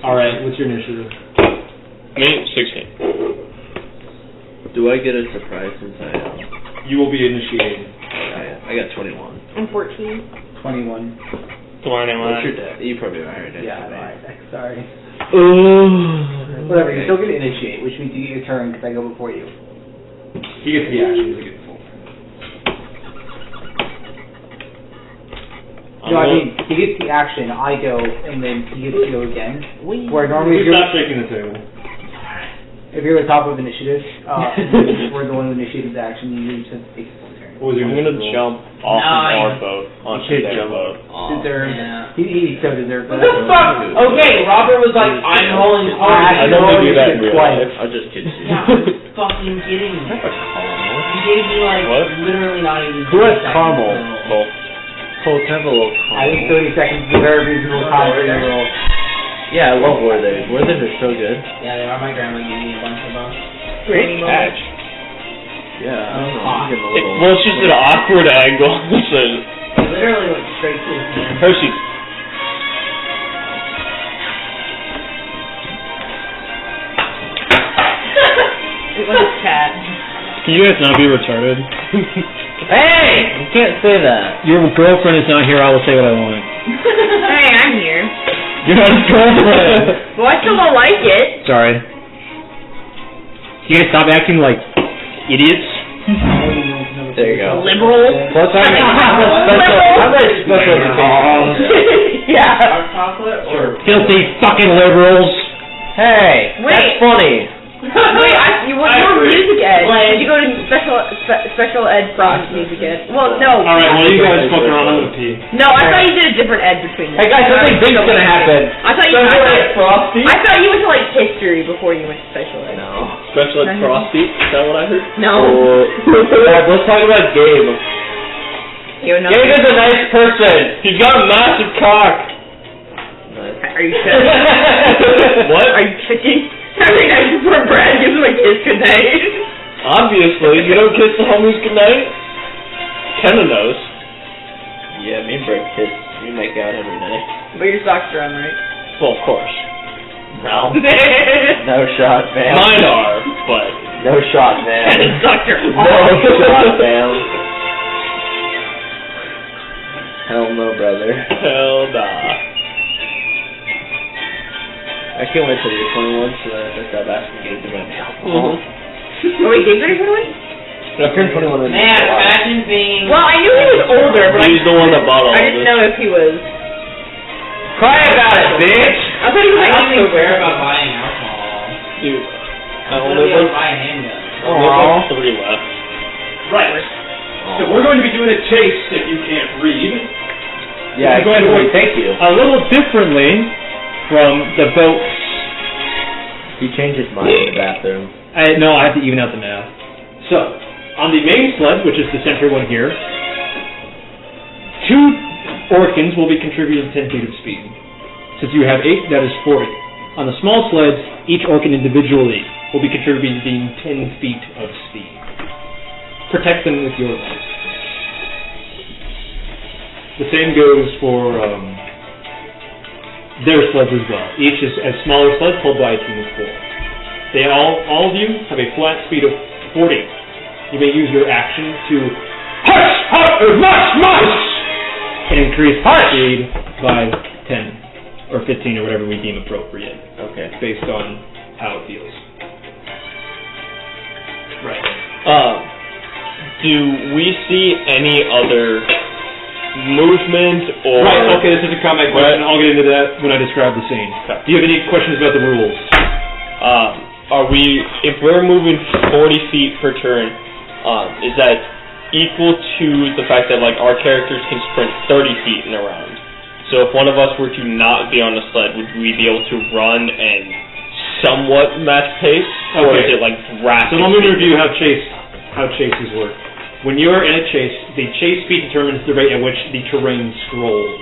B: All right, what's your initiative?
C: Me, 16.
H: Do I get a surprise since I
B: You will be initiating.
H: I got 21.
E: I'm 14.
D: 21.
H: What's your deck? You probably are higher deck
D: Yeah,
H: than me.
D: alright. Sorry.
H: Ooh.
D: Whatever, you still get to initiate, which means you get your turn because I go before you.
B: He gets the action. He gets the full.
D: No, I mean, he gets the action, I go, and then he gets to go again. Where normally if
B: Please
D: you're,
B: stop shaking the table.
D: if you're the top of initiative, we're the one who initiated the action, you just take his turn.
B: What was your
C: I'm gonna
B: initiative roll?
C: jump off
G: No,
C: of
G: I-
C: our boat onto
H: should
C: their
H: jump
C: boat.
D: Deserved.
G: Yeah.
D: He so deserved
G: What
D: that.
G: the fuck? Okay, Robert was like, I'm rolling hard.
C: I don't think do that in real
D: Twice.
C: life.
H: I'll just kid you.
G: Yeah, I'm fucking kidding me. You gave me like
C: What?
G: literally not even.
H: Who has
G: 30 seconds
H: caramel?
G: to roll.
C: Cool.
H: Cole, can I have a little
D: I think 30 seconds is a very reasonable time for you to roll.
H: Yeah, I love Worthing. Worthing are so good.
G: Yeah, they are. My grandma gave me a bunch of them.
E: Great.
C: Patch.
H: Yeah, I don't know.
G: Hot.
H: I'm getting a little...
C: Well, it's just an awkward angle. So,
G: They literally went straight to his hand.
C: Hershey's.
E: It was a cat.
B: Can you guys not be retarded?
H: Hey! You can't say that.
B: Your girlfriend is not here. I will say what I want.
E: Hey, I'm here.
B: You're not his girlfriend.
E: Well, I still don't like it.
B: Sorry. You guys stop acting like idiots.
H: There you go.
E: Liberal.
H: Plus, I'm a special education.
E: Yeah.
G: Dark chocolate or
B: Filthy fucking liberals.
H: Hey!
E: Wait.
H: That's funny.
E: Wait, you were music ed. Did you go to special ed from music ed? Well, no.
B: All right. Well, you guys fuck around. I'm gonna pee.
E: No, I thought you did a different ed between them.
H: Hey guys, something big's gonna happen.
E: I thought you.
H: Frosty?
E: I thought you went to like history before you went to special ed.
H: No.
C: Special ed Frostdeep, is that what I heard?
E: No.
H: Alright, let's talk about Gabe.
E: You know.
H: Gabe is a nice person.
C: He's got a massive cock.
E: Are you kidding?
C: What?
E: Are you kidding? Every night before Brad gives him a kiss goodnight.
C: Obviously, you don't kiss the homies goodnight. Kenna knows.
H: Yeah, me and Brett kiss. We make out every night.
E: But your socks are on, right?
C: Well, of course.
H: No. No shot, fam.
C: Mine are, but
H: No shot, man.
E: Kenna's socks are
H: No
E: on.
H: shot, fam. Hell no, brother.
C: hell nah.
H: I can't wait till you're 21 so that I can stop asking you to do my alcohol.
E: Oh wait, Gabe's already 21?
H: I turned 21 in
G: Man,
H: July.
G: imagine being...
E: Well, I knew he was older, but
C: He's the one that bought all
E: I
C: of
E: didn't
C: it.
E: know if he was.
H: Cry about it, bitch!
E: I thought he was
G: I
E: like
G: don't even
E: October.
G: care about buying alcohol.
C: Dude, I
G: I'm
C: only
G: gonna be able
C: have
G: to buy a handgun.
C: like 3 left.
B: Right. So we're going to be doing a chase if you can't read.
H: Yeah, I
B: We're going to work
H: thank you.
B: a little differently from the boat.
H: He changed his mind in the bathroom.
B: No, I have to even out the math. So, on the main sled, which is the center one here, 2 Orcans will be contributing 10 feet of speed. Since you have 8, that is 40. On the small sleds, each Orcan individually will be contributing 10 feet of speed. Protect them with your life. The same goes for their sleds as well. Each is a smaller sled pulled by a team of 4. They all of you have a flat speed of 40. You may use your action to and increase speed by 10 or 15 or whatever we deem appropriate.
H: Okay.
B: Based on how it feels. Right.
C: Do we see any other movement or...
B: Right, okay, this is a combat question. I'll get into that when I describe the scene.
C: Okay.
B: Do you have any questions about the rules?
C: Are we, if we're moving 40 feet per turn, is that equal to the fact that like our characters can sprint 30 feet in a round? So if one of us were to not be on the sled, would we be able to run and somewhat match pace? Or is it like rapid?
B: So let me review how chases work. When you are in a chase, the chase speed determines the rate at which the terrain scrolls.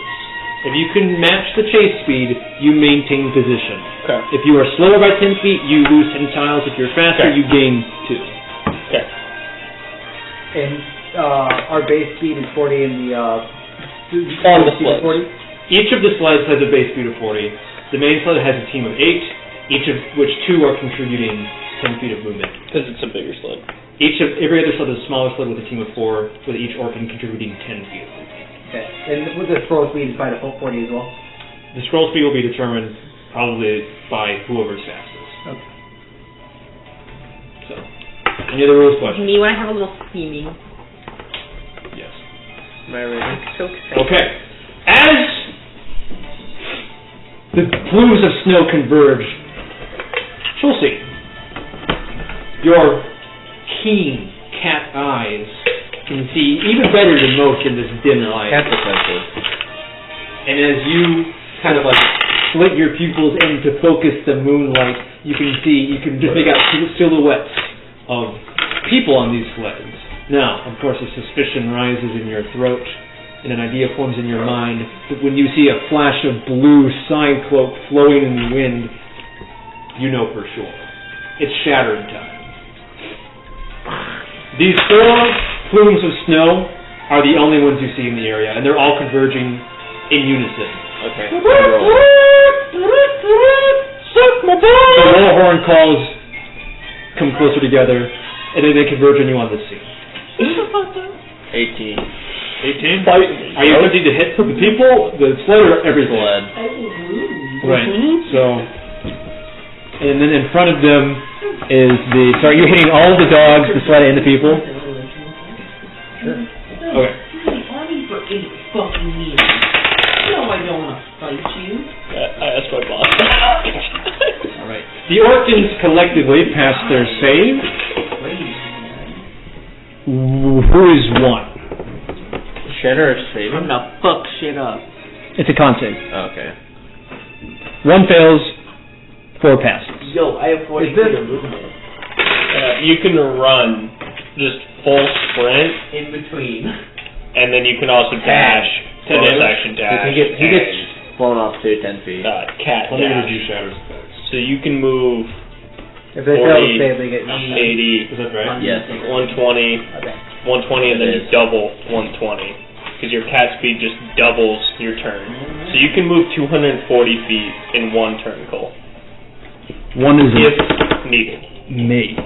B: If you can match the chase speed, you maintain position.
C: Okay.
B: If you are slower by 10 feet, you lose 10 tiles. If you're faster, you gain 2.
C: Okay.
D: And our base speed is 40 and the
C: On the sleds.
D: 40?
B: Each of the sleds has a base speed of 40. The main sled has a team of 8, each of which 2 are contributing 10 feet of movement.
C: Because it's a bigger sled.
B: Every other sled is a smaller sled with a team of 4, with each Orcan contributing 10 feet of movement.
D: Okay. And with the scroll speed is by default 40 as well?
B: The scroll speed will be determined probably by whoever's fastest.
D: Okay.
B: So, any other rules questions?
E: Me when I have a little steaming.
B: Yes.
H: Am I ready?
E: So excited.
B: Okay. As the plumes of snow converge, Chelsea, your keen cat eyes can see even better than most in this dim light.
H: Cat defensive.
B: And as you kind of like slit your pupils in to focus the moonlight, you can just make out silhouettes of people on these sleds. Now, of course, a suspicion rises in your throat, and an idea forms in your mind that when you see a flash of blue side cloak flowing in the wind, you know for sure. It's shattering time. These 4 plumes of snow are the only ones you see in the area, and they're all converging in unison.
H: Okay.
B: The war horn calls come closer together, and then they converge on you on the scene.
H: 18.
B: 18? Are you attempting to hit the people, the sled, or everything?
H: Sled.
B: Right. So, and then in front of them is so are you hitting all of the dogs, the sled, and the people?
G: Sure.
B: Okay.
G: Army for 8 fucking years. You know I don't want to fight you.
C: I asked my boss.
B: Alright. The Orcans collectively pass their save. Who is 1?
H: Shatter or save?
G: I'm gonna fuck shit up.
B: It's a con save.
H: Oh, okay.
B: 1 fails, 4 passes.
G: Yo, I have 40 feet of movement.
C: You can run just full sprint,
G: In between.
C: and then you can also dash. Bonus action dash.
H: He gets blown off to 10 feet.
C: Cat
B: Let me
C: dash.
B: review Shatter's effects.
C: So you can move
D: If they fail
C: 40,
D: to save, they get
C: 80,
B: Is that right?
H: Yes.
C: 120,
D: Okay.
C: 120, and then you double 120. Because your cat speed just doubles your turn. So you can move 240 feet in 1 turn, Cole.
B: 1 is
C: If needed.
B: mage.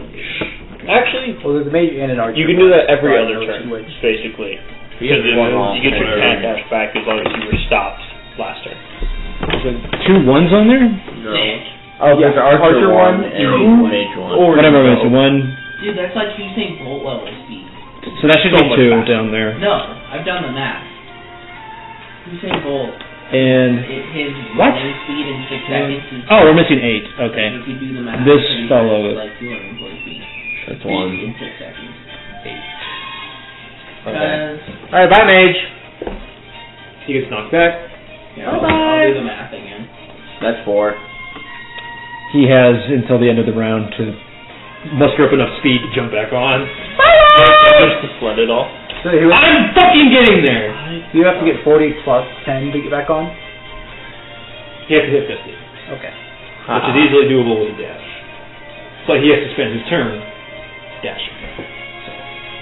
C: Actually,
D: Well, there's a mage and an archer.
C: you can do that every
D: Right,
C: other
D: which-
C: turn,
D: which-
C: basically.
H: He
C: Because
H: gets blown off.
C: you get your cat dash back as long as you were stopped last turn.
B: Is it 2 1s on there?
H: No. Oh, there's an archer one and
D: two,
H: mage one.
B: Or
I: Whatever, so 1.
A: Dude, that's like using bolt level speed.
I: So that should
C: So
I: be
C: much
I: 2
C: faster.
I: down there.
A: No, I've done the math. Using bolt,
I: And
A: his
I: What?
A: running speed in 6 seconds is...
I: oh, we're missing 8. Okay.
A: If you do the math,
I: This
A: it's
I: fellow-
A: like 240 feet.
H: That's one.
A: In 6 seconds.
H: Okay. Alright, bye, mage.
B: He gets knocked back.
A: Yeah, I'll do the math again.
H: That's 4.
I: He has until the end of the round to
B: Muster up enough speed to jump back on.
C: Just to sled it off.
D: So you
B: I'm fucking getting there!
D: have to get 40 plus 10 to get back on?
B: He has to hit 50,
D: Okay.
B: which is easily doable with a dash. But he has to spend his turn dashing.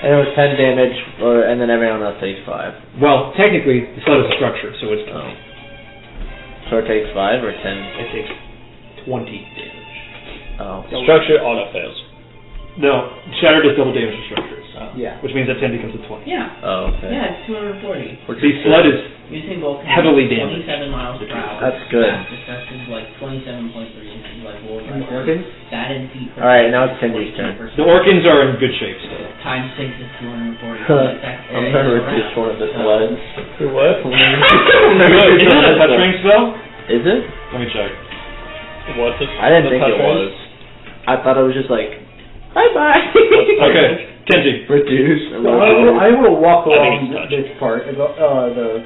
H: And it was 10 damage, and then everyone else takes 5.
B: Well, technically, the sled is a structure, so it's
H: Oh. So it takes 5 or 10?
B: It takes 20 damage.
H: Oh.
C: Structure auto fails.
B: No, Shatter does double damage to structures,
D: Yeah.
B: which means that 10 becomes a 20.
A: Yeah.
H: Oh, okay.
A: Yeah, it's 240.
B: See, sled is
A: Using bolt
B: Heavily
A: is
B: damaged.
A: 27 miles per hour.
H: That's good.
A: Success is like 27.3. It's like world
D: And the
A: record.
D: Orcans?
A: That in feet per
H: Alright, now
A: second
H: it's
A: is
H: Kenji's turn.
A: 42%.
B: the Orcans are in good shape still.
A: Times 6 is 240.
H: I'm never just one of the sleds.
C: What?
B: Isn't that a touch ring spell?
H: Is it?
B: Let me check.
C: What's it?
H: I didn't think it was. I thought it was just like, bye-bye.
B: Okay, Kenji.
H: Reduce.
D: So I will walk
C: I think
D: along
C: it's touch.
D: this part, the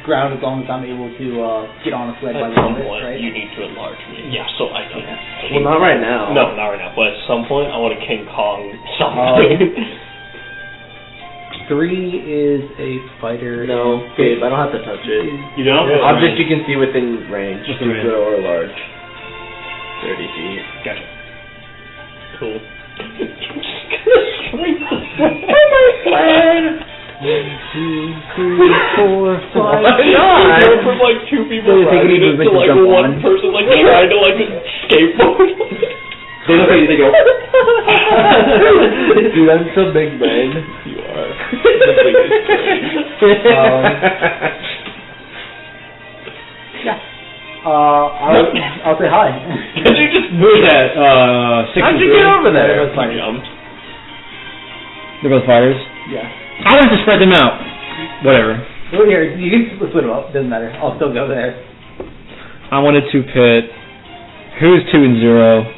D: ground, as long as I'm able to get on a sled by
C: At
D: the
C: some
D: end of it,
C: point,
D: right?
C: you need to enlarge me. Yeah, so I can.
H: Well, not right now.
C: No, not right now. But at some point, I want to King Kong something.
D: 3 is a fighter.
H: No,
D: and
H: Gabe, I don't have to touch it.
B: You don't?
H: Object you can see within range,
B: What's the range?
H: super or large. 30 feet.
B: Gotcha.
C: Cool.
D: Two, three, four, five.
C: Go from like 2 people
D: So you take
C: riding
D: any
C: it to
D: movement to
C: like
D: jump
C: one
D: on.
C: person like trying to like skateboard.
B: They look at you, they go,
H: Dude, I'm so big brain.
C: You are the biggest brain.
D: I'll say hi.
C: Can you just
B: who is that? 6
H: How'd
B: and
H: you
B: 3?
H: get over there?
D: That was funny.
C: jumped?
I: they're both fighters.
D: Yeah.
I: I want to spread them out. Whatever.
D: Well, here, you can split them up. Doesn't matter. I'll still go there.
I: I wanted to pit. Who's 2 and 0?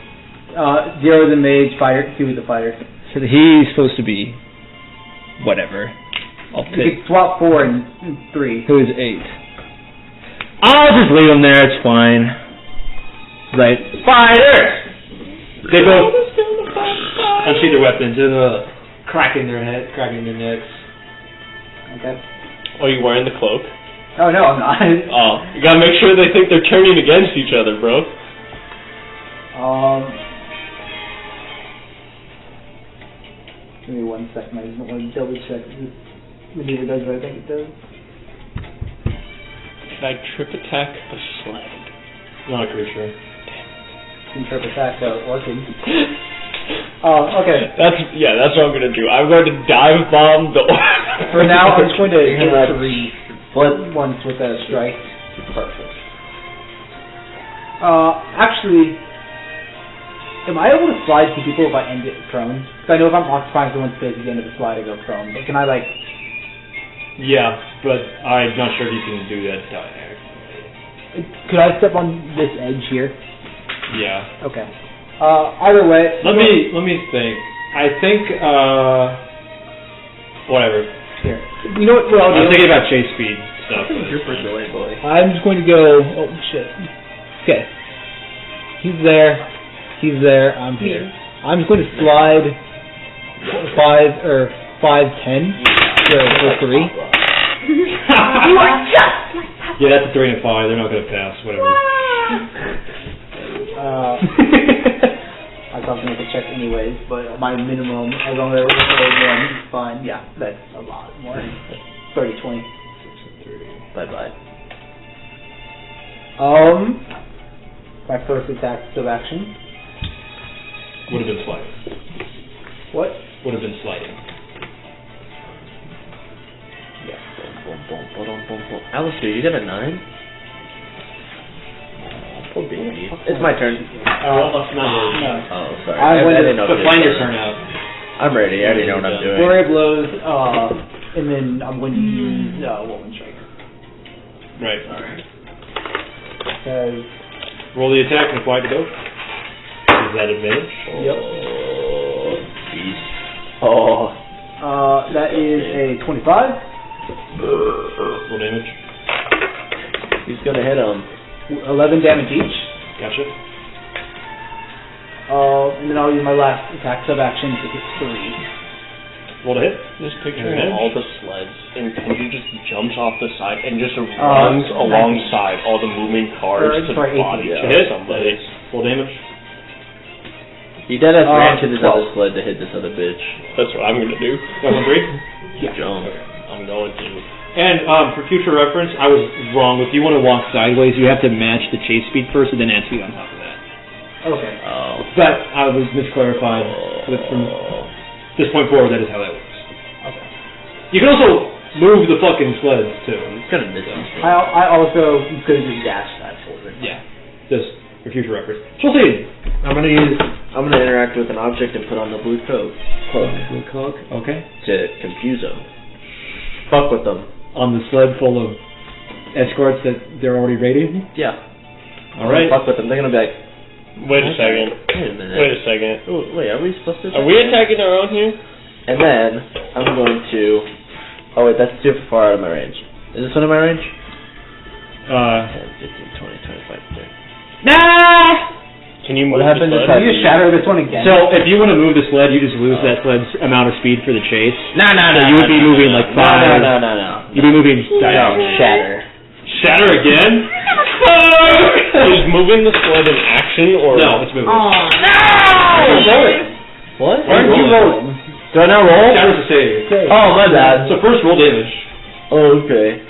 D: 0 is a mage, fighter. 2 is a fighter.
I: So he's supposed to be whatever. I'll
D: You
I: pick.
D: can swap 4 and 3.
I: Who is 8? I'll just leave them there. It's fine. Right.
B: Fighters! They both unsheath their weapons and cracking their heads, cracking their necks.
D: Okay.
C: Are you wearing the cloak?
D: Oh no, I'm not.
C: Oh, you gotta make sure they think they're turning against each other, bro.
D: Give me 1 second. I just want to double check this maneuver does what I think it does.
C: Can I trip attack a sled?
B: Not a creature.
D: Can trip attack the Orcans. Okay.
C: That's what I'm gonna do. I'm going to dive bomb the.
D: For now, I'm just going to hit
H: gonna
D: 3
H: Flip.
D: once with a strike.
H: Perfect.
D: Actually, am I able to slide to people if I end it prone? Because I know if I'm occupying someone's space at the end of the slide, I go prone. But can I, like...
B: Yeah, but I'm not sure if you can do that diagonally.
D: Could I step on this edge here?
B: Yeah.
D: Okay. Either way...
B: Let me think. I think, whatever.
D: Here. You know what I'll
B: I was
D: do?
B: thinking about chase speed stuff.
H: You're for joy, boy.
D: I'm just going to go... Oh, shit. Okay. He's there. He's there. I'm here. I'm just going to slide 5, or 5'10", for 3.
B: Yeah, that's a 3 and a 5. They're not going to pass. Whatever.
D: I thought I was going to make a check anyways, but my minimum, as long as I roll 1, is fine. Yeah, that's a lot more. 30, 20.
H: Bye-bye.
D: My first attack of action.
B: Would have been sliding.
D: What?
B: Would have been sliding.
H: Alistair, you got a 9? It's my turn.
B: Not yours.
H: Oh, sorry.
D: I went
H: didn't know.
B: But
H: if you
B: find
H: had
B: your
H: done
B: turn
H: it.
B: out.
H: I'm ready. I already know what I'm doing.
D: Flurry of blows, and then I'm going to use Woman Strike.
B: Right.
D: Because
B: Roll the attack and fly to go. Is that advantage?
D: Yep.
H: Oh, jeez. Oh.
D: That is a 25.
B: Roll damage.
H: He's gonna hit him.
D: 11 damage each.
B: Gotcha.
D: And then I'll use my last attack sub-action to hit 3.
B: Roll to hit.
C: Just picturing
B: Advantage?
C: all the sleds, and Kanjord just jumps off the side and just runs alongside all the moving cars to the body
B: To
C: of
B: hit.
C: somebody.
B: Roll damage.
H: He dead ass ran to this
D: 12.
H: other sled to hit this other bitch.
C: That's what I'm gonna do.
B: Weapon 3.
H: Jump.
C: I'm going to.
B: And for future reference, I was wrong. If you want to walk sideways, you have to match the chase speed first, and then add speed on top of that.
D: Okay.
H: Oh.
B: But I was misclarified. From this point forward, that is how that works.
D: Okay.
B: You can also move the fucking sleds too.
H: He's gonna miss him.
D: I also could have just dashed that forward.
B: Yeah. Just for future reference. Proceed.
H: I'm gonna interact with an object and put on the blue cloak.
B: Blue cloak. Okay.
H: To confuse them. Fuck with them.
B: On the sled full of escorts that they're already raiding.
H: Yeah.
B: All right.
H: Fuck with them. They're gonna be like,
C: Wait a second.
H: wait a minute.
C: Wait a second.
H: Oh, wait, are we supposed to?
C: Are we attacking our own here?
H: And then I'm going to. Oh wait, that's too far out of my range. Is this one in my range? 10, 15, 20, 25, 30.
D: Nah!
C: Can you move
H: What happens
C: the
H: if
C: sled?
D: Can you just shatter this one again?
B: So if you want to move the sled, you just lose that sled's amount of speed for the chase.
H: No.
B: So you would be moving like 5.
H: No.
B: You'd be moving
H: No,
B: diagonally.
H: shatter.
B: Shatter again?
C: Is moving the sled in action or
B: No, it's moving.
H: What?
B: Why aren't you rolling?
H: Do I not roll?
B: Shatter's a save.
H: Oh, my bad.
B: So first roll damage.
H: Oh, okay.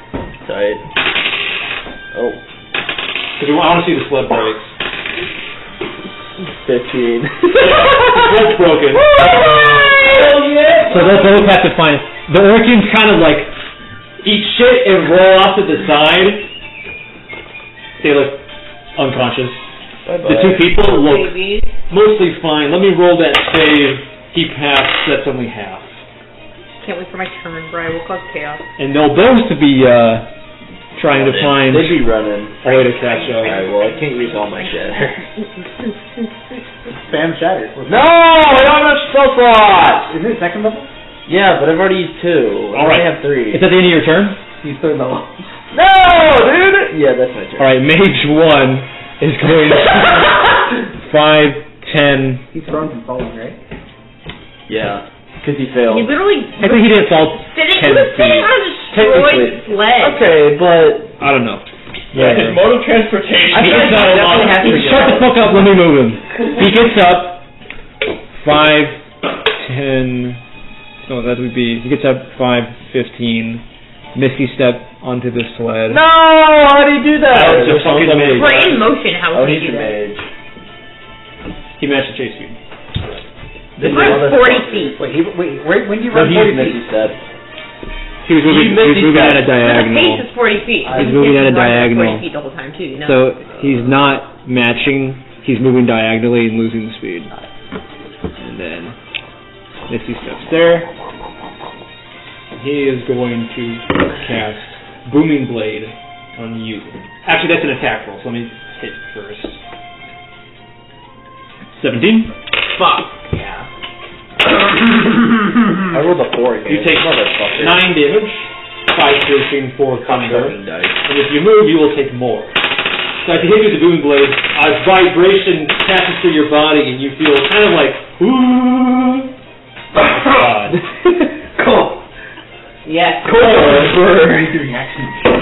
H: Sorry. Oh.
B: Because I want to see the sled break.
H: 15.
B: Sled's broken.
I: So they'll both have to find. The Orcans kind of like
B: Eat shit and roll off to the side. They look unconscious.
H: Bye-bye.
B: The two people look
E: Babies.
B: mostly fine. Let me roll that save. He passed. That's only half.
E: Can't wait for my turn, Brian. We'll cause chaos.
I: and they'll both be trying to find
H: They'd be running.
B: A way to catch up.
H: Alright, well, I can't use all my shatter.
D: Spam shatter.
H: No! I don't have enough spell slots!
D: Isn't it second level?
H: Yeah, but I've already used 2. I
B: Alright.
H: only have 3.
I: It's at the end of your turn.
D: He's third level.
H: No, dude! Yeah, that's my turn.
I: All right, Mage 1 is going 5, 10.
D: He's thrown from falling, right?
H: Yeah, because he failed.
E: He literally
I: I think he didn't fall
E: sitting.
I: 10
E: He was sitting
I: feet.
E: on a destroyed sled.
H: Okay, but...
I: I don't know.
C: Yeah, his mode of transportation.
H: I feel like
C: is
H: he definitely has to
I: Shut the fuck up, let me move him. He gets up 5, 10. No, that would be. He gets up 5, 15. Misty step onto the sled.
H: No! How do you do that?
B: Alex, just fucking mage.
E: We're in motion. How
H: Oh,
E: would
H: he's
E: you do
H: a
E: that?
H: mage.
B: He matched the chase speed.
E: We're at 40 feet.
D: Wait, when do you
H: No,
D: run
H: he's
D: 40 feet?
H: Misty step.
I: He was moving, at a
E: The pace
I: diagonal.
E: is 40 feet.
I: He's moving at a diagonal.
E: 40 feet the whole time too. You know?
I: So he's not matching. He's moving diagonally and losing the speed. And then Misty steps there.
B: He is going to cast Booming Blade on you. Actually, that's an attack roll, so let me hit first. 17.
G: Fuck. Yeah.
H: I rolled a 4 again.
B: You take
H: Motherfucker.
B: 9 damage, 5 piercing, 4 thunder,
H: Fucking dice.
B: and if you move, you will take more. So as you hit with the Booming Blade, a vibration passes through your body, and you feel kind of like, ooh. Oh, God.
D: Cool.
G: Yes.
H: Cold.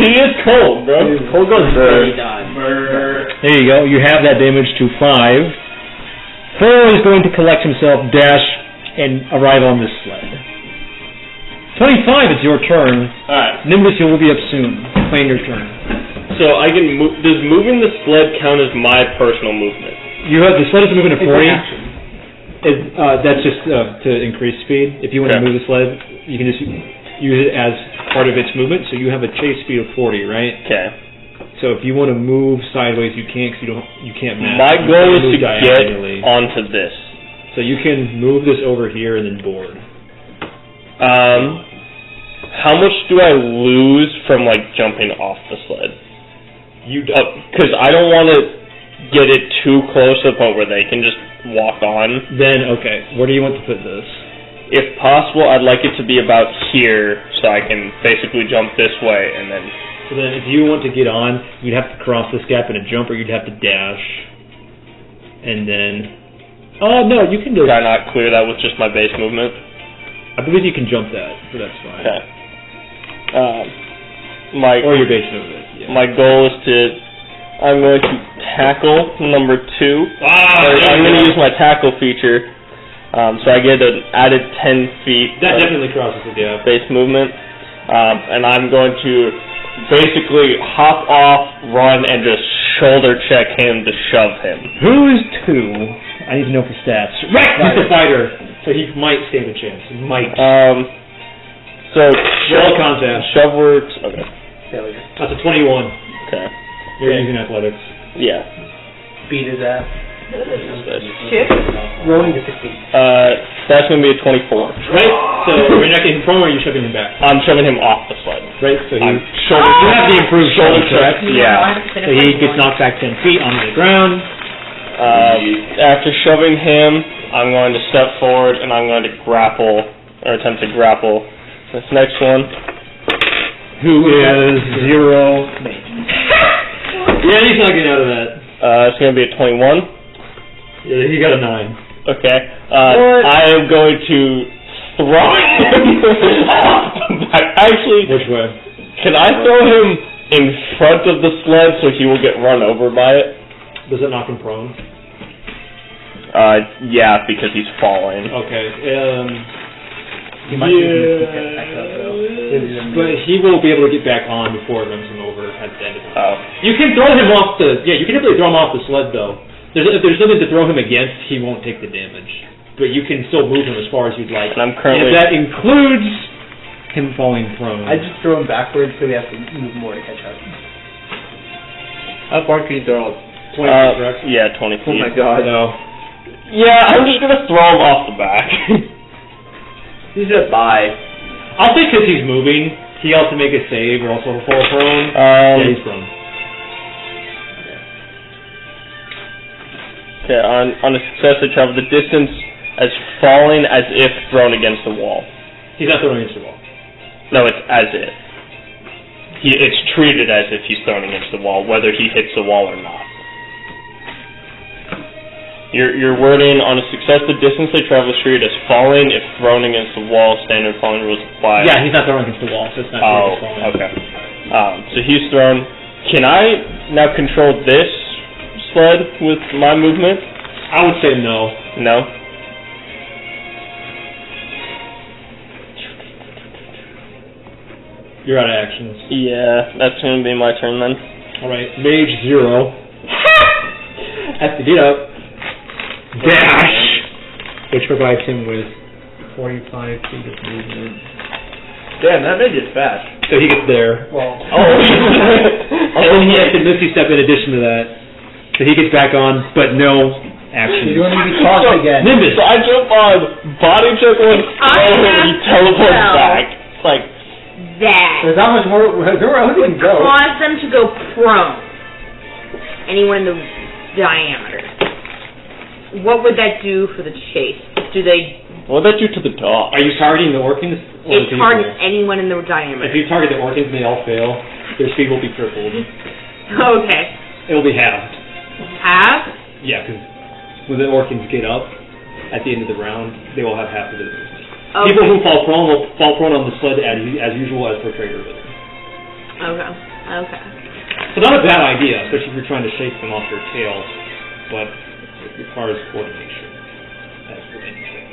C: He is cold, bro.
H: Cold goes
G: Already
H: burn.
G: done.
I: There you go. You have that damage to 5. 4 is going to collect himself, dash, and arrive on this sled. 25, it's your turn.
C: Alright.
I: Nimbus, you will be up soon. Claim your turn.
C: So I can move. Does moving the sled count as my personal movement?
I: You have the sled is moving at 40.
B: That's just to increase speed. If you want to
C: Okay.
B: move the sled, you can just use it as part of its movement. So you have a chase speed of 40, right?
C: Okay.
I: So if you want to move sideways, you can't because you can't match.
C: My goal is to
I: move
C: get
I: diagonally.
C: onto this.
I: So you can move this over here and then board.
C: How much do I lose from like jumping off the sled?
I: You don't.
C: Because I don't want to get it too close to the point where they can just walk on.
I: Then okay, where do you want to put this?
C: If possible, I'd like it to be about here, so I can basically jump this way and then.
I: So then, if you want to get on, you'd have to cross this gap in a jump, or you'd have to dash. And then, oh no, you can do.
C: Could I not clear that with just my base movement?
I: I believe you can jump that, so that's fine.
C: Okay.
I: Or your base movement. Yeah.
C: My goal is to. I'm going to tackle number 2. I'm going to use my tackle feature, so I get an added 10 feet.
I: That definitely crosses the gap.
C: Base movement, and I'm going to basically hop off, run, and just shoulder check him to shove him.
I: Who is 2? I need to know for stats. Right, he's a fighter, so he might stand a chance. He might.
C: So
I: Roll contact.
C: Shove works. Okay.
D: Failure.
I: That's a 21.
C: Okay.
I: You're using athletics.
C: Yeah.
D: Beat his ass.
E: Chip?
D: Rolling to 16.
C: That's going to be a 24.
I: Right? So you're not getting from, or are you shoving him back?
C: I'm shoving him off the sled.
I: Right? So
C: I'm
I: you
C: shoulder
I: have the improved shoulder check.
C: Yeah.
I: So he gets knocked back 10 feet onto the ground.
C: After shoving him, I'm going to step forward and I'm going to grapple, or attempt to grapple this next one.
I: Who is 0. Yeah, he's not getting out of that.
C: It's going to be a 21.
I: Yeah, he got a 9.
C: Okay. I am going to throw him off the back. Actually,
I: Which way?
C: can I throw him in front of the sled so he will get run over by it?
I: Does it knock him prone?
C: Yeah, because he's falling.
I: Okay.
D: He might get back up, though.
I: But he will be able to get back on before it runs him over at the end of it.
C: Oh.
I: You can throw him off the... Yeah, you can definitely throw him off the sled, though. If there's something to throw him against, he won't take the damage. But you can still move him as far as you'd like.
C: And I'm currently...
I: And that includes him falling prone.
D: I just throw him backwards so we have to move more to catch up. How far can you throw?
I: 20 feet, correct?
C: Yeah, 20 feet.
D: Oh my god.
I: No.
C: Yeah, I'm just gonna throw him off the back.
D: He's just by.
I: I'll think because he's moving, he has to make a save or also fall prone. Yeah, he's prone.
C: Okay, on a success, I travel the distance as falling as if thrown against the wall.
I: He's not thrown against the wall.
C: No, it's as if. It's treated as if he's thrown against the wall, whether he hits the wall or not. Your wording on a success, the distance they travel is treated as falling if thrown against the wall. Standard falling rules apply.
I: Yeah, he's not thrown against the wall, so it's not treated as falling.
C: Okay. So he's thrown. Can I now control this sled with my movement?
I: I would say no.
C: No?
I: You're out of actions.
C: Yeah, that's going to be my turn then.
I: Alright, Mage 0. Has to get up. Dash! Which provides him with 45 feet of movement.
D: Damn, that made it fast.
I: So he gets there.
D: Well,
I: And then he has to Misty Step in addition to that. So he gets back on, but no action.
D: he's going to be tossed again.
C: Nimbus. So I jump on, body check one, he teleports back. It's like,
E: That.
D: There's not much more. Where else can go?
E: Cause them to go prone. Anywhere in the diameter. What would that do for the chase? Do they...
C: what would that do to the dog?
I: Are you targeting the Orcans? Or
E: It
I: the
E: targets
I: people?
E: anyone in the diameter.
I: If you target the Orcans and they all fail, their speed will be tripled.
E: Okay.
I: It will be halved.
E: Half?
I: Yeah, because when the Orcans get up at the end of the round, they will have half of it.
E: Okay.
I: People who fall prone will fall prone on the sled as usual as portrayed earlier.
E: Okay. Okay.
I: So not a bad idea, especially if you're trying to shake them off their tail, but it requires coordination. As with anything.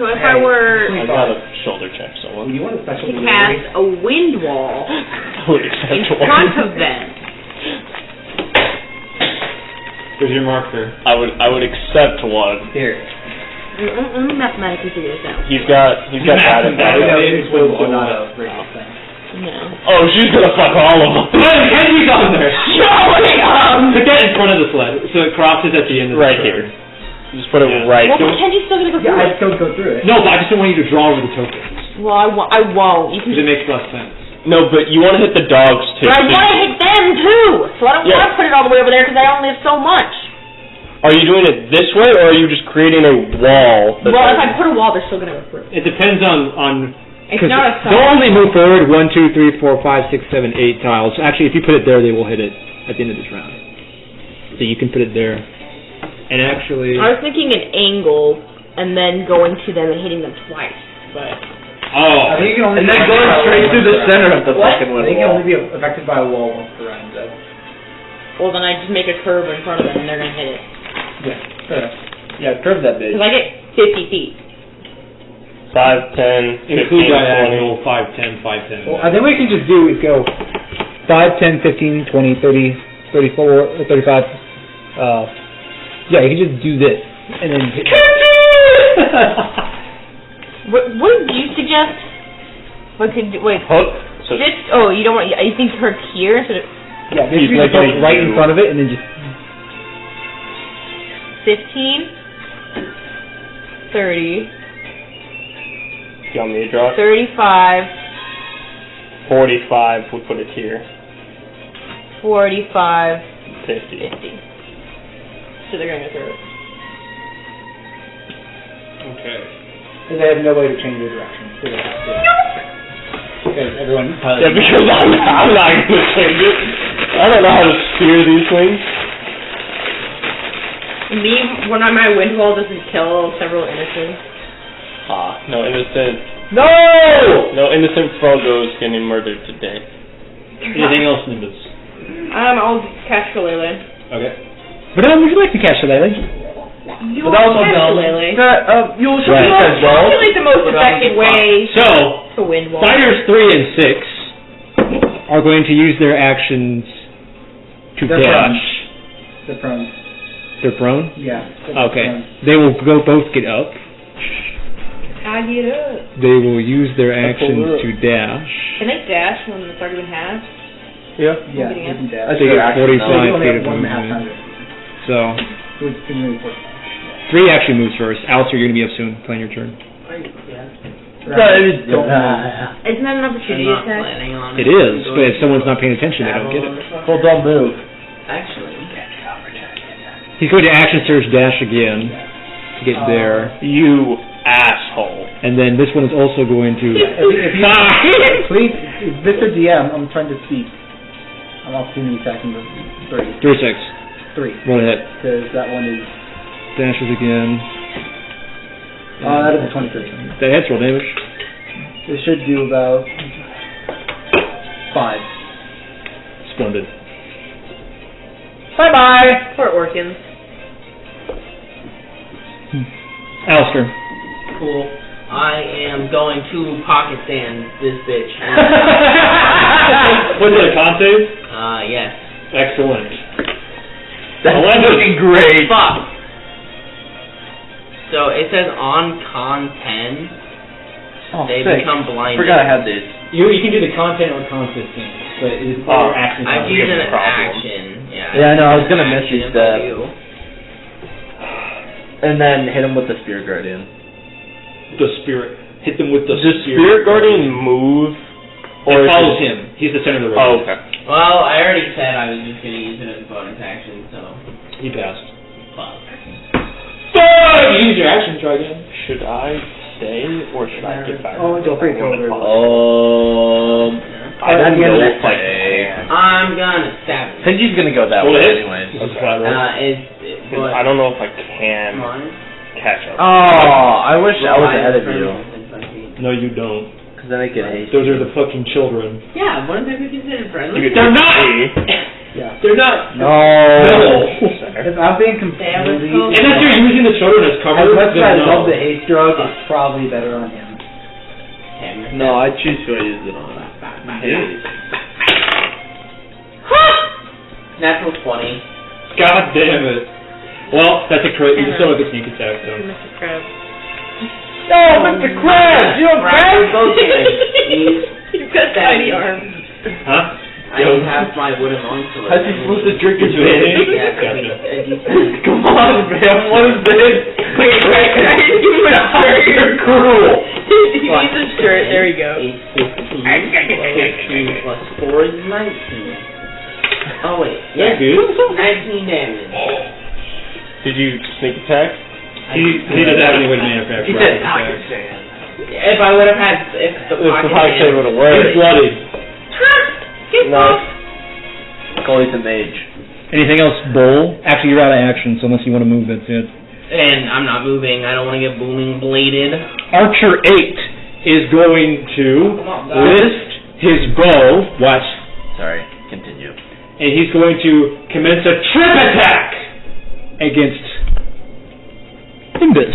E: So if I were
C: I gotta shoulder check someone.
D: You want a special
E: to cast a wind wall
C: I would accept
E: in
C: one.
E: front of them,
I: There's your marker.
C: I would accept one.
D: Here.
E: let me mathematically figure this out.
C: He's got added
I: Mathematically.
C: value.
D: It's not a regular thing.
E: No.
C: Oh, she's gonna fuck all of them.
B: Henry's on there. Put that in front of the sled, so it crosses at the end of the
C: Right
B: turn.
C: here. Just put it right
E: Well,
C: here.
E: but Kenji's still gonna go
D: Yeah,
E: through
D: I
E: it.
D: still go through it.
B: No, but I just don't want you to draw over the tokens.
E: Well, I won't. You can.
B: Because it makes less sense.
C: No, but you want to hit the dogs too.
E: But I want to hit them too, so I don't
C: Yeah.
E: want to put it all the way over there because I only have so much.
C: Are you doing it this way, or are you just creating a wall?
E: Well, if I put a wall, they're still gonna go through.
B: It depends on
E: It's
I: Because
E: not a
I: they'll only move forward 1, 2, 3, 4, 5, 6, 7, 8 tiles. Actually, if you put it there, they will hit it at the end of this round. So you can put it there. And actually,
E: I was thinking an angle and then going to them and hitting them twice, but.
D: I think you can only
H: And then going straight through the center of the
E: What?
H: fucking
D: I think
H: window
D: you can
H: wall.
D: only be affected by a wall once per round, though.
E: Well, then I just make a curve in front of them and they're gonna hit it.
D: Yeah, fair enough.
H: Yeah, curve that bitch.
E: Because I get 50 feet.
C: 5, 10, 15,
B: include
C: 20.
B: diagonal 5, 10, 5, 10.
I: well, I think what you can just do is go 5, 10, 15, 20, 30, 34, 35. Yeah, you can just do this. And then hit
E: What did you suggest? What could wait?
C: Hook. So
E: This? Oh, you don't want? You think her here instead of
I: Yeah,
C: He's
I: basically just
C: making
I: go
C: a
I: right in
C: U.
I: front of it and then just
E: 15, 30,
C: you want me to draw it?
E: 35,
C: 45, we put it here.
E: 45,
C: 50.
E: 50. So they're gonna go through it.
B: Okay.
I: because they have no way to change their direction. So they have to. Because everyone
C: Yeah, because I'm not going to change it. I don't know how to steer these things.
E: Me, when my wind wall doesn't kill several innocents.
C: No innocent.
H: No!
C: No innocent Frogos getting murdered today.
B: Anything else, Nimbus?
E: I'll catch Shillelagh.
B: Okay.
I: But would you like to catch the Lily?
E: You
H: But also
E: catch
H: no.
E: Shillelagh.
H: You also
I: Right.
H: said well.
E: Calculate the most effective way
B: So,
E: to wind wall.
B: fighters 3 and 6.
I: Are going to use their actions to
D: They're
I: dash.
D: The prone.
I: They're prone?
D: Yeah.
I: Okay. They will go both get up.
E: I get up.
I: They will use their actions to dash.
E: Can they dash when it's already been halved?
H: Yeah.
D: Yeah,
E: Getting
D: you
E: up.
D: can dash.
H: That's
I: They
H: your
I: get
H: action,
I: 45
D: So you only
I: feet
D: have
I: of
D: 1.5
I: movement.
D: times.
I: So,
D: So it's going to be 4.
I: 3 actually moves first. Alistair, you're going to be up soon. Plan your turn.
E: Isn't that an opportunity
G: I'm not
E: attack?
G: planning on
I: It is, but if someone's not paying attention, they don't get it.
H: Well, don't move.
G: Actually,
I: He's going to action surge dash again to get there.
C: You asshole.
I: And then this one is also going to...
D: Please, Mr. DM, I'm trying to speak. I'm opportunity attacking the 3.
I: 3-6.
D: 3.
I: Roll a hit.
D: Because that one is...
I: Dashes again.
D: that is a 23.
I: That hits, roll damage.
D: This should do about 5.
I: Splendid.
E: Bye-bye. Poor Orcans.
I: Alistair.
G: cool. I am going to pocket sand this bitch.
B: Was it a con save?
G: Yes.
B: Excellent.
H: That's looking great.
G: Fuck. So it says on con 10,
H: Oh,
G: they
H: sick.
G: become blinded.
H: Forgot I had this.
B: You can do the content or con 15, but it is your action.
G: I've
C: That's
G: used
C: a
G: an
C: problem.
G: action.
H: Yeah, I know, I was gonna miss
G: Action
H: you, Steph.
G: for you.
H: And then hit him with the Spear Guardian.
B: The spirit. Hit them with the
C: Does Spirit Guardian move?
B: Or
C: is
B: follows
C: it-
B: him. He's the center of the road.
C: Oh, okay.
G: Well, I already said I was just gonna use it as a bonus action, so
B: He passed.
G: fuck.
B: Fuck! You use your action, try again.
C: Should I stay or should I get back?
D: Oh, feel free to go over.
C: I don't know if I
H: say.
C: can.
G: I'm gonna stab him.
H: Pingy's gonna go that
B: Roll
H: way
B: it.
H: anyways.
B: This is flat roll.
C: Because I don't know if I can
G: Come on.
C: catch up.
H: Oh, I wish I was ahead of you.
B: No, you don't.
H: Because then I get haste.
B: Those are the fucking children.
G: Yeah, wouldn't they be considered friendly?
B: They're not!
D: Yeah.
B: They're not.
H: No.
B: No.
D: If I'm being completely...
B: Unless you're using the children as cover,
D: As much as I
B: then
D: love
B: no.
D: the haste drug, it's probably better on him.
H: No, I choose who I use it on. Haste.
G: Natural 20.
B: God damn it. Well, that's a crit. You still have a sneak attack, so.
E: Mr. Crab.
I: Oh, Mr. Krabs! You don't
G: Right,
I: Krabs?
G: both hands.
E: You've got tiny arms.
B: Huh?
G: I don't have my wooden longsword.
C: How's he supposed to drink his
B: You're
C: vein?
G: Yeah,
B: Gotcha.
C: Come on, man. What is this?
E: Wait, I didn't give him a shirt.
C: You're cruel.
E: He needs a shirt. There we go.
G: 15 plus 4 is 19. Oh wait,
B: Yeah,
G: yeah,
B: dude.
G: 19 damage.
C: Did you sneak attack?
B: He doesn't have any way to manufacture.
G: He said,
B: weapons,
G: If I would have had, if the pocket
C: pocket
G: hand-
C: would have
B: so.
C: worked.
B: He's bloodied.
C: Nice.
H: Coil's a mage.
I: Anything else, Bull? Actually, you're out of action, so unless you want to move, that's it.
G: And I'm not moving. I don't want to get booming bladed.
I: Archer 8 is going to lift his bow. Watch.
H: Sorry, continue.
I: And he's going to commence a trip attack against Nimbus.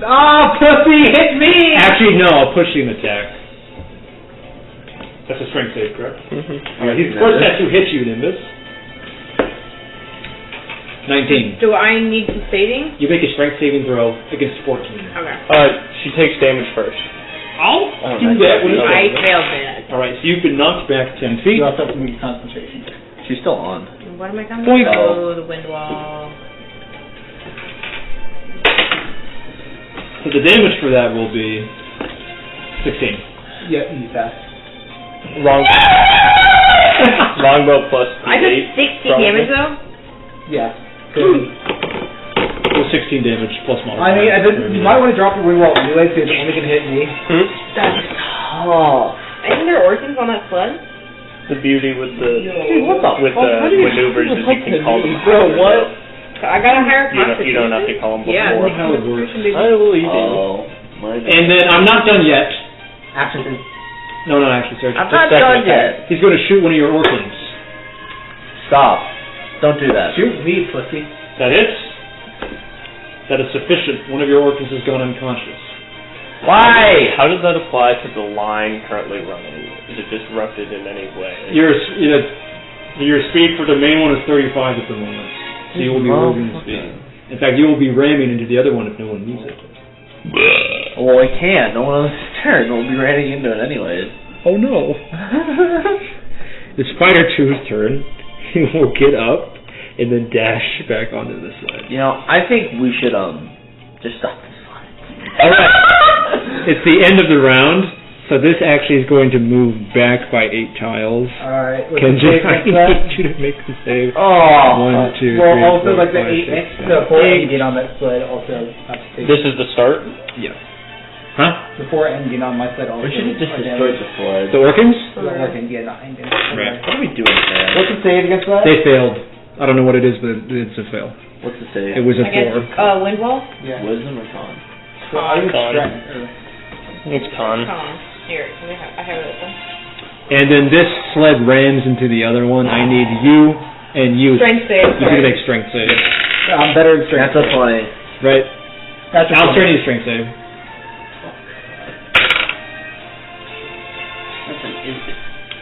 D: Ah, pussy, hit me!
I: Actually, no, I'll push you an attack. That's a strength save, correct?
H: Mm-hmm.
I: Alright, he's first has to hit you, Nimbus. 19.
E: Do I need some saving?
I: You make a strength saving throw against 14.
E: Okay.
C: She takes damage first.
I: I'll
C: Oh,
I: do
C: nice.
I: that when it's
E: I
I: over.
E: failed that.
I: Alright, so you've been knocked back 10 feet.
D: You also have to move concentration.
H: She's still on.
E: What am I doing?
I: Boink.
E: Oh, the wind wall.
I: So the damage for that will be 16.
D: Yeah, you fast.
C: Longbow plus
E: I took
C: 8.
E: 60 damage though?
D: Yeah.
I: Well, 16 damage plus modifier.
D: I mean, you might want to drop your wind wall anyway, so it's only going to hit me.
E: That's tough. Isn't there Orcans on that sled?
C: The beauty with the
D: Dude, what the
C: with
D: fuck?
C: the
D: How do you
C: maneuvers is you can call them.
D: Bro, what?
E: I got a higher
C: You don't have to call them
E: Yeah.
C: before.
I: How it works.
C: I believe you.
H: Oh, my
I: And then I'm not done yet.
D: Action.
I: No, actually, sorry.
H: I'm not
C: second
H: done
C: attack.
H: yet.
I: He's going to shoot one of your Orcans.
H: Stop. Don't do that.
D: Shoot me, pussy.
I: That hits. That is sufficient. One of your Orcans has gone unconscious.
H: Why?
C: How does that apply to the line currently running? Is it disrupted in any way?
I: Your speed for the main one is 35 at the moment. So you will be moving the speed. In fact, you will be ramming into the other one if no one needs it.
H: Well, I can't. No one else is turn. We'll be running into it anyways.
I: Oh no. It's Spider 2's turn. He will get up and then dash back onto the sled.
H: You know, I think we should just stop this fight.
I: Alright. It's the end of the round, so this actually is going to move back by 8 tiles.
D: Alright.
I: Kanjord, I need you to make the save.
H: Oh.
I: 1, 2, 3,
D: Well, also,
I: 4,
D: like, the
I: 5, 6, 7,
D: 4 engine on that sled also have to take.
C: This is the start.
I: Yeah. Huh?
D: The 4 engine on my sled also.
H: We should have just
D: are
H: destroyed
D: damaged.
H: the sled.
I: The Orcans?
D: The Orcans, yeah, not engine.
I: Right.
H: What are we doing, man?
D: What's the save against that?
I: They failed. I don't know what it is, but it's a fail.
H: What's the save?
I: It was a
E: I guess,
I: 4.
E: wind wall?
D: Yeah.
H: Wisdom or con?
D: So I would
C: Con. It's con.
E: Here, I have it open.
I: And then this sled rams into the other one. I need you and you.
E: Strength save.
I: You can make strength save.
D: I'm better in strength.
H: That's a 20.
I: Right?
D: That's a
I: I'll
D: 20.
I: train you strength save.
G: That's an instant.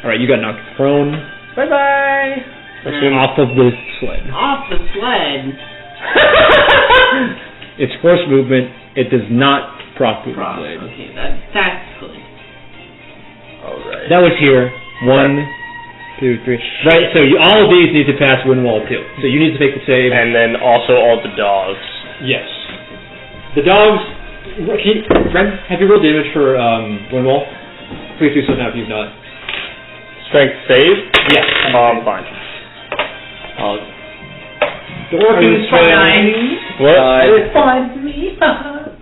I: Alright, you got knocked prone.
E: Bye-bye.
I: Off of the sled.
G: Off the sled.
I: It's force movement. It does not proc move the
G: Frost.
I: blade.
G: Okay, that's good.
H: Alright.
I: That was here. 1, 2, 3. Right, so all of these need to pass wind wall too. So you need to make the save.
C: And then also all the dogs.
I: Yes. The dogs. Ren, have you rolled damage for wind wall? Please do so now if you've not.
C: Strength save?
I: Yes.
C: Fine.
I: The Orcans fail.
C: What?
D: It's fine for me.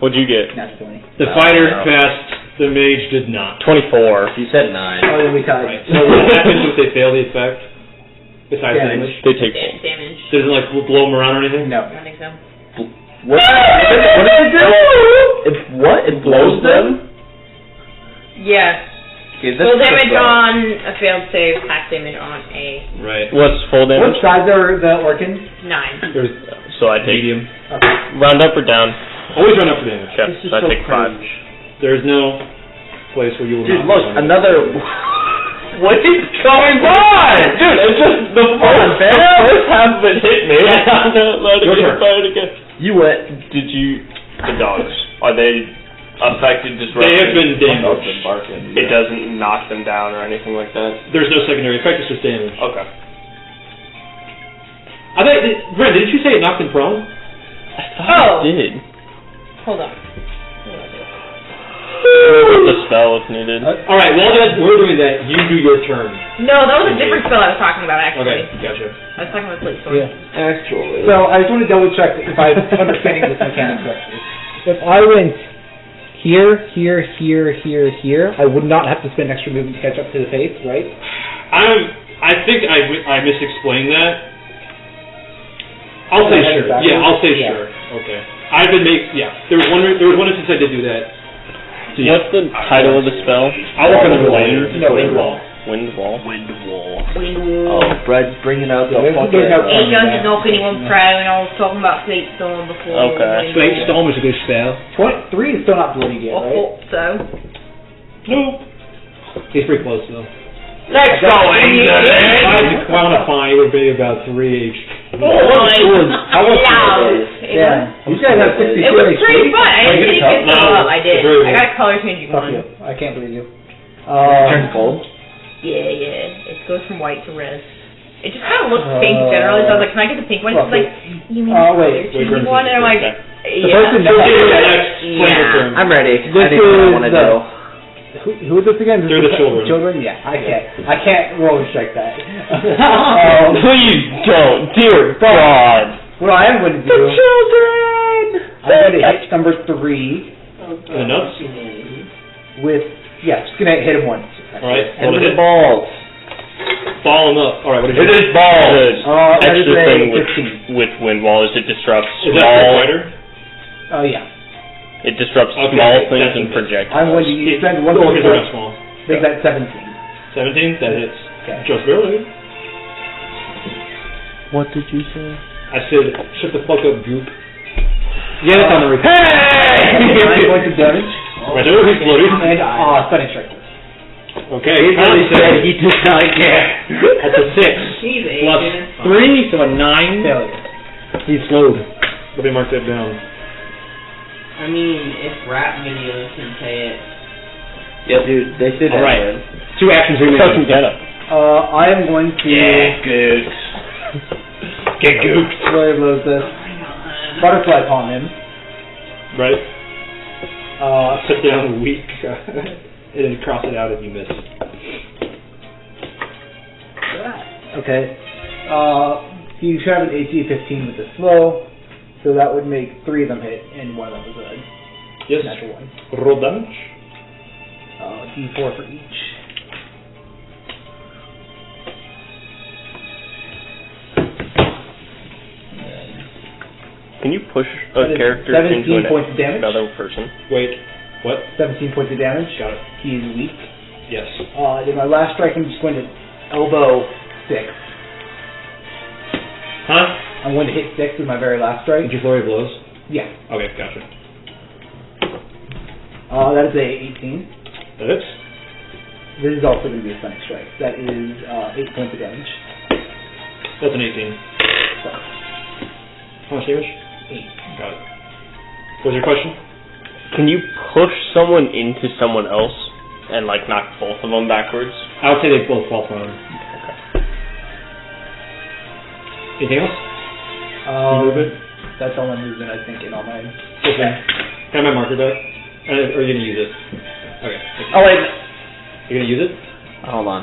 C: What'd you get?
D: That's 20.
I: The fighter passed. The mage did not.
C: 24.
H: You said 9.
D: Oh, then we tied.
I: Right. So what happens if they fail the effect? Besides
D: Damage.
I: damage?
C: They take
E: Damage.
I: Does it like blow them around or anything?
D: No.
E: I don't think so.
H: What does it do? It what? It blows them?
E: Yeah.
H: Okay, this
E: Full
H: is
E: damage
H: the-
E: on a failed save, half damage on a
I: Right.
C: What's full
D: What
C: damage?
D: size are the Orcans?
E: 9.
I: There's
C: So I take
I: medium.
D: Okay.
C: round up or down?
I: Always run up for damage.
C: Okay,
H: This is
C: so I
H: so
C: take 5.
H: cringe.
I: There's no place where you will
H: Dude,
I: not
H: look,
I: run up.
H: another. What is going on?
C: Dude, it's just the first half of it hit me. I'm not allowed to
I: Your
C: get
I: turn.
C: fired again.
H: You went.
C: The dogs, are they affected, disrupted?
B: They have been damaged.
C: It doesn't knock them down or anything like that?
B: There's no secondary effect, it's just damage.
C: Okay.
B: I bet, Brent, didn't you say it knocked him prone?
E: Oh!
C: It did.
E: Hold on.
C: The spell if needed.
B: Alright, while we're doing that, you do your turn.
E: No, that was a different spell I was talking about, actually.
B: Okay, gotcha.
E: I was talking about Sleep Sword.
D: Yeah.
H: Actually.
D: So I just want to double check if I'm understanding this mechanic correctly.
I: If I went here, I would not have to spend extra movement to catch up to the face, right?
B: I think I misexplained that. I'll say sure. Yeah, I'll say sure. Okay. I've been there was one instance I did do that.
C: What's the title of the spell?
B: I'll work on it later.
D: Wind Wall.
C: Wind Wall.
H: Oh, Brett, bringing out the fucking...
E: It doesn't knock anyone prone, and I was talking about Fate Storm before.
C: Okay.
I: Fate Storm is a good spell.
D: 3 is still not bloody yet,
E: I
D: right?
E: thought so.
B: No.
I: He's pretty close though.
G: Let's go, England!
B: Well, on a fine, it would be about 3 each.
H: How much
D: Yeah. You guys have 62
E: It was
D: HP?
E: pretty fun. I didn't think it
B: No,
E: up. I did.
B: it's really
E: I got a color changing
D: Fuck
E: one.
D: you. I can't believe you.
H: Turn gold?
E: Yeah. It goes from white to red. It just kind of looks pink generally, so I was like, can I get the pink one? She's like, you mean the
D: wait.
E: color changing one? And I'm like,
D: The
E: yeah.
D: person
E: Yeah.
H: I'm ready.
D: This
H: I think I
D: is
H: want to
D: the-
H: know.
D: Who is this again?
B: They're the children.
D: Children? Yeah, I can't roll and check that.
C: Please don't, dear God.
D: What I am going to do...
C: children!
D: I'm going to hit number 3
B: Enough?
D: with... Yeah, just going to hit him once.
B: Alright,
H: Hit him with
B: hit.
H: the balls.
B: Ball him up. Alright, what did you
C: It
B: do?
C: is balls.
D: That is
C: Extra
D: a
C: thing
D: 15.
C: with Wind Wall is it disrupts
B: Is that for a
C: small.
B: fighter?
D: Oh, yeah.
C: It disrupts
B: Okay,
C: small
B: that's
C: things
B: a
C: and
B: miss.
C: projectiles.
D: I'm going to spend one
B: Orcans are not
D: point.
B: small.
D: Make that 17.
B: 17? That hits.
D: Okay.
B: Just barely.
C: What did you say?
B: I said, shut the fuck up, goop. Yeah, that's on the record.
D: 9 points of damage.
B: Right there, he's bloody.
D: And stunning strike.
B: Okay, he really said he does not care. That's a 6.
G: He's
B: Plus
G: Asian.
B: 3, so a 9.
D: Failure.
B: He's slowed. Let me mark that down.
G: I mean, if rap videos can say it.
H: Yeah, dude, they said that.
B: Alright.
H: Man.
B: 2 actions remaining.
C: Get him.
D: I am going to...
B: gooks. Get gooked.
D: Flurry blows this. Butterfly upon him.
B: Right. Put down weak. And then cross it out if you miss.
D: Okay. You should have an AC 15 with the slow, so that would make 3 of them hit, and 1 of them was a
B: Yes.
D: natural 1.
B: Roll damage.
D: D4 for each.
C: Can you push
D: That
C: a
D: is
C: character
D: 17
C: into
D: points of damage.
C: another person?
B: Wait. What?
D: 17 points of damage.
B: Got it.
D: He is weak.
B: Yes.
D: Then my last strike, I'm just going to elbow 6.
B: Huh?
D: I'm going to hit 6 with my very last strike.
B: Did you flurry of blows?
D: Yeah.
B: Okay, gotcha.
D: That is a 18.
B: That hits.
D: This is also going to be a stunning strike. That is 8 points of damage.
B: That's an 18.
D: So,
B: How much damage?
D: 8.
B: Got it. What was your question?
C: Can you push someone into someone else and like knock both of them backwards?
B: I would say they both fall prone. Anything else? Movement?
D: That's all my movement, I think, in all mine.
B: Okay. Can I have my marker back? Or are you going to use it? Okay.
H: Oh, wait.
B: You're going to use it?
H: Hold on.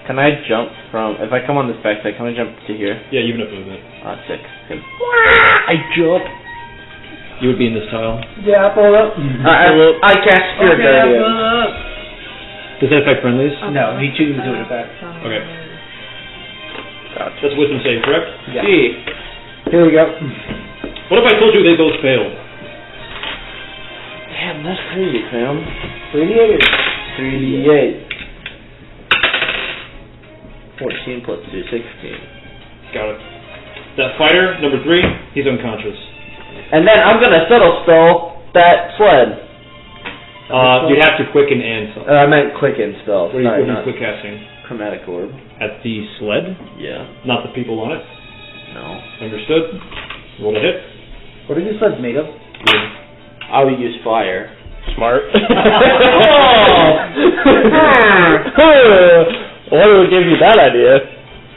H: Can I jump from... If I come on this backside, can I jump to here?
B: Yeah, you have enough movement.
H: 6. I jump.
B: You would be in this tile.
D: Yeah, pull up.
H: I cast Spirit Guardian.
B: Does that affect friendlies?
D: No, he chooses to do it back.
B: Okay. That's wisdom save, correct?
D: Yeah. Here we go.
B: What if I told you they both failed?
H: Damn, that's crazy, fam.
D: 3d8.
H: 3d8. 14 plus 2, 16.
B: Got it. That fighter, number 3, he's unconscious.
H: And then I'm gonna subtle spell that sled.
B: You'd have to quicken and something.
H: I meant quicken spell.
B: What are
H: Sorry,
B: you
H: not
B: quick casting?
H: chromatic orb.
B: At the sled?
H: Yeah.
B: Not the people on it?
H: No.
B: Understood. Roll a hit.
D: What are these sleds made of?
H: I would use fire.
C: Smart.
H: Oh.
C: What would give you that idea?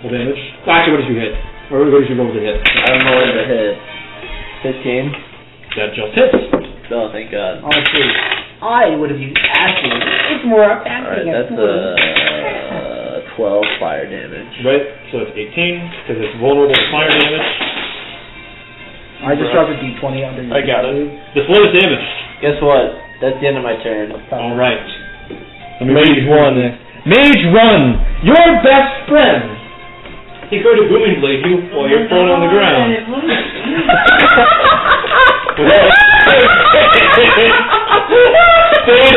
B: Full damage. Actually, what did you hit? Or what did you roll to hit?
H: I'm rolling to hit. 15.
B: That just hits.
H: Oh, thank God.
D: Honestly, I would have used acid. It's more
H: Alright, that's 12 fire damage.
B: Right, so it's 18, because it's vulnerable to fire damage.
D: I just dropped a d20 under your
C: I got it.
B: The slowest damage.
H: Guess what? That's the end of my turn.
B: Alright.
I: Mage 1. Mage 1! Your best friend!
B: He's going to booming blade you while you're thrown on the ground.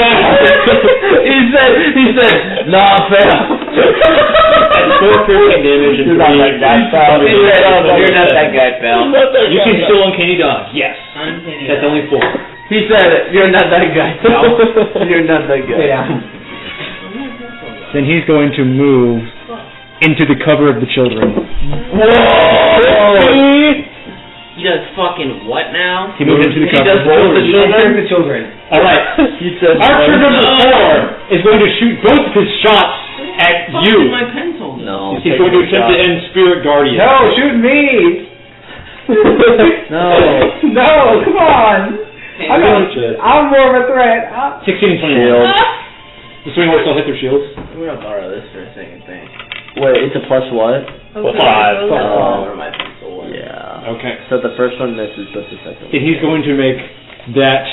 H: he said, nah, fail.
B: That's 4 piercing damage and 3
H: You're not that guy, pal.
B: You can still uncanny dodge. Yes.
G: Uncanny
B: That's only 4.
H: He said, you're not that guy, pal. You're not that guy.
D: Yeah.
I: Then he's going to move into the cover of the children.
G: He does fucking what now?
I: He moved into the cover.
D: The children.
B: Alright. Archer number 4 is going to shoot both of his shots at you.
G: My pencil.
H: No.
B: He's going to attempt to end Spirit Guardian.
D: No, shoot me!
H: No.
D: No, come on! I'm more of a threat.
B: 16 and 21.
H: Shield.
B: The swing horse will hit their shields.
G: I'm gonna borrow this for a second thing.
H: Wait, it's a plus what?
C: Plus 5.
G: Where my pencil was.
H: Yeah.
B: Okay.
H: So the first one misses, but the second one.
B: And he's going to make that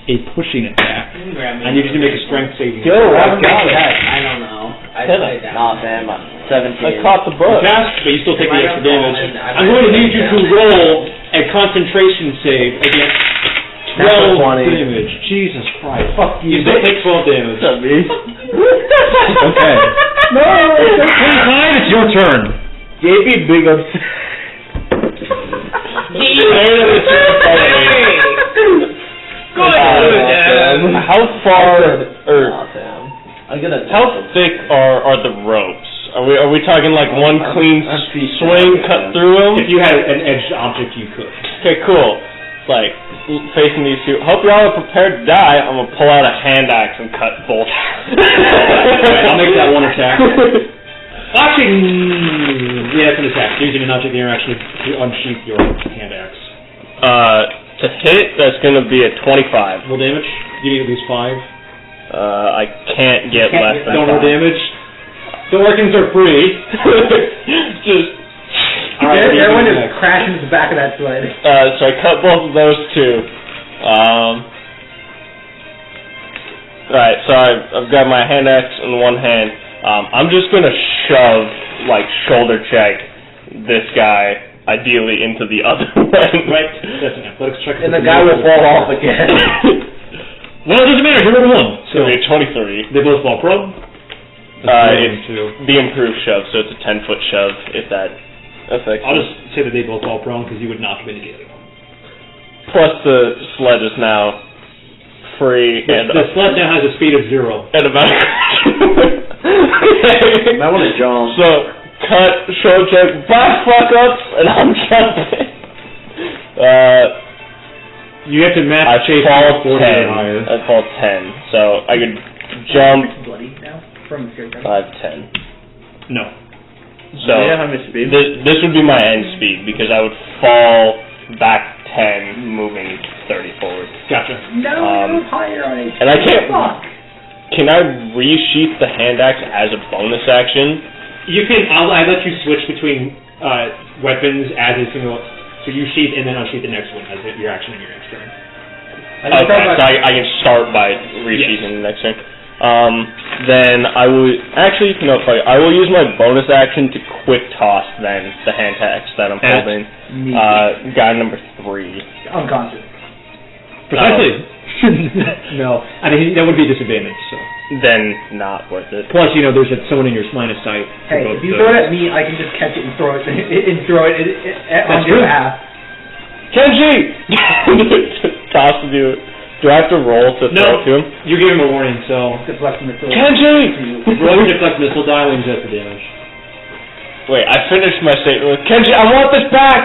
B: a pushing attack.
G: You can grab me.
B: I need you to make a strength saving.
H: Go,
G: I
H: got it.
G: don't know. I played that.
H: Nah, fam, 17.
C: I caught the book.
B: Cast, but you still take the
G: I
B: extra
G: don't know,
B: damage.
G: I
B: I'm going to need you to roll a concentration save against 12
H: 20.
B: damage. Jesus Christ.
D: Fuck
B: You still take 12 damage.
H: What's up, me?
I: Okay.
D: No!
I: Clementine, it's your turn.
H: JP, big ups.
C: How far, or
H: I'm gonna.
C: how thick are the ropes? Are we talking like one clean swing cut through them?
B: If you had an edged object, you could.
C: Okay, cool. It's like facing these two. Hope y'all are prepared to die. I'm gonna pull out a hand axe and cut both.
B: Alright, I'll make that one attack. Actually, yeah, it's an attack. Using an object interaction to unsheath your hand axe.
C: To hit, that's gonna be a 25.
B: Roll damage. You need at least 5.
C: I can't get less than
B: Don't roll
C: 5.
B: damage. The Orcans are free.
C: Just.
B: Alright,
D: Everyone just crashed into the back of that sled.
C: So I cut both of those two. Alright, so I've got my hand axe in one hand. I'm just gonna shove, like, shoulder check this guy, ideally into the other one.
B: Right? That's an athletics check.
H: And the guy will fall off again.
B: Well, it doesn't matter. He rolled a 1.
C: So it'll be a 23.
B: They both fall prone.
C: It's the improved shove, so it's a 10-foot shove, if that affects
B: I'll
C: it.
B: just say that they both fall prone because you would knock him into the other one.
C: Plus the sled is now free and
B: The sled now has a speed of 0.
C: and about
H: I want to jump.
C: So cut, shoulder check, back fuck ups, and I'm jumping.
B: You have to match
C: I
B: chase
C: fall
B: 40 or
C: 10.
B: higher.
C: I fall 10. So I could jump
D: Bloody now from the
C: 5, 10.
B: No.
C: So
H: how much speed?
C: this would be my end speed because I would fall back 10, moving 30 forward.
B: Gotcha.
D: No, higher on it.
C: And I can't.
D: Fuck.
C: Can I resheath the hand axe as a bonus action?
B: You can. I let you switch between weapons as a single. So you sheath and then unsheath the next one as your action in your next turn.
C: Okay, so I can start by resheathing the next turn. Then I will actually, no, sorry, I will use my bonus action to quick toss then the hand axe that I'm holding. Guy number 3.
D: Unconscious.
B: Precisely. No, I mean that would be a disadvantage. So
C: Then not worth it.
B: plus, there's someone in your line of sight.
D: Hey, if you throw it at me, I can just catch it and throw it on your path.
C: Kenji! Toss to do. Do I have to roll to throw it to him?
B: You gave him a warning, so
D: Deflect missile.
C: Kenji!
B: roll your deflect missile die when you the damage.
C: Wait, I finished my statement with Kenji, I want this back!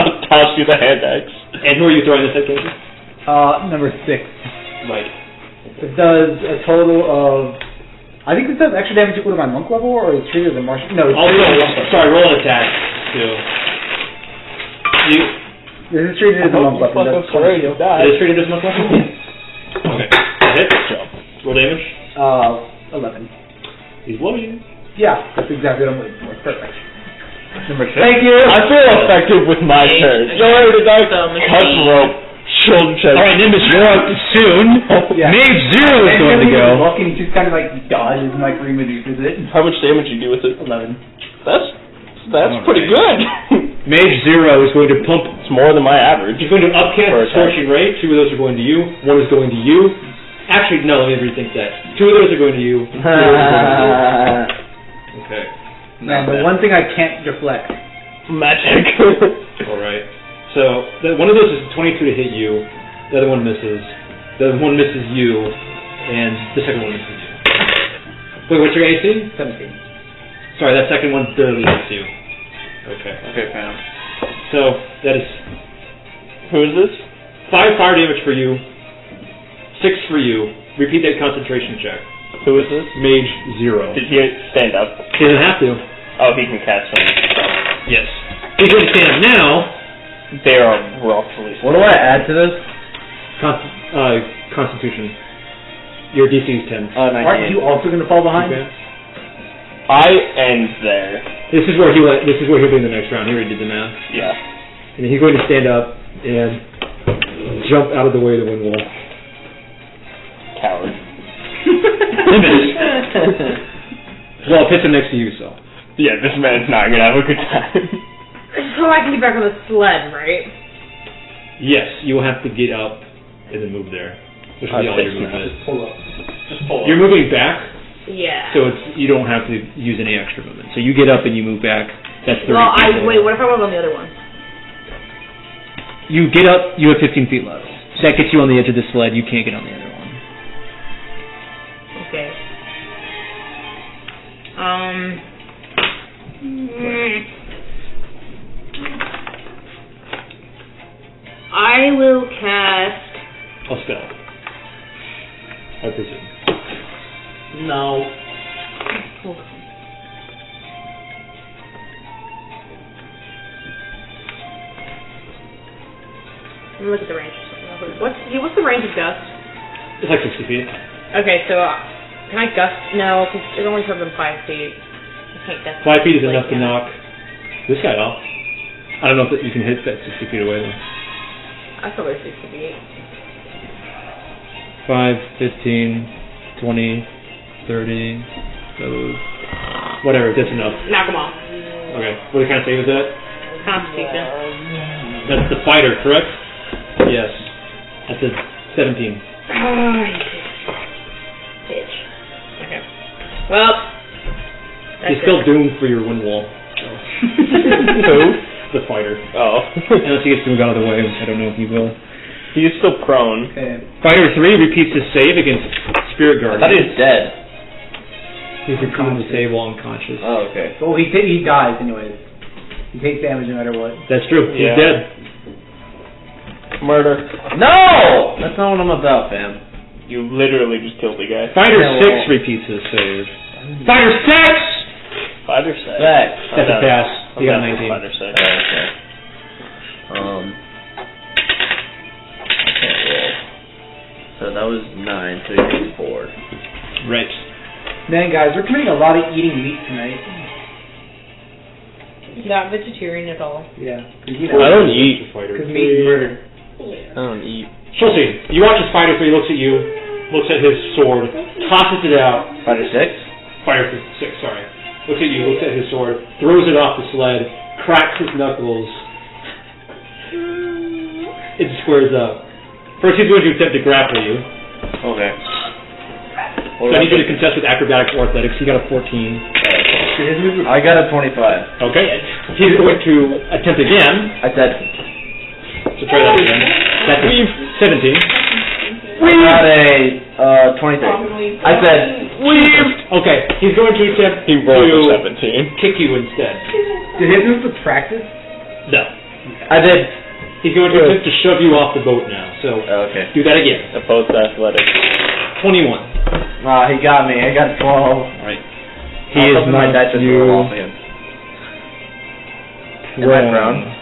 C: I'll toss you the hand axe.
B: And who are you throwing this at, Kenji?
D: Number 6.
B: Right.
D: It does a total of... I think this does extra damage equal to my monk level, or it's treated as a martial... No, it's treated as a monk level.
B: Sorry, roll an attack, too.
D: This is treated as a monk weapon. That's
B: It is treated as a monk weapon? Okay. Hit. Roll damage.
D: 11.
B: He's blowing you.
D: Yeah, that's exactly what I'm looking for. Perfect.
I: Number 6.
D: Thank you!
C: I feel effective with my turn. You're ready to die? Cut rope. Shoulder check.
I: Alright, Nimbus, you're up soon.
D: Yeah.
I: Mage 0 is going to go.
D: Walking, just kind of like dodges and like remaneuvers it.
C: How much damage you do with it?
D: 11.
C: That's pretty good.
I: Mage 0 is going to pump.
C: It's more than my average.
B: He's going to upcast Scorching Ray. 2 of those are going to you. 1 is going to you. Actually, no, let me rethink that. 2 of those are going to you. 2 of those are going to you. Okay.
D: Now, the one thing I can't deflect.
C: Magic.
B: Alright. So, one of those is 22 to hit you. The other one misses. The other one misses you. And the second one misses you. Wait, what's your AC?
D: 17.
B: Sorry, that second one barely hits you. Okay.
H: Okay, fam.
B: So, that is
C: Who is this?
B: 5 fire damage for you. 6 for you. Repeat that concentration check.
C: Who is this?
B: Mage 0.
C: Did he stand up?
B: He doesn't have to.
C: Oh, he can cast them.
B: Yes. He's going to stand up now.
C: They are roughly.
H: What do I add to this?
B: Constitution. Your DC is 10.
H: 98.
D: Aren't you also going to fall behind?
B: Okay.
C: I end there.
B: This is where he'll be in the next round. He already did the math.
C: Yeah.
B: And he's going to stand up and jump out of the way of the wind wall.
C: Coward.
B: Well, it fits him next to you, so.
C: Yeah, this man's not gonna have a good time.
E: So I can get back on the sled, right?
B: Yes, you will have to get up and then move there. Which will be all your movement.
D: Just pull up.
B: You're moving back,
E: Yeah.
B: so you don't have to use any extra movement. So you get up and you move back. That's 30
E: Well,
B: feet.
E: wait, what if I was on the other one?
B: You get up, you have 15 feet left. That gets you on the edge of the sled. You can't get on the other one.
E: Okay. I will cast.
B: A spell. I presume.
G: No.
E: Hold on. Let me look at the range. What's the range of gust?
B: It's like 60 feet.
E: Okay, so can I gust? No, because it only comes in 5 feet. I can't gust.
B: 5 feet is enough to
E: yeah.
B: knock this guy off. I don't know if you can hit that 60 feet away though.
E: I thought it was 60 feet.
B: 5, 15, 20, 30, whatever, that's enough.
E: Knock them off.
B: Okay, what kind of save is that?
E: Constitution.
B: That's the fighter, correct? Yes. That's a 17.
E: Oh, bitch. Okay. Well,
B: He's still doomed for your wind wall.
C: Who?
B: The fighter.
C: Oh.
B: Unless he gets to move out of the way, which I don't know if he will.
C: He is still prone.
D: Okay.
B: Fighter 3 repeats his save against Spirit Guard.
H: I thought he was dead.
B: He's repeating the save while unconscious.
H: Oh, okay.
D: Well, he dies anyways. He takes damage no matter what.
B: That's true. He's
C: Yeah.
B: dead.
C: Murder.
H: No! That's not what I'm about, fam.
C: You literally just killed the guy.
B: Fighter
H: Yeah,
B: 6
H: well.
B: repeats his save. Fighter 6!
C: Fighter six.
H: Back.
B: That's a pass. He got a 19.
C: Fighter six.
H: Oh, okay. I can't roll. So that was 9, so you did 4.
B: Right.
D: Man, guys, we're committing a lot of eating meat tonight.
E: Not vegetarian at all.
D: Yeah.
C: I don't eat.
D: Because meat and murder.
C: I don't eat.
B: Chelsea, you watch this Fighter 3, looks at you, looks at his sword, tosses it out.
H: Fighter 6?
B: Fighter 6, sorry. Looks at you, looks at his sword, throws it off the sled, cracks his knuckles. It squares up. First he's going to attempt to grapple you.
H: Okay.
B: So I need you to contest with acrobatics or athletics. He got a 14.
H: I got a 25.
B: Okay. He's going to attempt again.
H: I said...
B: So try that again. That's a 17.
H: I got a 23. I said...
B: Okay. He's going to attempt
C: He rolled a
B: to
C: 17.
B: kick you instead.
D: Did his move with practice?
B: No.
H: I did
B: He's going to attempt to shove you off the boat now. So
H: Okay.
B: do that again.
C: Opposed athletic.
B: 21.
H: He got me. I got 12.
B: Alright.
I: He is
H: my
I: not
H: dice just
I: you.
H: roll off again. Am I prone?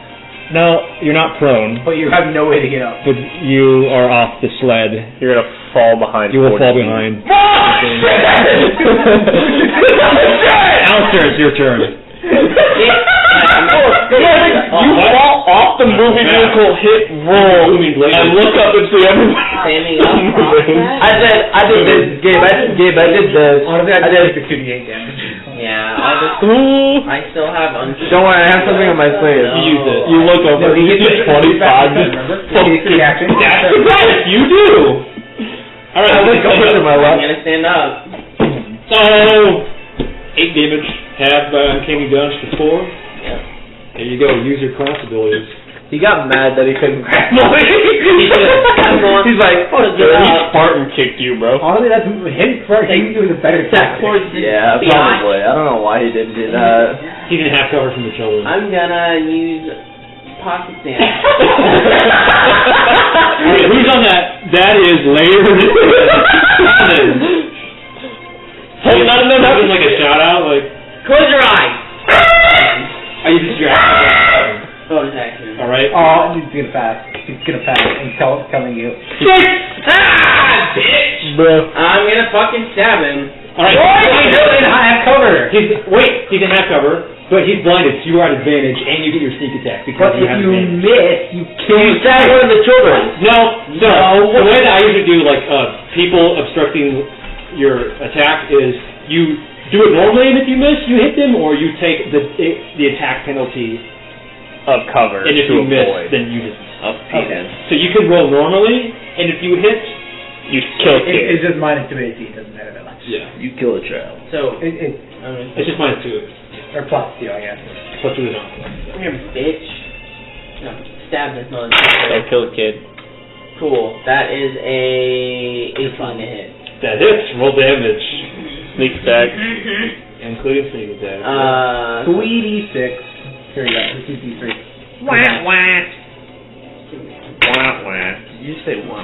I: No, you're not prone,
D: But you have no way to get up.
I: but you are off the sled.
C: You're gonna fall behind.
I: You will
C: 40
I: fall
C: feet.
I: behind. Alistair, it's your turn.
C: You fall off the moving vehicle, hit roll, and look up and see everybody.
G: Standing up.
H: I did this, Gabe. I did this.
D: Honestly,
H: I did.
D: 2d8 damage.
G: Yeah, I still have Undone.
H: Don't worry, I have something on my sleeve.
G: No.
B: Use it.
C: You look over.
D: No, he
C: you
D: gets
C: get 25.
D: Remember? Action.
B: That's the price! You do! Alright,
H: I look over to my
G: I'm
H: left.
G: gonna stand up.
B: So, 8 damage, half by uncanny dodge to 4.
G: Yep.
B: There you go, use your class abilities.
H: He got mad that he couldn't grab me.
G: He's
H: like, fuck
C: He Spartan kicked you, bro.
D: Honestly, that's him first. He was a better attack.
H: Yeah, probably. I don't know why he didn't do that.
B: He didn't have cover from the children.
G: I'm gonna use pocket sand.
B: Alright, who's on that? That is layered.
C: Hey, not enough.
B: Having like a shout out, like,
G: Close your eyes.
B: I use this action.
G: Bonus action.
B: Alright?
D: Oh, he's gonna pass. He's gonna pass and telling you.
G: Ah, bitch!
C: Bro.
G: I'm gonna fucking stab him.
B: Alright.
D: He doesn't have cover.
B: He didn't have cover, but he's blinded, so you are at advantage, and you get your sneak attack because
D: But
B: you
D: if
B: have
D: you
B: advantage.
D: miss, you can't.
H: Stab one of the children.
B: No. The way that I usually do, like, people obstructing your attack is you do it normally, and if you miss, you hit them, or you take the attack penalty,
C: Of cover.
B: and if
C: to
B: you miss,
C: avoid.
B: then you just...
H: Okay.
B: So you can roll normally, and if you hit...
C: You kill
D: It's
C: kids.
D: just minus 2 AC. It doesn't matter that much.
B: Yeah.
H: You kill a child.
G: So,
D: It's
B: It's just -2.
D: or plus 2, I guess.
B: Plus 2 is on.
G: come here, bitch. No, stab this
C: Don't
G: motherfucker.
C: kill a kid.
G: Cool. That is a 18 to hit.
B: That hits. Roll damage.
C: Sneak attack.
B: Including sneak attack.
D: 3d6. Here you go. This is d3.
E: Wah, wah.
H: Did you say wah?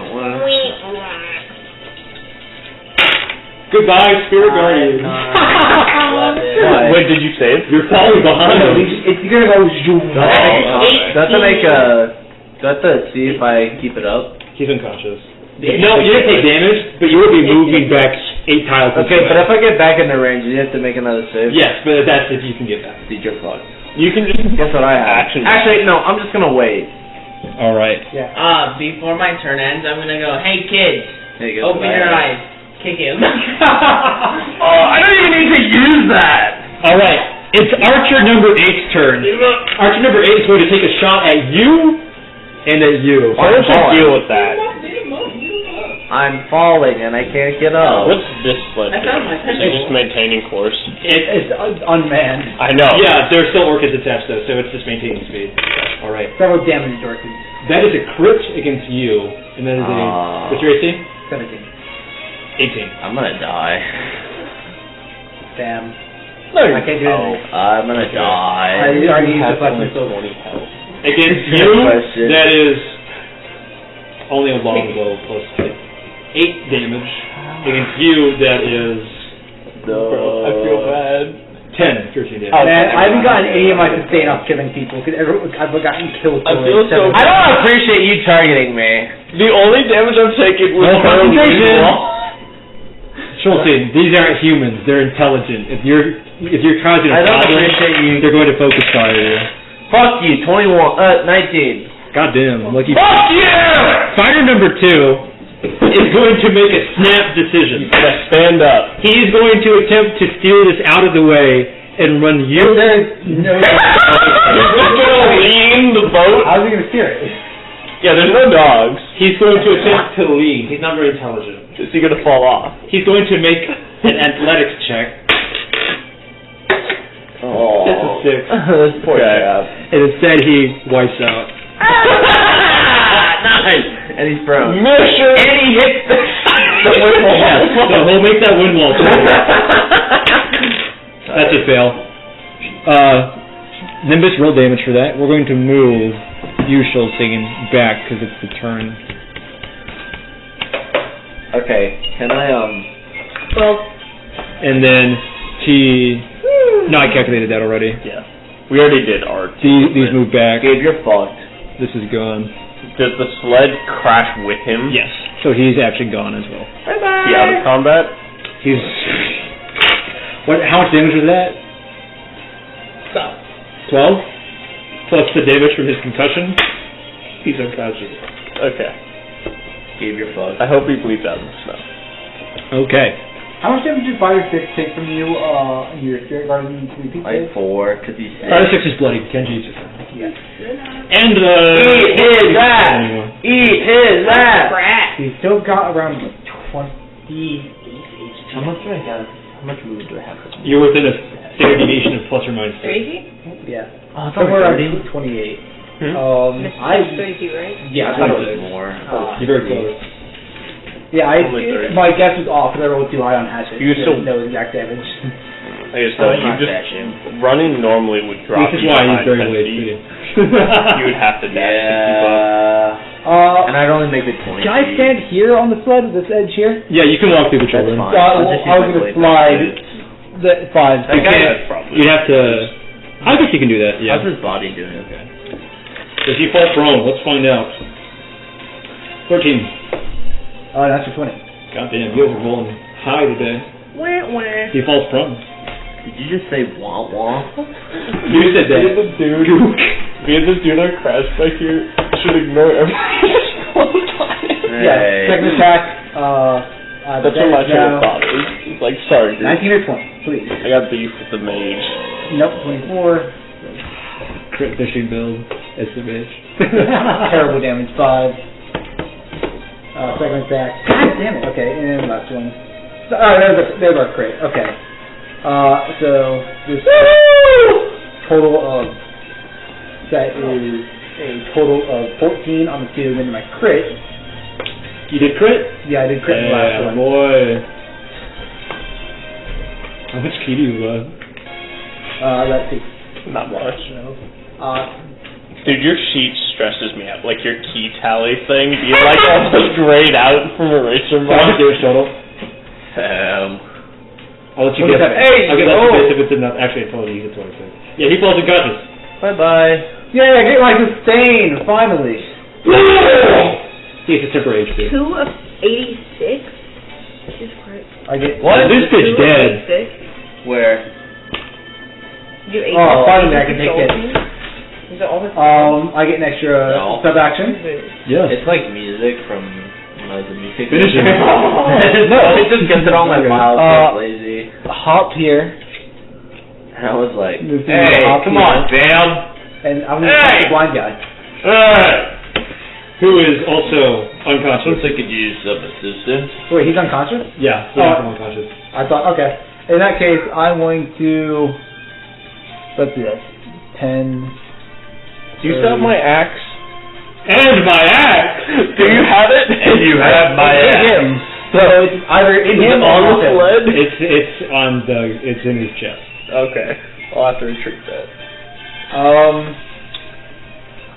B: Goodbye, Spirit Guardian.
G: 11.
C: Wait, did you save?
B: You're falling behind.
D: It's gonna go zoom.
H: Do I have to make a... Do I have to see if I keep it up?
B: He's unconscious. No, you didn't take damage, but you will be moving back 8 tiles. this
H: Okay,
B: way.
H: but if I get back in the range, you have to make another save?
B: Yes, but that's if you can get back.
H: Dude, you're fucked.
C: You can just
H: Guess what I have?
C: Action.
H: Actually, no, I'm just gonna wait.
I: Alright.
D: Yeah.
G: Before my turn ends, I'm gonna go, hey kids,
H: There you go.
G: open your eyes. Kick him.
H: Oh, I don't even need to use that!
I: Alright. It's Archer number 8's turn. Archer number 8 is going to take a shot at you and at you.
C: Why don't you deal with that?
H: I'm falling and I can't get up.
C: What's this sled?
G: I found my
C: Is it just maintaining course?
D: It's unmanned.
C: I know.
B: Yeah, there's still Orcans attached though, so it's just maintaining speed. Alright.
D: Several damage Orcans.
B: That is a crit against you, and that is a... What's your AC?
D: 17.
B: 18.
H: I'm gonna die.
D: Damn.
C: No,
D: I can't do
H: Oh,
D: anything.
H: I'm gonna die.
D: I already used
C: have
D: the
C: only
D: flexible.
C: 20 health.
B: Against
H: Good
B: you,
H: question.
B: that is only a longbow plus 8 damage. Against you, that is
C: I feel bad.
B: 10 piercing damage.
D: Man, I haven't gotten any of my sustain off killing people because I've gotten killed.
C: I feel so
H: I don't appreciate you targeting me.
C: The only damage I've taken was
B: No
C: from
B: concentration.
C: wall.
B: Schulten, these aren't humans, they're intelligent. If you're causing a
H: I don't
B: problem,
H: appreciate you.
B: they're going to focus fire you.
H: Fuck you, 19.
B: Goddamn, lucky.
H: Fuck you!
B: Fighter number 2 is going to make a snap decision.
C: Stand up.
B: He's going to attempt to steal this out of the way and run you.
D: No.
C: You're just gonna lean the boat?
D: How's he gonna steer it?
C: Yeah, there's no dogs.
B: He's going to attempt to lead. He's not very intelligent.
C: Is he gonna fall off?
B: He's going to make an athletics check.
H: Oh.
B: That's a 6.
H: This poor chap.
B: And instead he wipes out.
H: Nice! And he's prone.
C: Mission!
H: And he hits the wind wall.
B: Yes, so he'll make that wind wall too. That's a fail. Nimbus, roll damage for that. We're going to move
I: Yushel's taken back because it's the turn.
H: Okay, can I,
E: Well,
I: And then he... No, I calculated that already.
C: Yeah. We already did art.
I: These move back.
H: Gabe, you're fucked.
I: This is gone.
C: Does the sled crash with him?
I: Yes. So he's actually gone as well.
E: bye-bye.
C: He out of combat?
I: He's... What? How much damage was that?
E: Stop.
I: 12? Plus the damage from his concussion? He's unconscious.
C: Okay.
H: Gabe, you're fucked.
C: I hope he bleeds out in the snow.
I: Okay.
D: How much damage did Fire 6 take from you in your Spirit Guardian repeat
H: Like
D: save?
H: 4, because he's sick.
I: Fire 6 is bloody. Kenji's.
D: Yes.
I: And
H: Eat his ass! Eat his ass!
E: Brat.
D: He's still got around 20...
H: How much do I have? How much movement do I have?
I: you're within a standard deviation of plus or minus 6.
E: Crazy?
D: Yeah.
H: Oh, it's
D: Somewhere
H: only
D: around
H: 30?
D: 28.
E: That's 32, right?
D: Yeah,
H: I thought it was more.
I: You're very close.
D: Yeah,
C: Only 30.
D: my guess was off because I rolled too high on hatchet.
C: You still-
D: know exact damage.
C: I guess no, you just... Running normally would drop
I: This is
C: you
I: why he's
C: behind
I: very
C: 10
I: late
C: feet.
I: shooting.
C: You would have to dash to keep up.
H: Yeah. And I'd only make it 20
D: Can I
H: feet.
D: stand here on the sled with this edge here?
I: Yeah, you can walk through the
H: That's
I: children.
H: fine.
D: I
H: I'll just use
D: was
H: my
D: going to
H: blade
D: slide.
H: back.
D: Fine.
H: That guy
C: That's probably...
I: You'd have to... I guess you can do that, yeah.
H: How's his body doing? Okay.
I: Does he fall prone? Let's find out. 13.
D: That's for 20.
I: God damn, you guys are rolling high today.
E: Wah, wah.
I: He falls prone.
H: Did you just say wah wah?
I: You said that.
C: Me and this dude on crash back here should ignore everything all the time.
D: Yeah,
H: Hey.
D: second attack.
C: That's what my train of thought is. It's like, sorry, dude.
D: 19 or 20, please.
C: I got beef with the mage.
D: Nope, 24.
I: Crit fishing build. It's the bitch.
D: Terrible damage, 5. Second attack. God damn it. Okay, and last one. So, there's our crit. Okay. So this total of that is a total of 14 on the 2, and then my crit.
I: You did crit?
D: Yeah, I did crit in the last one.
I: Boy. How much key do you have?
D: Let's see.
C: Not much.
D: Dude,
C: your sheet stresses me out. Like your key tally thing being like almost grayed out from eraser
I: How
C: mark.
I: much damage total? I'll let you get that.
D: Hey,
I: I'll get that if it's enough. Actually, I told you he's at 26. Yeah, he falls unconscious.
C: Bye-bye.
D: yeah, get my sustain, finally.
I: He has a temporary HP.
E: 2 of 86? Jesus Christ.
D: I get
I: What? This bitch
E: 2 of
I: dead.
E: 86?
H: Where?
E: You 86.
D: Oh, finally I can take it.
E: Is it all his
D: I get an extra
H: No.
D: sub action.
I: Yeah.
H: It's like music from when I was a music
I: Finish it.
H: No, it just gets it on my miles. I'm lazy.
D: Hop here.
H: And I was like,
D: Move to
H: hey,
D: the hop
H: come
D: here.
H: on, Sam.
D: And I'm going to attack the blind guy.
I: Who is also unconscious.
H: I could use some assistance.
D: Wait, he's unconscious?
I: Yeah, he's unconscious.
D: I thought, okay. In that case, I'm going to, let's do that. 10.
C: Do you still have my axe?
I: And my axe!
C: Do you have it?
H: And you have my
D: It's in
H: ass.
D: him. So it's either in him or
C: on the
D: off him.
C: sled?
I: It's in his chest.
C: Okay. I'll have to retreat that.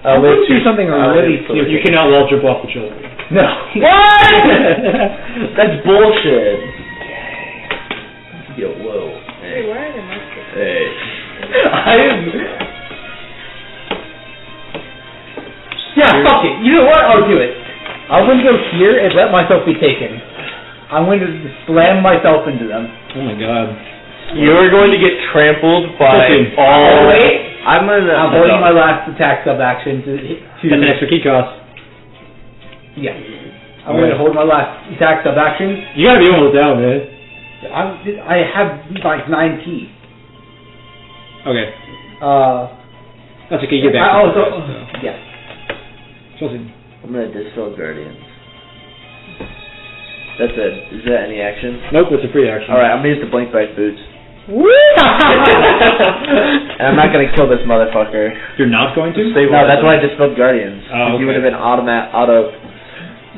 D: I'm going to do something really stupid.
I: You cannot wall jump off the children.
D: No.
H: What? That's bullshit. Yo, whoa.
E: Wait, why are there muskets?
H: Hey.
D: Yeah, fuck it. You know what? I'll do it. I'm going to go here and let myself be taken. I'm going to slam myself into them.
I: Oh my god.
C: You're going to get trampled by
I: Listen.
C: all...
D: Wait.
H: I'm
D: holding my last attack sub action to
I: That's an extra key cost.
D: Yeah. I'm going to hold my last attack sub action.
I: You gotta be able to down, man.
D: I have like 9 keys.
I: Okay. That's okay, you get back.
D: I also, yeah.
H: I'm gonna dispel Guardians. That's it. Is that any action?
I: Nope, it's a free action.
H: Alright, I'm gonna use the blink bite boots.
D: Woo!
H: And I'm not gonna kill this motherfucker.
I: You're not going to?
H: No, that's why I dispelled Guardians.
I: Oh, okay.
H: He would have been auto.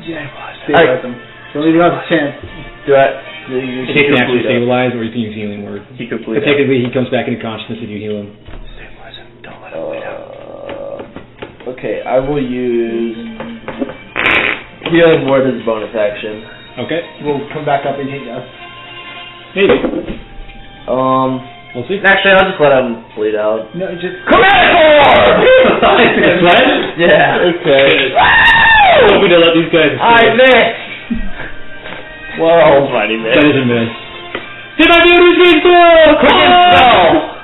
D: Stabilize them. So you don't have a chance.
H: Do I?
I: It takes an action to stabilize, or you can use healing word.
H: He could
I: But
H: bleed out.
I: technically, he comes back into consciousness if you heal him.
H: Stabilize him. Don't let him bleed out. Okay, I will use Healing Word as a bonus action.
I: Okay.
D: We'll come back up and take us.
I: Maybe.
H: We'll
I: see.
H: Actually, I'll just let him bleed out.
D: No, just...
I: Sled?
H: Yeah.
I: Okay. I'm going to let these guys
H: I missed! Well, mighty miss.
I: That is a miss. Hit my beauty speed spell!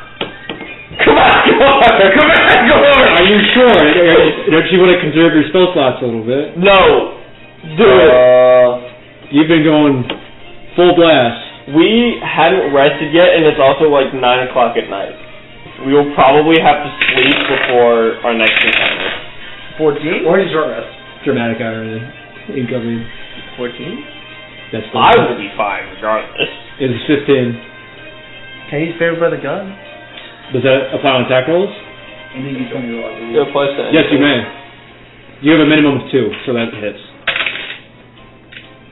H: Come on, Kanjord!
I: Are you sure? Don't you want to conserve your spell slots a little bit?
C: No. Do it.
I: You've been going full blast.
C: We hadn't rested yet, and it's also like 9 o'clock at night. We will probably have to sleep before our next encounter.
H: 14?
D: Or just short rest.
I: Dramatic irony. Incoming.
H: 14?
I: That's the
C: I will be fine regardless.
I: It is 15.
H: Can you spare by the gun?
I: Does that apply on attack rolls?
D: And then you 20 roll.
C: Yeah, plus that.
I: Yes, you may. You have a minimum of 2, so that hits.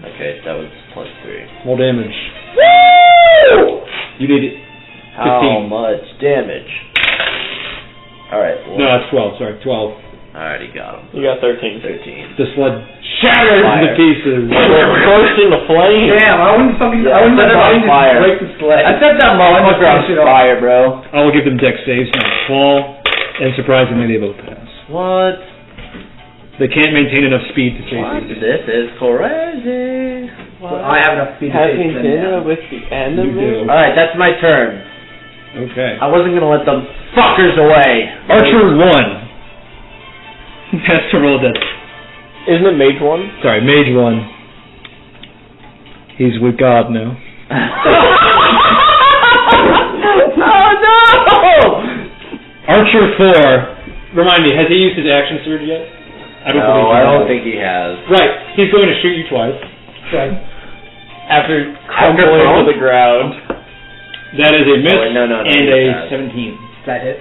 H: Okay, that was plus 3.
I: More damage.
H: Woo!
I: You need 15.
H: How much damage? Alright, well,
I: No, that's 12. Sorry, 12.
H: I already got him.
C: You got 13.
H: 13.
I: The sled shatters into pieces.
C: Burst into flames.
D: Damn, I wouldn't fucking...
H: Yeah,
D: I wouldn't
H: set it on fire.
D: break the sled.
H: I set that motherfucker on fire, bro.
I: I will give them dex saves, not fall, and surprisingly they both pass.
H: What?
I: They can't maintain enough speed to chase
H: What?
I: you.
H: This is crazy.
D: But I have enough speed to
C: Having
D: chase them
C: dinner
D: down.
C: with the
I: You
C: enemy.
I: do.
H: Alright, that's my turn.
I: Okay.
H: I wasn't gonna let them fuckers away.
I: Archer 1. Has to roll that.
C: Isn't it Mage 1?
I: Sorry, Mage 1. He's with God now.
H: Oh no!
I: Archer 4. Remind me, has he used his action surge yet? I don't
H: think he has.
I: Right, he's going to shoot you twice.
D: Right.
C: After crumbling to the ground.
I: That is a miss
H: no,
I: and a 17.
D: That hit.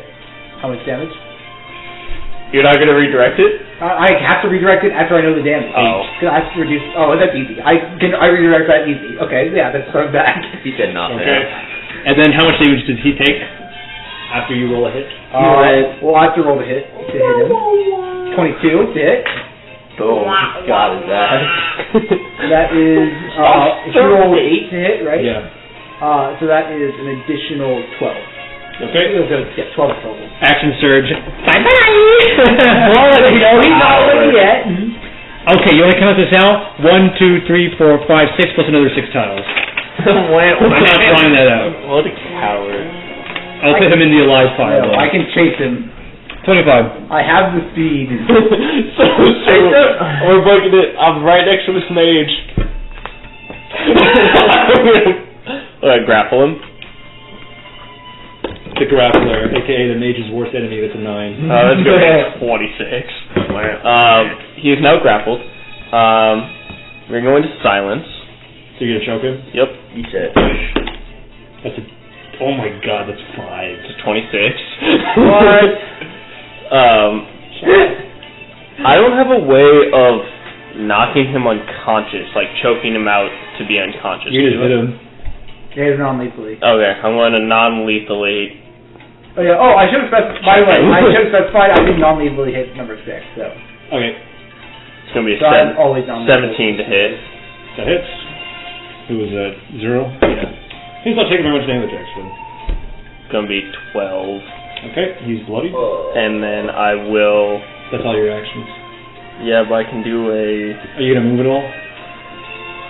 D: How much damage?
C: You're not going to redirect it?
D: I have to redirect it after I know the damage.
C: Oh.
D: Because I have to reduce... Oh, that's easy. I redirect that easy. Okay, yeah, that's going back.
H: He said nothing.
I: Okay. And then how much damage did he take after you roll a hit?
D: Well, I have to roll the hit to hit him. 22 to hit.
H: Boom. God is that.
D: That is... if you roll 8 to hit, right?
I: Yeah.
D: So that is an additional 12.
I: Okay.
D: So, yeah, 12 total.
I: Action surge.
D: Bye-bye! Well, he's not ready yet.
I: Okay, you want to count this out? 1, 2, 3, 4, 5, 6, plus another 6 tiles.
C: I'm
I: not drawing that out.
C: What a coward.
I: I'll put him in the alive pile.
D: No, I can chase him.
I: 25.
D: I have the speed.
C: So we're booking it. I'm right next to this mage. Grapple him.
I: The grappler, aka the mage's worst enemy, that's a 9.
C: That's going to be 26. He is now grappled. We're going to silence.
I: So you're going to choke him?
C: Yep.
H: He said.
I: That's a... Oh my god, that's 5.
C: It's 26.
H: What?
C: I don't have a way of knocking him unconscious, like choking him out to be unconscious.
I: You just hit him.
D: Yeah, it's non-lethally.
C: Okay, I'm going to non-lethally.
D: Oh, yeah. Oh, I should have specified. By the way, I should have specified I did non-lethally hit number 6. So.
I: Okay.
C: It's going to be a
D: So I'm always
C: 17 to hit.
I: That hits. Who was that? 0? Yeah. He's not taking very much damage, actually.
C: It's going to be 12.
I: Okay, he's bloody.
C: And then I will...
I: That's all your actions.
C: Yeah, but I can do a...
I: Are you going to move at all?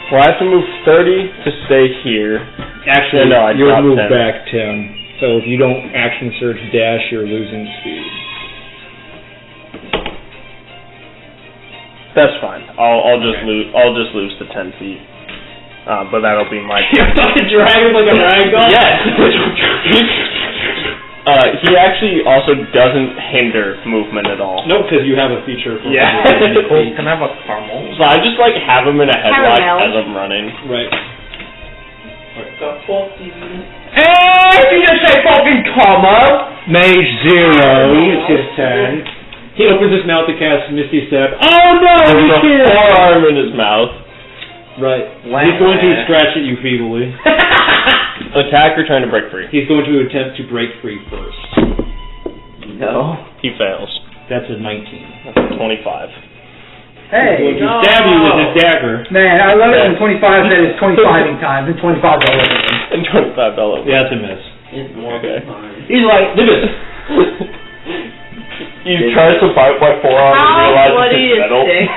C: Well, I have to move 30 to stay here.
I: Actually,
C: no, I
I: you'll
C: dropped
I: move
C: 10.
I: back 10. So if you don't action surge dash, you're losing speed.
C: That's fine. I'll just lose the 10 feet. But that'll be my...
I: You're fucking dragging like a ragdoll?
C: Yes! He actually also doesn't hinder movement at all.
I: No, because you have a feature for
C: Yeah.
H: Can I have a caramel?
C: So I just like have him in a headlock
E: Caramel.
C: as I'm running.
I: Right.
H: Hey, you just say fucking comma!
I: Mage 0. It's his turn. He opens his mouth to cast Misty Step. Oh no!
C: There's a forearm in his mouth.
I: Right. He's going to scratch at you feebly.
C: Attack or trying to break free?
I: He's going to attempt to break free first.
H: No.
C: He fails.
B: That's a 19.
C: That's a 25.
D: Hey!
B: Well, he stabbed you with his dagger.
D: Man, I love it when 25 said it's 25 times and 25 all over again.
C: And 25 dollars.
B: Yeah, that's a miss.
G: It's more
C: Okay.
G: fun.
B: He's like, Nimbus.
C: You try to bite my forearm and
E: How
C: realize
E: bloody
C: it's
E: is
C: metal.
E: Stick?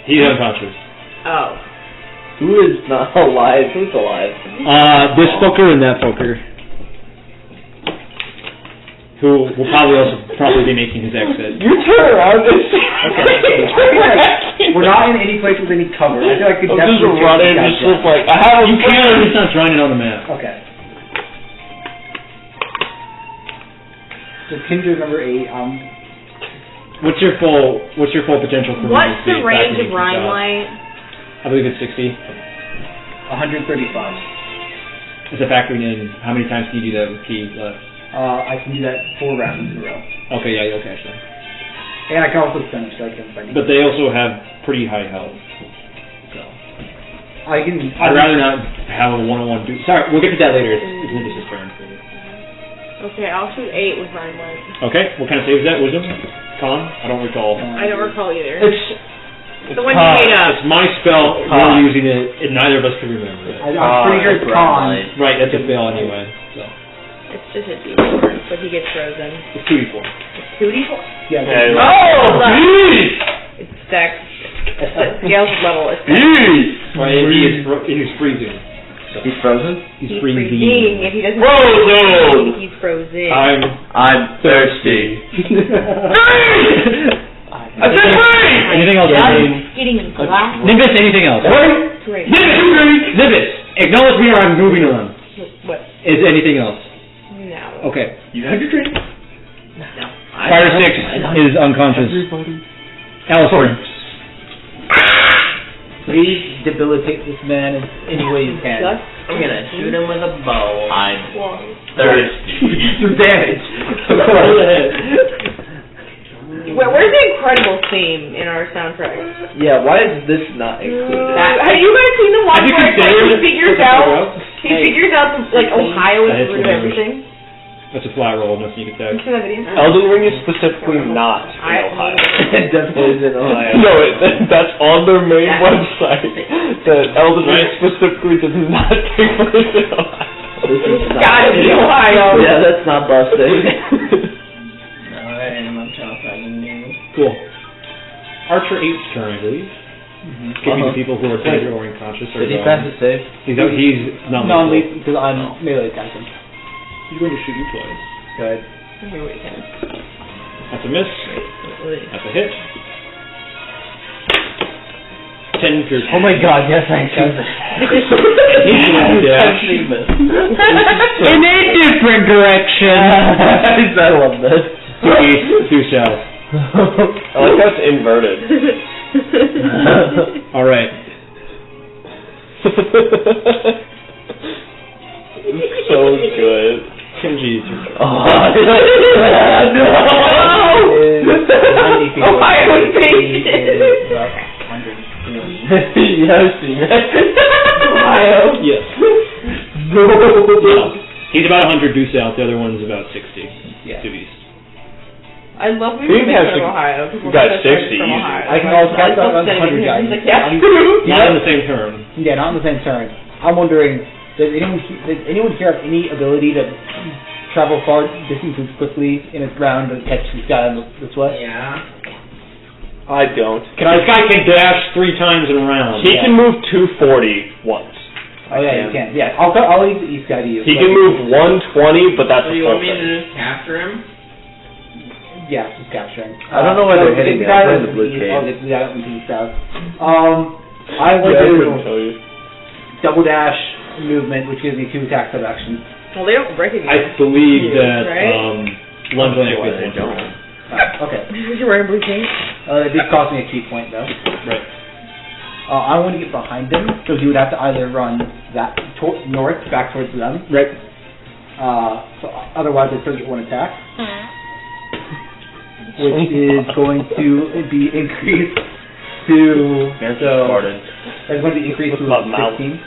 B: He's unconscious.
E: Oh.
H: Who is not alive? Who's alive?
I: This fucker and that fucker.
B: Who will probably be making his exit.
C: You turn around and
D: We're not in any place with any cover. I feel like we
C: I'm
D: definitely
C: just running, just look like I have.
B: You can't. It's not drawing it on the map.
D: Okay. So Kanjord number 8.
B: What's your full potential for
E: What's
B: movement
E: the
B: speed
E: range
B: back
E: of
B: when you
E: Rhyme
B: shoot
E: Light?
B: I believe it's 60.
D: 135.
B: Is it factoring in how many times can you do that with key left?
D: I can do that 4 rounds in a row.
B: Okay, yeah, okay, actually.
D: And I can also finish, so I can find
B: But they also have pretty high health. So
D: I can.
B: I'd rather not have a one-on-one dude. Sorry, we'll get to that later. It's Nimbus' turn.
E: Okay, I'll shoot 8 with Rhyme Light.
B: Okay, what kind of save is that? Wisdom? Con? I don't recall.
E: I don't recall either.
C: It's
E: the one you made up.
B: It's my spell. We're using it, and neither of us can remember it.
D: I'm pretty sure it's con.
B: Right, that's a fail anyway. So
E: It's just a D4, but he gets frozen.
B: it's 2d4.
E: It's 2D4?
D: Yeah.
C: Yeah,
E: Oh!
C: Beast!
E: It's stacked. Scales level. It's
C: Beast!
B: Right, and he's freezing.
H: He's frozen?
B: He's
E: He's
B: freezing.
E: freezing. If he doesn't
C: Frozen!
E: he's frozen.
H: I'm thirsty.
C: I said free!
B: Anything else?
E: Getting glass.
I: Nimbus, anything else?
E: Great.
I: Nimbus, acknowledge me or I'm moving on.
E: What?
I: Is anything else?
E: No.
I: Okay.
H: You had your drink?
E: No.
I: Fighter 6 is unconscious. Alistair.
D: Please debilitate this man in any way you can.
E: Just
G: I'm gonna shoot him with a bow.
H: I'm
E: one.
H: thirsty.
D: Some damage.
E: Where's the Incredible theme in our soundtrack?
H: Yeah, why is this not included?
E: Have you guys seen the one
B: Have you
E: where it's like
B: considered-
E: he figures out like Ohio is the root of everything?
B: That's a flat roll, no sneak attack.
E: You see that video?
C: Elden Ring is specifically not in Ohio.
H: It definitely is in Ohio.
C: No, that's on their main website. That Elden Ring specifically does not take place in Ohio.
H: This is not
E: Gotta be Ohio.
H: Yeah, that's not busting.
B: Cool. Archer 8's turn, I believe. Could be the people who are dead or unconscious. Or
H: Did he pass his save?
B: He's not
D: Non-lethal, because I'm melee attacking.
B: He's going to shoot you twice.
D: Good.
E: Okay, wait, hang on.
B: That's a miss.
E: Wait.
B: That's a hit. 10 piercing.
H: Oh my god, yes, I see this.
B: Dash.
I: In a different direction.
H: I love this.
B: Due east, due south.
C: I like how it's inverted.
B: Alright.
C: So good.
B: Kenji's
H: Oh,
E: no! Ohio State!
H: Yes,
E: Ohio.
B: Yes. He's about 100 due south, the other one's about 60 due east.
E: I love when
C: He
E: you
C: has
E: from
C: to-
E: Ohio.
C: you got 60
E: from
C: easy.
E: Ohio.
D: I can also cast out on 100 guys.
E: He's like, yeah.
B: Not in the same turn.
D: Yeah, not on the same turn. I'm wondering, does anyone here have any ability to travel far distances quickly in a round to catch this guy on this way?
G: Yeah.
C: I don't.
B: This guy can dash 3 times in a round.
C: He can move 240 once.
D: Oh yeah, you can. Yeah, I'll leave the east guy to you.
C: He can move 120, but that's
G: So
C: a
G: you
C: full
G: want me to
C: thing.
G: just capture him?
D: Yeah, just capturing.
H: I don't know why they're hitting
D: the
H: me.
D: guy
H: I'm in the
D: that's
H: blue
D: east-
H: cave.
D: Oh, the guy up into the south. I
C: Yeah, I couldn't
D: will do
C: tell you.
D: double dash movement, which gives me 2 attacks of action.
E: Well, they don't recognize
B: I believe
E: you,
B: that
E: right?
B: lunge length
H: They
B: is
H: don't.
D: Okay.
E: You're wearing blue jeans?
D: It did cost me a key point though.
B: Right.
D: I want to get behind him, so he would have to either run that north, back towards them.
B: Right.
D: So otherwise, I still get 1 attack, which is going to be increased to.
H: Fancy
D: So
H: Spartan.
D: it's going to be increased to
C: What's about
D: 16.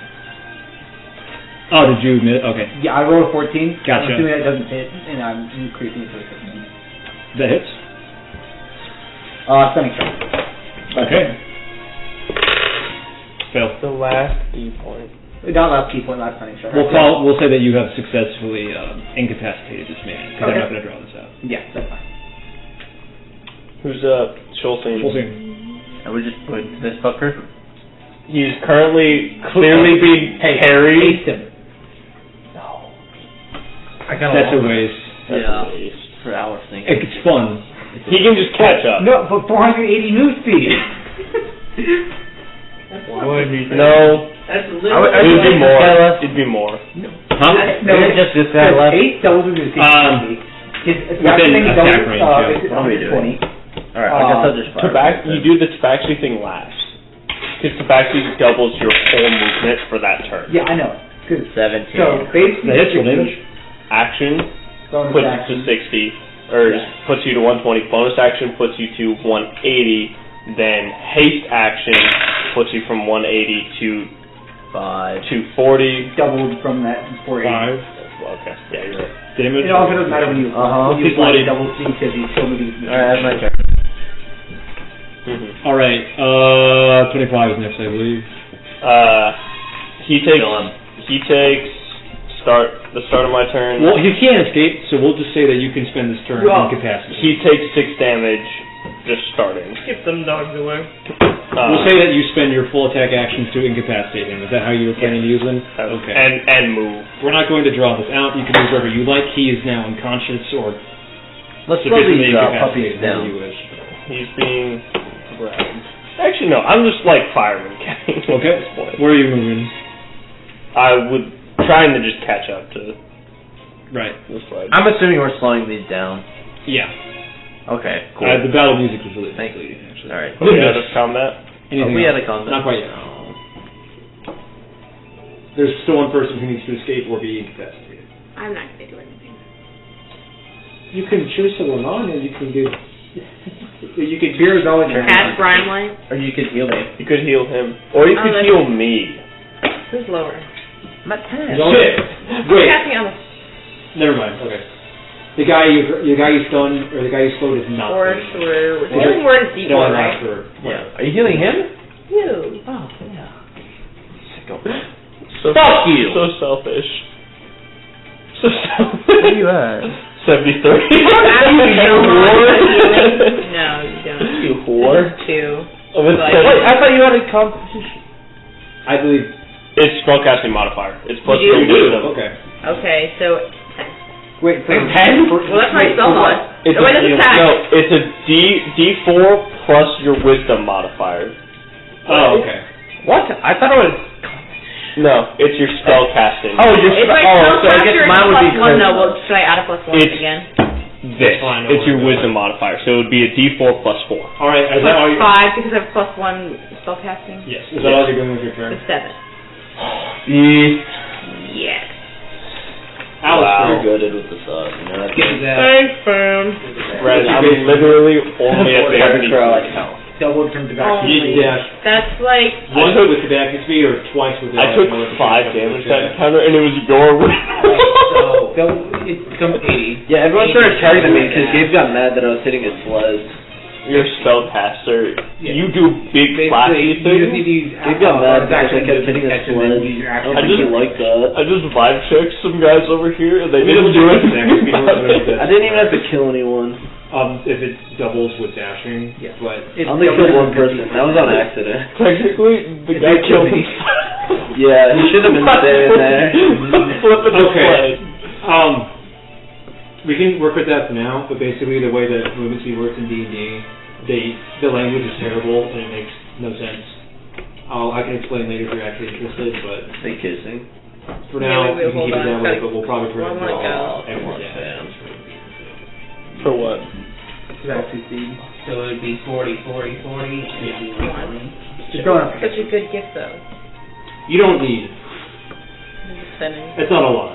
B: Oh, did you admit? Okay.
D: Yeah, I rolled a 14.
B: Gotcha.
D: I'm assuming that doesn't hit, and I'm increasing it to 16.
B: That hits.
D: Stunning strike.
B: Okay. Fail.
C: The last D point.
D: Not last key point, last stunning strike.
B: We'll say that you have successfully incapacitated this man, because I'm not going to draw this out.
D: Yeah, that's fine.
C: Who's Schulzing?
H: And we just put this fucker.
C: He's currently clearly being carried.
D: Haste him.
C: No.
B: That's a waste.
H: Yeah.
C: That's a waste.
H: For our thing.
B: It's fun.
C: He can just catch up.
D: No, but 480 move speed.
C: No.
G: That's
C: It'd
G: literally
C: be more. It'd be more.
B: Huh?
D: No,
H: Is it just this guy left?
D: 8 doubles with his His
B: within attack range, yeah.
D: It's
H: What are we doing?
D: 20.
H: Alright, I guess I'll just fire.
C: You do the Tabaxi thing last. Because Tabaxi doubles your whole movement for that turn.
D: Yeah, I know. 'Cause
H: 17.
D: So basically,
B: That hits full damage.
C: Action
D: bonus
C: puts
D: action.
C: it to 60, or
D: Yeah.
C: puts you to 120. Bonus action puts you to 180. Then haste action puts you from 180 to 240.
D: Doubled from that 480.
B: 5.
C: Okay, yeah, you're right.
B: Damage.
D: It also doesn't matter when you when you
B: He's
D: apply
B: bloodied.
D: double speed because he's still moving.
H: Alright, that's my turn.
B: Alright, 25 is next, I believe.
C: He takes the start of my turn.
B: Well, he can't escape, so we'll just say that you can spend this turn incapacitated.
C: He takes 6 damage just starting.
E: Keep them dogs away.
B: We'll say that you spend your full attack actions to incapacitate him. Is that how you were planning to use them? Okay.
C: And move.
B: We're not going to draw this out. You can move wherever you like. He is now unconscious or
H: Let's slow
B: sufficiently
H: these puppies
B: incapacitated, whatever
H: down.
B: you wish.
C: He's being grabbed. Actually, no. I'm just like fireman catching.
B: Okay.
C: At this point.
B: Where are you moving?
C: I would trying to just catch up to
B: Right.
C: this fight.
H: I'm assuming we're slowing these down.
B: Yeah.
H: Okay, cool.
B: The battle music was really
H: Thank you.
B: actually.
H: Alright.
C: Are we out of combat?
B: Anything
H: we
B: else?
H: had a combat.
B: Not quite yet. There's still one person who needs to escape or be incapacitated.
E: I'm not going to do anything.
B: You can choose to run on, or you can do. You could
D: Fear is always your
E: Cast Brine Light.
H: Or you could heal me.
C: You could heal him, or you could
E: that's-
C: heal me.
E: Who's lower?
H: I'm at 10.
B: Shit! Wait.
E: Cast me on the
B: Never mind. Okay. The guy you stunned or the guy you slowed is not.
E: force
B: stunned.
E: through. The healing word is
B: No,
E: detour,
B: not
E: right?
B: for.
H: Yeah. Are you healing him?
E: You.
H: Oh, yeah. Sicko.
C: So
H: Fuck you!
C: So selfish. So selfish.
H: Where are you at?
C: 70-30.
E: No, you don't.
C: You whore.
E: 2.
C: Oh, it's
E: Like-
H: Wait, I thought you had a competition.
B: I believe.
C: It's spellcasting modifier. It's plus
E: You
C: 3
E: do?
C: wisdom.
B: Okay.
E: Okay, so 10.
D: Wait, so
B: 10?
E: Well, that's my spell mod.
C: It's
E: Oh, wait, that's attack.
C: No, it's a D4 plus your wisdom modifier.
B: Oh, okay.
H: What? I thought it was...
C: No, it's your spell casting.
H: Oh, you're...
E: It's my
H: oh, so I
E: spellcaster,
H: guess
E: it's
H: mine would be...
E: +1. No, well, should I add a +1
C: It's-
E: again?
C: This.
B: Fine,
C: It's your
B: I'll
C: wisdom modifier, so it would be a D4 plus 4.
B: All right. Is that all you?
E: +5 because I have +1 spellcasting.
B: Yes. Is that all you're doing with your turn?
E: So 7. Yes.
B: Alice,
C: Wow.
H: You're good with the thought, you know?
E: Thanks, fam.
C: Red, I'm literally only at 70.
D: doubled from the back.
E: Oh.
B: Yeah.
E: That's like
B: Once with the back speed or twice with the.
C: I took 5 damage that encounter, and it was your win.
D: So it becomes 80.
H: Yeah, everyone started targeting me because Gabe got mad that I was hitting his sleds.
C: You're a spellcaster.
D: Yeah.
C: You do big flashy
D: Basically, you just need
C: things.
D: to use
H: Gabe got mad because I
D: action
H: kept hitting his
D: catch and then
H: sleds.
D: use your
H: I
D: action.
H: don't think he liked that.
C: I just vibe checked some guys over here, and they
B: We
C: didn't
B: double
C: do
B: checked
C: anything
B: that.
C: about it.
H: I didn't even have to kill anyone.
B: If it doubles with dashing,
D: Yeah.
B: but
H: I only killed one person. That was on accident.
C: Technically, the guy killed me.
H: Yeah, he should have been staying there.
C: Flipping the
B: Okay.
C: sled.
B: We can work with that for now. But basically, the way that movement speed works in D&D, the language is terrible and it makes no sense. I can explain later if you're actually interested, but
H: They kissing.
B: for now,
E: wait,
B: we can
E: hold
B: keep it
E: on.
B: that way.
E: Gotta-
B: But we'll probably
E: Well, I
B: prevent
E: wanna
B: all
E: go.
B: every
H: Fam.
B: damage.
C: For what?
D: Actually, see.
G: So it would be 40, 40, 40, and it'd be 120.
D: Just going up.
E: such a good gift though.
B: You don't need.
E: I'm just sending.
B: It's not a lot.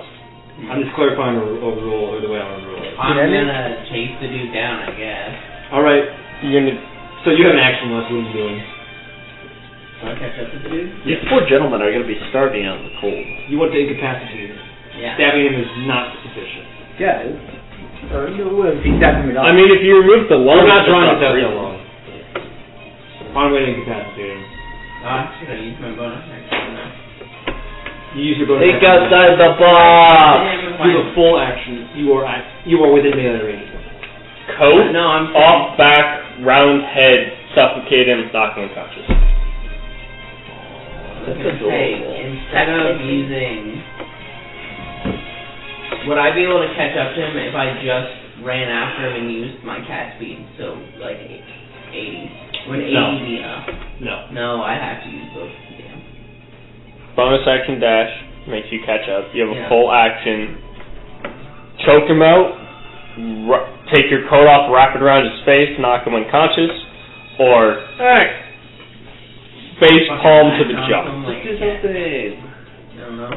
B: I'm just clarifying a rule or the way I want to rule it.
G: I'm gonna chase the dude down, I guess.
B: All right.
C: You're gonna.
B: So you have an action left. What are you doing?
G: Do I catch up with the dude?
H: These poor gentlemen are going to be starving out in the cold.
B: You want to incapacitate him.
G: Yeah.
B: Stabbing him is not sufficient.
D: Yeah. Or no, if he stabs him at all.
C: I mean, if you remove the
B: We're
C: lungs,
B: not
C: it's
B: trying to
C: not
B: test
C: freezing.
B: that long. Find a way to incapacitate him.
G: Should I use my bonus action now?
B: You use your bonus
H: Think
B: action.
H: outside the box!
B: You have a full action. You are within melee range.
C: Coat,
G: No, I'm
C: off, back, round head, suffocate him, knock him unconscious.
G: Instead of using... Would I be able to catch up to him if I just ran after him and used my cat speed? So, like, 80. Would 80 be enough?
B: No.
G: No, I have to use both. Damn.
C: Bonus action dash makes you catch up. You have a
G: Yeah.
C: full action. Choke him out. Take your coat off, wrap it around his face, knock him unconscious, or face palm to the jaw.
G: Like,
H: Do something.
G: I don't know.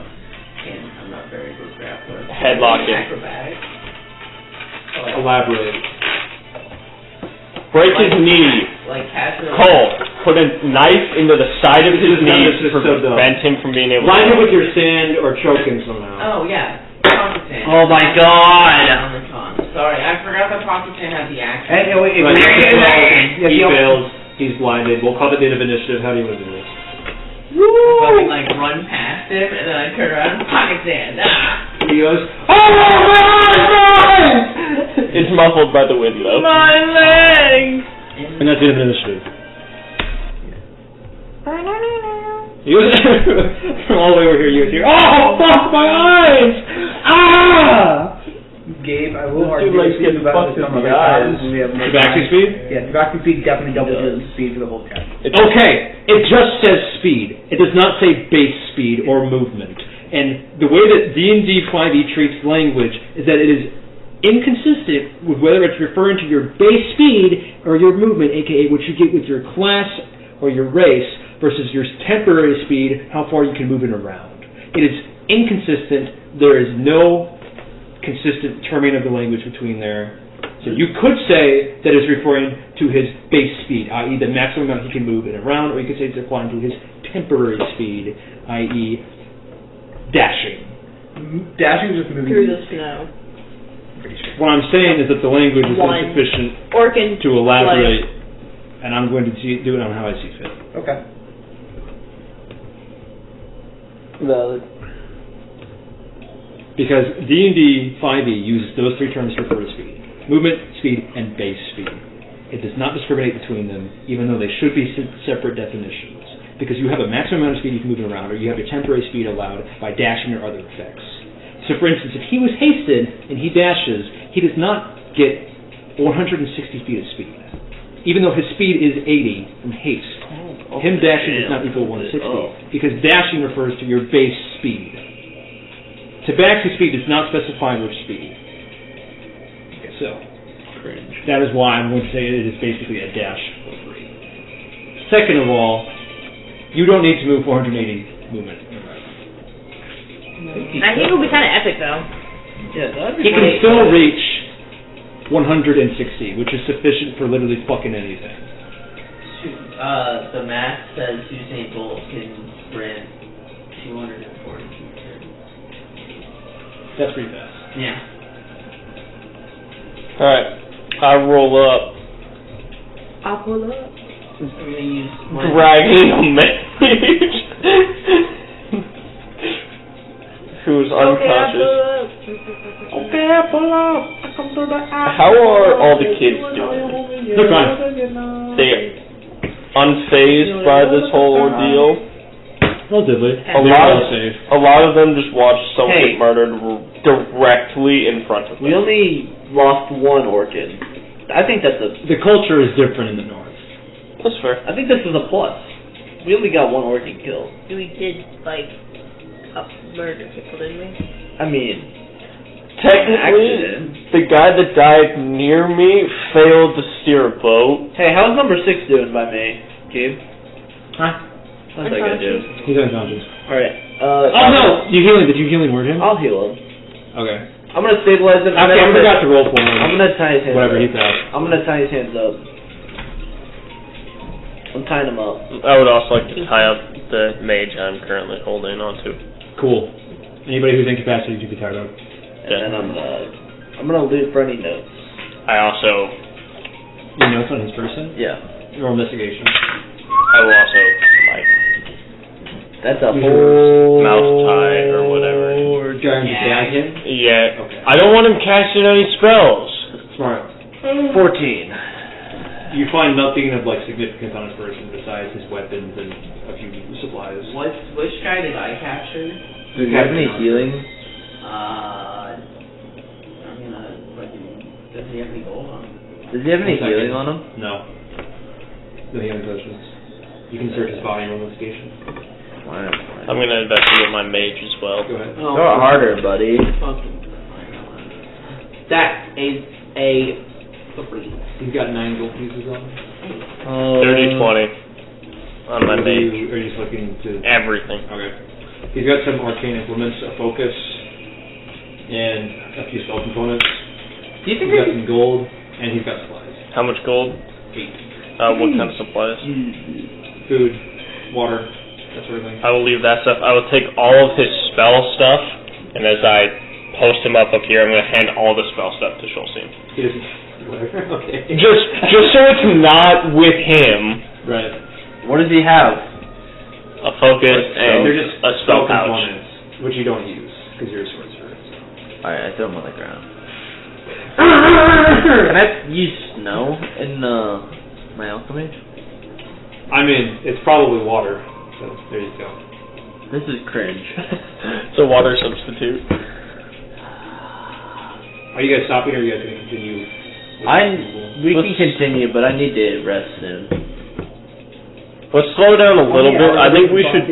G: I'm not very good grappler.
C: Headlock him.
G: Acrobatics.
B: Elaborate.
C: Break his knee.
G: Like casual.
C: Cole, put a knife into the side of his
B: This is
C: knee
B: not- this
C: to
B: is so dumb.
C: prevent him from being able
B: Line him
C: to...
B: with your sand or choke him somehow.
G: Oh, yeah. Pocket sand.
H: Oh my god!
G: On the con. Sorry, I forgot that pocket sand had the action.
D: And wait,
B: Right,
D: yeah,
B: he
D: you know-
B: fails. He's blinded. We'll call it the end of initiative. How do you want to do this?
G: Fucking like run past him and then I turn around and pocket sand. Ah!
B: He goes,
C: It's muffled by the wind, though.
E: My legs!
B: and that's the end of initiative. He goes from all the way over here. You hear, oh fuck my eyes! Ah!
D: Gabe, I will
C: This dude
D: argue
C: likes
D: with you
C: getting
D: about
C: fucked
D: this
C: in
D: some
C: the
D: other
C: eyes.
D: times when we have more
B: Tabaxi
D: time.
B: speed?
D: Yeah, Tabaxi speed definitely doubles your speed for the whole test.
B: Okay, it just says speed. It does not say base speed or movement. And the way that D&D 5e treats language is that it is inconsistent with whether it's referring to your base speed or your movement, aka what you get with your class or your race, versus your temporary speed, how far you can move it around. It is inconsistent. There is no consistent terming of the language between there. So you could say that it's referring to his base speed, i.e. the maximum amount he can move it around, or you could say it's applying to his temporary speed, i.e. dashing.
D: Dashing is just moving.
E: Through the snow.
B: What I'm saying is that the language is
E: One.
B: insufficient
E: Orcan.
B: to elaborate, and I'm going to do it on how I see fit.
D: Okay.
H: Valid.
B: Because D&D 5e uses those three terms to refer to speed. Movement, speed, and base speed. It does not discriminate between them, even though they should be separate definitions. Because you have a maximum amount of speed you can move it around, or you have a temporary speed allowed by dashing or other effects. So for instance, if he was hasted and he dashes, he does not get 160 feet of speed. Even though his speed is 80 from haste. Him dashing does not equal 160, because dashing refers to your base speed. Tabaxi speed does not specify which speed. Okay, so that is why I'm going to say it is basically a dash for free. Second of all, you don't need to move 480 movement.
E: I think it would be kind of epic, though.
H: Yeah, that'd
B: He
H: be
B: can still reach 160, which is sufficient for literally fucking anything.
G: The math says Usain Bolt can sprint 240 feet.
B: That's pretty fast.
G: Yeah.
C: Alright, I roll up,
E: I'll pull up.
G: I'm gonna use my...
C: dragging a mage who's unconscious.
B: Okay, pull up.
C: How are all the kids doing?
B: They're fine.
C: They're unfazed by this whole ordeal.
B: Relatively.
C: A lot of them just watched someone
H: Hey.
C: get murdered directly in front of them.
H: We only lost one Orcan. I think that's a.
B: The culture is different in the north.
C: That's fair.
H: I think this is a plus. We only got one Orcan kill.
E: We did, like, murder people, didn't we?
H: I mean,
C: Technically, the guy that died near me failed to steer a boat.
H: hey, how's number 6 doing by me, Gabe?
B: Huh?
H: How's that guy doing?
B: He's unconscious.
H: Alright.
B: Oh no! Did you healing word him?
H: I'll heal him.
B: Okay.
H: I'm gonna stabilize him.
B: I forgot to roll for him.
H: I'm gonna tie his hands
B: Whatever
H: up.
B: he thought.
H: I'm gonna tie his hands up. I'm tying him up.
C: I would also like to tie up the mage I'm currently holding onto.
B: Cool. Anybody who's incapacitated should be tied up.
H: And then I'm gonna loot for any notes.
C: I also...
B: You notes on his person?
H: Yeah.
B: Or investigation?
C: I will also, like,
H: That's a whole
C: mouse tie or whatever.
B: Trying to tag him?
C: Yeah.
B: Okay.
C: I don't want him casting any spells.
B: Smart.
H: 14.
B: You find nothing of like significance on his person besides his weapons and a few supplies.
G: Which guy did I capture?
H: Does he have any healing?
G: I'm gonna fucking. Does he have any gold on him?
H: Does he have any healing on him?
B: No. No healing potions. You can search his body on investigation.
H: Fine.
C: I'm gonna investigate my mage as well.
B: Go ahead.
H: Go harder, buddy.
G: That is a 3.
B: He's got 9 gold pieces on him.
C: 30, 20 on my mage.
B: Are you just looking to...
C: Everything.
B: Okay. He's got some arcane implements, a focus, and a few spell components.
H: Do you think
B: He's got some gold, and he's got supplies.
C: How much gold?
B: 8.
C: What kind of supplies?
B: Food, water, that sort of thing.
C: I will leave that stuff. I will take all of his spell stuff, and as I post him up here, I'm going to hand all the spell stuff to Shulcine.
B: He doesn't... Whatever, okay.
C: Just so it's not with him.
B: Right.
H: What does he have?
C: A focus and
B: They're just
C: a spell pouch.
B: components, which you don't use, because you're a sorcerer. So.
H: Alright, I throw him on the ground. Can I use snow in my alchemy?
B: I mean, it's probably water, so there you go.
H: This is cringe.
C: It's a water substitute.
B: Are you guys stopping, or are you guys going to continue?
H: We can continue, but I need to rest soon.
C: Let's slow down a little bit. I think we should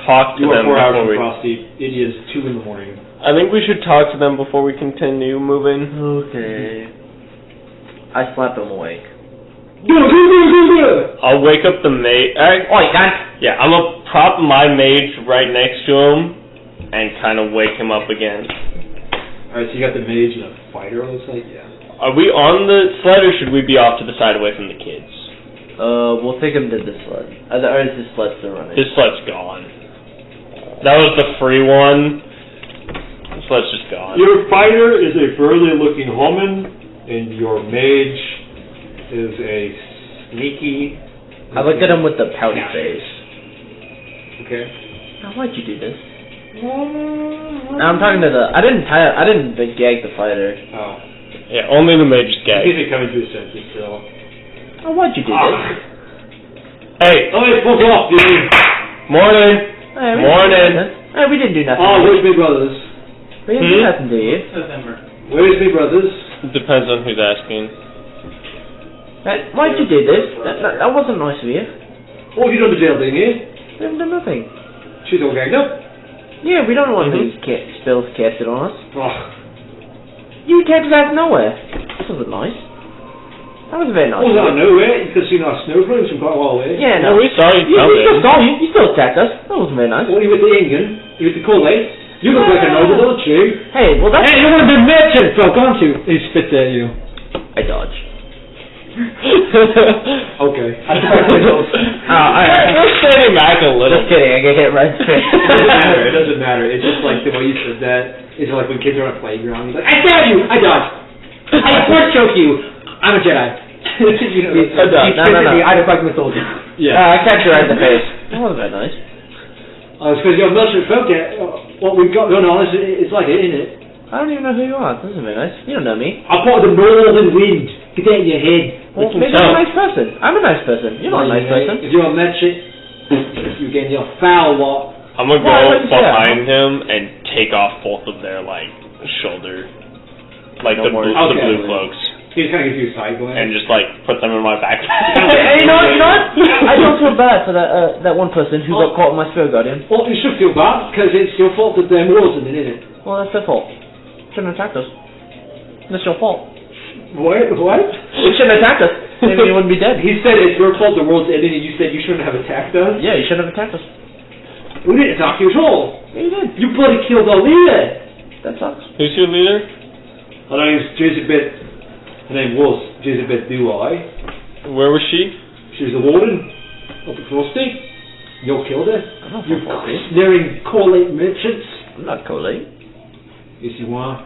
C: talk to
B: You are
C: them
B: 4 hours
C: before
B: from
C: we...
B: Frostdeep. It is 2 in the morning.
C: I think we should talk to them before we continue moving.
H: Okay. I slap him awake.
C: I'll wake up the mage. Yeah, I'm gonna prop my mage right next to him and kind of wake him up again.
B: Alright, so you got the mage and a fighter, it looks like? Yeah.
C: Are we on the sled, or should we be off to the side away from the kids?
H: We'll take him to the sled. Or is the sled still running?
C: This sled's gone. That was the free one. The sled's just gone.
B: Your fighter is a burly looking woman, and your mage is a sneaky...
H: I look at him with the pouty face.
B: Okay.
H: Now, why'd you do this? I'm talking to the... I didn't gag the fighter.
B: Oh.
C: Yeah, only the mage is gay.
B: He's coming to his senses still.
H: Oh, why'd you do this?
C: Hey!
B: Oh, it's fuck off, dude!
C: Morning!
H: Hey,
C: Morning!
H: Hey, we didn't do nothing.
B: Oh, where's me brothers?
H: We didn't do nothing to you.
G: November.
B: Where's me brothers?
C: It depends on who's asking.
H: Why'd you do this? That wasn't nice of you.
B: What have you done to jail thing here?
H: We haven't done nothing.
B: She's all ganged up.
H: Yeah, we don't want these spells casted on us.
B: Oh.
H: You came out of nowhere. That wasn't nice. That was very nice.
B: What was out of nowhere? You could see our snowflakes from quite a while away.
H: Yeah,
C: No,
H: no.
C: we saw you
H: You still
C: coming.
H: saw you. You still attacked us. That wasn't very nice.
B: What are you with the Ingen? You with the Coil? You look like a noble, don't you?
H: Hey, well that's...
I: Hey, you're one of the merchant folk, aren't you? He spit at you.
H: I dodged.
B: Okay.
C: You're standing back a little.
H: Just kidding, I get hit right in the face.
B: It doesn't matter. It doesn't matter. It's just like the way you said that. It's like when kids are on a playground. He's like, I stabbed you! I dodged! I force choke you! I'm a Jedi. You know,
H: No.
D: I deflect the soldier.
B: yeah.
H: I catch you right in the face. That wasn't very nice.
B: It's because you're merchant folk. What we've got going on is like it, isn't it?
H: I don't even know who you are. This isn't very nice. You don't know me.
B: I'm part of the northern wind. Get that in your head.
H: Well, maybe I'm a nice person. I'm a nice person. You're not a nice person.
B: If you're a merchant, you're getting your foul lot.
C: I'm gonna
H: Why,
C: go
H: what'd you say?
C: behind him and take off both of their, like, shoulder, like
H: No
C: the
H: more
C: blue
B: okay.
C: cloaks,
B: He's kind of gives you a side glance.
C: and just, like, put them in my backpack.
H: Hey, you know what? I don't feel bad for that one person who got caught in my Spirit Guardian.
B: Well, you should feel bad, because it's your fault that they're Warden, isn't it?
H: Well, that's their fault. Shouldn't have attacked us. That's your fault.
B: What?
H: You shouldn't have attacked us. Maybe you wouldn't be dead.
B: He said it's your fault the world's ending, and you said you shouldn't have attacked us?
H: Yeah, you shouldn't have attacked us.
B: We didn't attack you at all.
H: Yeah, you did.
B: You bloody killed our leader.
H: That sucks.
C: Who's your leader?
B: Her name's Jezebel. Her name was Jezebel Duai.
C: Where was she?
B: She was the warden of the Frostdeep. You killed her.
H: I'm not
B: You
H: from Frostdeep.
B: snaring Corlate merchants.
H: I'm not Coley.
B: Yes, you are.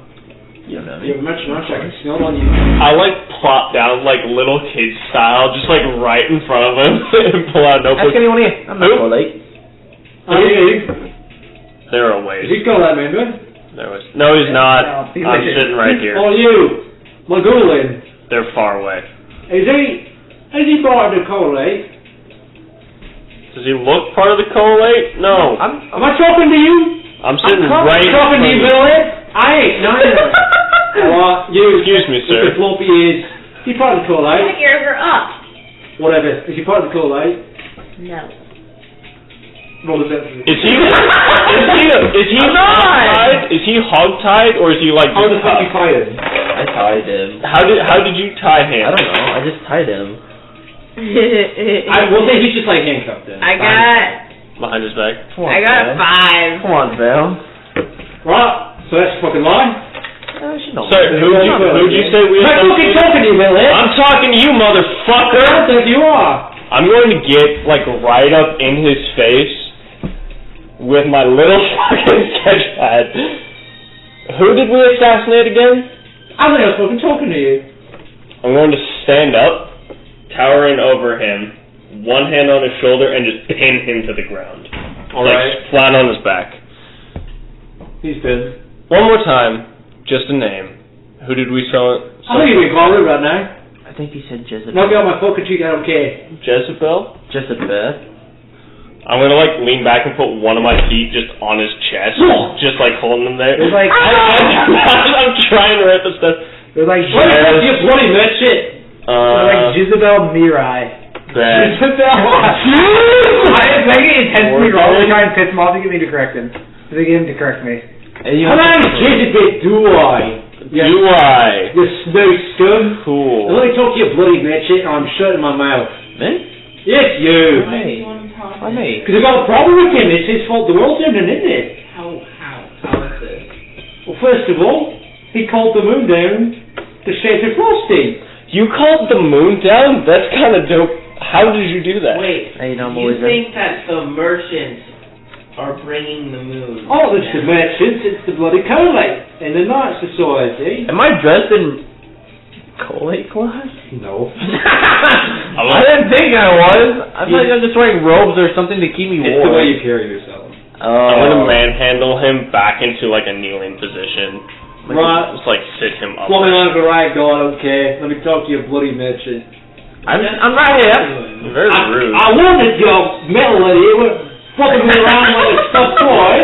H: You don't know me.
B: You have a merchant archer, I can smell it on you.
C: I like plop down like little kid style, just like right in front of him and pull out a notebook.
H: Ask anyone here. I'm not
C: Who?
H: Coil.
B: Oh, you?
C: There are ways.
B: Is he called that, member?
C: No, he's not. I'm sitting right here.
B: Oh, you? Magulin.
C: They're far away.
B: Is he part of the collate?
C: Does he look part of the collate? No.
B: Am I talking to you?
C: I'm sitting
B: I'm
C: right
B: talking to you, Billy. I ain't neither. You.
C: Excuse me, sir.
B: With the floppy ears. Is he part of the collate?
E: My ears are up.
B: Whatever. Is he part of the collate?
E: No.
B: Roll the sense.
C: Is he hog-tied? Is he hog-tied, or is he like?
B: How the fuck you tie him?
H: I tied him.
C: How did you tie him?
H: I don't know. I just tied him.
B: We'll say he's just like handcuffed then.
E: I got
C: Behind his back.
H: Come on,
E: I got a
H: Val.
E: 5.
H: Come on, Val.
B: Right. So that's a fucking lie.
C: Sir, who'd you say we
B: I'm fucking talking to you, Billy.
C: I'm talking to you, motherfucker!
B: I think you are.
C: I'm going to get, like, right up in his face with my little fucking sketch pad. Who did we assassinate again?
B: I think I was fucking talking to you.
C: I'm going to stand up, towering over him, one hand on his shoulder, and just pin him to the ground.
B: Alright.
C: Flat on his back.
B: He's dead.
C: One more time, just a name. Who did we sell?
B: I think you're calling it right now.
H: I think he said Jezebel.
B: Knock out my fucking cheek, I don't care.
C: Jezebel?
H: Jezebel.
C: I'm gonna like lean back and put one of my feet just on his chest, just like holding him there.
D: It's like
C: I'm trying to write this stuff.
D: they're like
B: What the fuck you bloody that shit?
D: they're like Jezebel Mirai.
C: Bad.
D: I am making it intensely wrong to try and piss him off to get me to correct him. To get him to correct me.
H: Hey, you
B: How long Jezebel do I?
C: Do I?
B: You snow scum.
C: Cool.
B: Let me talk to you bloody that shit or I'm shutting my mouth.
H: Me?
B: Yes, you.
H: Hey. Why me?
B: Because I got a problem with him. It's his fault. The world's ending, isn't it?
G: How is this?
B: Well, first of all, he called the moon down to shelter Frosty.
C: You called the moon down? That's kind of dope. How did you do that?
G: Wait,
H: Hey, no,
G: you think that the merchants are bringing the moon?
B: Oh, it's the merchants. It's the bloody collate in the Knight Society.
H: Am I dressed in collate clothes?
B: No.
H: I didn't think I was. I thought I was just wearing robes or something to keep me
B: It's
H: warm.
B: the way you carry yourself.
C: I'm gonna manhandle him back into like a kneeling position.
B: Right.
C: Just like sit him up.
B: Woman on the right, God, I don't care. Let me talk to you, bloody merchant.
H: I'm right here.
C: Very rude.
B: I wanted your metal lady. You were fucking me around like a stuffed toy.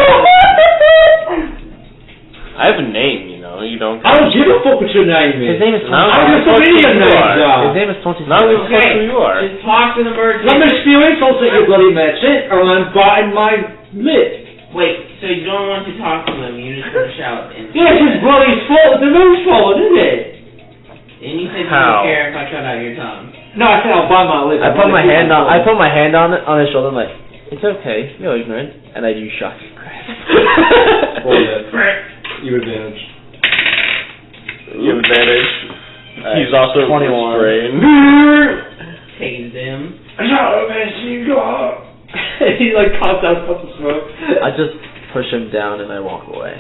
C: I have a name, you know. You don't.
B: I don't give a fuck what your name is.
H: His name is
C: Now
B: I don't give a fuck what your names are.
H: His name is 27.
C: Now we fuck who you are.
G: Just talk to the merchant.
B: Let me spew insults at you, bloody merchant, or I'm biting my lip.
G: Wait, so you don't want to talk to them, you just want to shout. And
B: Yeah, it's his bloody fault. The moon's fault, isn't it?
G: And you said you
C: How?
G: don't care if I cut out your tongue.
B: No, I said I'll bite my lip.
H: I put my hand on his shoulder. I'm like, it's okay. You're ignorant. And I do shock.
B: Roll that. You advantage.
C: You have advantage. He's also
H: 21.
C: restrained.
G: Tased him.
B: He like coughs out a puff of smoke.
H: I just push him down and I walk away.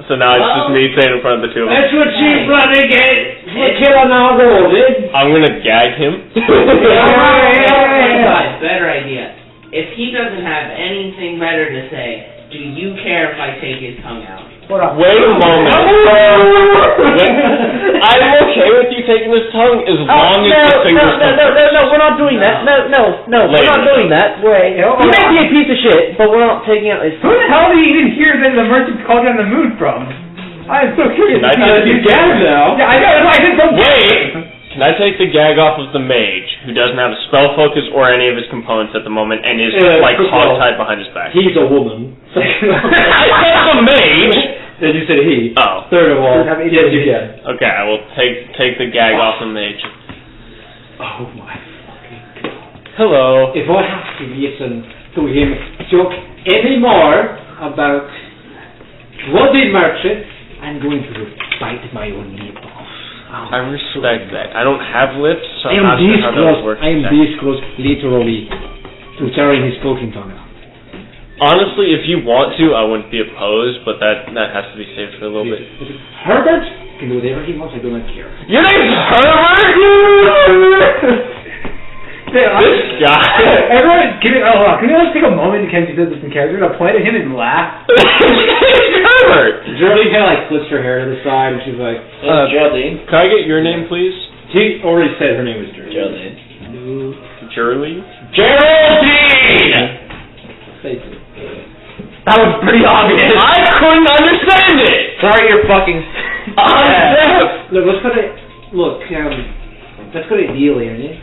C: So now it's just me saying in front of the two of them.
B: That's what she's running at. We're killing our rolled.
C: I'm gonna gag him.
G: Better idea. If he doesn't have anything better to say, do you care if I take his tongue out?
C: Wait a moment. I'm okay with you taking his tongue as long as the fingers come first.
H: No, we're not doing that. No, we're not doing that. Wait, he may be a piece of shit, but we're not taking out his
D: Who the hell did you even hear that the merchants called down the moon from? I am so curious.
C: Can I take
B: You gag now.
D: Yeah, I know. I just don't
C: Wait! Can I take the gag off of the mage, who doesn't have a spell focus or any of his components at the moment, and is like hog-tied behind his back?
B: He's a woman.
C: I said the mage!
B: Then you said he.
C: Oh.
B: Third of all, yes, you can.
C: Okay, I will take the gag off the mage.
B: Oh my fucking god.
C: Hello.
B: If I have to listen to him talk any more about bloody merchants, I'm going to bite my own lip off.
C: I respect that. I don't have lips, so
B: I
C: I'm
B: am
C: not sure how that would work.
B: this close, literally, to tearing his poking tongue out.
C: Honestly, if you want to, I wouldn't be opposed, but that has to be saved for a little bit.
B: Herbert can do whatever he wants. I do not care.
C: Your name's Herbert? This guy.
D: Everyone, can we all take a moment to kind of do this in character to point at him and laugh?
C: Herbert.
B: Geraldine kind of like flips her hair to the side, and she's like,
H: Geraldine.
C: Can I get your name, please?
B: He already said her name was Geraldine.
H: Geraldine.
C: Geraldine!
H: That was pretty obvious.
C: I couldn't understand it!
H: Sorry, you're fucking...
B: Look, let's go to ideally, okay?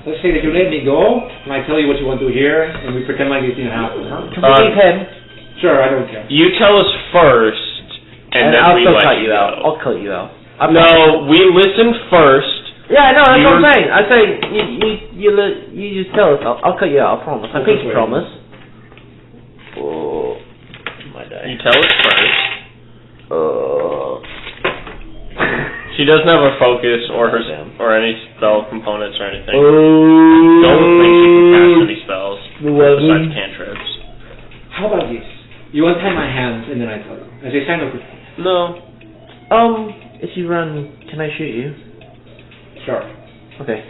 B: Let's say that you let me go, and I tell you what you want to hear, and we pretend like it didn't happen, huh?
H: Can we leave him?
B: Sure, I don't care.
C: You tell us first, and then
H: I'll
C: we
H: still
C: let
H: cut
C: you
H: you out.
C: go.
H: I'll cut you out.
C: No, we listen first.
H: Yeah, no, that's what I'm saying. I'm saying you just tell us. I'll cut you out. I promise. I think you promise. Oh, my day.
C: You tell us first. She doesn't have a focus or any spell components or anything. Don't think she can cast any spells besides cantrips.
B: How about this? You untie my hands, and then I tell you. As a sign of respect.
C: No.
H: If you run, can I shoot you?
B: Sure.
H: Okay.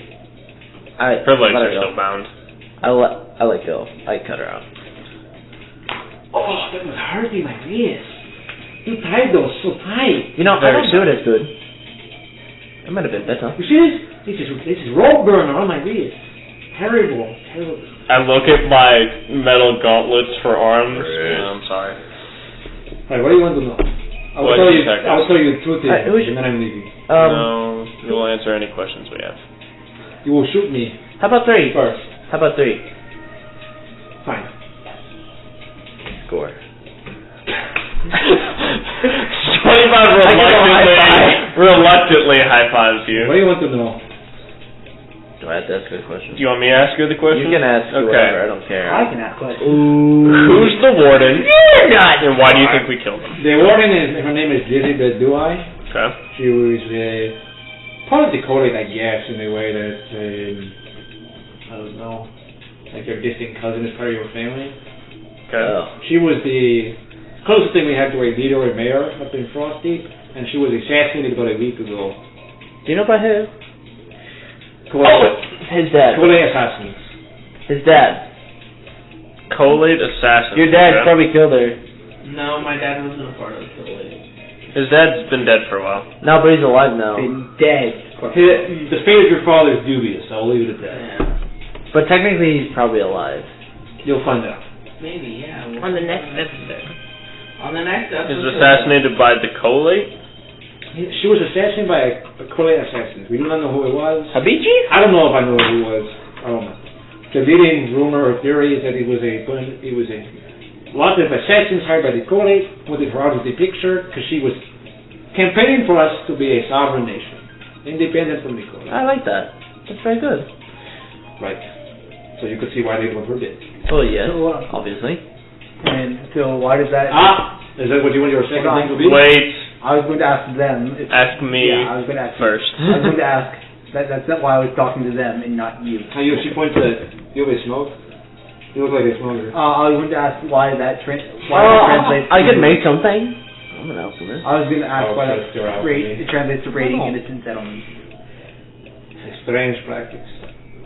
C: Her legs are still bound.
H: I let go. I cut her out.
B: Oh, that was hurting my wrist. You tied those so tight.
H: You know, I don't do it as good. It might have been better.
B: You see this? This is rope burner on my wrist. Terrible.
C: I look at my metal gauntlets for arms. I'm sorry.
B: Alright, what do you want to know? I will tell you the truth, and then I'm leaving.
C: No, we'll answer any questions we have.
B: You will shoot me.
H: How about 3?
B: First.
H: How about 3?
B: Fine.
H: Score.
C: 25 reluctantly high fives you.
B: What do you want to know?
H: Do I have to ask her a question?
C: Do you want me to ask you the question?
H: You can ask whatever, I don't care.
D: I can ask questions.
C: Who's the warden?
H: You're not!
C: And why do you think we killed him?
B: The warden her name is Elizabeth Dewey.
C: Okay.
B: She was part of the college, I guess, in a way that, I don't know, like your distant cousin is part of your family.
C: Okay.
B: She was the closest thing we had to a leader or mayor up in Frostdeep, and she was assassinated about a week ago.
H: Do you know about who? His dad.
B: Coil assassins.
H: His dad.
C: Collate assassin.
H: Your dad probably killed her.
G: No, my dad wasn't a part of the Collate.
C: His dad's been dead for a while.
H: No, but he's alive now.
D: Been dead.
B: The fate of your father is dubious, I'll leave it at that.
G: Yeah.
H: But technically he's probably alive.
B: You'll find out.
G: Maybe, yeah.
E: On the next episode.
G: On the next episode.
C: Is assassinated by the Collate?
B: She was assassinated by a Coil assassin. We do not know who it was.
H: Habichi?
B: I don't know if I know who it was. I don't know. The leading rumor or theory is that it was a lot of assassins hired by the Collate wanted her out of the picture because she was campaigning for us to be a sovereign nation, independent from the Collate.
H: I like that. That's very good.
B: Right. So you could see why they want her dead.
H: Well, yes,
D: So,
H: obviously.
D: And so why does that...
B: Is that what you want your second thing to be?
C: Wait.
D: I was going to ask them.
C: Ask me
D: I was going to ask
C: first.
D: I was going to ask. That's not why I was talking to them and not you.
B: She points at you have a smoke. You look like a smoker.
D: I was going to ask why that translates.
H: I could make something. I'm an alchemist.
D: I was going to ask why that
B: it
D: translates to raiding innocent settlements.
B: It's a strange practice.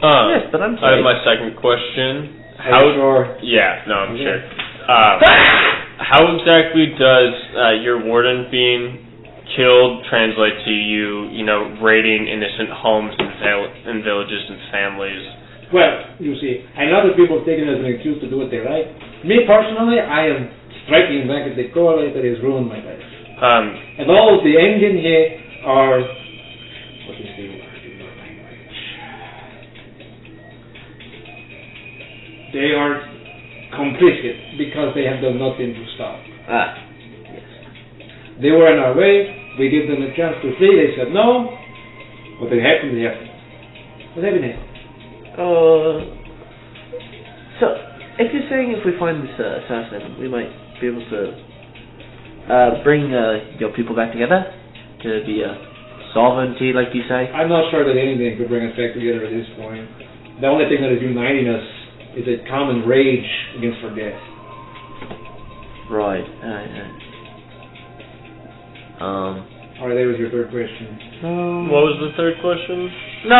H: Yes, but I'm
C: I
H: sorry.
C: have my second question.
B: How sure?
C: Yeah, no, I'm sure. How exactly does your warden being killed translate to you raiding innocent homes and villages and families?
B: Well, you see, I know that people take it as an excuse to do what they like. Me personally, I am striking back at the Coil that has ruined my life. And all the engine here are... What is the word in your language? They are complicit because they have done nothing to stop.
H: Yes.
B: They were in our way. We gave them a chance to flee. They said no. What had happened, they happened. What happened?
H: So, if you're saying if we find this assassin, we might be able to bring your people back together to be a sovereignty, like you say.
B: I'm not sure that anything could bring us back together at this point. The only thing that is uniting us is a common rage against our death.
H: Right.
B: Alright, that was your third question.
C: What was the third question?
H: No!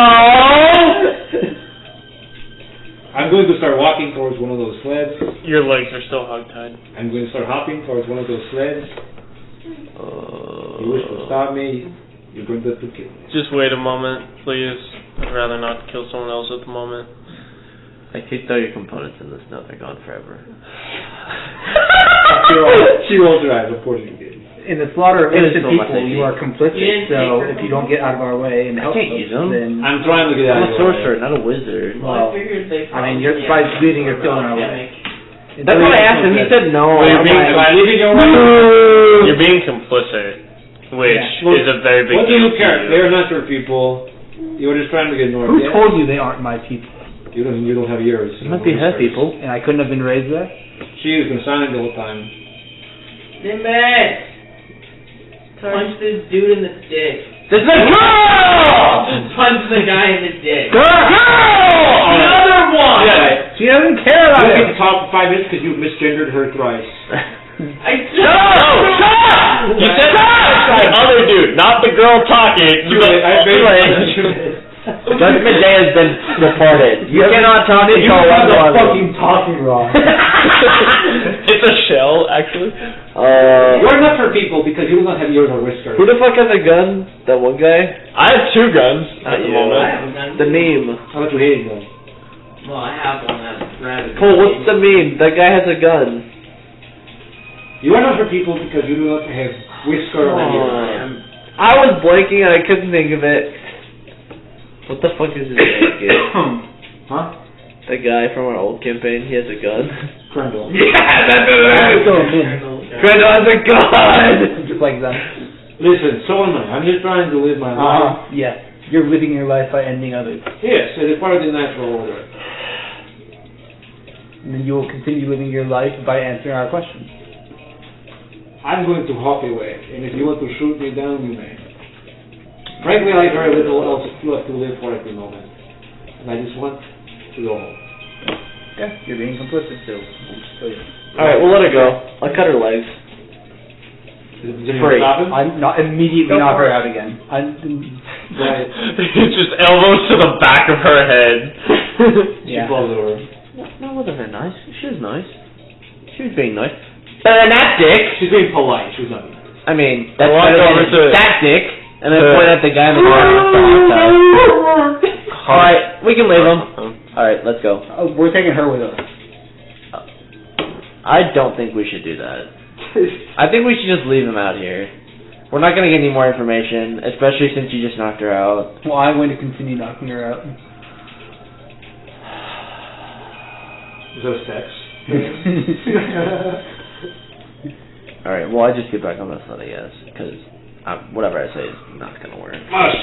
B: I'm going to start walking towards one of those sleds.
C: Your legs are still hogtied.
B: I'm going to start hopping towards one of those sleds. You wish to stop me, you're going to have to kill me.
C: Just wait a moment, please. I'd rather not kill someone else at the moment.
H: I kicked all your components in this note. They're gone forever.
B: She rolls her eyes, of course you did.
D: In the slaughter of
H: It is
D: innocent
H: still my
D: people, you
H: safety.
D: are complicit. So if you don't get out of our way and
H: I
D: help
H: can't
D: us,
H: use them.
D: then
B: I'm trying to get out
H: I'm
B: of
H: a
B: your way.
H: sorcerer, not a wizard.
D: Well,
G: I figured they
D: I mean,
G: probably
D: you're by bleeding, you're still in our way.
H: That's what I asked him. He said no.
C: Well, you're
H: I'm
C: being-
H: like,
B: Am I leaving your way?
C: You're being complicit, which
B: Yeah.
C: is a very big
B: What do
C: deal
B: you
C: to
B: care?
C: you.
B: They're not your people. You were just trying to get north.
D: Who
B: yeah?
D: told you they aren't my people?
B: You don't have yours.
H: you might be her people.
D: And I couldn't have been raised there?
B: She has been silent the whole time.
G: Nimbus! Punch this dude in the dick.
H: This is a girl!
G: Punch the guy in the dick.
H: Girl!
G: Another one!
B: Yeah.
D: She doesn't care about
B: You
D: it.
B: get to talk for 5 minutes because you misgendered her thrice.
C: Shut up! You said the other dude, not the girl talking. You
B: Too late. I
H: Too late. Judgment Day has been departed. You cannot talk to
D: You
H: Joel
D: have the
H: Wonderland.
D: fucking talking wrong.
C: It's a shell, actually.
B: You're not her people because you do not have yours or whiskers.
H: Who the fuck has a gun? That one guy?
C: I have 2 guns at the
H: you.
G: I
C: moment.
G: have a gun.
H: The meme.
B: How much you hate them?
G: Well, I have one that's ravaged.
H: Cole, what's the meme? That guy has a gun.
B: You are not her people because you do not have whisker or
H: Oh. I was blanking and I couldn't think of it. What the fuck is his name?
B: Huh?
H: That guy from our old campaign, he has a gun.
B: Crandall.
H: Yeah, that's it! Grendel has a gun!
D: Just like that.
B: Listen, so am I. I'm just trying to live my life.
D: Yes. You're living your life by ending others.
B: Yes, it is part of the natural order.
D: And then you will continue living your life by answering our questions.
B: I'm going to hop away, and if you want to shoot me down, you may. Frankly, I have very little else left to live for at the moment. And I just want to go home.
D: Yeah, you're being complicit too.
H: Alright, we'll let her go. I'll cut her legs.
B: Is anyone
H: Free.
B: stopping?
D: I'm not immediately
E: Go
D: knock
E: for
D: her
E: it.
D: out again.
B: Right.
C: It's just elbows to the back of her head.
B: She
D: Yeah.
B: falls over.
H: That wasn't her nice. She was nice. She was being nice. Better than that dick!
B: She's being polite. She's not being nice.
H: I mean, that's
C: walk
H: better
C: over
H: than
C: to-
H: that dick. And then point at the guy in the car. Alright, we can leave him. Alright, let's go.
D: We're taking her with us.
H: I don't think we should do that. I think we should just leave him out here. We're not going to get any more information, especially since you just knocked her out.
D: Well, I'm going to continue knocking her out.
B: Is that sex?
H: Alright, well, I just get back on this sled, I guess. Because whatever I say is not going to work.
B: Mush.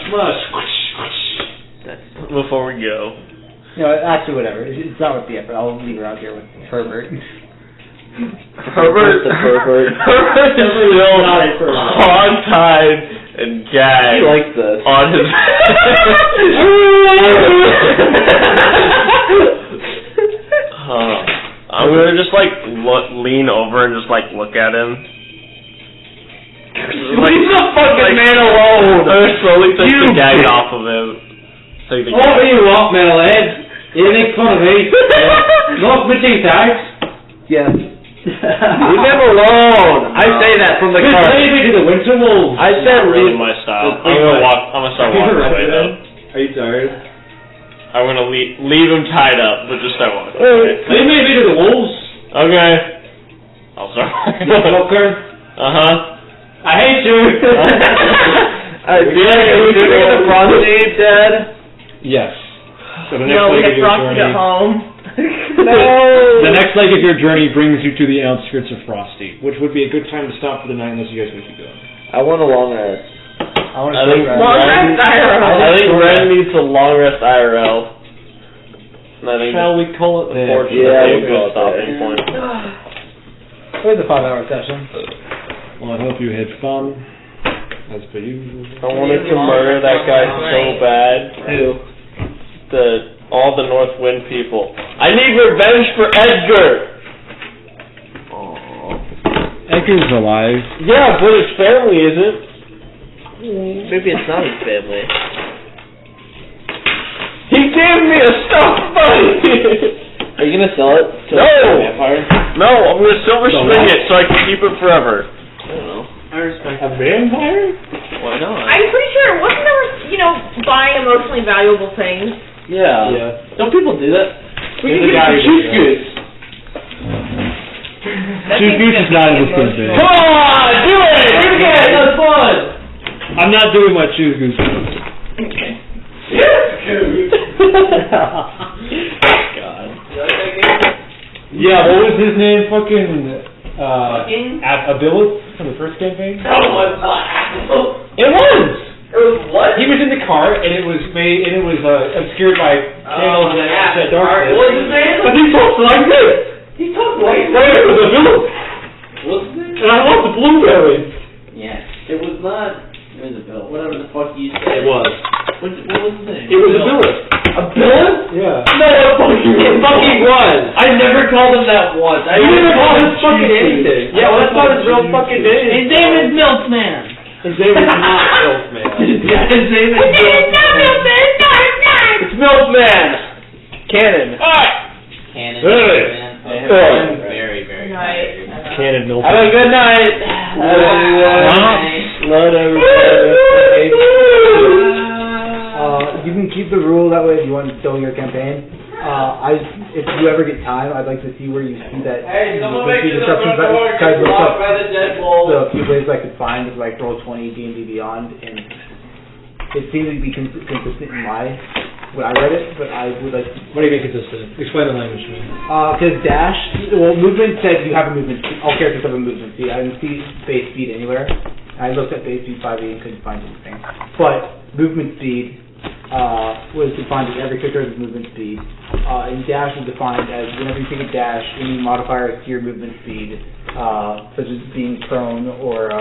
H: That's
C: Before we go.
D: No, actually, whatever. It's not worth the effort. I'll leave her out here with Herbert.
C: Herbert.
H: The pervert.
C: Herbert is still hog-tied and gagged
H: He likes this.
C: on his. I'm gonna just like lean over and just like look at him.
H: Leave the fucking man alone!
C: I'm gonna slowly take the gag off of him. Take the
B: What do
C: gag.
B: you want, metalhead? You make fun of me? Not bitching tags?
D: Yes.
H: Leave him alone! I say that from the
B: Just
H: car.
B: leave me to the winter wolves.
H: I said
C: Not really
H: leave.
C: my style. I'm gonna start walking away though.
B: Are you tired?
C: I'm gonna leave him tied up, but just start walking away.
B: Leave me to the wolves.
C: Okay. I'll start walking
B: You
C: away.
B: fucker.
C: Uh-huh.
B: I hate you.
H: Did we get the Frostdeep, Dad?
B: Yes. So the next
E: No, we
B: leg
E: had
B: of your
E: Frosty
B: journey.
E: at home.
B: The next leg of your journey brings you to the outskirts of Frostdeep, which would be a good time to stop for the night unless you guys wish to go.
H: I want a long rest.
D: I want to
C: I think
D: stay
E: Long
C: Ren,
E: rest IRL.
C: I think Ren needs a long rest IRL. And I think
B: Shall we call it there?
C: unfortunately
H: Yeah,
C: a
H: we'll
C: good
H: call it
C: stopping
H: there.
C: point.
D: It was a 5-hour session.
B: Well, I hope you had fun, as per usual.
C: I wanted to murder that guy so bad.
H: Who?
C: All the North Wind people. I need revenge for Edgar!
H: Aww.
I: Tiger's alive.
C: Yeah, but his family isn't.
H: Maybe it's not his family.
C: He gave me a stuffed bunny!
H: Are you gonna sell it to
C: No!
H: a vampire?
C: No, I'm gonna silver string it so I can keep it forever.
H: I don't know.
G: I respect
I: A vampire?
H: Why not?
E: I'm pretty sure, wasn't there, buying emotionally valuable things?
H: Yeah. Don't people do that?
C: We can get a cheese goose.
I: Chief Goose is not in this game, babe.
C: Come on, do it! Do it again, that was fun!
I: I'm not doing my Chief Goose.
H: God.
I: Yeah, what was his name? Fucking Abilis from the first campaign?
C: It was!
G: It was what?
B: He was in the car, and it was obscured by candles and darkness.
G: What was his name?
B: But he talks like this.
G: He talked like
B: It was a villain.
G: What's his name?
B: And I love the blueberries.
G: Yeah. It was not. It was a bill. Whatever the fuck you said.
B: It was.
G: What was his name?
B: It was a villain.
G: A villain?
B: Yeah.
G: No, it fucking was. I never called him that once. I
B: You never
G: called
B: called him fucking anything.
G: Yeah, well, that's not his real fucking name. His name is Milkman.
B: His name is not Milkman.
G: Yeah, his name is Milkman.
C: It's Milkman! Cannon.
G: Cannon.
B: Hey.
G: Man. Very, very tired.
B: Cannon Milk.
C: Have a good night.
H: Let
D: You can keep the rule that way if you want to fill your campaign. If you ever get time, I'd like to see where you see that.
G: Hey, someone make
D: the
G: sure the front door gets locked by the deadbolt.
D: The few places I could find is like Roll20, D&D Beyond, and it seems to be consistent in when I read it, but I would like to.
B: What do you mean consistent? Explain the language to me.
D: Because dash, movement said you have a movement speed. All characters have a movement speed. I didn't see base speed anywhere. I looked at base speed 5e and couldn't find anything. But movement speed was defined as every character has movement speed. And dash was defined as whenever you take a dash, any modifiers to your movement speed, such as being prone or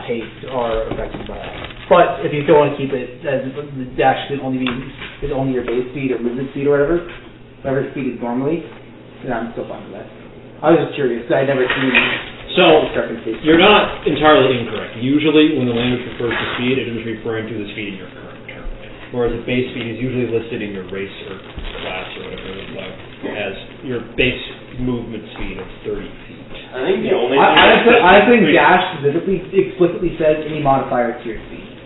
D: haste, are affected by that. But if you still want to keep it as the dash is only your base speed or movement speed or whatever speed is normally, then I'm still fine with that. I was just curious because I'd never seen discrepancies.
B: You're not entirely incorrect. Usually, when the language refers to speed, it is referring to the speed in your current character. Whereas the base speed is usually listed in your race or class or whatever it is as your base movement speed of 30 feet.
C: I think the only
D: I think dash specifically explicitly says any modifier to your speed.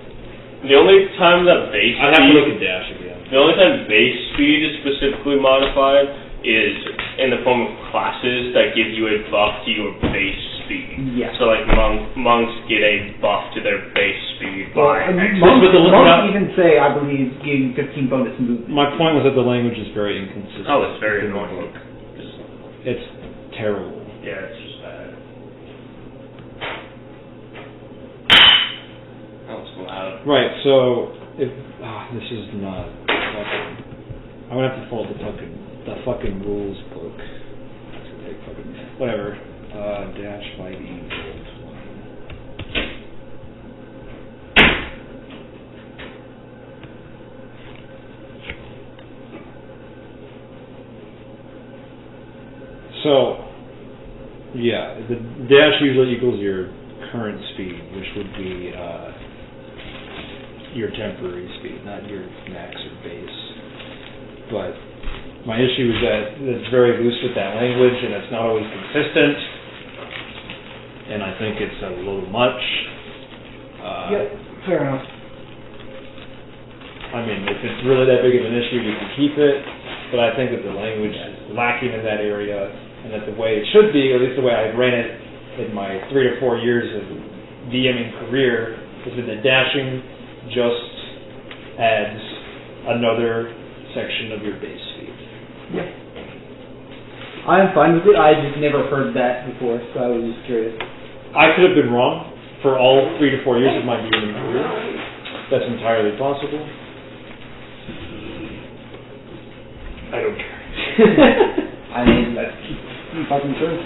C: The only time that base
B: I'd have to
C: speed,
B: look at dash again.
C: the only time base speed is specifically modified is in the form of classes that give you a buff to your base speed.
D: Yeah.
C: So like monks get a buff to their base speed by X.
D: Monks even say, I believe, giving 15 bonus movement.
B: My point was that the language is very inconsistent.
C: Oh, it's very annoying.
B: It's terrible.
C: Yeah, it's just bad. That was loud.
B: Right, so if this is not fucking, I'm gonna have to follow the fucking rules book. That's gonna take fucking whatever. Dash 5e. So, yeah, the dash usually equals your current speed, which would be your temporary speed, not your max or base. But my issue is that it's very loose with that language, and it's not always consistent, and I think it's a little much.
D: Yep, fair enough.
B: I mean, if it's really that big of an issue, you can keep it, but I think that the language is lacking in that area, and that the way it should be, or at least the way I ran it in my 3 to 4 years of DMing career, is that the dashing just adds another section of your base speed.
D: Yeah. I'm fine with it. I just never heard that before, so I was just curious.
B: I could have been wrong for all 3 to 4 years of my DMing career. That's entirely possible. I don't care.
D: I mean, that's fucking true.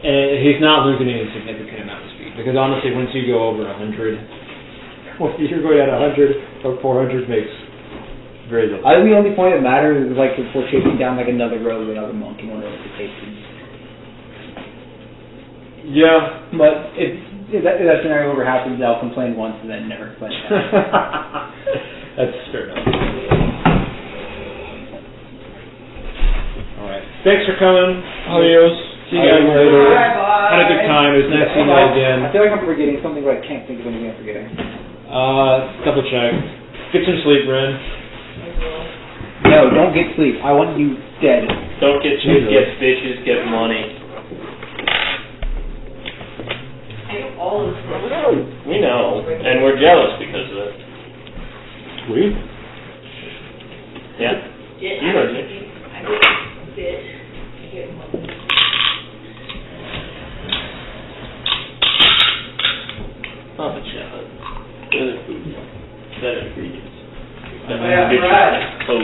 B: And he's not losing any significant amount of speed, because honestly, once you go over 100, well, you're going at 100 or 400 makes very little.
D: I think the only point that matters is like if we're chasing down like another rogue or another monk in one of the cases.
B: Yeah.
D: But if that scenario ever happens, I'll complain once and then never complain again.
B: That's fair enough. Alright. Thanks for coming.
C: Adios.
B: See you guys later.
G: Bye-bye.
B: Had a good time. It was nice seeing you again.
D: I feel like I'm forgetting something, but I can't think of anything I'm forgetting.
B: Double check. Get some sleep, Ren.
D: No, don't get sleep. I want you dead.
C: Don't get chicks, get bitches, get money.
G: I do all of this.
C: We know, and we're jealous because of it.
B: We?
C: Yeah? You heard me.
G: I do a bit. Get money.
C: Not the challenge. Better food. Better ingredients.
G: Yeah, right.
C: Clothes.